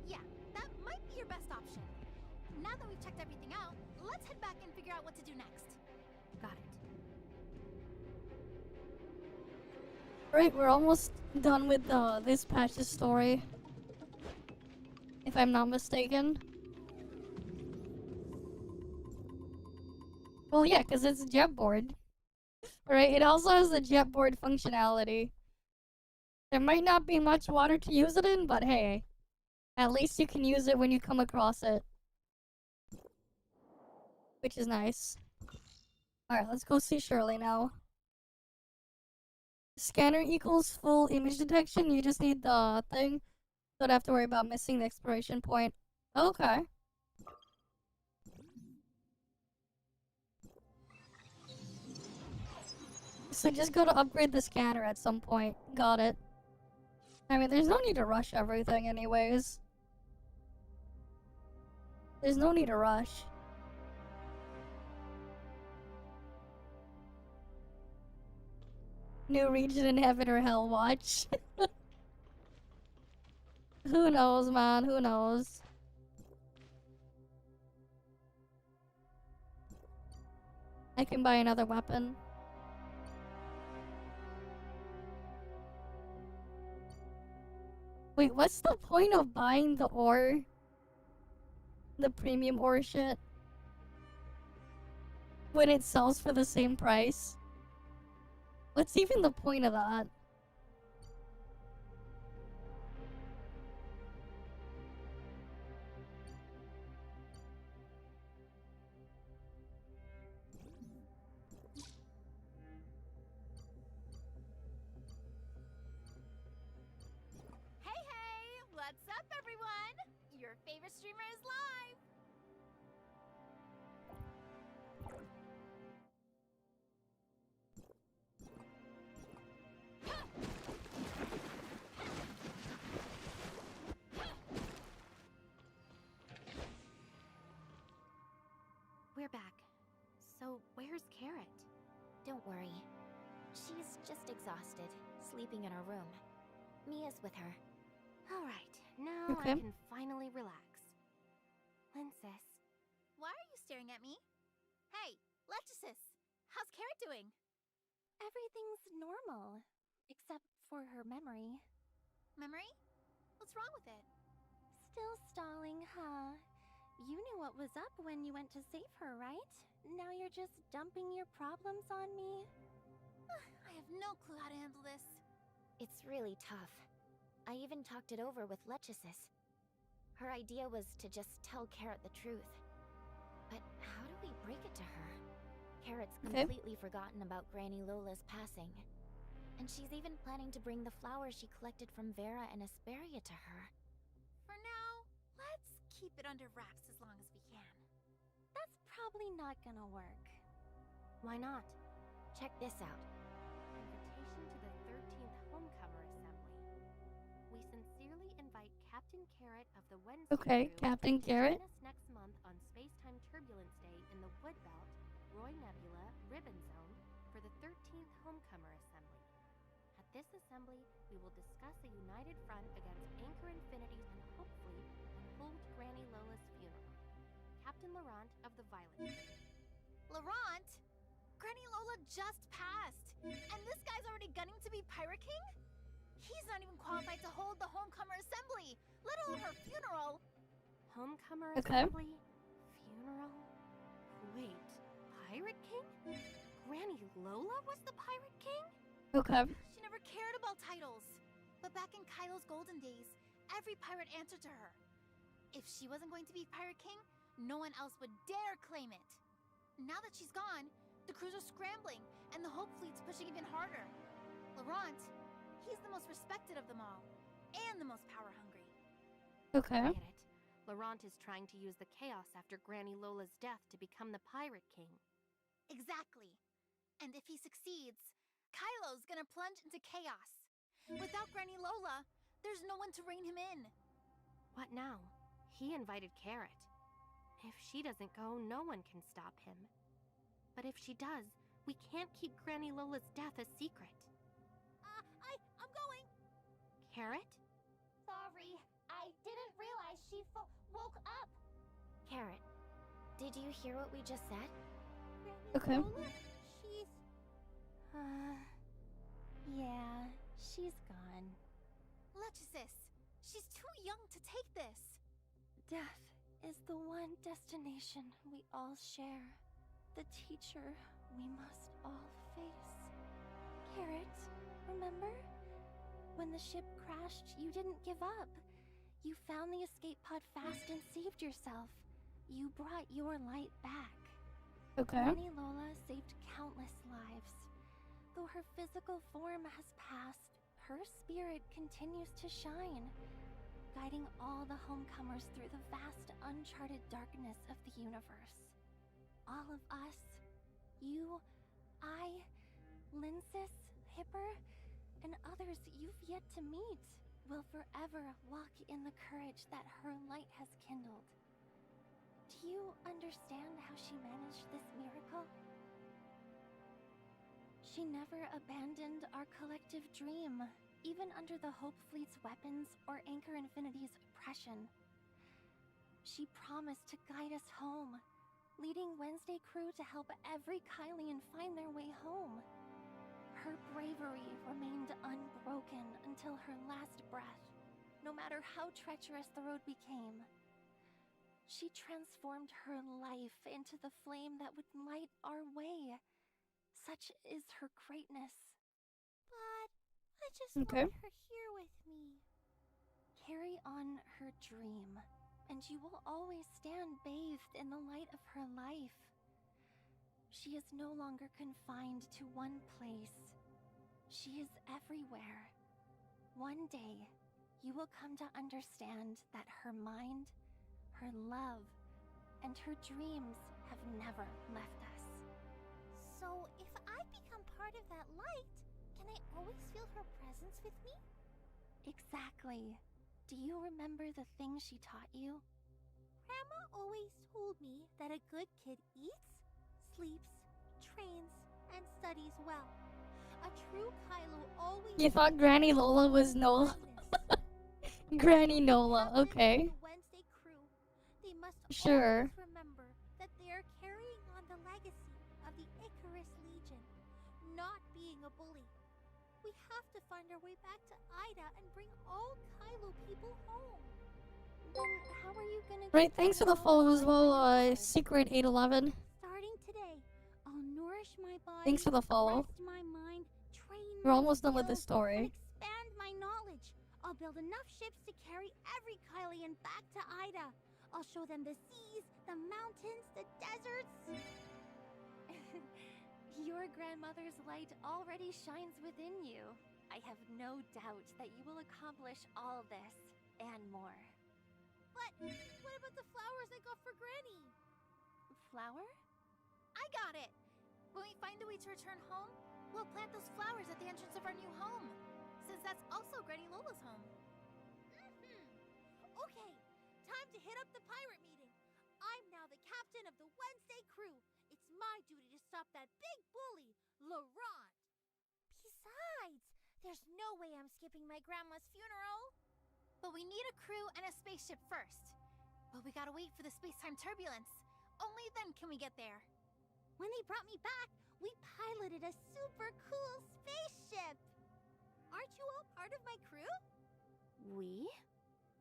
Yeah, that might be your best option. Now that we've checked everything out, let's head back and figure out what to do next. Got it. Right, we're almost done with this patch's story. If I'm not mistaken. Well, yeah, because it's a jetboard. Right, it also has the jetboard functionality. There might not be much water to use it in, but hey. At least you can use it when you come across it. Which is nice. Alright, let's go see Shirley now. Scanner equals full image detection. You just need the thing. Don't have to worry about missing the expiration point. Okay. So just gotta upgrade the scanner at some point. Got it. I mean, there's no need to rush everything anyways. There's no need to rush. New region in heaven or hell, watch. Who knows, man? Who knows? I can buy another weapon. Wait, what's the point of buying the ore? The premium ore shit? When it sells for the same price? What's even the point of that? Hey, what's up, everyone? Your favorite streamer is live. We're back. So, where's Carrot? Don't worry. She's just exhausted, sleeping in her room. Mia's with her. Alright, now Okay. I can finally relax. Lyncis. Why are you staring at me? Hey, Lyncis, how's Carrot doing? Everything's normal, except for her memory. Memory? What's wrong with it? Still stalling, huh? You knew what was up when you went to save her, right? Now you're just dumping your problems on me? I have no clue how to handle this. It's really tough. I even talked it over with Lyncis. Her idea was to just tell Carrot the truth. But how do we break it to her? Carrot's Okay. completely forgotten about Granny Lola's passing. And she's even planning to bring the flowers she collected from Vera and Asperia to her. For now, let's keep it under wraps as long as we can. That's probably not gonna work. Why not? Check this out. Invitation to the 13th Homecomer Assembly. We sincerely invite Captain Carrot of the Wednesday Okay, crew Captain to Carrot. join us next month on Space-Time Turbulence Day in the Wood Belt, Roy Nebula, Ribbon Zone for the 13th Homecomer Assembly. At this assembly, we will discuss a united front against Anchor Infinity's and hopefully hold Granny Lola's funeral. Captain Laurent of the Violet. Laurent? Granny Lola just passed! And this guy's already gunning to be Pirate King? He's not even qualified to hold the Homecomer Assembly, let alone her funeral! Homecomer Okay. Assembly? Funeral? Wait, Pirate King? Granny Lola was the Pirate King? Okay. She never cared about titles. But back in Kylo's golden days, every pirate answered to her. If she wasn't going to be Pirate King, no one else would dare claim it. Now that she's gone, the crews are scrambling, and the Hope Fleet's pushing even harder. Laurent, he's the most respected of them all, and the most power-hungry. Okay. Get it. Laurent is trying to use the chaos after Granny Lola's death to become the Pirate King. Exactly. And if he succeeds, Kylo's gonna plunge into chaos. Without Granny Lola, there's no one to rein him in. What now? He invited Carrot. If she doesn't go, no one can stop him. But if she does, we can't keep Granny Lola's death a secret. I'm going. Carrot? Sorry, I didn't realize she woke up. Carrot, did you hear what we just said? Okay. She's... Yeah, she's gone. Lyncis, she's too young to take this. Death is the one destination we all share. The teacher we must all face. Carrot, remember? When the ship crashed, you didn't give up. You found the escape pod fast and saved yourself. You brought your light back. Okay. Granny Lola saved countless lives. Though her physical form has passed, her spirit continues to shine, guiding all the homecomers through the vast, uncharted darkness of the universe. All of us, you, I, Lyncis, Hipper, and others you've yet to meet, will forever walk in the courage that her light has kindled. Do you understand how she managed this miracle? She never abandoned our collective dream, even under the Hope Fleet's weapons or Anchor Infinity's oppression. She promised to guide us home, leading Wednesday crew to help every Kylian find their way home. Her bravery remained unbroken until her last breath, no matter how treacherous the road became. She transformed her life into the flame that would light our way. Such is her greatness. But I just Okay. want her here with me. Carry on her dream, and you will always stand bathed in the light of her life. She is no longer confined to one place. She is everywhere. One day, you will come to understand that her mind, her love, and her dreams have never left us. So if I become part of that light, can I always feel her presence with me? Exactly. Do you remember the things she taught you? Grandma always told me that a good kid eats, sleeps, trains, and studies well. A true Kylo always... You thought Granny Lola was Nola? Granny Nola, okay. The Wednesday crew, they must Sure. always remember that they are carrying on the legacy of the Icarus Legion, not being a bully. We have to find our way back to Ida and bring all Kylo people home. Then how are you gonna Right, get thanks for the Granny follow Lola as well, when you Secret 811. Starting today, I'll nourish my body, Thanks for the follow. rest my mind, train We're my almost done with this skills, story. and expand my knowledge. I'll build enough ships to carry every Kylian back to Ida. I'll show them the seas, the mountains, the deserts. Your grandmother's light already shines within you. I have no doubt that you will accomplish all this and more. But what about the flowers I got for Granny? Flower? I got it! When we find a way to return home, we'll plant those flowers at the entrance of our new home, since that's also Granny Lola's home. Okay, time to hit up the pirate meeting. I'm now the captain of the Wednesday crew. It's my duty to stop that big bully, Laurent. Besides, there's no way I'm skipping my grandma's funeral. But we need a crew and a spaceship first. But we gotta wait for the space-time turbulence. Only then can we get there. When they brought me back, we piloted a super cool spaceship. Aren't you all part of my crew? We?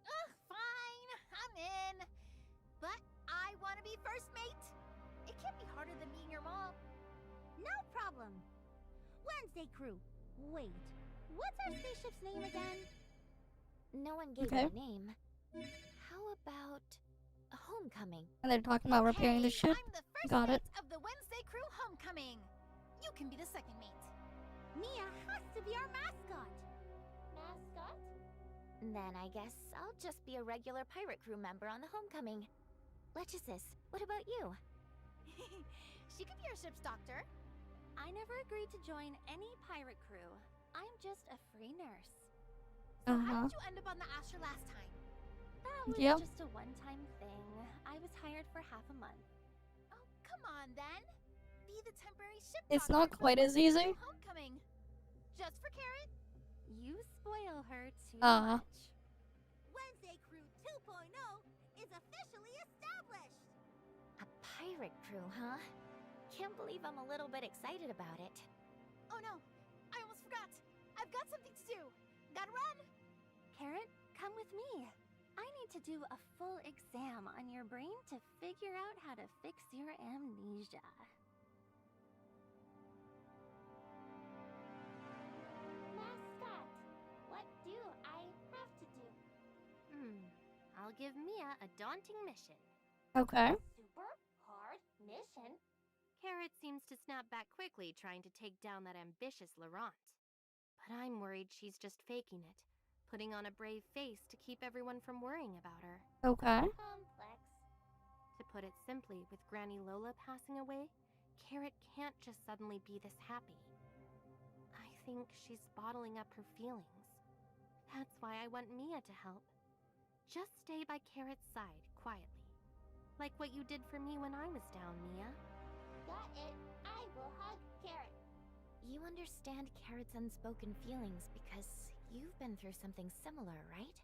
Ugh, fine, I'm in. But I want to be first mate. It can't be harder than being your mom. No problem. Wednesday crew. Wait, what's our spaceship's name again? No one gave Okay. it a name. How about Homecoming? And they're talking about repairing the ship. I'm the first Got it. mate of the Wednesday crew Homecoming. You can be the second mate. Mia has to be our mascot. Mascot? Then I guess I'll just be a regular pirate crew member on the homecoming. Lyncis, what about you? She could be our ship's doctor. I never agreed to join any pirate crew. I'm just a free nurse. So how did you end up on the Asher last time? That was Yep. just a one-time thing. I was hired for half a month. Oh, come on then. Be the temporary ship It's doctor not for quite as Wednesday's easy. homecoming. Just for Carrot? You spoil her too Uh-huh. much. Wednesday Crew 2.0 is officially established. A pirate crew, huh? Can't believe I'm a little bit excited about it. Oh no, I almost forgot. I've got something to do. Gotta run. Carrot, come with me. I need to do a full exam on your brain to figure out how to fix your amnesia. Mascot, what do I have to do? I'll give Mia a daunting mission. Okay. Super hard mission? Carrot seems to snap back quickly trying to take down that ambitious Laurent. But I'm worried she's just faking it, putting on a brave face to keep everyone from worrying about her. Okay. Complex. To put it simply, with Granny Lola passing away, Carrot can't just suddenly be this happy. I think she's bottling up her feelings. That's why I want Mia to help. Just stay by Carrot's side, quietly. Like what you did for me when I was down, Mia. Got it. I will hug Carrot. You understand Carrot's unspoken feelings because you've been through something similar, right?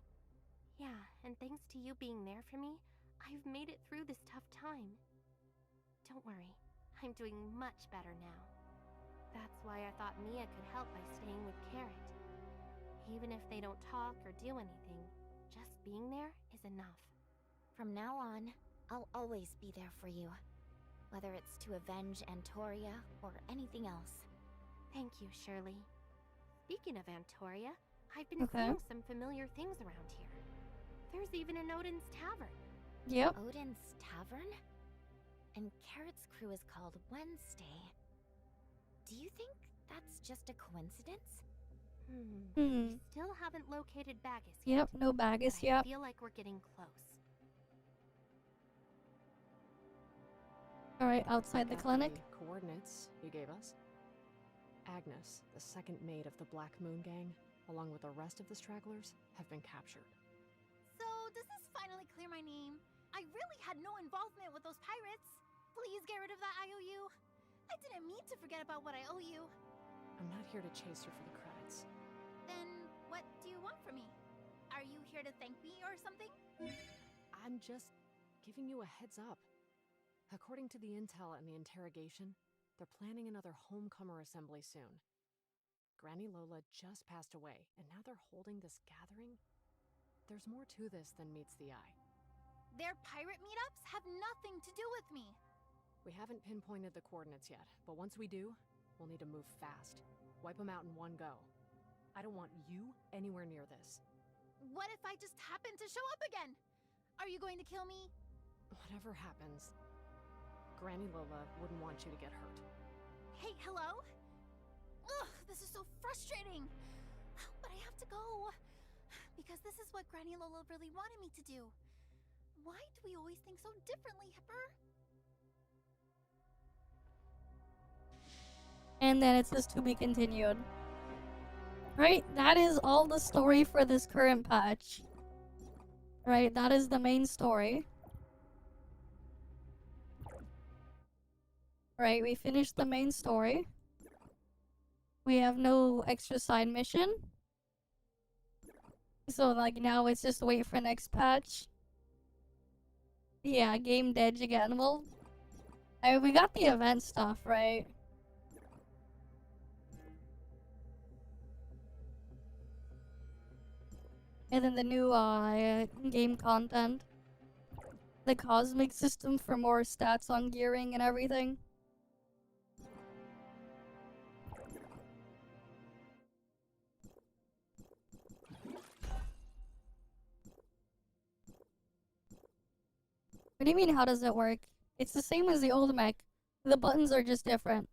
Yeah, and thanks to you being there for me, I've made it through this tough time. Don't worry, I'm doing much better now. That's why I thought Mia could help by staying with Carrot. Even if they don't talk or do anything, just being there is enough. From now on, I'll always be there for you. Whether it's to avenge Antoria or anything else. Thank you, Shirley. Speaking of Antoria, I've been Okay. seeing some familiar things around here. There's even an Odin's Tavern. Yep. Odin's Tavern? And Carrot's crew is called Wednesday. Do you think that's just a coincidence? We still haven't located Bagus yet. Yep, no Bagus but I yet. feel like we're getting close. Alright, outside the Got clinic. coordinates you gave us. Agnes, the second mate of the Black Moon Gang, along with the rest of the stragglers, have been captured. So, does this finally clear my name? I really had no involvement with those pirates. Please get rid of that IOU. I didn't mean to forget about what I owe you. I'm not here to chase her for the credits. Then, what do you want from me? Are you here to thank me or something? I'm just giving you a heads up. According to the intel and the interrogation, they're planning another homecomer assembly soon. Granny Lola just passed away, and now they're holding this gathering? There's more to this than meets the eye. Their pirate meetups have nothing to do with me. We haven't pinpointed the coordinates yet, but once we do, we'll need to move fast. Wipe them out in one go. I don't want you anywhere near this. What if I just happen to show up again? Are you going to kill me? Whatever happens, Granny Lola wouldn't want you to get hurt. Hey, hello? Ugh, this is so frustrating. But I have to go. Because this is what Granny Lola really wanted me to do. Why do we always think so differently, Hipper? And then it says to be continued. Right, that is all the story for this current patch. Right, that is the main story. Right, we finished the main story. We have no extra side mission. So, like, now it's just wait for next patch. Yeah, game dead again. Well, we got the event stuff, right? And then the new game content. The cosmic system for more stats on gearing and everything. What do you mean, how does it work? It's the same as the old mech. The buttons are just different.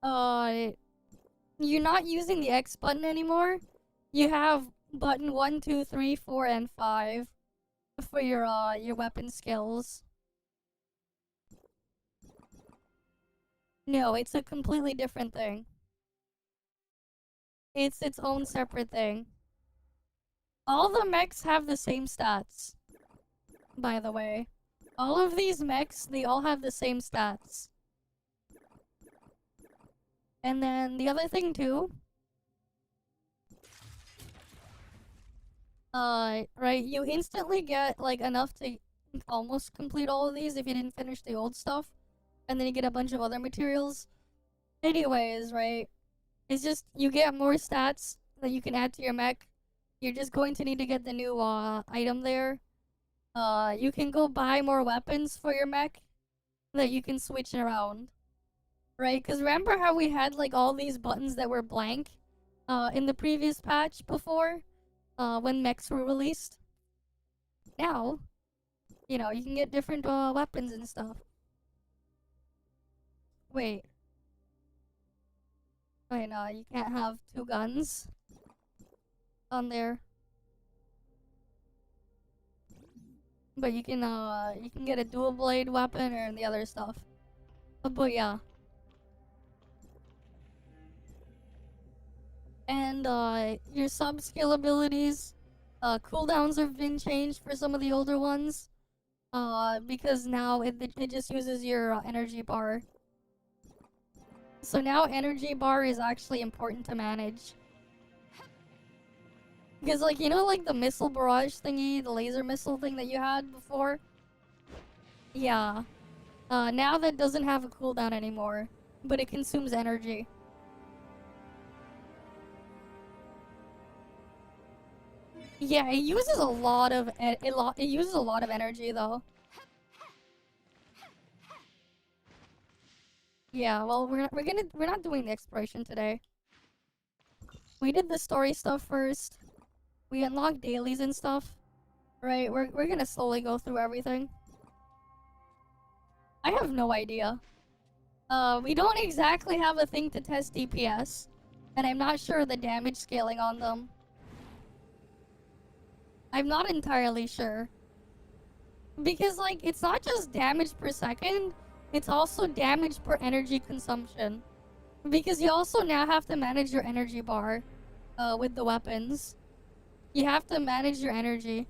You're not using the X button anymore. You have button 1, 2, 3, 4, and 5 for your weapon skills. No, it's a completely different thing. It's its own separate thing. All the mechs have the same stats, by the way. All of these mechs, they all have the same stats. And then the other thing too, right, you instantly get like enough to almost complete all of these if you didn't finish the old stuff, and then you get a bunch of other materials. Anyways, right, it's just you get more stats that you can add to your mech. You're just going to need to get the new item there. You can go buy more weapons for your mech that you can switch around. Right? Because remember how we had like all these buttons that were blank in the previous patch before? When mechs were released? Now, you know, you can get different weapons and stuff. Wait. Wait, no, you can't have 2 guns on there. But you can get a dual blade weapon or the other stuff. But yeah. And your sub skill abilities, cooldowns have been changed for some of the older ones. Because now it just uses your energy bar. So now energy bar is actually important to manage. Because like, you know, like the missile barrage thingy, the laser missile thing that you had before? Yeah. Now that doesn't have a cooldown anymore, but it consumes energy. Yeah, it uses a lot of it uses a lot of energy though. Yeah, well, we're not doing the exploration today. We did the story stuff first. We unlocked dailies and stuff. Right, we're gonna slowly go through everything. I have no idea. We don't exactly have a thing to test DPS, and I'm not sure the damage scaling on them. I'm not entirely sure. Because, like, it's not just damage per second, it's also damage per energy consumption. Because you also now have to manage your energy bar, with the weapons. You have to manage your energy.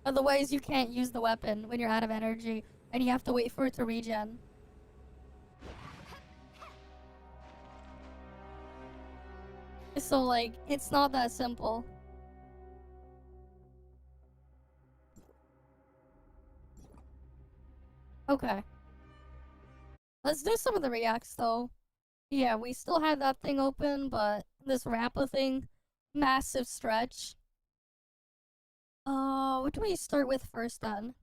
Otherwise, you can't use the weapon when you're out of energy, and you have to wait for it to regen. So, like, it's not that simple. Okay. Let's do some of the reacts, though. Yeah, we still had that thing open, but this Rappa thing, massive stretch. What do we start with first, then?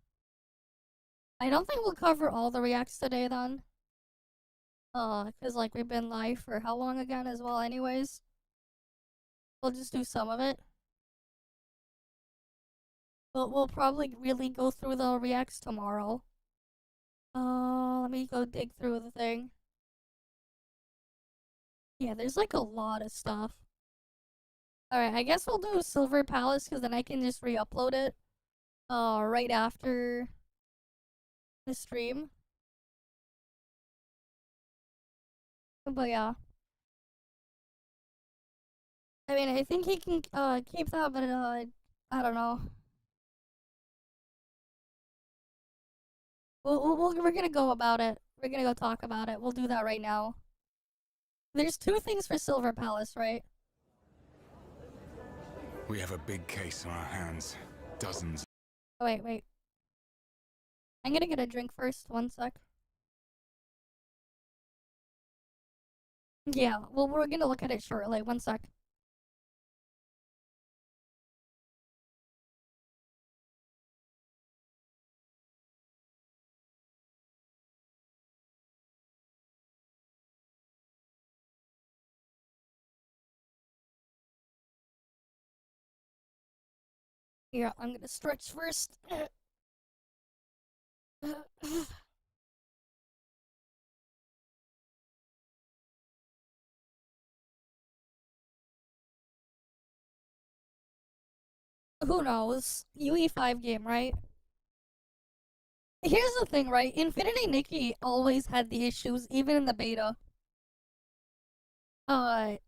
I don't think we'll cover all the reacts today, then. Cause, like, we've been live for how long again as well, anyways? We'll just do some of it. We'll probably really go through the reacts tomorrow. Let me go dig through the thing. Yeah, there's like a lot of stuff. Alright, I guess we'll do Silver Palace because then I can just re-upload it. Right after the stream. But yeah. I mean, I think he can keep that, but I don't know. We're gonna go about it. We're gonna go talk about it. We'll do that right now. There's 2 things for Silver Palace, right? We have a big case on our hands. Dozens. Oh, wait. I'm gonna get a drink first. 1 sec. Yeah, well, we're gonna look at it shortly. 1 sec. Yeah, I'm gonna stretch first. who knows? UE5 game, right? Here's the thing, right? Infinity Nikki always had the issues, even in the beta.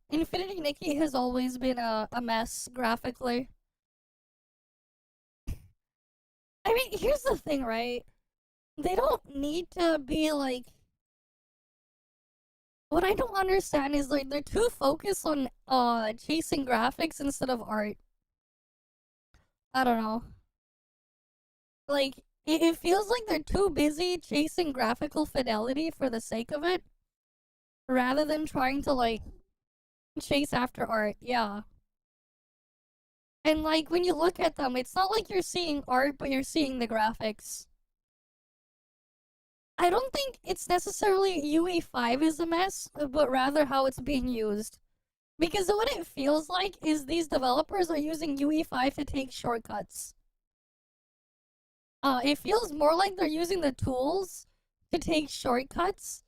Infinity Nikki has always been a mess graphically. I mean, here's the thing, right? They don't need to be like... What I don't understand is like they're too focused on chasing graphics instead of art. I don't know. Like, it feels like they're too busy chasing graphical fidelity for the sake of it, rather than trying to, like, chase after art, yeah. And, like, when you look at them, it's not like you're seeing art, but you're seeing the graphics. I don't think it's necessarily UE5 is a mess, but rather how it's being used. Because what it feels like is these developers are using UE5 to take shortcuts. It feels more like they're using the tools to take shortcuts,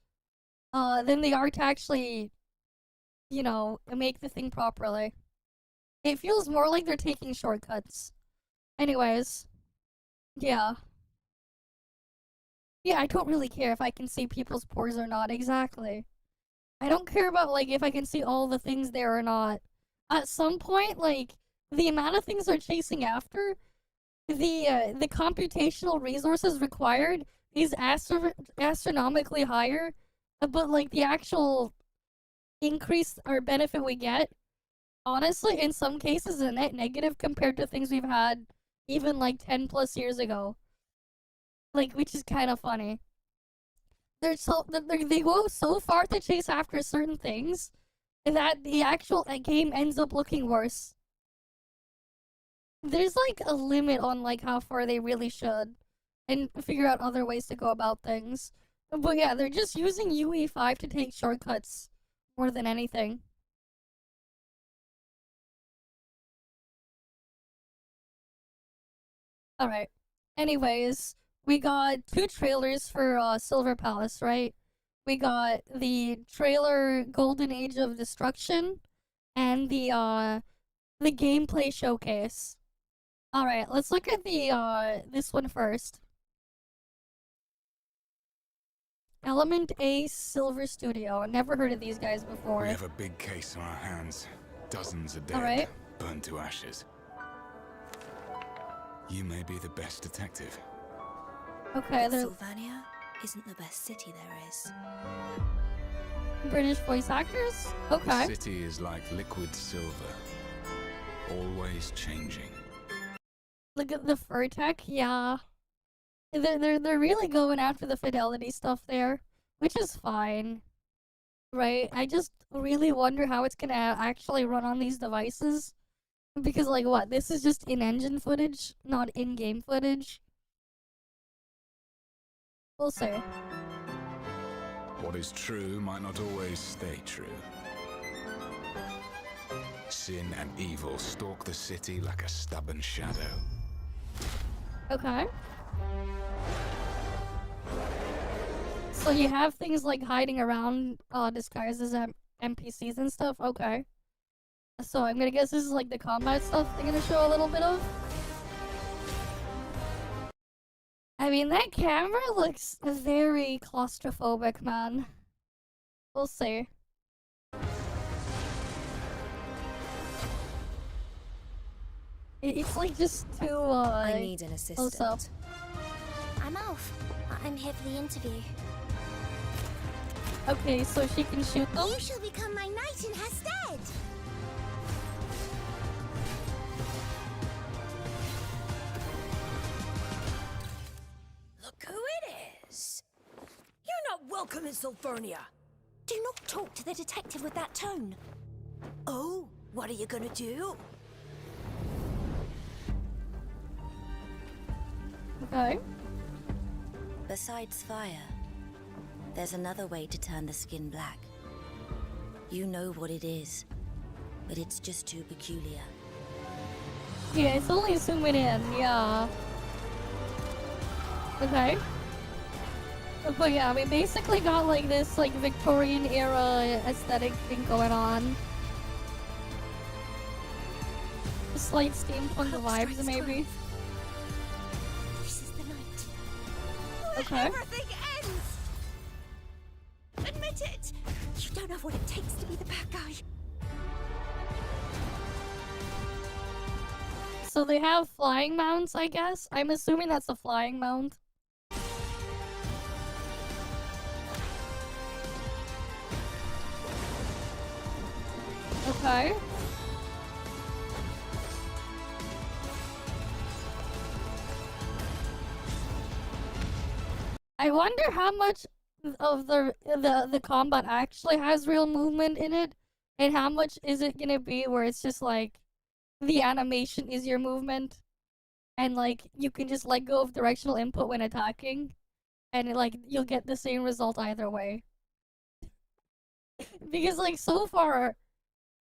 than they are to actually, you know, make the thing properly. It feels more like they're taking shortcuts. Anyways, yeah. Yeah, I don't really care if I can see people's pores or not, exactly. I don't care about, like, if I can see all the things there or not. At some point, like, the amount of things they're chasing after, the computational resources required is astronomically higher, but, like, the actual increase or benefit we get, honestly, in some cases, is a net negative compared to things we've had even, like, 10 plus years ago. Like, which is kind of funny. They go so far to chase after certain things that the actual game ends up looking worse. There's like a limit on like how far they really should, and figure out other ways to go about things. But yeah, they're just using UE5 to take shortcuts more than anything. Alright. Anyways, we got 2 trailers for Silver Palace, right? We got the trailer Golden Age of Destruction and the gameplay showcase. Alright, let's look at the this one first. Element A Silver Studio. Never heard of these guys before. We have a big case on our hands. Dozens are dead, Alright. burned to ashes. You may be the best detective. Okay, they're Sylvania isn't the best city there is. British voice actors? Okay. The city is like liquid silver, always changing. Look at the fur tech, yeah. They're really going after the fidelity stuff there, which is fine. Right? I just really wonder how it's gonna actually run on these devices. Because, like, what? This is just in-engine footage, not in-game footage? We'll see. What is true might not always stay true. Sin and evil stalk the city like a stubborn shadow. Okay. So you have things like hiding around, disguised as NPCs and stuff? Okay. So I'm gonna guess this is like the combat stuff they're gonna show a little bit of? I mean, that camera looks very claustrophobic, man. We'll see. It's like just too, I need an assistant. close up. I'm Alf. I'm here for the interview. Okay, so she can shoot them? You shall become my knight in her stead! Look who it is! You're not welcome in Sylvernia! Do not talk to the detective with that tone. Oh, what are you gonna do? Okay. Besides fire, there's another way to turn the skin black. You know what it is, but it's just too peculiar. Yeah, it's only zooming in, yeah. Okay. But yeah, we basically got like this like Victorian era aesthetic thing going on. Slight steampunk vibes, maybe. This is the night. Okay. Everything ends! Admit it! You don't have what it takes to be the bad guy. So they have flying mounts, I guess? I'm assuming that's a flying mount. Okay. I wonder how much of the combat actually has real movement in it, and how much is it gonna be where it's just like the animation is your movement, and like you can just let go of directional input when attacking, and like you'll get the same result either way. Because like so far,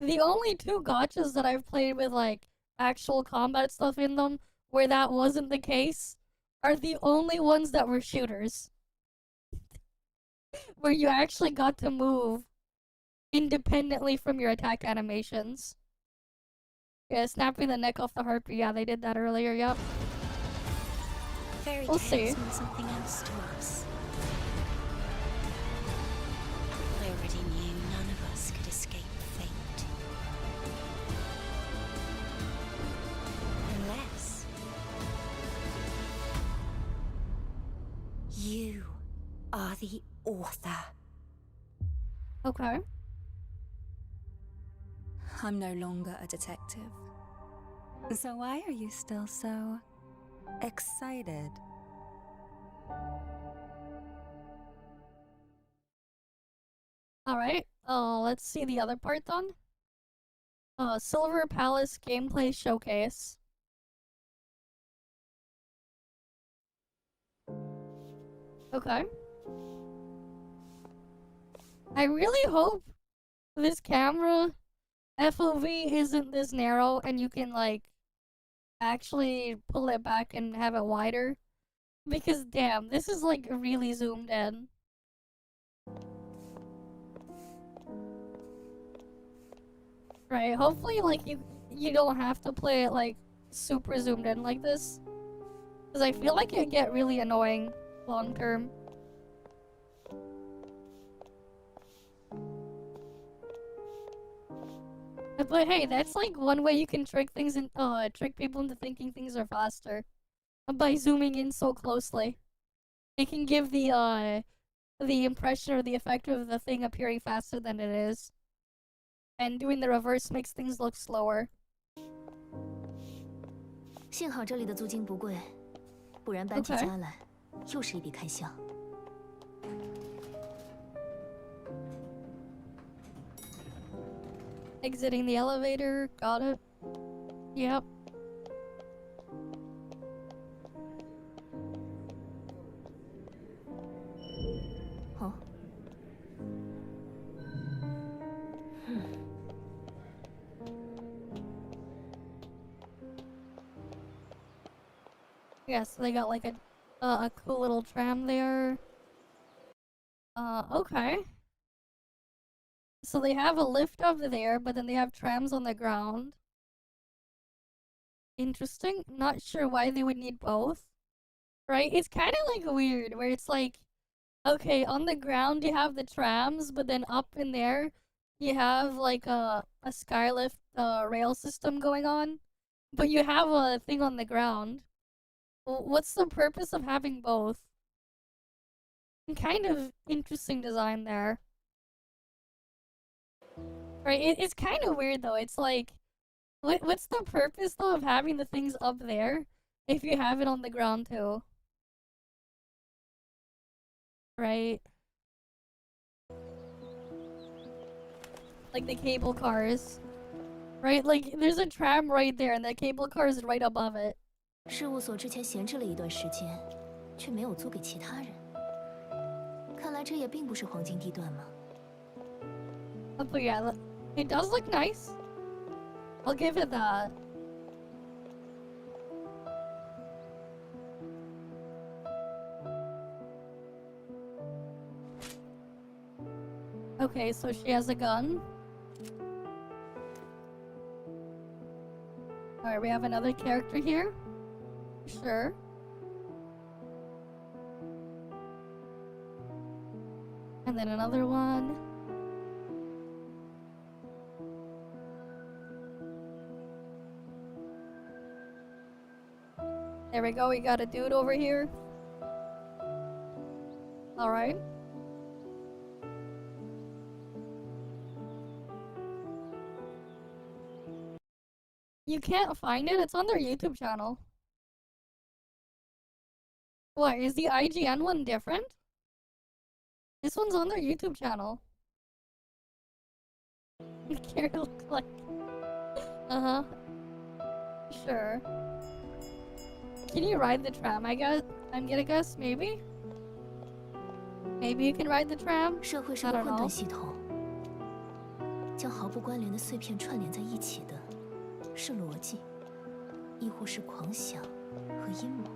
the only two gotchas that I've played with like actual combat stuff in them where that wasn't the case are the only ones that were shooters. Where you actually got to move independently from your attack animations. Yeah, snapping the neck off the harpy. Yeah, they did that earlier. Yep. Fairy We'll see. tales mean something else to us. I already knew none of us could escape fate. Unless you are the author. Okay. I'm no longer a detective. So why are you still so excited? Alright. Let's see the other part then. Silver Palace gameplay showcase. Okay. I really hope this camera FOV isn't this narrow and you can like actually pull it back and have it wider. Because damn, this is like really zoomed in. Right, hopefully like you don't have to play it like super zoomed in like this. Because I feel like it'd get really annoying long term. But hey, that's like one way you can trick things in trick people into thinking things are faster. By zooming in so closely. It can give the impression or the effect of the thing appearing faster than it is. And doing the reverse makes things look slower. 幸好这里的租金不贵，不然搬起家来又是一笔开销。Exiting the elevator, got it. Yep. Huh? Yeah, so they got like a cool little tram there. Okay. So they have a lift over there, but then they have trams on the ground. Interesting. Not sure why they would need both. Right? It's kind of like weird, where it's like, okay, on the ground you have the trams, but then up in there you have like a skylift rail system going on, but you have a thing on the ground. What's the purpose of having both? Kind of interesting design there. Right, it's kind of weird though. It's like, what's the purpose though of having the things up there if you have it on the ground too? Right? Like the cable cars. Right? Like, there's a tram right there and the cable car is right above it. 事务所之前闲置了一段时间，却没有租给其他人。看来这也并不是黄金地段嘛。But yeah, it does look nice. I'll give it that. Okay, so she has a gun. Alright. Alright, we have another character here. Sure. And then another one. There we go, we got a dude over here. Alright. You can't find it? It's on their YouTube channel. What, is the IGN one different? This one's on their YouTube channel. Carol click. Uh-huh. Sure. Can you ride the tram, I guess? I'm gonna guess, maybe? Maybe you can ride the tram? 社会是 I 个 don't 混沌 know. 系统，将毫不关联的碎片串联在一起的，是逻辑，亦或是狂想和阴谋。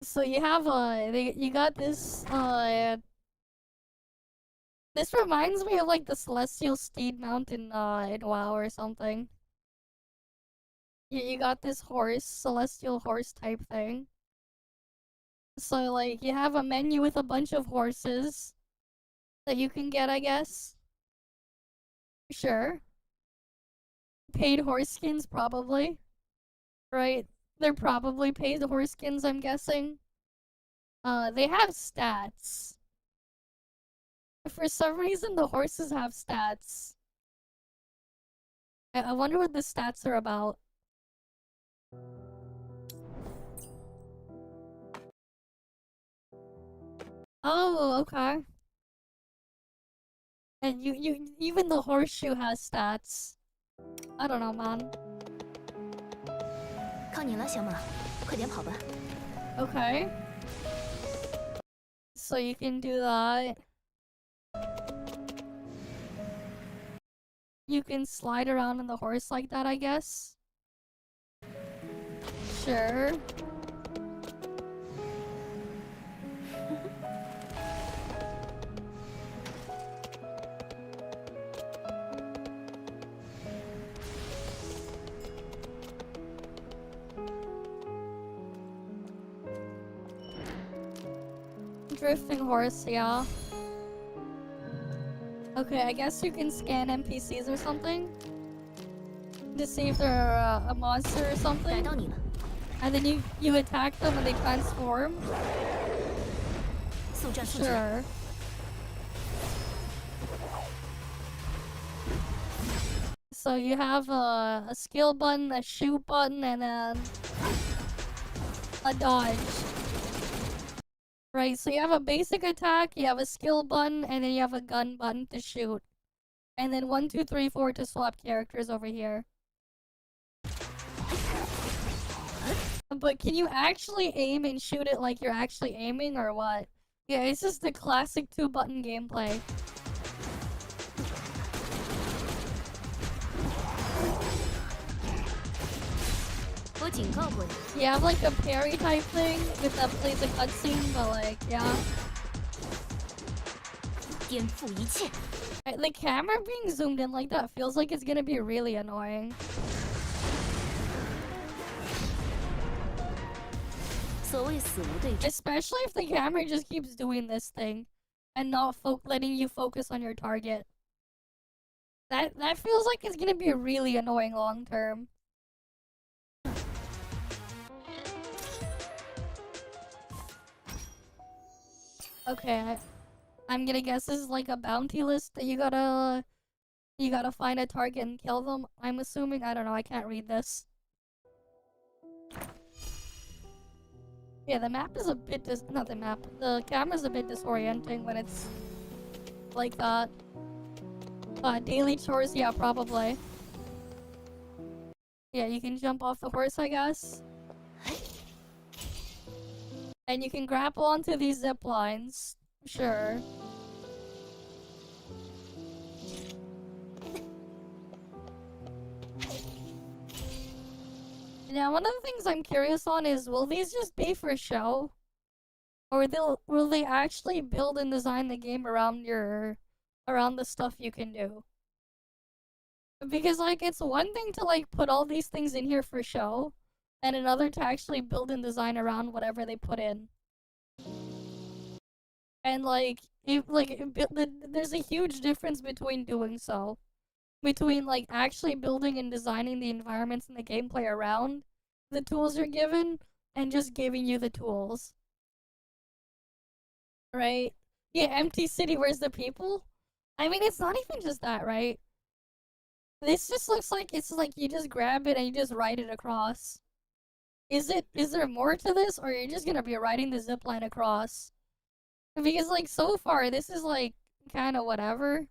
So you have you got this this reminds me of like the Celestial Steed Mount in WoW or something. You got this horse, celestial horse type thing. So like you have a menu with a bunch of horses that you can get, I guess. Sure. Paid horse skins probably. Right? They're probably paid horse skins, I'm guessing. They have stats. For some reason, the horses have stats. I wonder what the stats are about. Oh, okay. And even the horseshoe has stats. I don't know, man. 靠你了，小马，快点跑吧。 Okay. So you can do that. You can slide around on the horse like that, I guess. Sure. Drifting horse, yeah. Okay, I guess you can scan NPCs or something to see if they're a monster or something. And then you attack them and they transform. Sure. So you have a skill button, a shoot button, and then a dodge. Right, so you have a basic attack, you have a skill button, and then you have a gun button to shoot. And then 1, 2, 3, 4 to swap characters over here. But can you actually aim and shoot it like you're actually aiming, or what? Yeah, it's just the classic 2-button gameplay. You have like a parry type thing that plays a cutscene, but like, yeah. The camera being zoomed in like that feels like it's gonna be really annoying. Especially if the camera just keeps doing this thing and not letting you focus on your target. That feels like it's gonna be really annoying long term. Okay, I'm gonna guess this is like a bounty list that you gotta find a target and kill them. I'm assuming. I don't know. I can't read this. Yeah, the map is a bit not the map. The camera's a bit disorienting when it's like that. Daily chores, yeah, probably. Yeah, you can jump off the horse, I guess. And you can grapple onto these zip lines. Sure. Now, one of the things I'm curious on is, will these just be for show? Or will they actually build and design the game around the stuff you can do? Because, like, it's one thing to, like, put all these things in here for show, and another to actually build and design around whatever they put in. And, like, there's a huge difference between doing so. Between, like, actually building and designing the environments and the gameplay around the tools you're given, and just giving you the tools. Right? Yeah, empty city, where's the people? I mean, it's not even just that, right? This just looks like it's like you just grab it and you just ride it across. Is there more to this, or are you just gonna be riding the zipline across? Because, like, so far, this is, like, kinda whatever.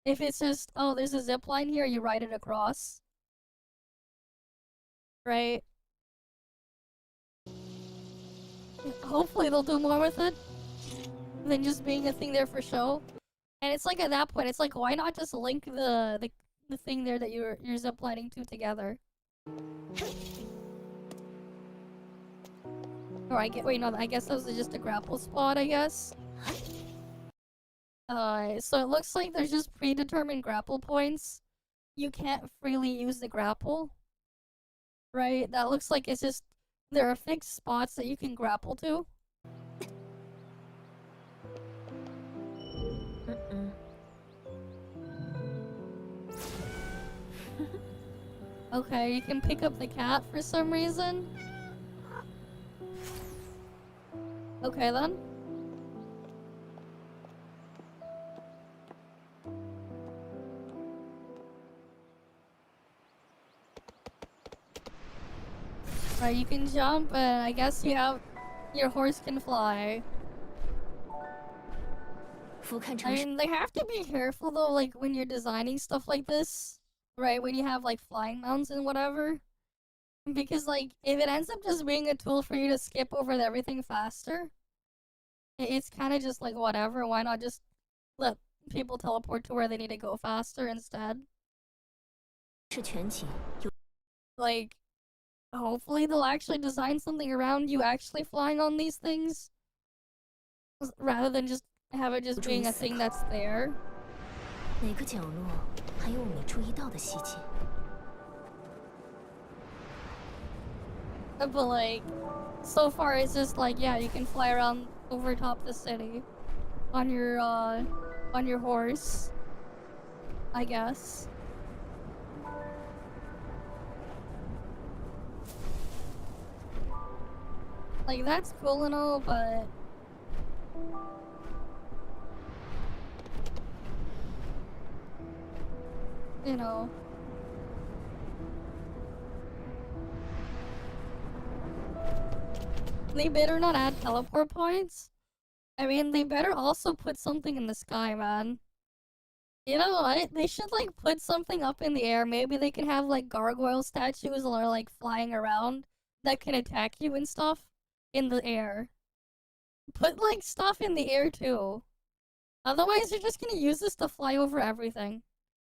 If it's just, oh, there's a zipline here, you ride it across. Right? Hopefully they'll do more with it than just being a thing there for show. And it's like, at that point, it's like, why not just link the thing there that you're ziplining to together? Or wait, no, I guess that was just a grapple spot, I guess. So it looks like there's just predetermined grapple points. You can't freely use the grapple. Right? That looks like it's just, there are fixed spots that you can grapple to. Okay, you can pick up the cat for some reason. Okay then. Right, you can jump, and I guess your horse can fly. I mean, they have to be careful though, like, when you're designing stuff like this. Right, when you have, like, flying mounts and whatever. Because, like, if it ends up just being a tool for you to skip over everything faster, it's kind of just like, whatever, why not just let people teleport to where they need to go faster instead? Like, hopefully they'll actually design something around you actually flying on these things, rather than just have it just being a thing that's there. 哪个角落还有我没注意到的细节？ But, like, so far it's just like, yeah, you can fly around over top the city on your horse, I guess. Like, that's cool and all, but you know. They better not add teleport points. I mean, they better also put something in the sky, man. You know what? They should, like, put something up in the air. Maybe they can have, like, gargoyle statues or, like, flying around that can attack you and stuff in the air. Put, like, stuff in the air, too. Otherwise, you're just gonna use this to fly over everything.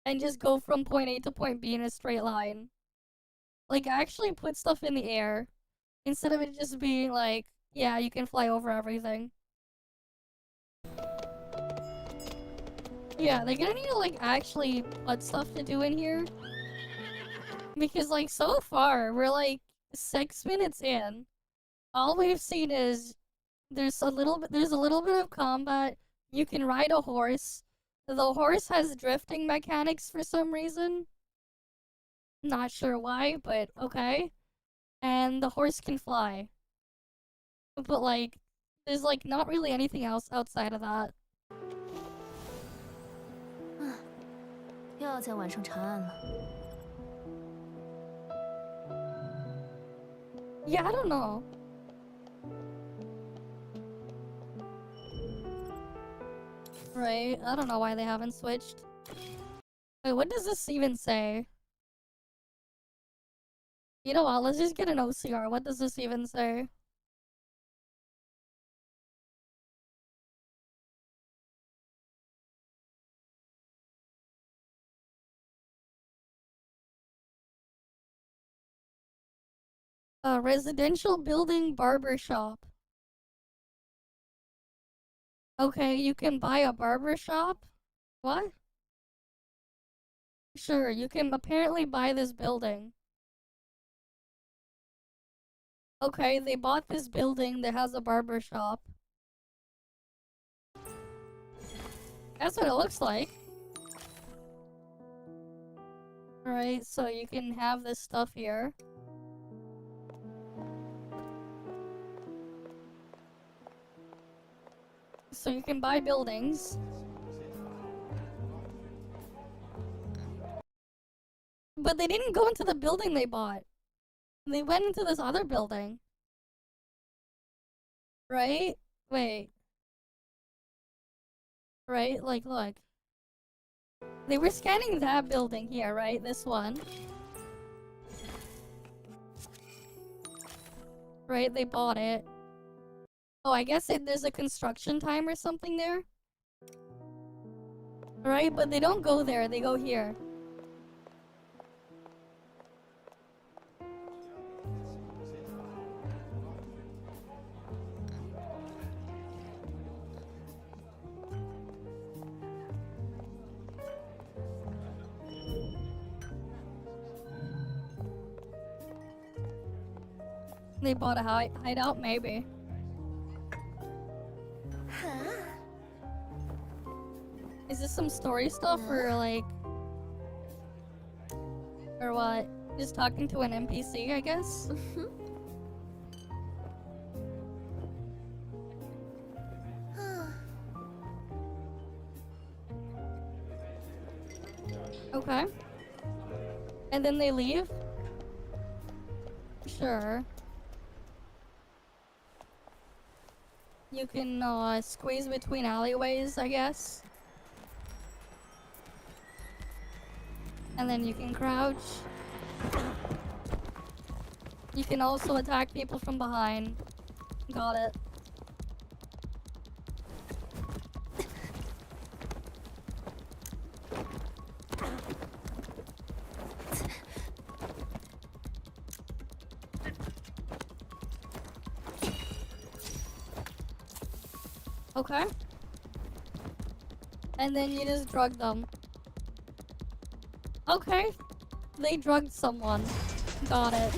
And just go from point A to point B in a straight line. Like, actually put stuff in the air. Instead of it just being like, yeah, you can fly over everything. Yeah, they're gonna need to, like, actually put stuff to do in here. Because, like, so far, we're, like, 6 minutes in. All we've seen is there's a little bit of combat. You can ride a horse. The horse has drifting mechanics for some reason. Not sure why, but okay. And the horse can fly. But, like, there's, like, not really anything else outside of that. 又要在晚上查案了。 Yeah, I don't know. Right, I don't know why they haven't switched. Wait, what does this even say? You know what, let's just get an OCR. What does this even say? A residential building barber shop. Okay, you can buy a barber shop? What? Sure, you can apparently buy this building. Okay, they bought this building that has a barber shop. That's what it looks like. Alright, so you can have this stuff here. So you can buy buildings. But they didn't go into the building they bought. They went into this other building. Right? Wait. Right? Like, look. They were scanning that building here, right? This one. Right? They bought it. Oh, I guess there's a construction time or something there. Right? But they don't go there. They go here. They bought a hideout, maybe. Is this some story stuff or like... Or what? Just talking to an NPC, I guess? Okay. And then they leave? Sure. You can squeeze between alleyways, I guess. And then you can crouch. You can also attack people from behind. Got it. Okay. And then you just drug them. Okay. They drugged someone. Got it.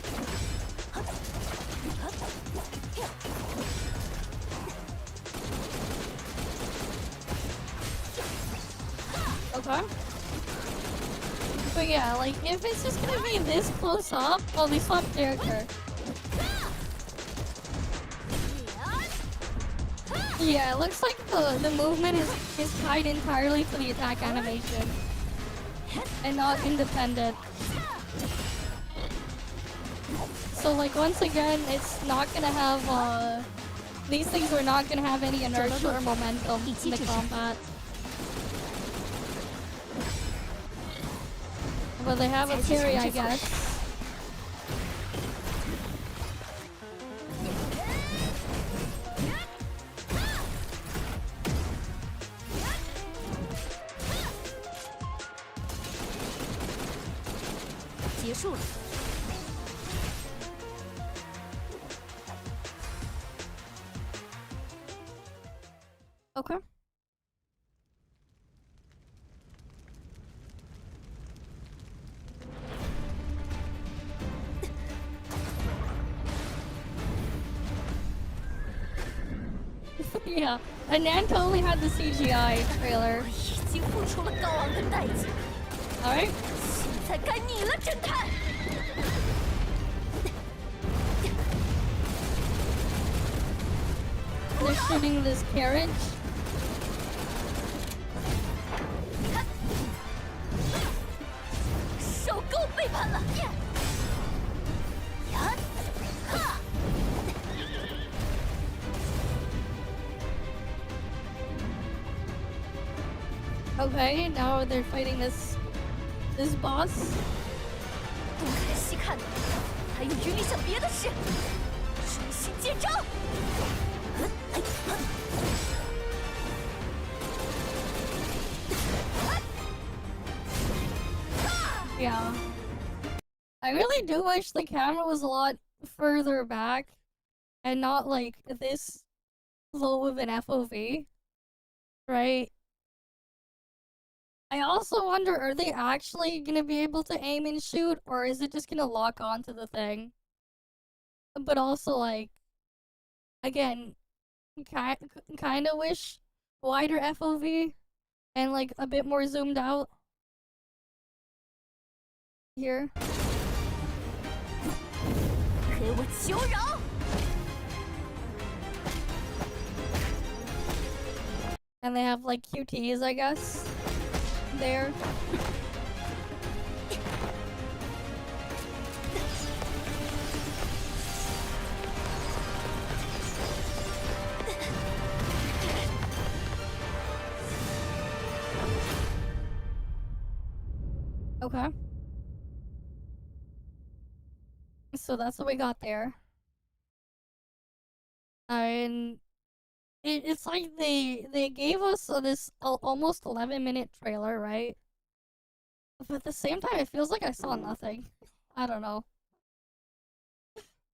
Okay. But yeah, like, if it's just gonna be this close up... Oh, they swapped character. Yeah, it looks like the movement is tied entirely to the attack animation. And not independent. So like, once again, it's not gonna have, these things are not gonna have any inertia or momentum in the combat. But they have a parry, I guess. Okay. Yeah, and Nan totally had the CGI trailer. Alright. They're shooting this carriage. Okay, now they're fighting this boss. Yeah. I really do wish the camera was a lot further back and not like this low of an FOV. Right? I also wonder, are they actually gonna be able to aim and shoot, or is it just gonna lock onto the thing? But also, like, again, kind of wish wider FOV and like a bit more zoomed out here. And they have like QTs, I guess, there. Okay. So that's what we got there. And it's like they gave us this almost 11-minute trailer, right? But at the same time, it feels like I saw nothing. I don't know.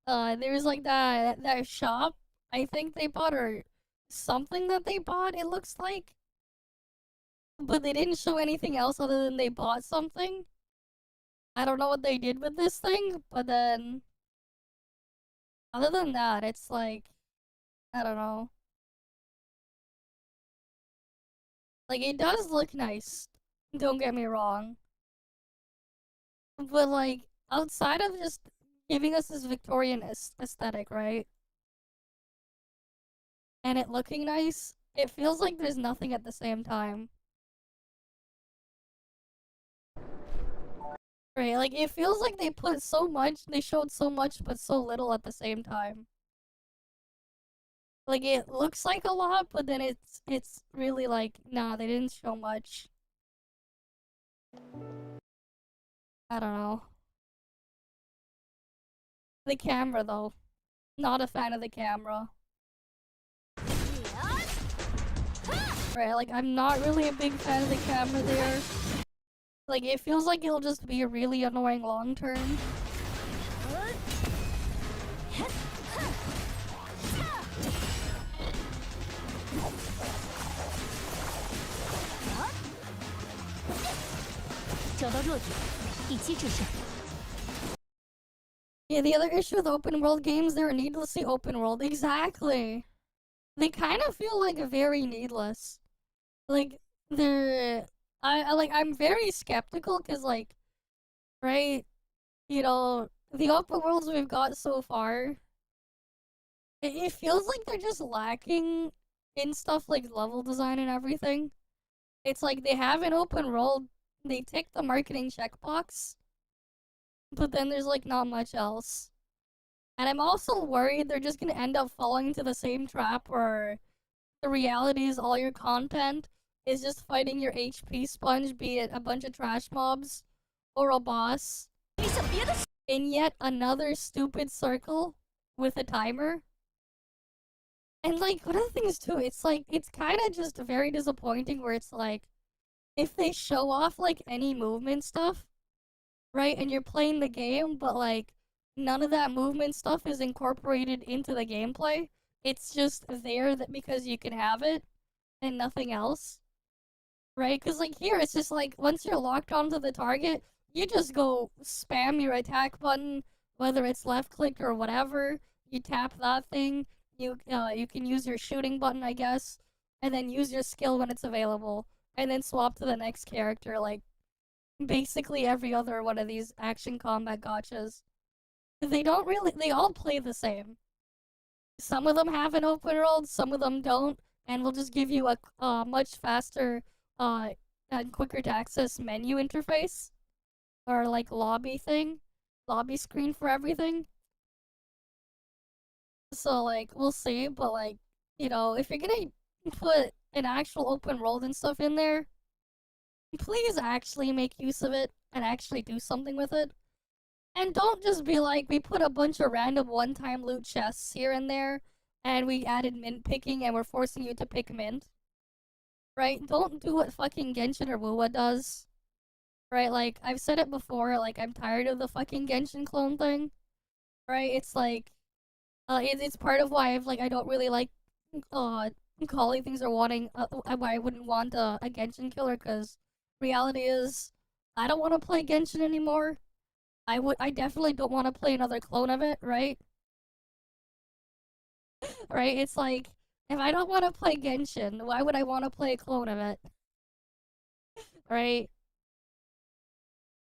There's like that shop I think they bought, or something that they bought, it looks like. But they didn't show anything else other than they bought something. I don't know what they did with this thing, but then other than that, it's like, I don't know. Like, it does look nice, don't get me wrong. But like, outside of just giving us this Victorian aesthetic, right? And it looking nice, it feels like there's nothing at the same time. Right, like, it feels like they put so much, they showed so much, but so little at the same time. Like, it looks like a lot, but then it's really like, nah, they didn't show much. I don't know. The camera, though. Not a fan of the camera. Right, like, I'm not really a big fan of the camera there. Like, it feels like it'll just be really annoying long term. Yeah, the other issue with open world games, they're needlessly open world. Exactly. They kind of feel like very needless. Like, I'm very skeptical because, like, right, you know, the open worlds we've got so far, it feels like they're just lacking in stuff like level design and everything. It's like they have an open world, they tick the marketing checkbox, but then there's like not much else. And I'm also worried they're just gonna end up falling into the same trap where the reality is all your content is just fighting your HP sponge, be it a bunch of trash mobs or a boss, in yet another stupid circle with a timer. And like, one of the things too, it's like, it's kind of just very disappointing where it's like, if they show off like any movement stuff, right, and you're playing the game, but like, none of that movement stuff is incorporated into the gameplay, it's just there that because you can have it, and nothing else. Right? Because, like, here, it's just like, once you're locked onto the target, you just go spam your attack button, whether it's left click or whatever. You tap that thing, you can use your shooting button, I guess, and then use your skill when it's available, and then swap to the next character, like, basically every other one of these action combat gachas. They all play the same. Some of them have an open world, some of them don't, and will just give you a much faster and quicker to access menu interface, or like lobby screen for everything. So like, we'll see, but like, you know, if you're gonna put an actual open world and stuff in there, please actually make use of it and actually do something with it. And don't just be like, we put a bunch of random one-time loot chests here and there, and we added mint picking and we're forcing you to pick mint. Right? Don't do what fucking Genshin or WoWa does. Right? Like, I've said it before, like, I'm tired of the fucking Genshin clone thing. Right? It's like, it's part of why I don't really like, calling things or wanting, why I wouldn't want a Genshin killer, because reality is, I don't want to play Genshin anymore. I definitely don't want to play another clone of it, right? Right? It's like, if I don't want to play Genshin, why would I want to play a clone of it? Right?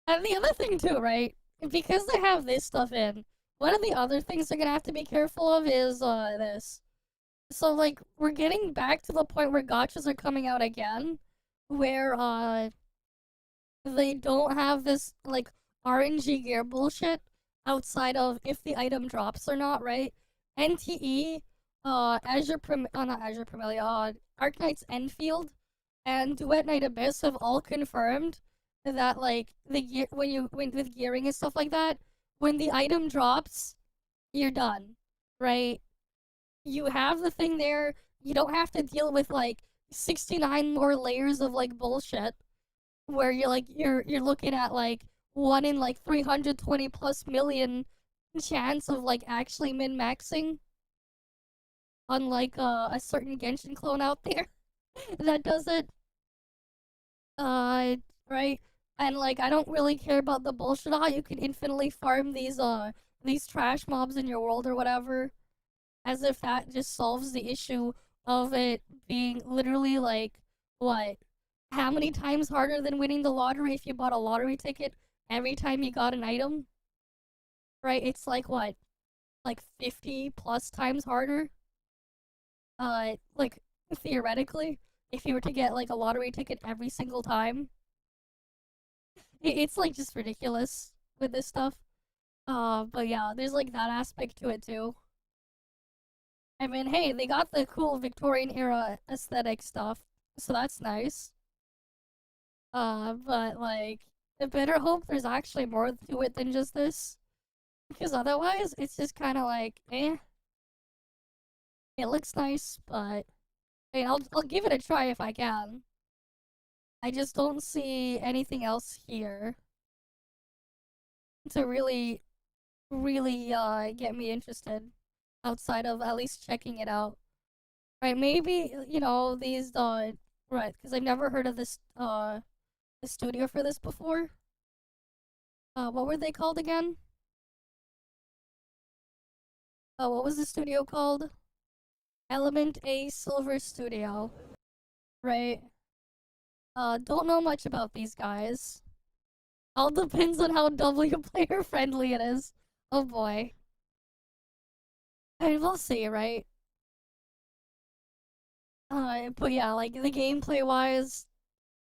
And the other thing too, right? Because they have this stuff in, one of the other things they're gonna have to be careful of is, this. So, like, we're getting back to the point where gachas are coming out again, where, they don't have this, like, RNG gear bullshit outside of if the item drops or not, right? NTE, not Azure Primalia, Arknight's Enfield, and Duet Knight Abyss have all confirmed that, like, the gear, with gearing and stuff like that, when the item drops, you're done, right? You have the thing there, you don't have to deal with, like, 69 more layers of, like, bullshit, where you're looking at, like, 1 in, like, 320 plus million chance of, like, actually min-maxing. Unlike, a certain Genshin clone out there that does it. Right? And, like, I don't really care about the bullshit. You can infinitely farm these trash mobs in your world or whatever. As if that just solves the issue of it being literally, like, what? How many times harder than winning the lottery if you bought a lottery ticket every time you got an item? Right? It's like, what? Like 50 plus times harder? Like, theoretically, if you were to get, like, a lottery ticket every single time. It's, like, just ridiculous with this stuff. But yeah, there's, like, that aspect to it, too. I mean, hey, they got the cool Victorian era aesthetic stuff, so that's nice. But, like, I better hope there's actually more to it than just this. Because otherwise, it's just kind of like, eh. It looks nice, but I mean, I'll give it a try if I can. I just don't see anything else here to really, really, get me interested outside of at least checking it out. Right, maybe, you know, these, right, because I've never heard of this, the studio for this before. What were they called again? What was the studio called? Element A Silver Studio. Right. Don't know much about these guys. All depends on how W player friendly it is. Oh boy. I mean, we'll see, right? But yeah, like, the gameplay wise,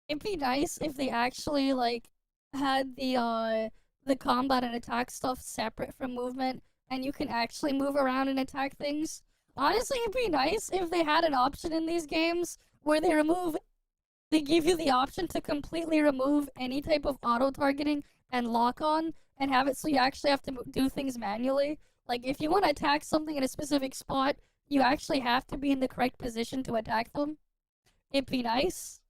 it'd be nice if they actually, like, had the combat and attack stuff separate from movement, and you can actually move around and attack things. Honestly, it'd be nice if they had an option in these games where they give you the option to completely remove any type of auto-targeting and lock-on, and have it so you actually have to do things manually. Like, if you want to attack something in a specific spot, you actually have to be in the correct position to attack them. It'd be nice,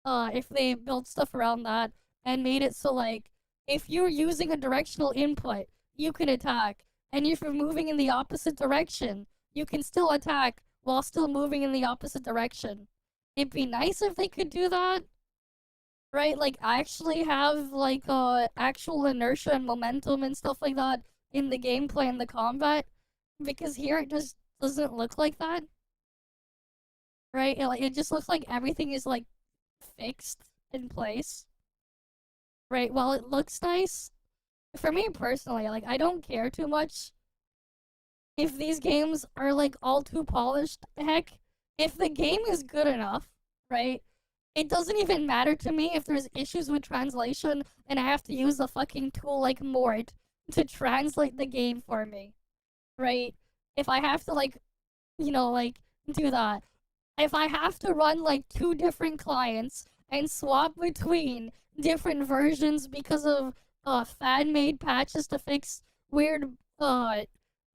if they built stuff around that, and made it so, like, if you're using a directional input, you can attack, and if you're moving in the opposite direction, you can still attack while still moving in the opposite direction. It'd be nice if they could do that. Right? Like, actually have, like, actual inertia and momentum and stuff like that in the gameplay and the combat. Because here it just doesn't look like that. Right? It just looks like everything is, like, fixed in place. Right? While it looks nice, for me personally, like, I don't care too much if these games are, like, all too polished. Heck, if the game is good enough, right, it doesn't even matter to me if there's issues with translation and I have to use a fucking tool like Mort to translate the game for me, right? If I have to, like, you know, like, do that. If I have to run, like, 2 different clients and swap between different versions because of, fan-made patches to fix weird,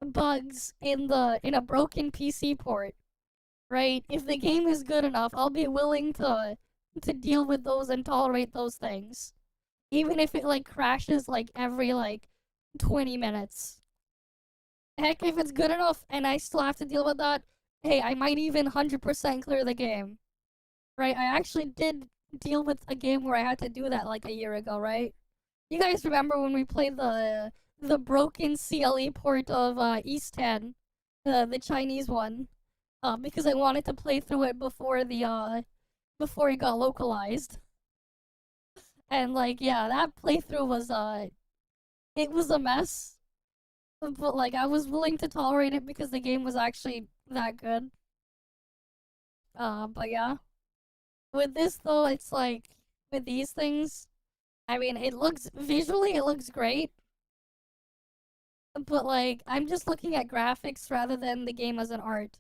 bugs in a broken PC port, right? If the game is good enough, I'll be willing to deal with those and tolerate those things. Even if it, like, crashes, like, every, like, 20 minutes. Heck, if it's good enough and I still have to deal with that, hey, I might even 100% clear the game. Right, I actually did deal with a game where I had to do that like a year ago, right? You guys remember when we played the broken CLE port of East 10, the Chinese one, because I wanted to play through it before before it got localized. And like, yeah, that playthrough was it was a mess, but like I was willing to tolerate it because the game was actually that good. But yeah, with this though, it's like with these things, I mean, it looks visually, it looks great, but like I'm just looking at graphics rather than the game as an art.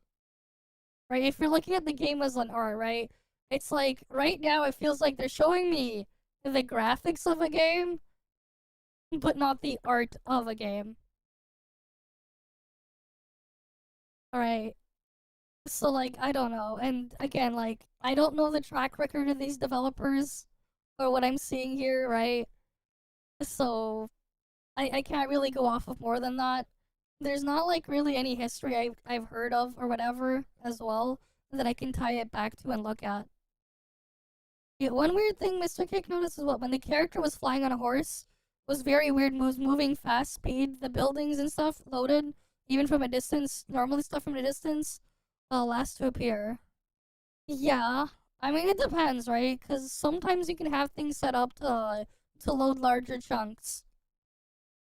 Right? If you're looking at the game as an art, right? It's like right now it feels like they're showing me the graphics of a game, but not the art of a game. Alright. So like I don't know. And again, like I don't know the track record of these developers or what I'm seeing here, right? So I can't really go off of more than that. There's not like really any history I've heard of or whatever as well that I can tie it back to and look at. Yeah, one weird thing Mr. Cake noticed is what when the character was flying on a horse was very weird moves, moving fast speed, the buildings and stuff loaded even from a distance. Normally stuff from a distance last to appear. Yeah, I mean it depends, right? Because sometimes you can have things set up to load larger chunks.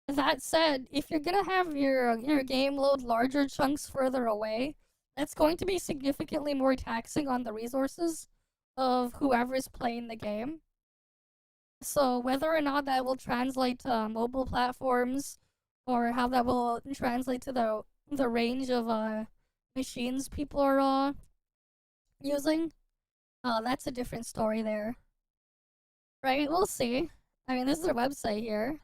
That said, if you're gonna have your game load larger chunks further away, that's going to be significantly more taxing on the resources of whoever is playing the game. So whether or not that will translate to mobile platforms, or how that will translate to the range of machines people are using, that's a different story there. Right? We'll see. I mean, this is their website here.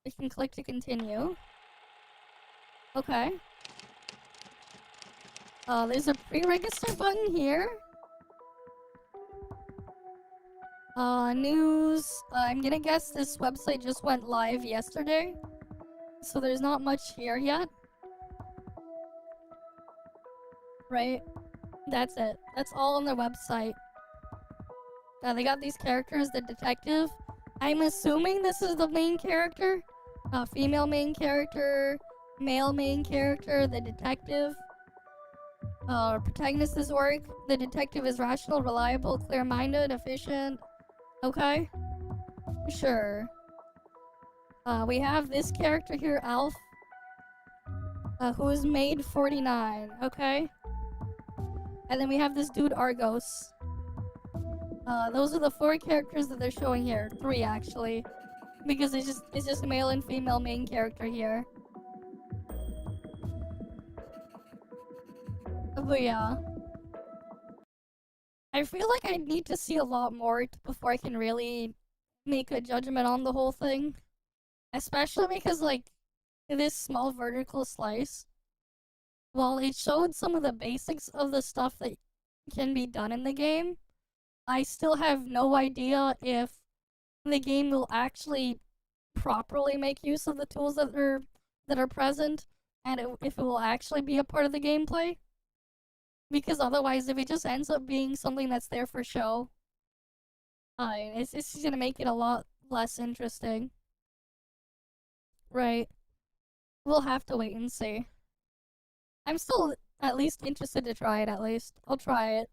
We can click to continue. Okay. There's a pre-register button here. News. I'm gonna guess this website just went live yesterday. So there's not much here yet. Right? That's it. That's all on their website. They got these characters, the detective. I'm assuming this is the main character. Female main character, male main character, the detective. Protagonist is work. The detective is rational, reliable, clear-minded, efficient. Okay. Sure. We have this character here, Alf. Who is made 49. Okay. And then we have this dude, Argos. Those are the 4 characters that they're showing here. 3 actually. Because it's just male and female main character here. But yeah. I feel like I need to see a lot more before I can really make a judgment on the whole thing. Especially because, like, this small vertical slice, while it showed some of the basics of the stuff that can be done in the game, I still have no idea if the game will actually properly make use of the tools that are present, and if it will actually be a part of the gameplay. Because otherwise, if it just ends up being something that's there for show, it's just gonna make it a lot less interesting. Right. We'll have to wait and see. I'm still at least interested to try it, at least. I'll try it.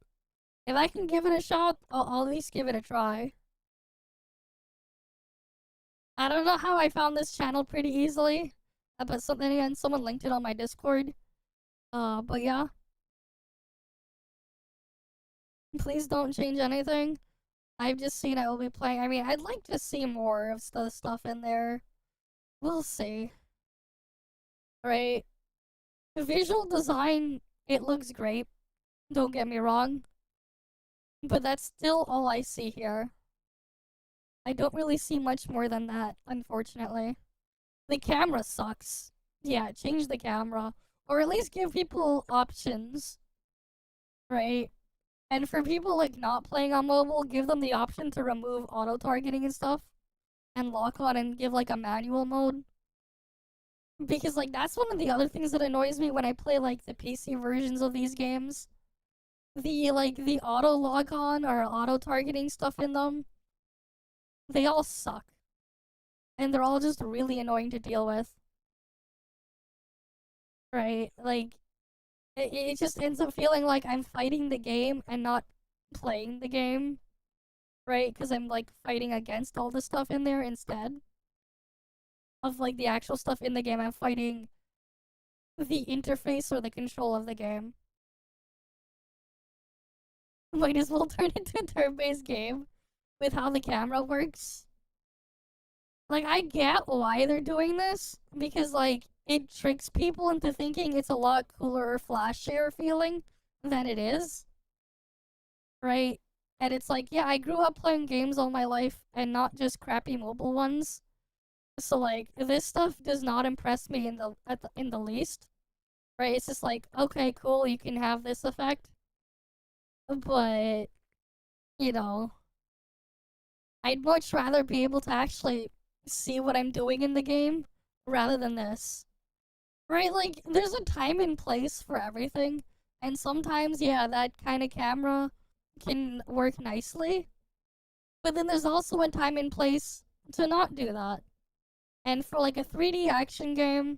If I can give it a shot, I'll at least give it a try. I don't know how I found this channel pretty easily, but someone linked it on my Discord. But yeah. Please don't change anything. I've just seen I will be playing. I mean, I'd like to see more of the stuff in there. We'll see. Right? Visual design, it looks great. Don't get me wrong. But that's still all I see here. I don't really see much more than that, unfortunately. The camera sucks. Yeah, change the camera. Or at least give people options. Right? And for people like not playing on mobile, give them the option to remove auto-targeting and stuff. And lock on and give like a manual mode. Because like that's one of the other things that annoys me when I play like the PC versions of these games. the auto log on or auto targeting stuff in them, they all suck. And they're all just really annoying to deal with. Right? Like, it just ends up feeling like I'm fighting the game and not playing the game. Right? Because I'm like fighting against all the stuff in there instead of like the actual stuff in the game. I'm fighting the interface or the control of the game. Might as well turn it into a turn-based game with how the camera works. Like, I get why they're doing this, because, like, it tricks people into thinking it's a lot cooler or flashier feeling than it is. Right? And it's like, yeah, I grew up playing games all my life, and not just crappy mobile ones. So, like, this stuff does not impress me in the least. Right? It's just like, okay, cool, you can have this effect. But, you know, I'd much rather be able to actually see what I'm doing in the game rather than this. Right? Like, there's a time and place for everything. And sometimes, yeah, that kind of camera can work nicely. But then there's also a time and place to not do that. And for like a 3D action game,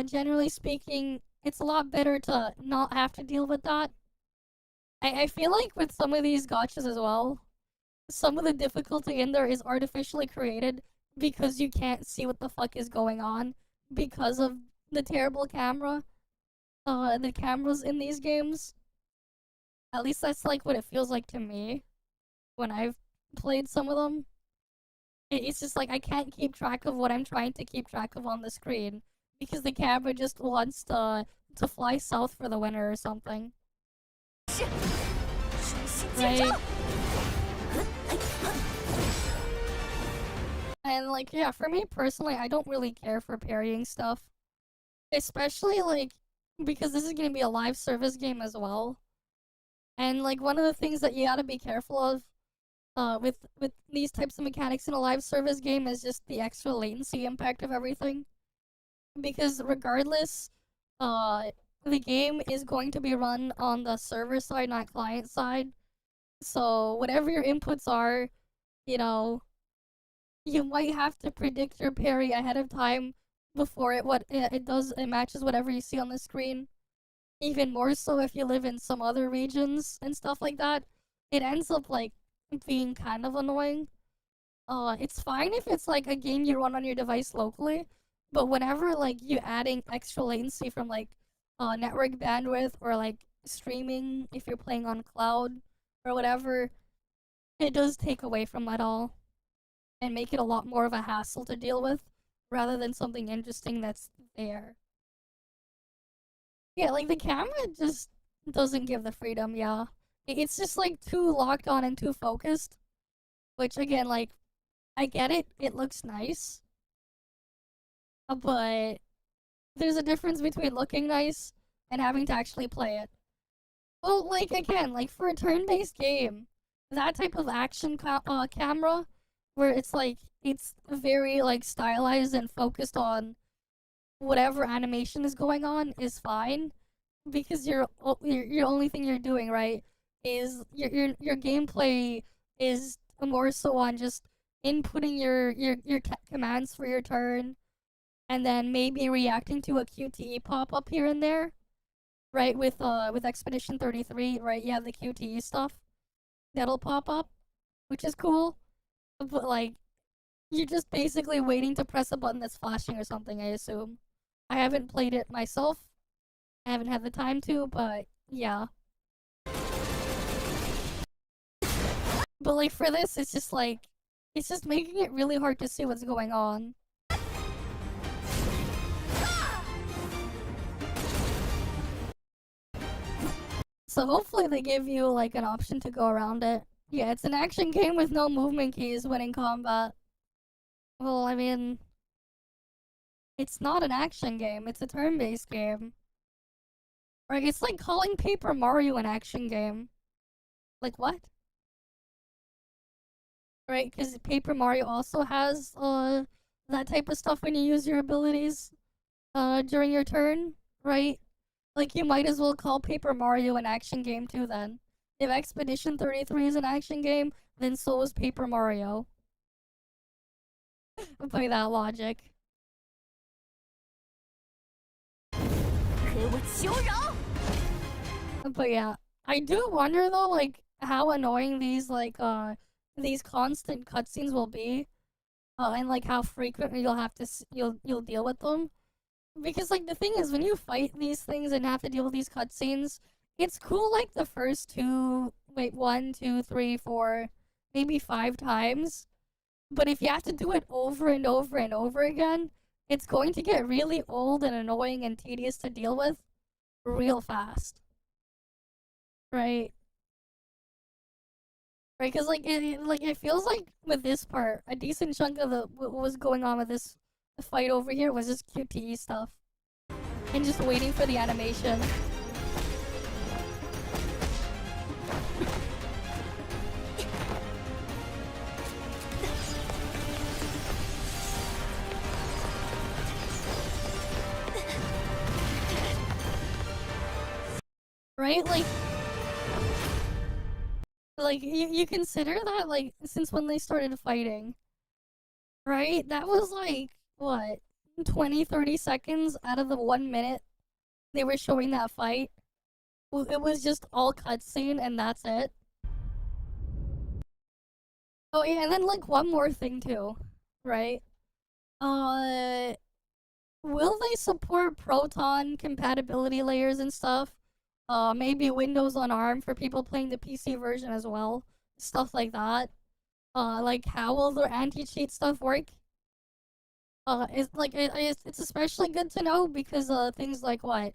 generally speaking, it's a lot better to not have to deal with that. I feel like with some of these gotchas as well, some of the difficulty in there is artificially created because you can't see what the fuck is going on because of the terrible camera. The cameras in these games. At least that's like what it feels like to me when I've played some of them. It's just like I can't keep track of what I'm trying to keep track of on the screen because the camera just wants to fly south for the winter or something. Right? And like, yeah, for me personally, I don't really care for parrying stuff. Especially like, because this is gonna be a live service game as well. And like, one of the things that you gotta be careful of with these types of mechanics in a live service game is just the extra latency impact of everything. Because regardless, the game is going to be run on the server side, not client side. So whatever your inputs are, you know, you might have to predict your parry ahead of time before it matches whatever you see on the screen. Even more so if you live in some other regions and stuff like that. It ends up like being kind of annoying. It's fine if it's like a game you run on your device locally, but whenever like you're adding extra latency from like network bandwidth or like streaming if you're playing on cloud or whatever, it does take away from that all and make it a lot more of a hassle to deal with rather than something interesting that's there. Yeah, like the camera just doesn't give the freedom, yeah. It's just like too locked on and too focused. Which again, like, I get it, it looks nice. But there's a difference between looking nice and having to actually play it. Well, like, again, like for a turn-based game, that type of action camera, where it's like, it's very like stylized and focused on whatever animation is going on is fine. Because your only thing you're doing, right, is your gameplay is more so on just inputting your commands for your turn, and then maybe reacting to a QTE pop up here and there, right? With Expedition 33, right? Yeah, the QTE stuff that'll pop up, which is cool, but like you're just basically waiting to press a button that's flashing or something. I assume. I haven't played it myself. I haven't had the time to, but yeah. But like for this, it's just like, it's just making it really hard to see what's going on. So hopefully they give you like an option to go around it. Yeah, it's an action game with no movement keys when in combat. Well, I mean, it's not an action game, it's a turn-based game. Right, it's like calling Paper Mario an action game. Like, what? Right, because Paper Mario also has, that type of stuff when you use your abilities, during your turn, right? Like, you might as well call Paper Mario an action game too then. If Expedition 33 is an action game, then so is Paper Mario. By that logic. But yeah, I do wonder though, like, how annoying these constant cutscenes will be, and like how frequently you'll have to you'll deal with them. Because like the thing is, when you fight these things and have to deal with these cutscenes, it's cool like the first one, two, three, four, maybe 5 times. But if you have to do it over and over and over again, it's going to get really old and annoying and tedious to deal with real fast. Right? Right, because like it feels like with this part, a decent chunk of what was going on with this fight over here was just QTE stuff. And just waiting for the animation. Right? Like you consider that, like, since when they started fighting, right? That was like, what, 20-30 seconds out of the 1 minute they were showing that fight. It was just all cutscene and that's it. Oh yeah, and then like one more thing too, right? Will they support Proton compatibility layers and stuff? Maybe Windows on ARM for people playing the PC version as well. Stuff like that. Like how will their anti-cheat stuff work? It's especially good to know because things like what?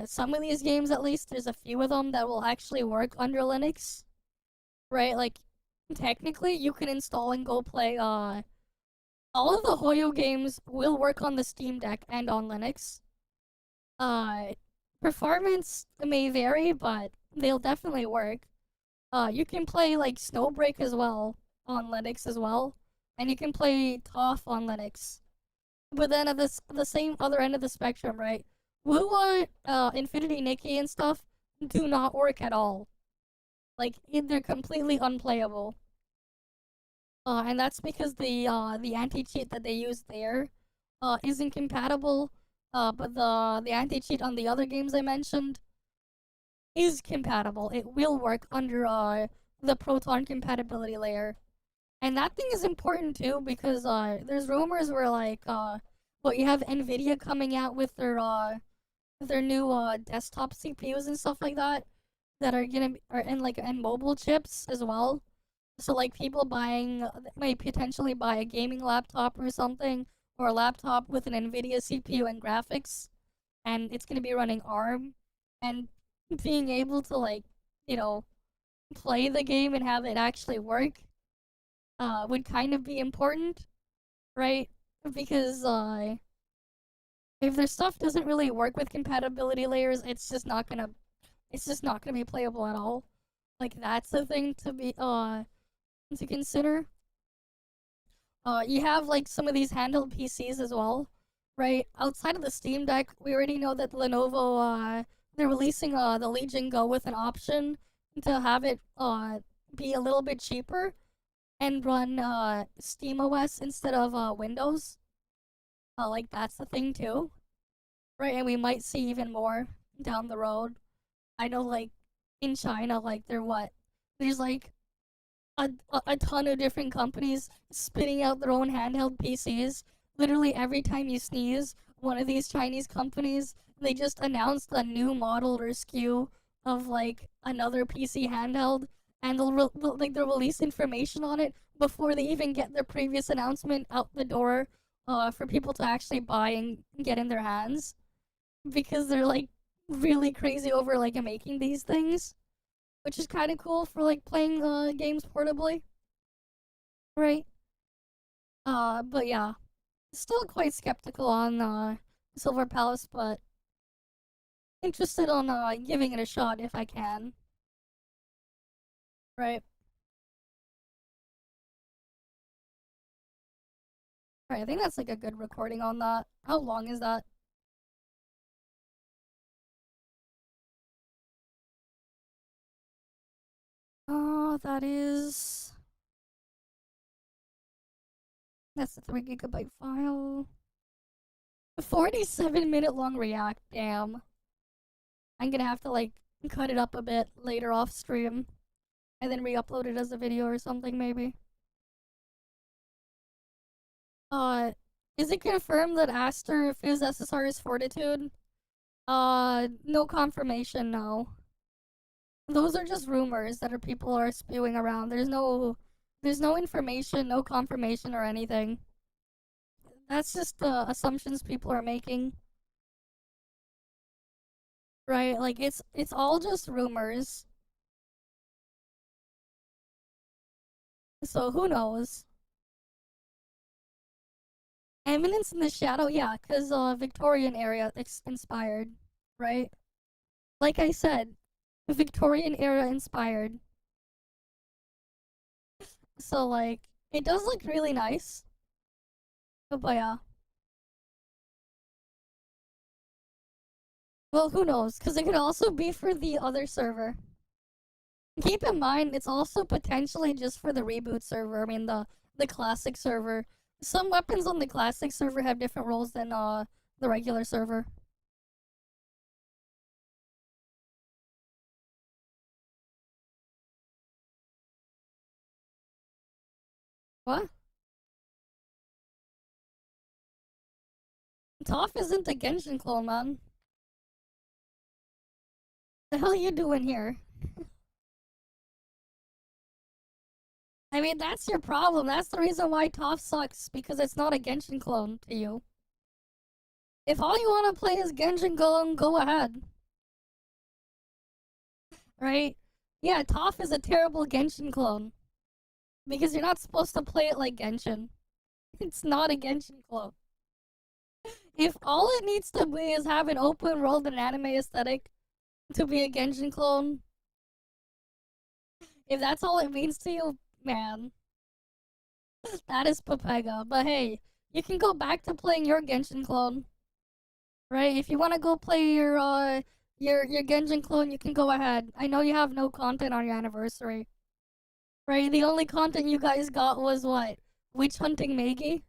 Some of these games, at least, there's a few of them that will actually work under Linux. Right? Like, technically, you can install and go play, all of the Hoyo games will work on the Steam Deck and on Linux. Performance may vary, but they'll definitely work. You can play, like, Snowbreak as well on Linux as well. And you can play ToF on Linux. But then at the same other end of the spectrum, right? Wuwa, Infinity Nikki and stuff do not work at all. Like, they're completely unplayable. And that's because the anti-cheat that they use there isn't compatible. But the anti-cheat on the other games I mentioned is compatible. It will work under the Proton compatibility layer. And that thing is important too because there's rumors where like you have Nvidia coming out with their new desktop CPUs and stuff like that are gonna be, and mobile chips as well. So like people might potentially buy a gaming laptop or something, or a laptop with an Nvidia CPU and graphics, and it's gonna be running ARM, and being able to like, play the game and have it actually work would kind of be important, right? Because if their stuff doesn't really work with compatibility layers, it's just not gonna be playable at all. Like that's the thing to consider. You have like some of these handheld PCs as well, right? Outside of the Steam Deck, we already know that Lenovo they're releasing the Legion Go with an option to have it be a little bit cheaper and run SteamOS instead of Windows. Like that's the thing too, right? And we might see even more down the road. I know, like in China, like there's like a ton of different companies spitting out their own handheld PCs. Literally every time you sneeze, one of these Chinese companies they just announced a new model or SKU of like another PC handheld, and they'll release information on it before they even get their previous announcement out the door for people to actually buy and get in their hands, because they're like really crazy over like making these things, which is kind of cool for like playing games portably, right? But yeah, still quite skeptical on Silver Palace, but interested on giving it a shot if I can. Right. Alright, I think that's like a good recording on that. How long is that? Oh, that is... That's a 3 GB file. A 47-minute long react, damn. I'm gonna have to, like, cut it up a bit later off stream. And then re-upload it as a video or something, maybe. Is it confirmed that Aster Fizz SSR is Fortitude? No confirmation, no. Those are just rumors that people are spewing around. There's no information, no confirmation or anything. That's just the assumptions people are making. Right? Like, it's all just rumors. So, who knows? Eminence in the Shadow? Yeah, because, Victorian era inspired. Right? Like I said, Victorian era inspired. So, like, it does look really nice. But yeah. Well, who knows? Because it could also be for the other server. Keep in mind, it's also potentially just for the reboot server. I mean, the classic server. Some weapons on the classic server have different roles than the regular server. What? Toph isn't a Genshin clone, man. The hell are you doing here? I mean, that's your problem. That's the reason why Toph sucks, because it's not a Genshin clone to you. If all you want to play is Genshin clone, go ahead. Right? Yeah, Toph is a terrible Genshin clone. Because you're not supposed to play it like Genshin. It's not a Genshin clone. If all it needs to be is have an open world and anime aesthetic to be a Genshin clone, if that's all it means to you, man, that is Papega. But hey, you can go back to playing your Genshin clone, right? If you want to go play your Genshin clone, you can go ahead. I know you have no content on your anniversary, right? The only content you guys got was what? Witch hunting Maggie?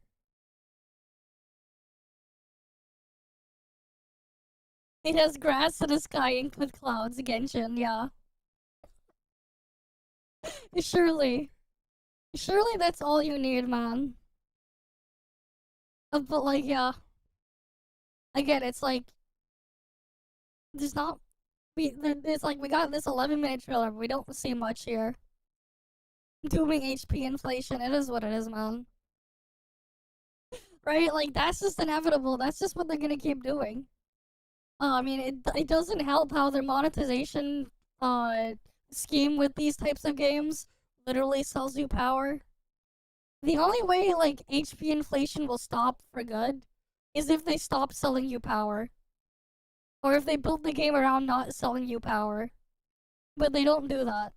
It has grass in the sky inked with clouds, Genshin, yeah. Surely. Surely that's all you need, man. But like, yeah. Again, it's like, there's not, it's like, we got this 11-minute trailer, but we don't see much here. Doing HP inflation, it is what it is, man. Right? Like, that's just inevitable. That's just what they're gonna keep doing. I mean, it doesn't help how their monetization scheme with these types of games literally sells you power. The only way, like, HP inflation will stop for good is if they stop selling you power. Or if they build the game around not selling you power. But they don't do that.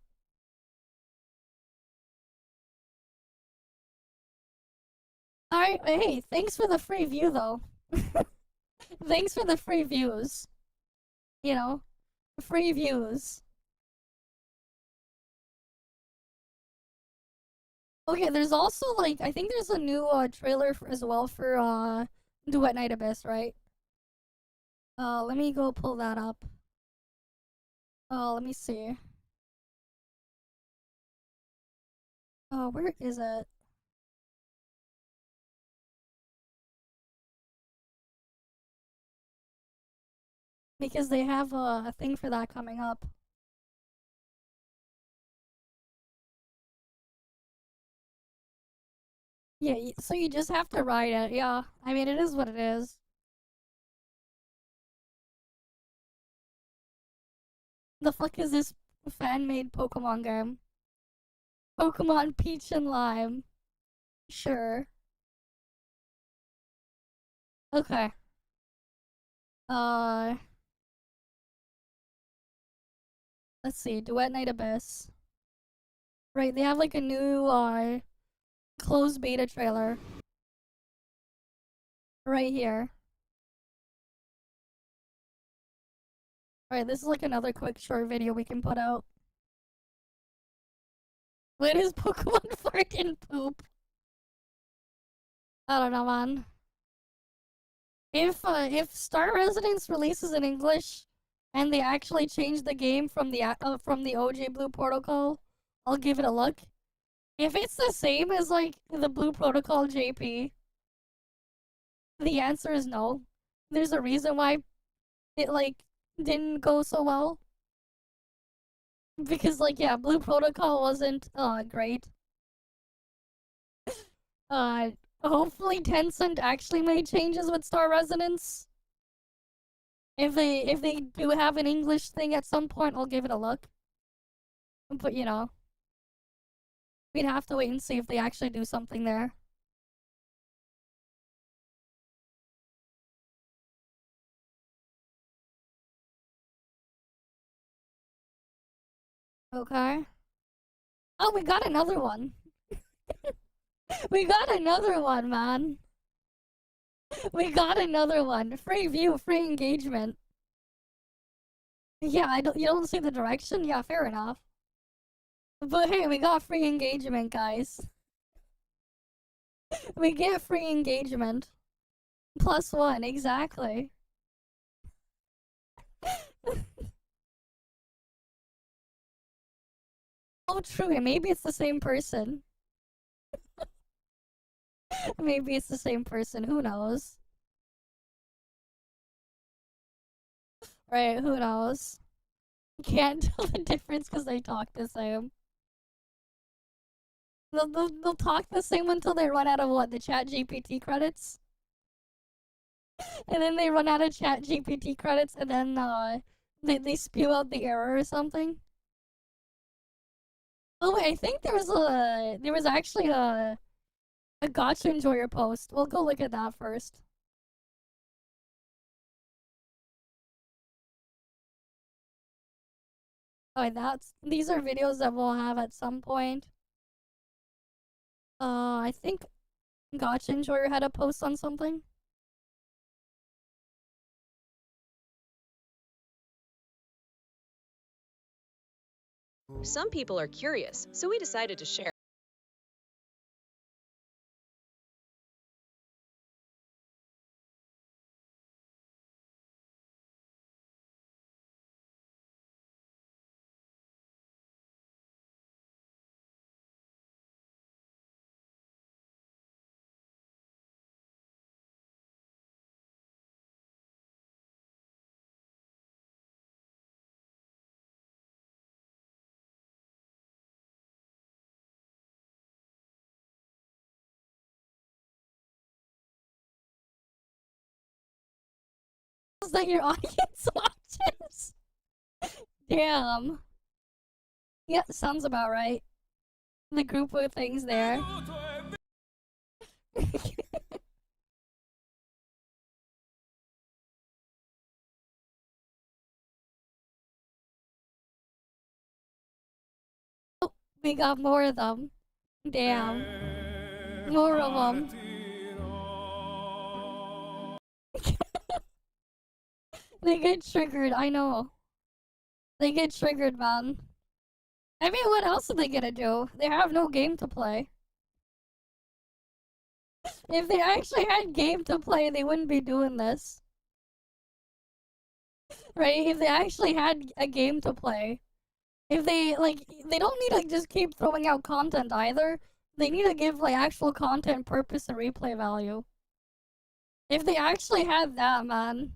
Alright, hey, thanks for the free view, though. Thanks for the free views. You know? Free views. Okay, there's also, like, I think there's a new trailer as well for Duet Night Abyss, right? Let me go pull that up. Let me see. Where is it? Because they have a thing for that coming up. Yeah, so you just have to write it, yeah. I mean, it is what it is. The fuck is this fan-made Pokemon game? Pokemon Peach and Lime. Sure. Okay. Let's see, Duet Night Abyss. Right, they have like a new, closed beta trailer. Right here. Alright, this is like another quick short video we can put out. When is Pokemon fart and poop? I don't know, man. If Star Residence releases in English, and they actually change the game from the OG Blue Protocol, I'll give it a look. If it's the same as like the Blue Protocol JP, the answer is no. There's a reason why it like didn't go so well. Because like yeah, Blue Protocol wasn't great. Hopefully Tencent actually made changes with Star Resonance. If they do have an English thing at some point, I'll give it a look. But you know, we'd have to wait and see if they actually do something there. Okay. Oh, we got another one. We got another one, man. We got another one. Free view, free engagement. Yeah, you don't see the direction? Yeah, fair enough. But hey, we got free engagement, guys. We get free engagement. +1, exactly. Oh, true. Maybe it's the same person. Maybe it's the same person. Who knows? Right, who knows? Can't tell the difference because they talk the same. They'll talk the same until they run out of what? The ChatGPT credits? And then they run out of ChatGPT credits and then they spew out the error or something. Oh wait, I think there was actually a Gotcha Enjoyer post. We'll go look at that first. Oh, these are videos that we'll have at some point. I think Gotcha Enjoyer had a post on something. Some people are curious, so we decided to share. That your audience watches. Damn. Yeah, sounds about right. The group of things there. Oh, we got more of them. Damn. More of them. They get triggered, I know. They get triggered, man. I mean, what else are they gonna do? They have no game to play. If they actually had game to play, they wouldn't be doing this. Right? If they actually had a game to play. If they, like, they don't need to just keep throwing out content either. They need to give, like, actual content purpose and replay value. If they actually had that, man,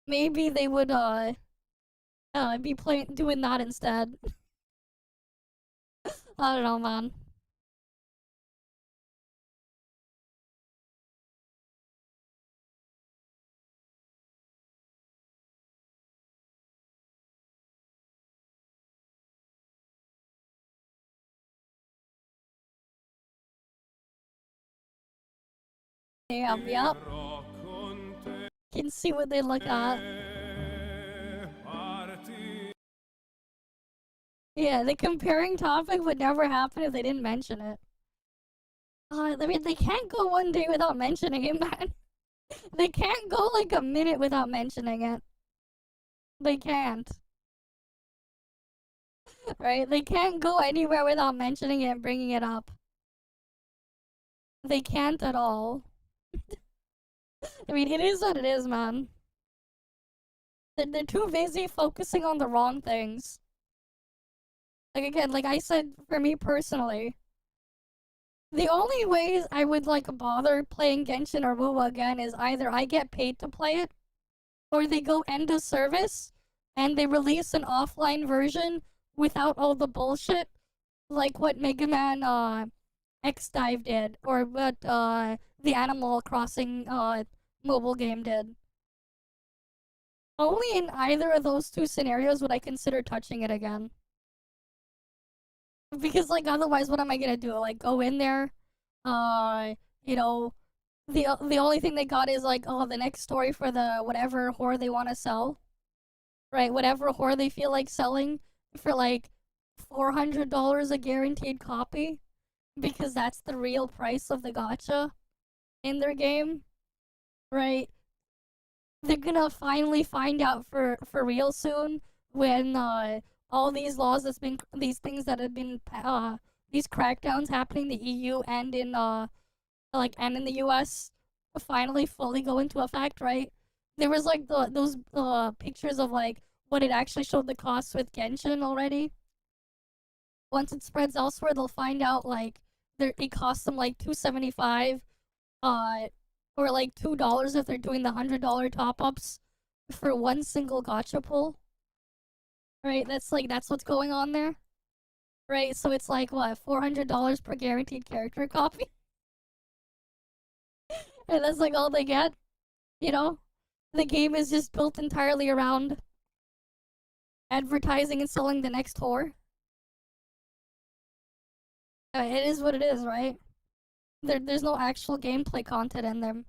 maybe they would, be doing that instead. I don't know, man. Damn, yep. Can see what they look at. Yeah, the comparing topic would never happen if they didn't mention it. I mean, they can't go one day without mentioning it, man. They can't go like a minute without mentioning it. They can't. Right? They can't go anywhere without mentioning it and bringing it up. They can't at all. I mean, it is what it is, man. They're too busy focusing on the wrong things. Like, again, like I said, for me personally, the only ways I would, like, bother playing Genshin or WoW again is either I get paid to play it, or they go end of service, and they release an offline version without all the bullshit, like what Mega Man, X-Dive did, or what, the Animal Crossing, mobile game did. Only in either of those two scenarios would I consider touching it again. Because, like, otherwise, what am I gonna do? Like, go in there, you know, the only thing they got is, like, oh, the next story for the whatever whore they want to sell. Right, whatever whore they feel like selling for, like, $400 a guaranteed copy. Because that's the real price of the gacha in their game. Right? They're gonna finally find out for real soon when, all these laws that's been, these things that have been, these crackdowns happening in the EU and in, like, and in the US finally fully go into effect, right? There was, like, those pictures of, like, what it actually showed the costs with Genshin already. Once it spreads elsewhere, they'll find out, like, it costs them, like, $2.75, or, like, $2 if they're doing the $100 top-ups for one single gacha pull. Right, that's what's going on there. Right, so it's like, what, $400 per guaranteed character copy? And that's, like, all they get, you know? The game is just built entirely around advertising and selling the next whore. It is what it is, right? There's no actual gameplay content in them.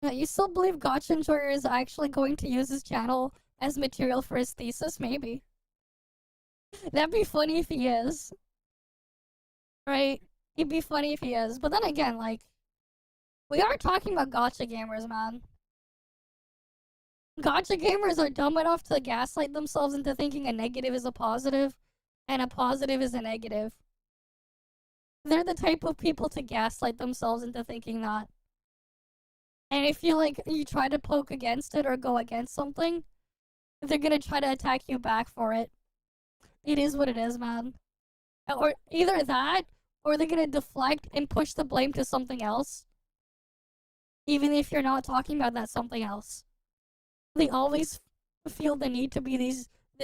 You still believe Gacha Enjoyer is actually going to use his channel as material for his thesis? Maybe. That'd be funny if he is. Right? It'd be funny if he is. But then again, like, we are talking about gacha gamers, man. Gacha gamers are dumb enough to gaslight themselves into thinking a negative is a positive, and a positive is a negative. They're the type of people to gaslight themselves into thinking that. And if you, like, you try to poke against it or go against something, they're gonna try to attack you back for it. It is what it is, man. Or either that, or they're gonna deflect and push the blame to something else. Even if you're not talking about that something else. They always feel the need to be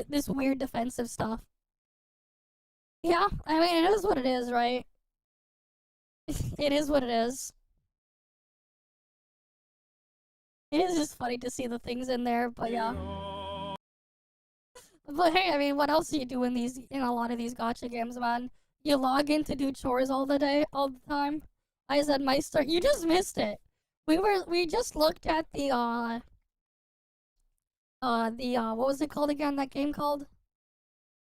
this weird defensive stuff. Yeah, I mean, it is what it is, right? It is what it is. It is just funny to see the things in there, but yeah. But hey, I mean, what else do you do in a lot of these gacha games, man? You log in to do chores all the time. I said my start. You just missed it. We just looked at the what was it called again? That game called?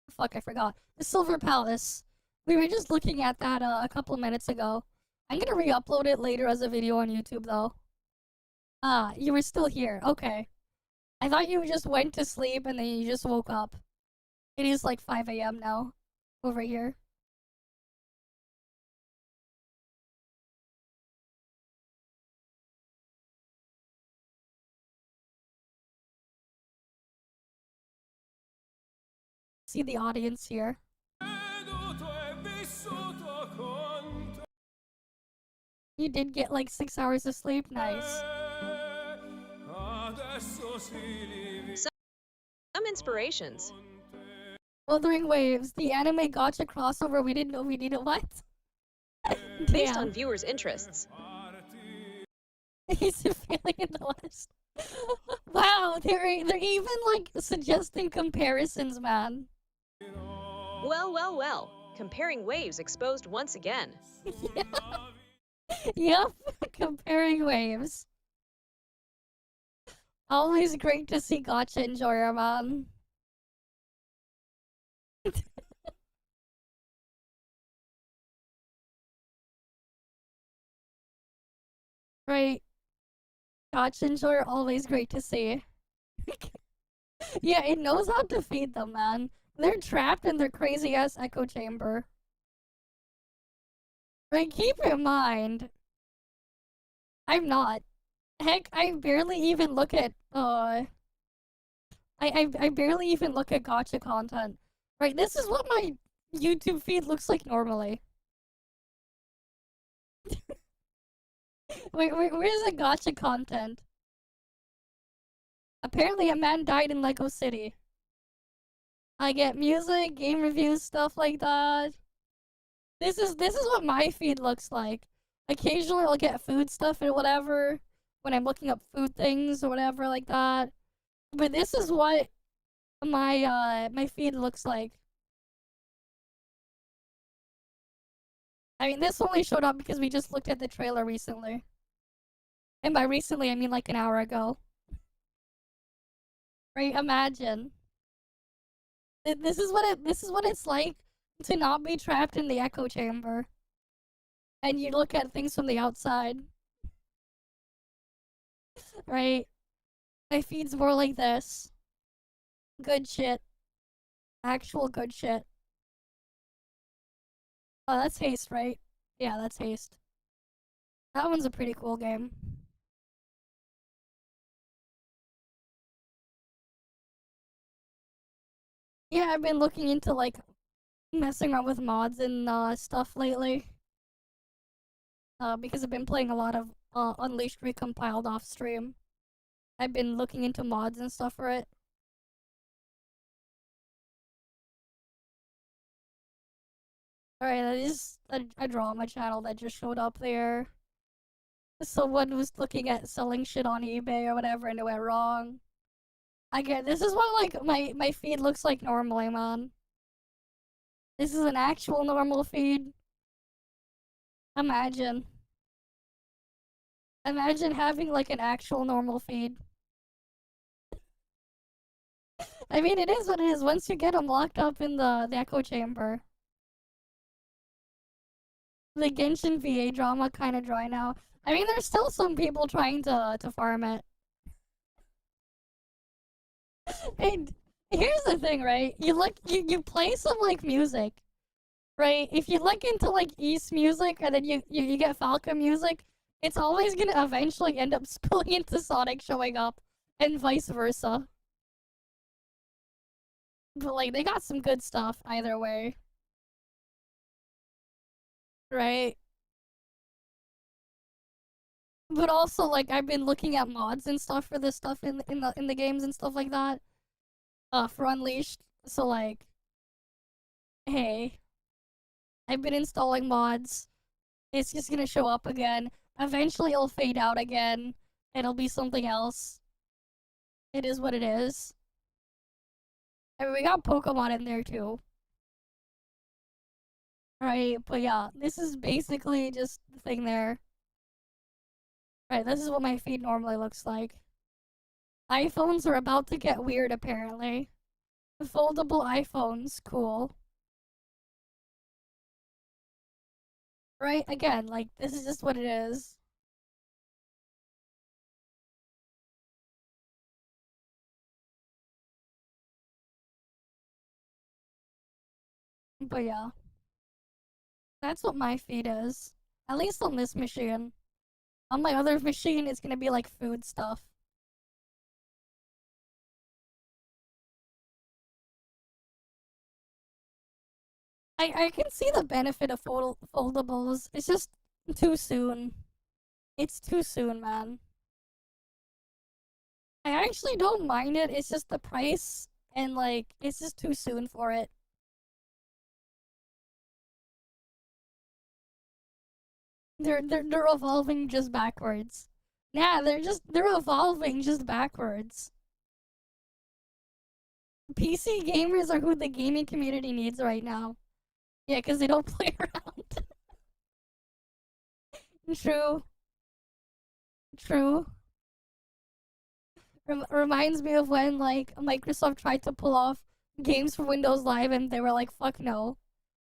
Fuck, I forgot. The Silver Palace. We were just looking at that a couple of minutes ago. I'm gonna re-upload it later as a video on YouTube, though. Ah, you were still here. Okay. I thought you just went to sleep and then you just woke up. It is like 5 a.m. now. Over here. See the audience here. You did get like 6 hours of sleep? Nice. Some inspirations. Wuthering Waves, the anime gacha crossover we didn't know we needed. What? Based on viewers' interests. He's feeling in the West. Wow, they're even like suggesting comparisons, man. Well, well, well. Comparing waves exposed once again. Yep, comparing waves. Always great to see Gacha Enjoyer, man. Right. Gacha Enjoyer, always great to see. Yeah, it knows how to feed them, man. They're trapped in their crazy ass echo chamber. Right, keep in mind, I'm not. Heck, I barely even look at I barely even look at gacha content. Right, this is what my YouTube feed looks like normally. Where's the gacha content? Apparently a man died in Lego City. I get music, game reviews, stuff like that. This is what my feed looks like. Occasionally I'll get food stuff or whatever when I'm looking up food things or whatever like that. But this is what my feed looks like. I mean, this only showed up because we just looked at the trailer recently. And by recently, I mean like an hour ago. Right? Imagine. This is what it's like to not be trapped in the echo chamber. And you look at things from the outside. Right? My feed's more like this. Good shit. Actual good shit. Oh, that's Haste, right? Yeah, that's Haste. That one's a pretty cool game. Yeah, I've been looking into, like, messing around with mods and stuff lately. Because I've been playing a lot of Unleashed Recompiled off stream. I've been looking into mods and stuff for it. Alright, that is a draw on my channel that just showed up there. Someone was looking at selling shit on eBay or whatever and it went wrong. I get this is what like my feed looks like normally, man. This is an actual normal feed. Imagine. Imagine having like an actual normal feed. I mean, it is what it is once you get them locked up in the echo chamber. The Genshin VA drama kind of dry now. I mean, there's still some people trying to farm it. And here's the thing, right? You play some like music, right? If you look into like East music and then you get Falcon music, it's always gonna eventually end up spilling into Sonic showing up, and vice versa. But like they got some good stuff either way. Right? But also, like, I've been looking at mods and stuff for this stuff in the games and stuff like that. For Unleashed. So like, hey, I've been installing mods. It's just gonna show up again. Eventually, it'll fade out again. It'll be something else. It is what it is. I mean, we got Pokemon in there too. Right, but yeah, this is basically just the thing there. Right, this is what my feed normally looks like. iPhones are about to get weird, apparently. Foldable iPhones, cool. Right, again, like, this is just what it is. But yeah. That's what my feed is. At least on this machine. On my other machine, it's gonna be like food stuff. I can see the benefit of foldables. It's just too soon. It's too soon, man. I actually don't mind it. It's just the price and like it's just too soon for it. They're evolving just backwards. Yeah, they're evolving just backwards. PC gamers are who the gaming community needs right now. Yeah, because they don't play around. True. True. Reminds me of when, like, Microsoft tried to pull off games for Windows Live and they were like, fuck no.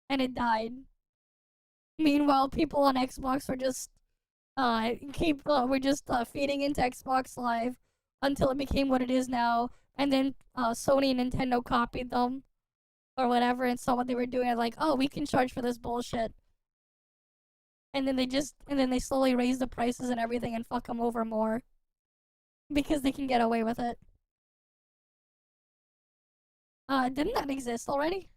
And it died. Meanwhile, people on Xbox were just, feeding into Xbox Live until it became what it is now, and then Sony and Nintendo copied them or whatever and saw what they were doing and like, oh, we can charge for this bullshit. And then they slowly raise the prices and everything and fuck them over more because they can get away with it. Didn't that exist already?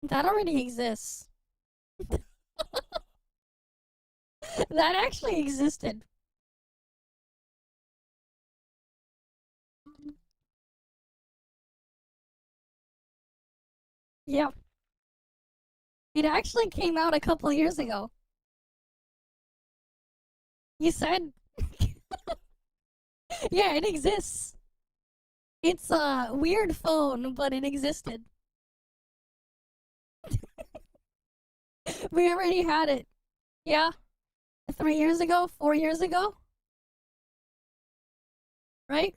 That already exists. That actually existed. Yep. It actually came out a couple years ago. You said? Yeah, it exists. It's a weird phone, but it existed. We already had it. Yeah. 3 years ago? 4 years ago? Right?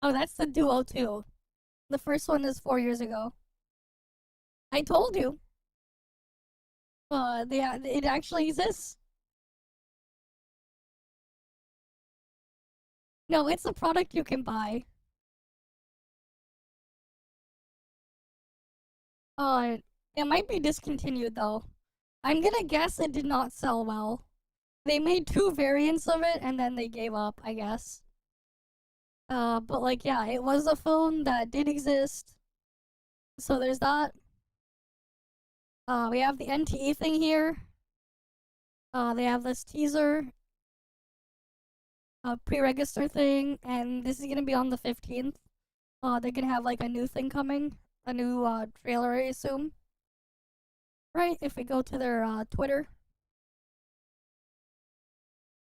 Oh, that's the Duo 2. The first one is 4 years ago. I told you. It actually exists. No, it's a product you can buy. It might be discontinued though. I'm gonna guess it did not sell well. They made 2 variants of it and then they gave up, I guess. But like, yeah, it was a phone that did exist. So there's that. We have the NTE thing here. They have this teaser, pre-register thing, and this is gonna be on the 15th. They're gonna have like a new thing coming, a new trailer, I assume. Right? If we go to their Twitter,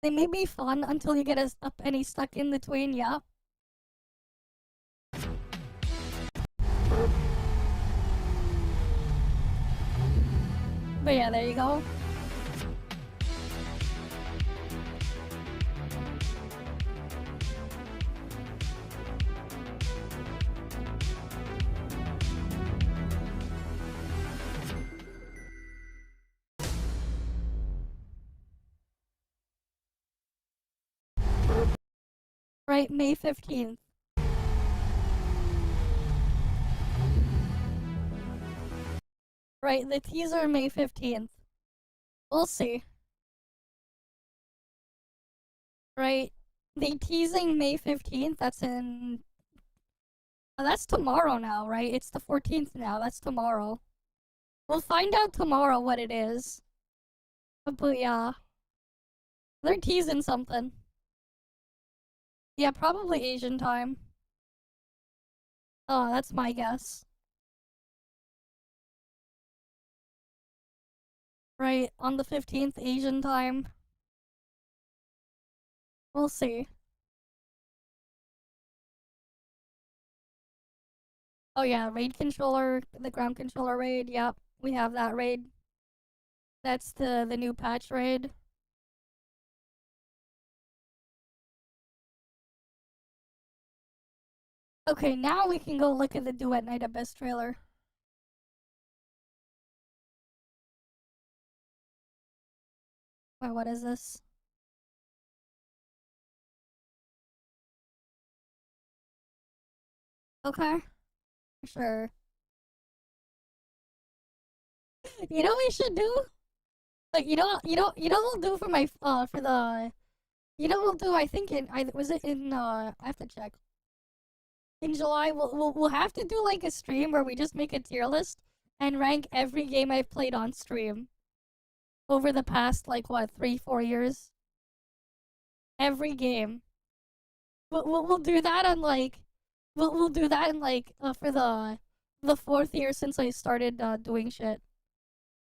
they may be fun until you get a penny stuck in between. Yeah. But yeah, there you go. Right, May 15th. Right, the teaser May 15th. We'll see. Right, they teasing May 15th, that's in... Oh, that's tomorrow now, right? It's the 14th now, that's tomorrow. We'll find out tomorrow what it is. But yeah. They're teasing something. Yeah, probably Asian time. Oh, that's my guess. Right, on the 15th Asian time. We'll see. Oh yeah, raid controller, the ground controller raid, yep. We have that raid. That's the new patch raid. Okay, now we can go look at the Duet Night Abyss trailer. Wait, what is this? Okay. Sure. You know what we should do? Like, you know what we'll do for my, for the... You know what we'll do, I think was it in, I have to check. In July, we'll have to do like a stream where we just make a tier list and rank every game I've played on stream. Over the past, like, what, 3-4 years? Every game. We'll do that on, like... We'll do that in, like, for the 4th year since I started, doing shit.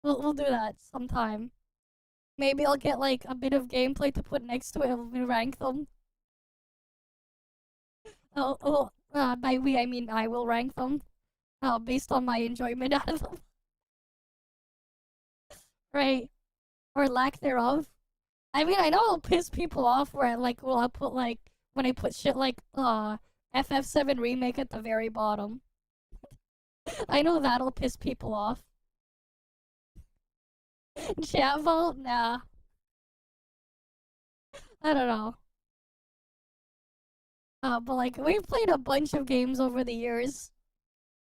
We'll do that sometime. Maybe I'll get, like, a bit of gameplay to put next to it and we rank them. By we, I mean I will rank them. Based on my enjoyment out of them. Right. Or lack thereof. I mean, I know it'll piss people off where, like, I'll put, like, when I put shit like, FF7 Remake at the very bottom. I know that'll piss people off. Chat vault? Nah. I don't know. But like, we've played a bunch of games over the years.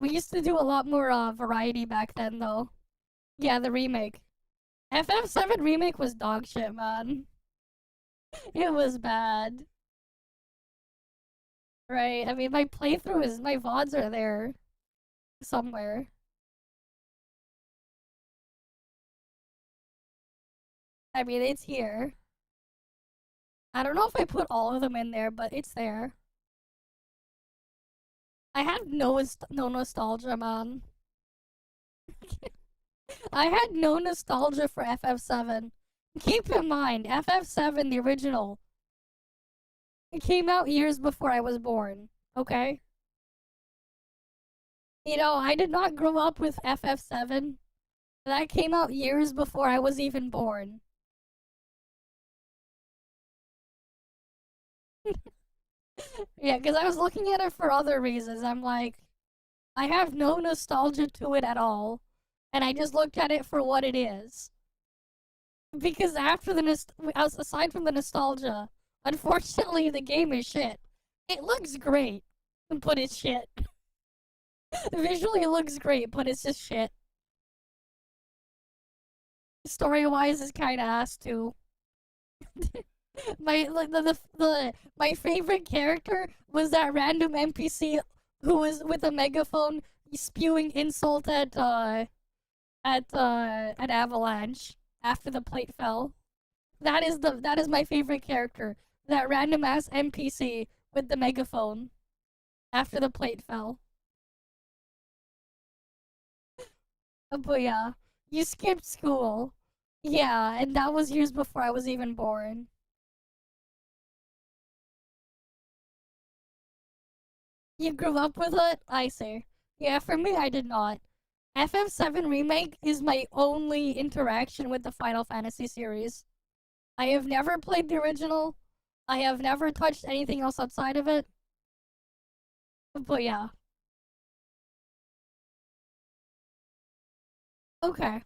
We used to do a lot more variety back then, though. Yeah, the remake. FF7 remake was dog shit, man. It was bad. Right, I mean, my playthrough is, my VODs are there. Somewhere. I mean, it's here. I don't know if I put all of them in there, but it's there. I had no nostalgia, man. I had no nostalgia for FF7. Keep in mind, FF7, the original, it came out years before I was born, okay? You know, I did not grow up with FF7. That came out years before I was even born. Yeah, because I was looking at it for other reasons. I'm like, I have no nostalgia to it at all. And I just looked at it for what it is. Because after the aside from the nostalgia, unfortunately the game is shit. It looks great, but it's shit. Visually it looks great, but it's just shit. Story-wise, it's kind of ass too. My my favorite character was that random NPC who was with a megaphone spewing insult at Avalanche after the plate fell. That is my favorite character. That random ass NPC with the megaphone after the plate fell. But yeah, you skipped school. Yeah, and that was years before I was even born. You grew up with it? I see. Yeah, for me, I did not. FF7 Remake is my only interaction with the Final Fantasy series. I have never played the original. I have never touched anything else outside of it. But yeah. Okay.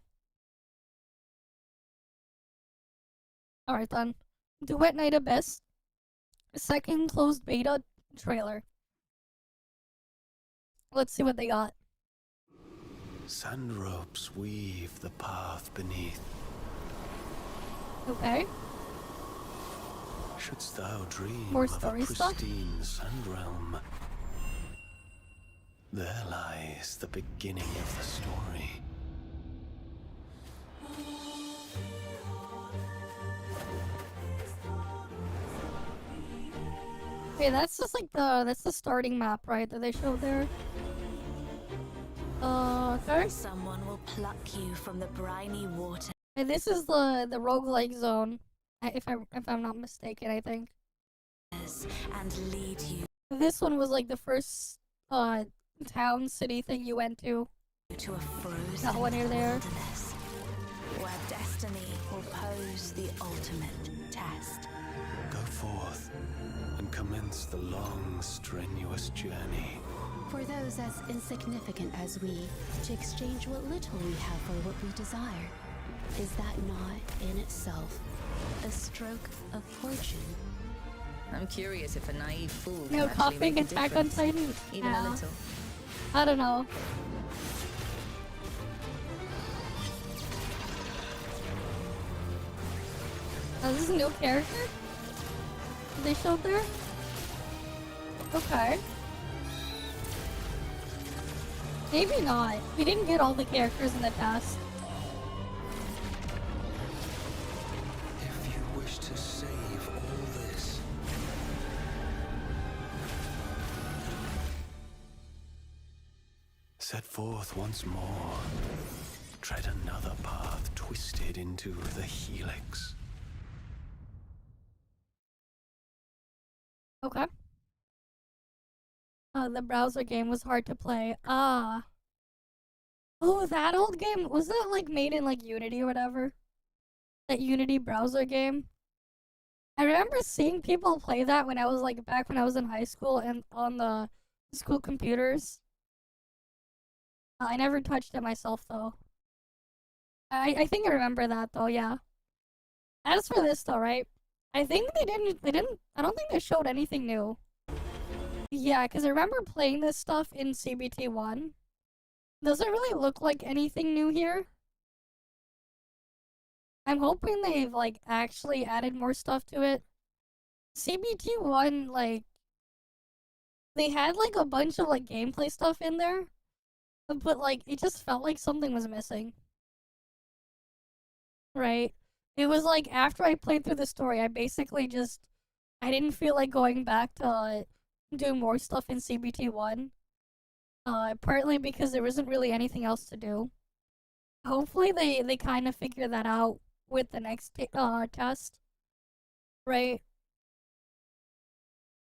Alright then. Duet Night Abyss. Second closed beta trailer. Let's see what they got. Sand ropes weave the path beneath. Okay. Shouldst thou dream More of a story stuff? pristine sand realm, there lies the beginning of the story. Okay, that's just like that's the starting map, right, that they showed there? Okay. Someone will pluck you from the briny water. And this is the roguelike zone, if I'm not mistaken, I think. And lead you This one was like the first town city thing you went to. to a frozen That one near there. wilderness, where destiny will pose the ultimate test. Go forth and commence the long, strenuous journey. For those as insignificant as we, to exchange what little we have for what we desire. Is that not, in itself, a stroke of fortune? I'm curious if a naive fool No, can actually coughing make a Attack on difference. Titan. Even Yeah. a little. I don't know. Oh, this is a new character? They showed there? Okay. Maybe not. We didn't get all the characters in the past. If you wish to save all this, set forth once more. Tread another path twisted into the helix. Okay. The browser game was hard to play. Ah. Oh, that old game? Was that like made in like Unity or whatever? That Unity browser game? I remember seeing people play that when I was like back when I was in high school and on the school computers. I never touched it myself though. I think I remember that though, yeah. As for this though, right? I think they didn't, I don't think they showed anything new. Yeah, because I remember playing this stuff in CBT1. Doesn't really look like anything new here. I'm hoping they've, like, actually added more stuff to it. CBT1, like, they had, like, a bunch of, like, gameplay stuff in there. But, like, it just felt like something was missing. Right? It was like, after I played through the story, I basically just, I didn't feel like going back to do more stuff in CBT1. Partly because there isn't really anything else to do. Hopefully they kind of figure that out with the next test. Right?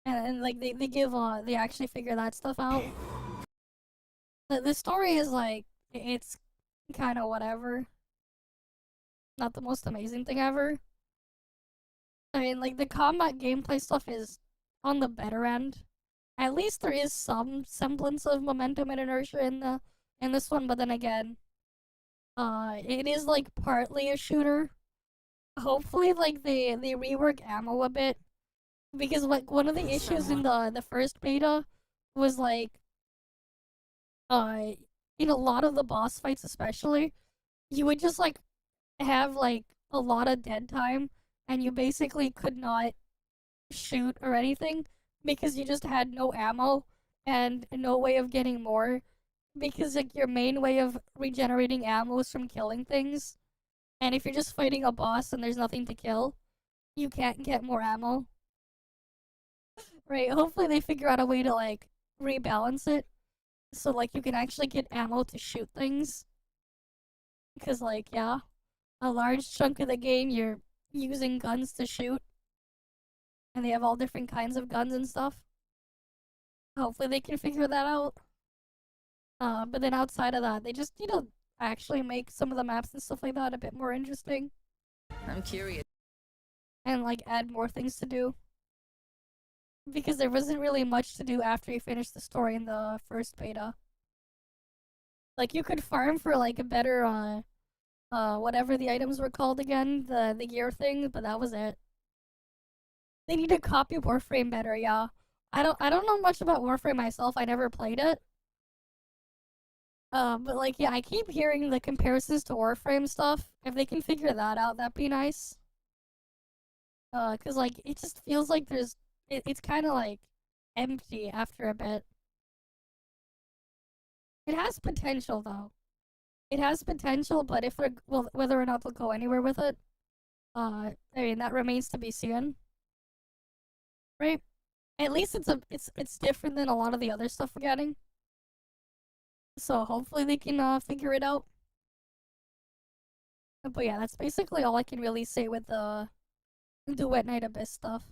And like, they give, they actually figure that stuff out. The story is like, it's kind of whatever. Not the most amazing thing ever. I mean, like, the combat gameplay stuff is on the better end. At least there is some semblance of momentum and inertia in this one, but then again, it is, like, partly a shooter. Hopefully, like, they rework ammo a bit. Because, like, one of the issues in the first beta was, like, in a lot of the boss fights especially, you would just, like, have, like, a lot of dead time, and you basically could not shoot or anything, because you just had no ammo, and no way of getting more, because, like, your main way of regenerating ammo is from killing things, and if you're just fighting a boss and there's nothing to kill, you can't get more ammo. Right, hopefully they figure out a way to, like, rebalance it, so, like, you can actually get ammo to shoot things. Because, like, yeah, a large chunk of the game you're using guns to shoot. And they have all different kinds of guns and stuff. Hopefully they can figure that out. But then outside of that, they just need to actually make some of the maps and stuff like that a bit more interesting. I'm curious. And, like, add more things to do. Because there wasn't really much to do after you finished the story in the first beta. Like, you could farm for, like, a better, whatever the items were called again, the gear thing, but that was it. They need to copy Warframe better, yeah. I don't know much about Warframe myself, I never played it. But, like, yeah, I keep hearing the comparisons to Warframe stuff. If they can figure that out, that'd be nice. Cause, like, it just feels like there's, it's kinda, like, empty after a bit. It has potential, though. It has potential, but if they're, well, whether or not they'll go anywhere with it, I mean, that remains to be seen. Right? At least it's different than a lot of the other stuff we're getting. So hopefully they can figure it out. But yeah, that's basically all I can really say with the Duet Night Abyss stuff.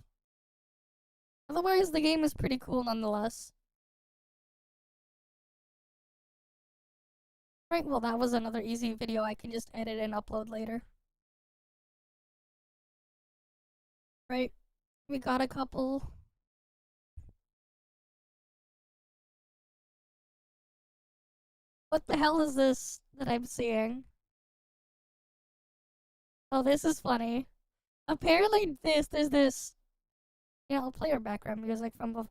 Otherwise, the game is pretty cool nonetheless. Right, well, that was another easy video I can just edit and upload later. Right, we got a couple. What the hell is this that I'm seeing? Oh, this is funny. Apparently there's this. Yeah, I'll play our background music from before.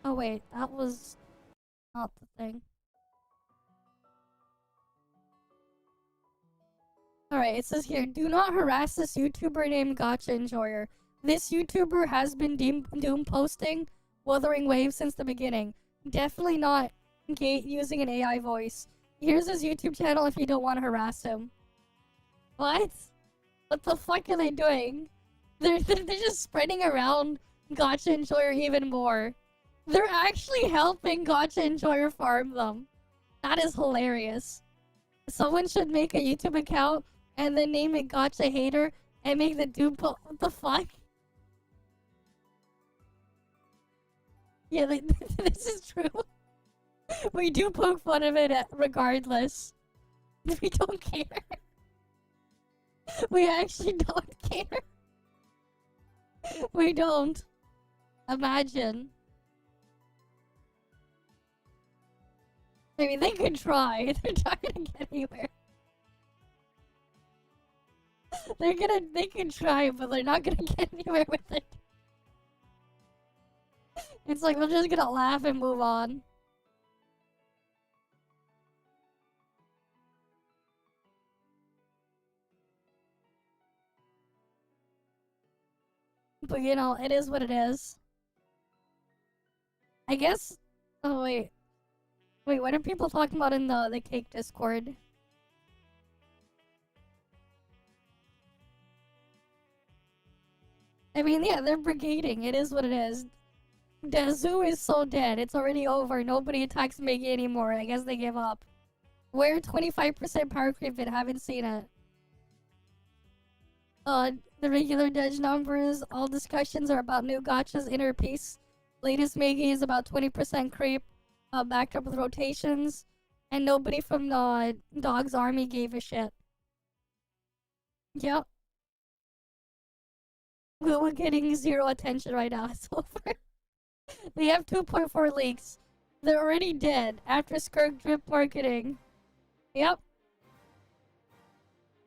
Oh wait, that was not the thing. Alright, it says here, do not harass this YouTuber named Gotcha Enjoyer. This YouTuber has been doom posting Wuthering Waves since the beginning. Definitely not using an AI voice. Here's his YouTube channel if you don't want to harass him. What? What the fuck are they doing? They're just spreading around Gotcha Enjoyer even more. They're actually helping Gotcha Enjoyer farm them. That is hilarious. Someone should make a YouTube account and then name it Gotcha Hater and make the dude what the fuck? Yeah, this is true. We do poke fun of it regardless. We don't care. We actually don't care. We don't. Imagine. I mean, they could try. They're not gonna get anywhere. They can try, but they're not gonna get anywhere with it. It's like, we're just gonna laugh and move on. But you know, it is what it is. I guess... Oh, wait. Wait, what are people talking about in the cake Discord? I mean, yeah, they're brigading. It is what it is. The zoo is so dead. It's already over. Nobody attacks Miggy anymore. I guess they give up. We're 25% power creep and haven't seen it. The regular Dej numbers, all discussions are about new gotchas, inner peace. Latest Miggy is about 20% creep, backed up with rotations, and nobody from the Dog's Army gave a shit. Yep. We're getting 0 attention right now. It's over. They have 2.4 leaks. They're already dead after Skirk drip marketing. Yep.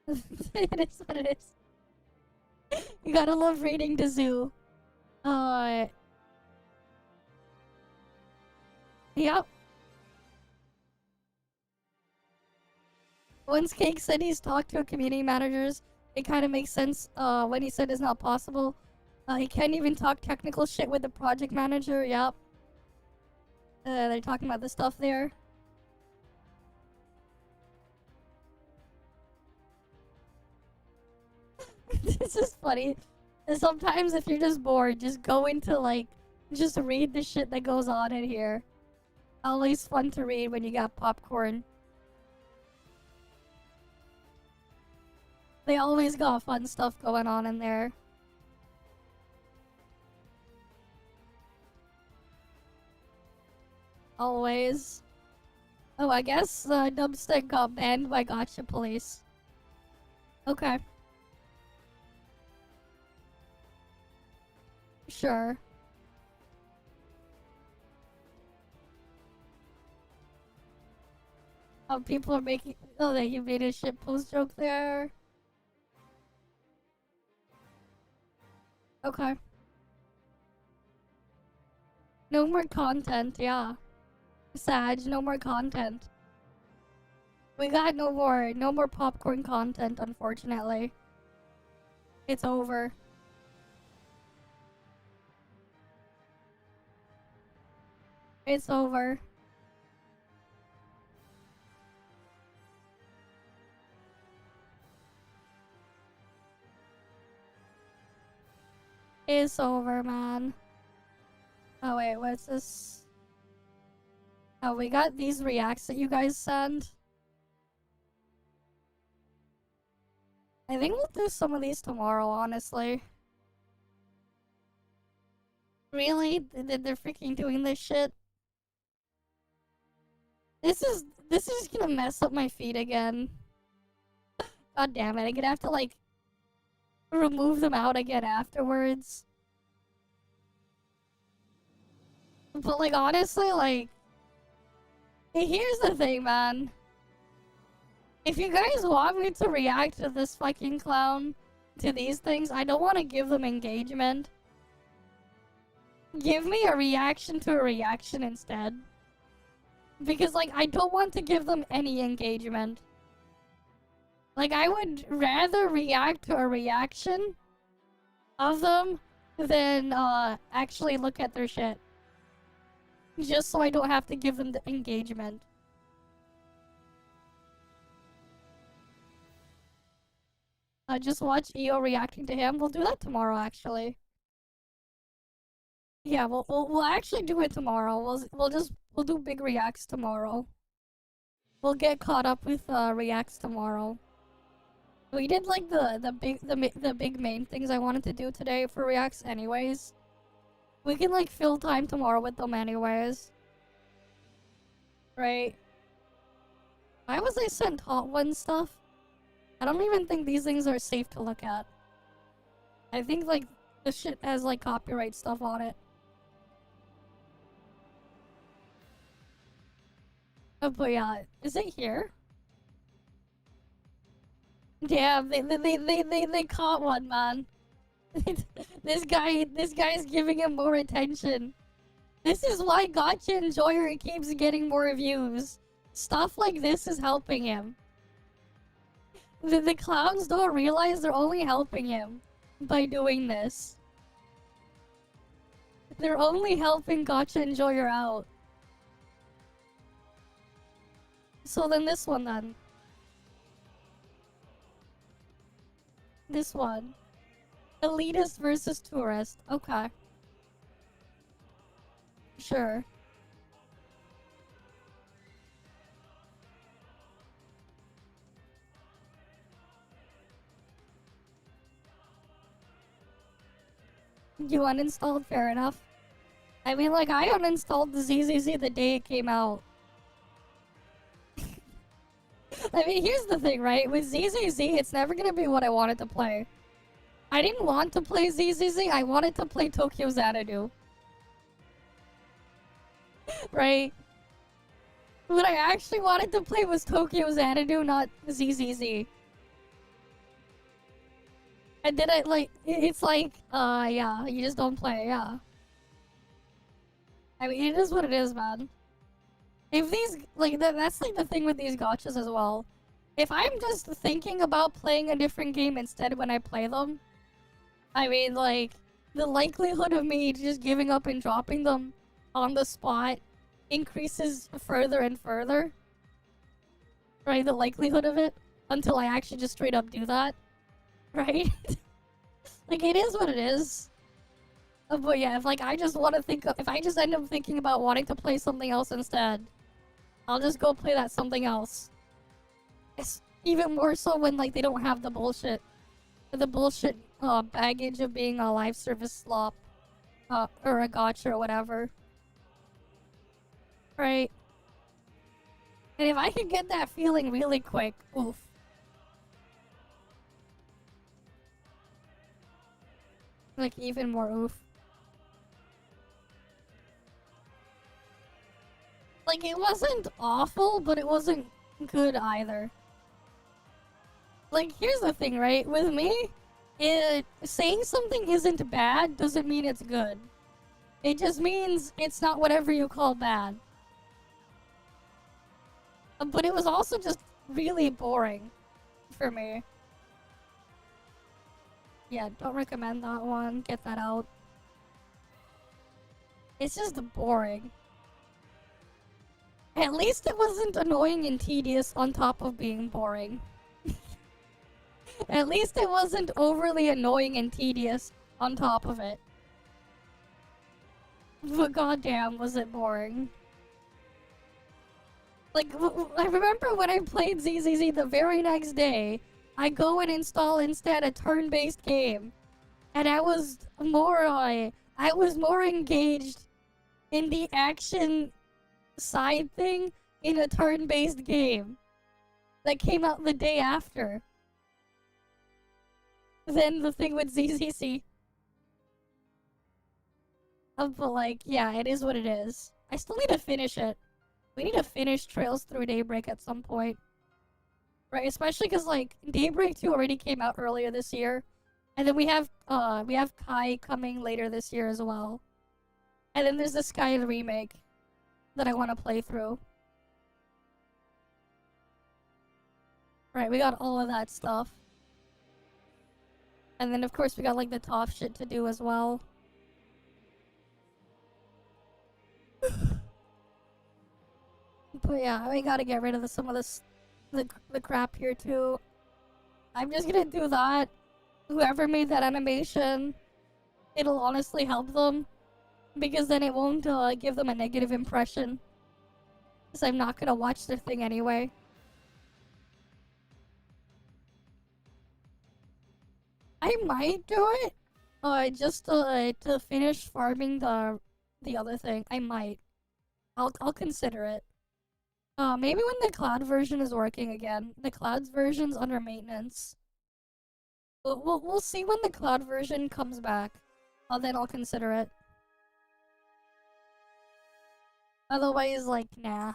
It is what it is. You gotta love reading the zoo. Yep. Once Cake said he's talked to community managers, it kind of makes sense when he said it's not possible. He can't even talk technical shit with the project manager. Yep. They're talking about the stuff there. This is funny. Sometimes if you're just bored, just go into like, just read the shit that goes on in here. Always fun to read when you got popcorn. They always got fun stuff going on in there. Always. Oh, I guess Dubstep got banned by Gotcha Police. Okay. Sure. Oh, people are making... Oh, that you made a shit post joke there. Okay. No more content, yeah. Sag, no more content. We got no more popcorn content, unfortunately. It's over. It's over. It's over, man. Oh wait, what's this? Oh, we got these reacts that you guys send. I think we'll do some of these tomorrow, honestly. Really? They're freaking doing this shit? This is gonna mess up my feed again. God damn it, I'm gonna have to like remove them out again afterwards. But like honestly, like, here's the thing, man. If you guys want me to react to this fucking clown, to these things, I don't want to give them engagement. Give me a reaction to a reaction instead. Because, like, I don't want to give them any engagement. Like, I would rather react to a reaction of them than, actually look at their shit. Just so I don't have to give them the engagement. Just watch EO reacting to him. We'll do that tomorrow, actually. Yeah, we'll actually do it tomorrow. We'll do big reacts tomorrow. We'll get caught up with reacts tomorrow. We did like the big main things I wanted to do today for reacts anyways. We can like fill time tomorrow with them anyways. Right? Why was I sent Hot One stuff? I don't even think these things are safe to look at. I think like the shit has like copyright stuff on it. But yeah, is it here? Damn, they caught one, man. This guy's giving him more attention. This is why Gotcha Enjoyer keeps getting more views. Stuff like this is helping him. The clowns don't realize they're only helping him by doing this. They're only helping Gotcha Enjoyer out. So then this one then. This one. Elitist versus tourist. Okay. Sure. You uninstalled? Fair enough. I mean, like, I uninstalled the ZZZ the day it came out. I mean, here's the thing, right? With ZZZ, it's never gonna be what I wanted to play. I didn't want to play ZZZ, I wanted to play Tokyo Xanadu. Right? What I actually wanted to play was Tokyo Xanadu, not ZZZ. And then I, like, it's like, yeah, you just don't play, yeah. I mean, it is what it is, man. If these, like, that's like the thing with these gotchas as well. If I'm just thinking about playing a different game instead when I play them, I mean, like, the likelihood of me just giving up and dropping them on the spot increases further and further. Right? The likelihood of it. Until I actually just straight up do that. Right? Like, it is what it is. But yeah, if like I just want to think of, if I just end up thinking about wanting to play something else instead, I'll just go play that something else. It's even more so when like they don't have the bullshit baggage of being a live service slop, or a gotcha or whatever. Right? And if I could get that feeling really quick, oof. Like even more oof. Like, it wasn't awful, but it wasn't good either. Like, here's the thing, right? With me, saying something isn't bad doesn't mean it's good. It just means it's not whatever you call bad. But it was also just really boring for me. Yeah, don't recommend that one. Get that out. It's just boring. At least it wasn't annoying and tedious on top of being boring. At least it wasn't overly annoying and tedious on top of it. But goddamn, was it boring. Like, I remember when I played ZZZ the very next day, I go and install instead a turn-based game. And I was more engaged in the action side thing in a turn-based game that came out the day after than the thing with ZZC. But like, yeah, it is what it is. I still need to finish it. We need to finish Trails Through Daybreak at some point. Right, especially because like Daybreak 2 already came out earlier this year. And then we have Kai coming later this year as well. And then there's the Sky remake that I want to play through. Right, we got all of that stuff. And then of course we got like the top shit to do as well. But yeah, we gotta get rid of some of this, the crap here too. I'm just gonna do that. Whoever made that animation, it'll honestly help them. Because then it won't give them a negative impression. Because I'm not gonna watch their thing anyway. I might do it. Just to finish farming the other thing. I might. I'll consider it. Maybe when the cloud version is working again. The cloud's version's under maintenance. We'll see when the cloud version comes back. Then I'll consider it. Otherwise, like, nah.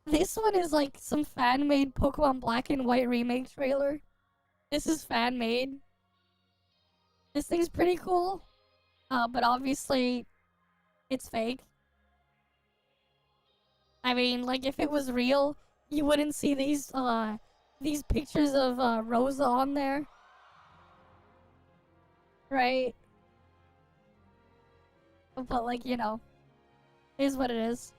This one is like some fan-made Pokemon Black and White remake trailer. This is fan-made. This thing's pretty cool. But obviously, it's fake. I mean, like, if it was real, you wouldn't see these pictures of, Rosa on there. Right? But, like, you know, it is what it is.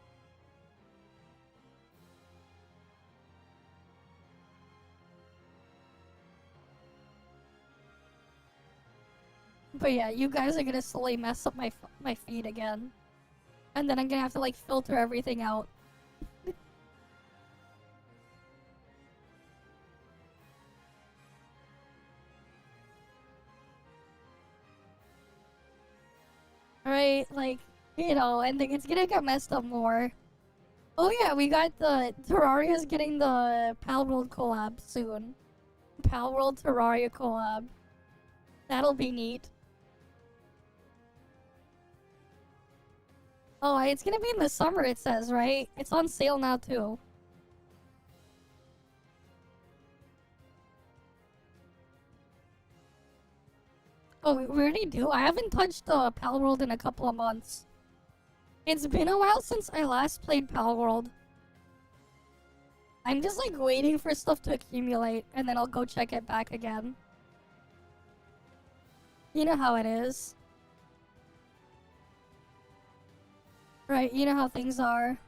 But yeah, you guys are gonna slowly mess up my feed again. And then I'm gonna have to, like, filter everything out. Right, like, you know, and it's gonna get messed up more. Oh yeah, we got the Terraria's getting the Palworld collab soon. Palworld Terraria collab. That'll be neat. Oh, it's gonna be in the summer, it says, right? It's on sale now too. Oh, we already do? I haven't touched Palworld in a couple of months. It's been a while since I last played Palworld. I'm just like waiting for stuff to accumulate, and then I'll go check it back again. You know how it is. Right, you know how things are.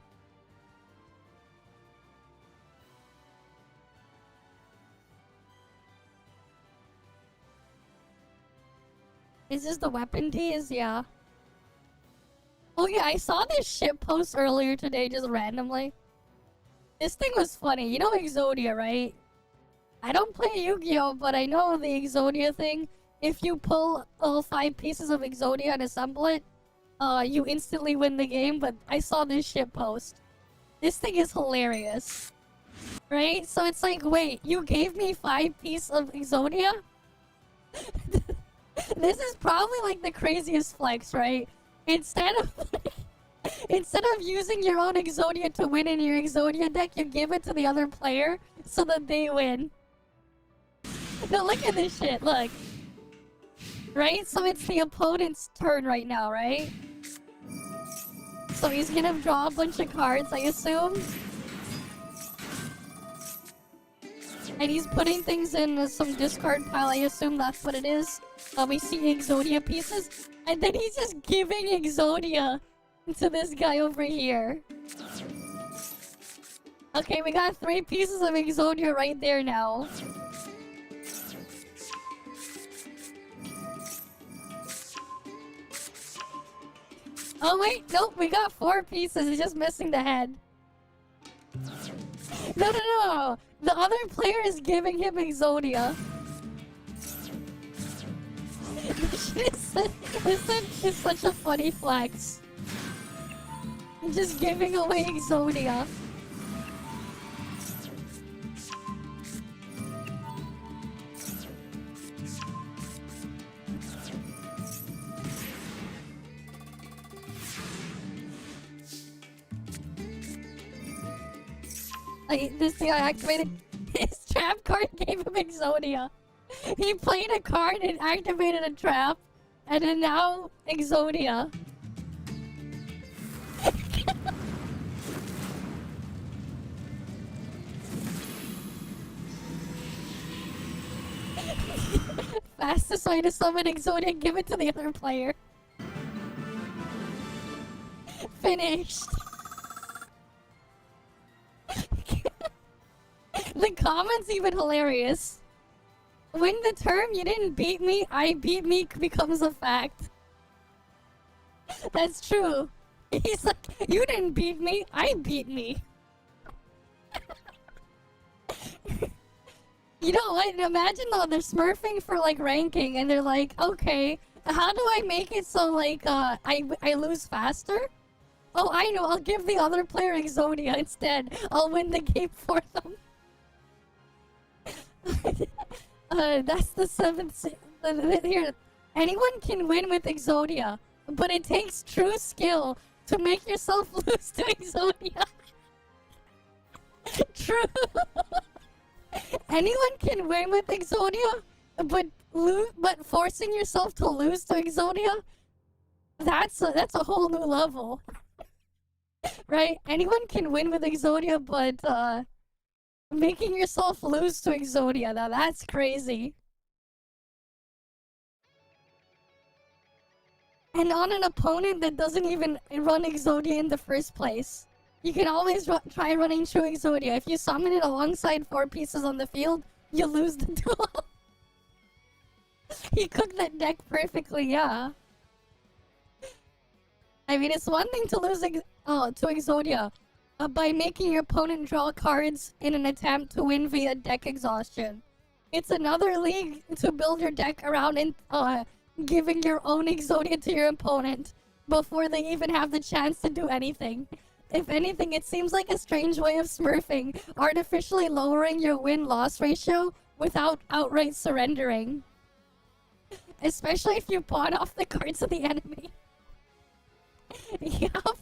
Is this the weapon tease? Yeah. Oh yeah, I saw this shit post earlier today just randomly. This thing was funny. You know Exodia, right? I don't play Yu-Gi-Oh, but I know the Exodia thing. If you pull all 5 pieces of Exodia and assemble it, you instantly win the game, but I saw this shit post. This thing is hilarious. Right? So it's like, wait, you gave me 5 pieces of Exodia? This is probably like the craziest flex, right? Instead of using your own Exodia to win in your Exodia deck, you give it to the other player so that they win. Now look at this shit, look. Right? So it's the opponent's turn right now, right? So he's gonna draw a bunch of cards, I assume. And he's putting things in some discard pile, I assume that's what it is. We see Exodia pieces. And then he's just giving Exodia to this guy over here. Okay, we got 3 pieces of Exodia right there now. Oh wait, nope, we got 4 pieces. It's just missing the head. No. The other player is giving him Exodia. This is such a funny flex. Just giving away Exodia. This guy activated his trap card, gave him Exodia. He played a card and activated a trap, and then now Exodia. Fastest way to summon Exodia, give it to the other player. Finished. The comments even hilarious. When the term "you didn't beat me, I beat me" becomes a fact. That's true. He's like, you didn't beat me, I beat me. You know what? Imagine though, they're smurfing for like ranking and they're like, okay, how do I make it so like I lose faster? Oh, I know, I'll give the other player Exodia instead. I'll win the game for them. That's the 7th. Here, anyone can win with Exodia, but it takes true skill to make yourself lose to Exodia. True. Anyone can win with Exodia, but forcing yourself to lose to Exodia, that's a whole new level. Right? Anyone can win with Exodia, but making yourself lose to Exodia, now that's crazy. And on an opponent that doesn't even run Exodia in the first place. You can always try running True Exodia. If you summon it alongside 4 pieces on the field, you lose the duel. He cooked that deck perfectly, yeah. I mean, it's one thing to lose to Exodia by making your opponent draw cards in an attempt to win via deck exhaustion. It's another league to build your deck around and giving your own Exodia to your opponent before they even have the chance to do anything. If anything, it seems like a strange way of smurfing, artificially lowering your win-loss ratio without outright surrendering. Especially if you pawn off the cards of the enemy. Yup.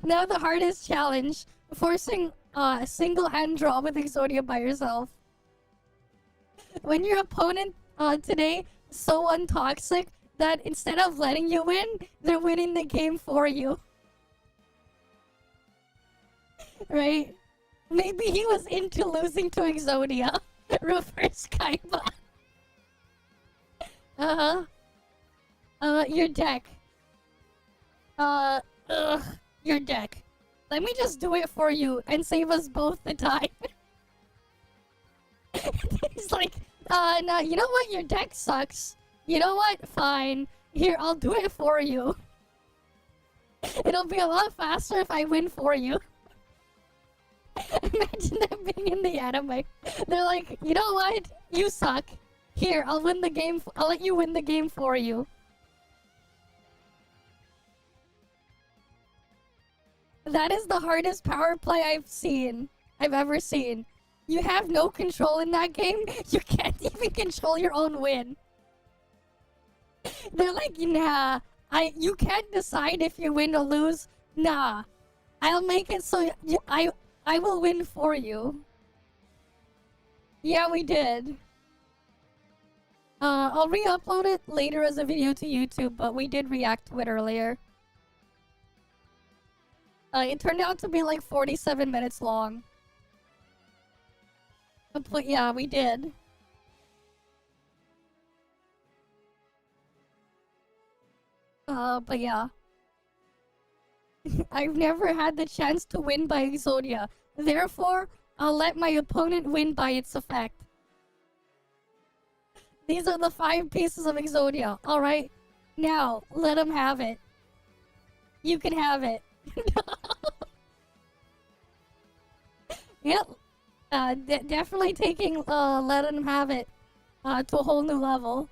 Now the hardest challenge, forcing a single-hand draw with Exodia by yourself. When your opponent today is so untoxic that instead of letting you win, they're winning the game for you. Right? Maybe he was into losing to Exodia. Reverse Kaiba. Your deck. Your deck. Let me just do it for you and save us both the time. He's like, no, you know what? Your deck sucks. You know what? Fine. Here, I'll do it for you. It'll be a lot faster if I win for you. Imagine them being in the anime. They're like, you know what? You suck. Here, I'll win the game. I'll let you win the game for you. That is the hardest power play I've ever seen. You have no control in that game. You can't even control your own win. They're like, nah, you can't decide if you win or lose. Nah, I'll make it so I will win for you. Yeah, we did. I'll re-upload it later as a video to YouTube, but we did react to it earlier. It turned out to be like 47 minutes long. But yeah, we did. But yeah. I've never had the chance to win by Exodia. Therefore, I'll let my opponent win by its effect. These are the 5 pieces of Exodia. Alright? Now, let him have it. You can have it. Yep. Definitely taking let him have it to a whole new level.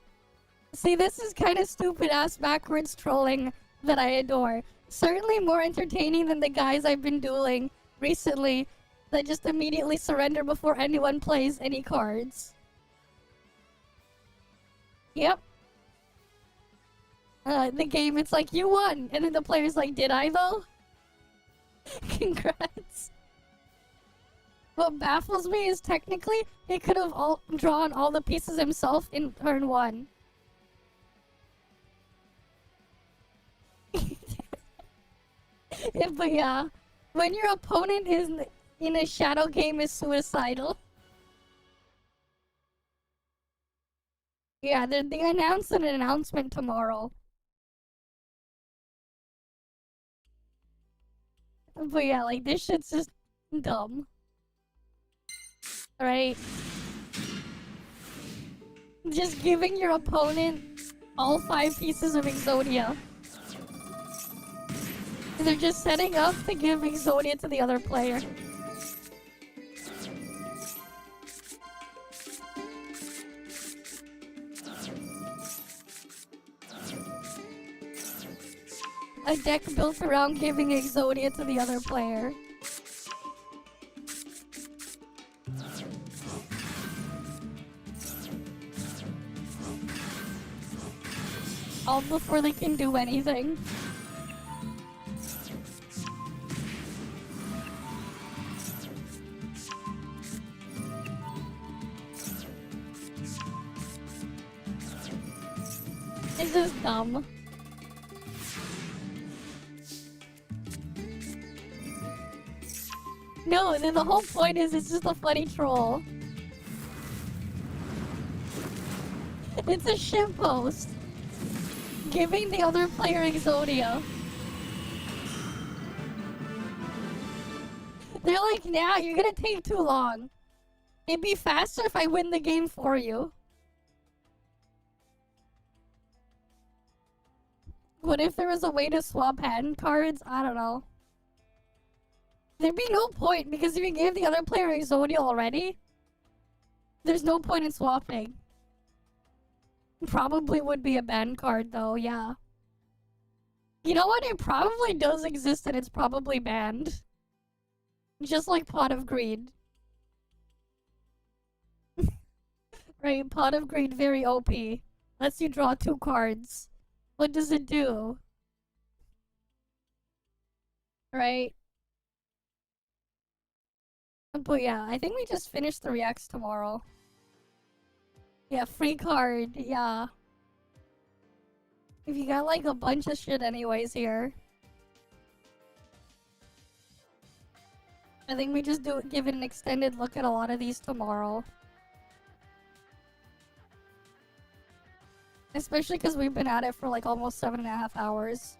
See, this is kind of stupid-ass backwards trolling that I adore. Certainly more entertaining than the guys I've been dueling recently that just immediately surrender before anyone plays any cards. Yep. The game, it's like, you won! And then the player's like, did I though? Congrats. What baffles me is technically, he could have drawn all the pieces himself in turn 1. But yeah, when your opponent is in a shadow game is suicidal. Yeah, they announced an announcement tomorrow. But yeah, like, this shit's just dumb. Right? Just giving your opponent all 5 pieces of Exodia. They're just setting up to give Exodia to the other player. A deck built around giving Exodia to the other player. All before they can do anything. just dumb. No, then the whole point is it's just a funny troll. It's a ship post. Giving the other player Exodia. They're like, nah, you're gonna take too long. It'd be faster if I win the game for you. What if there was a way to swap hand cards? I don't know. There'd be no point, because if you gave the other player Exodia already, there's no point in swapping. Probably would be a banned card though, yeah. You know what? It probably does exist and it's probably banned. Just like Pot of Greed. Right, Pot of Greed, very OP. Lets you draw 2 cards. What does it do? Right? But yeah, I think we just finished the reacts tomorrow. Yeah, free card, yeah. If you got like a bunch of shit anyways here. I think we just give it an extended look at a lot of these tomorrow. Especially because we've been at it for like almost 7.5 hours.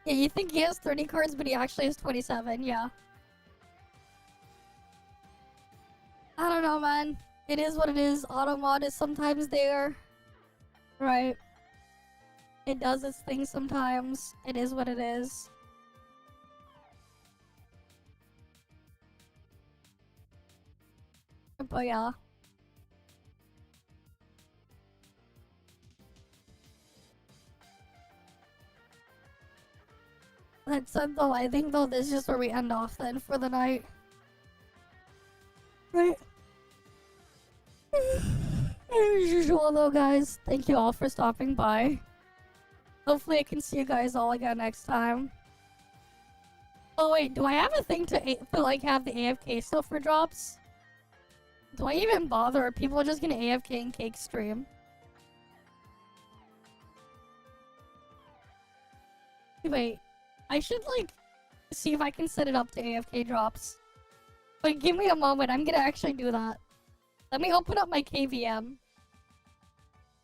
Yeah, you think he has 30 cards, but he actually has 27, yeah. I don't know, man. It is what it is. Automod is sometimes there. Right. It does its thing sometimes. It is what it is. But yeah. That said though, I think though this is just where we end off then for the night. Right. As usual though, guys, thank you all for stopping by. Hopefully I can see you guys all again next time. Oh wait, do I have a thing to like have the AFK stuff for drops? Do I even bother? Are people just gonna AFK and cake stream? Wait, I should like see if I can set it up to AFK drops. Wait, give me a moment, I'm gonna actually do that. Let me open up my KVM.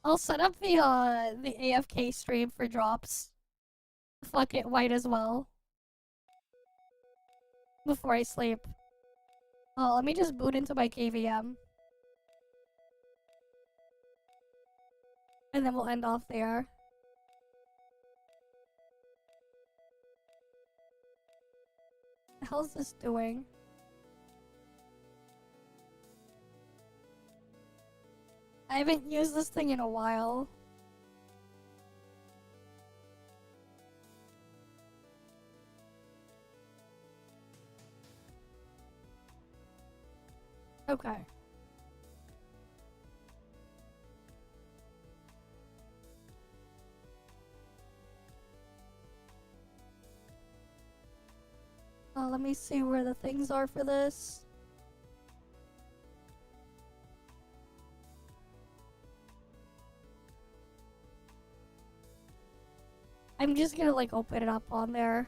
I'll set up the AFK stream for drops. Fuck it, white as well. Before I sleep. Oh, let me just boot into my KVM. And then we'll end off there. What the hell's this doing? I haven't used this thing in a while. Okay. Let me see where the things are for this. I'm just gonna like open it up on there.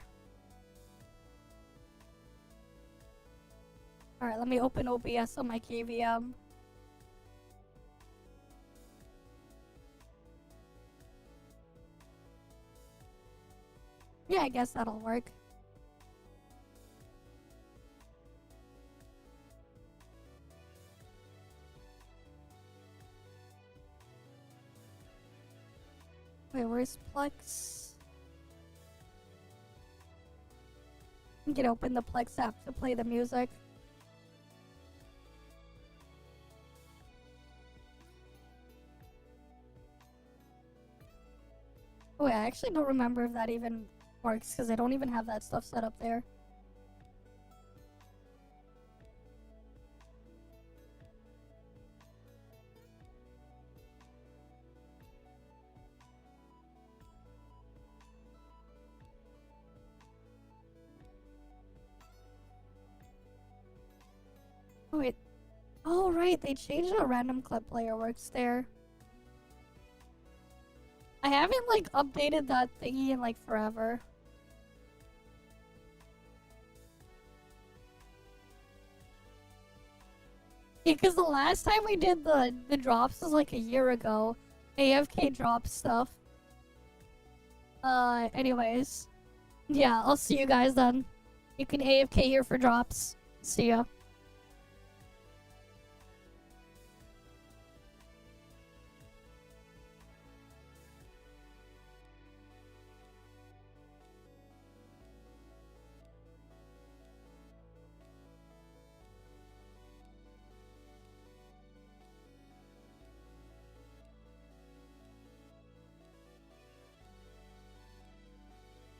Alright, let me open OBS on my KVM. Yeah, I guess that'll work. Wait, where's Plex? I'm gonna open the Plex app to play the music. Oh, wait, I actually don't remember if that even works because I don't even have that stuff set up there. Oh wait. Oh right, they changed how random clip player works there. I haven't, like, updated that thingy in, like, forever. Yeah, because the last time we did the drops was, like, a year ago. AFK drop stuff. Anyways. Yeah, I'll see you guys then. You can AFK here for drops. See ya.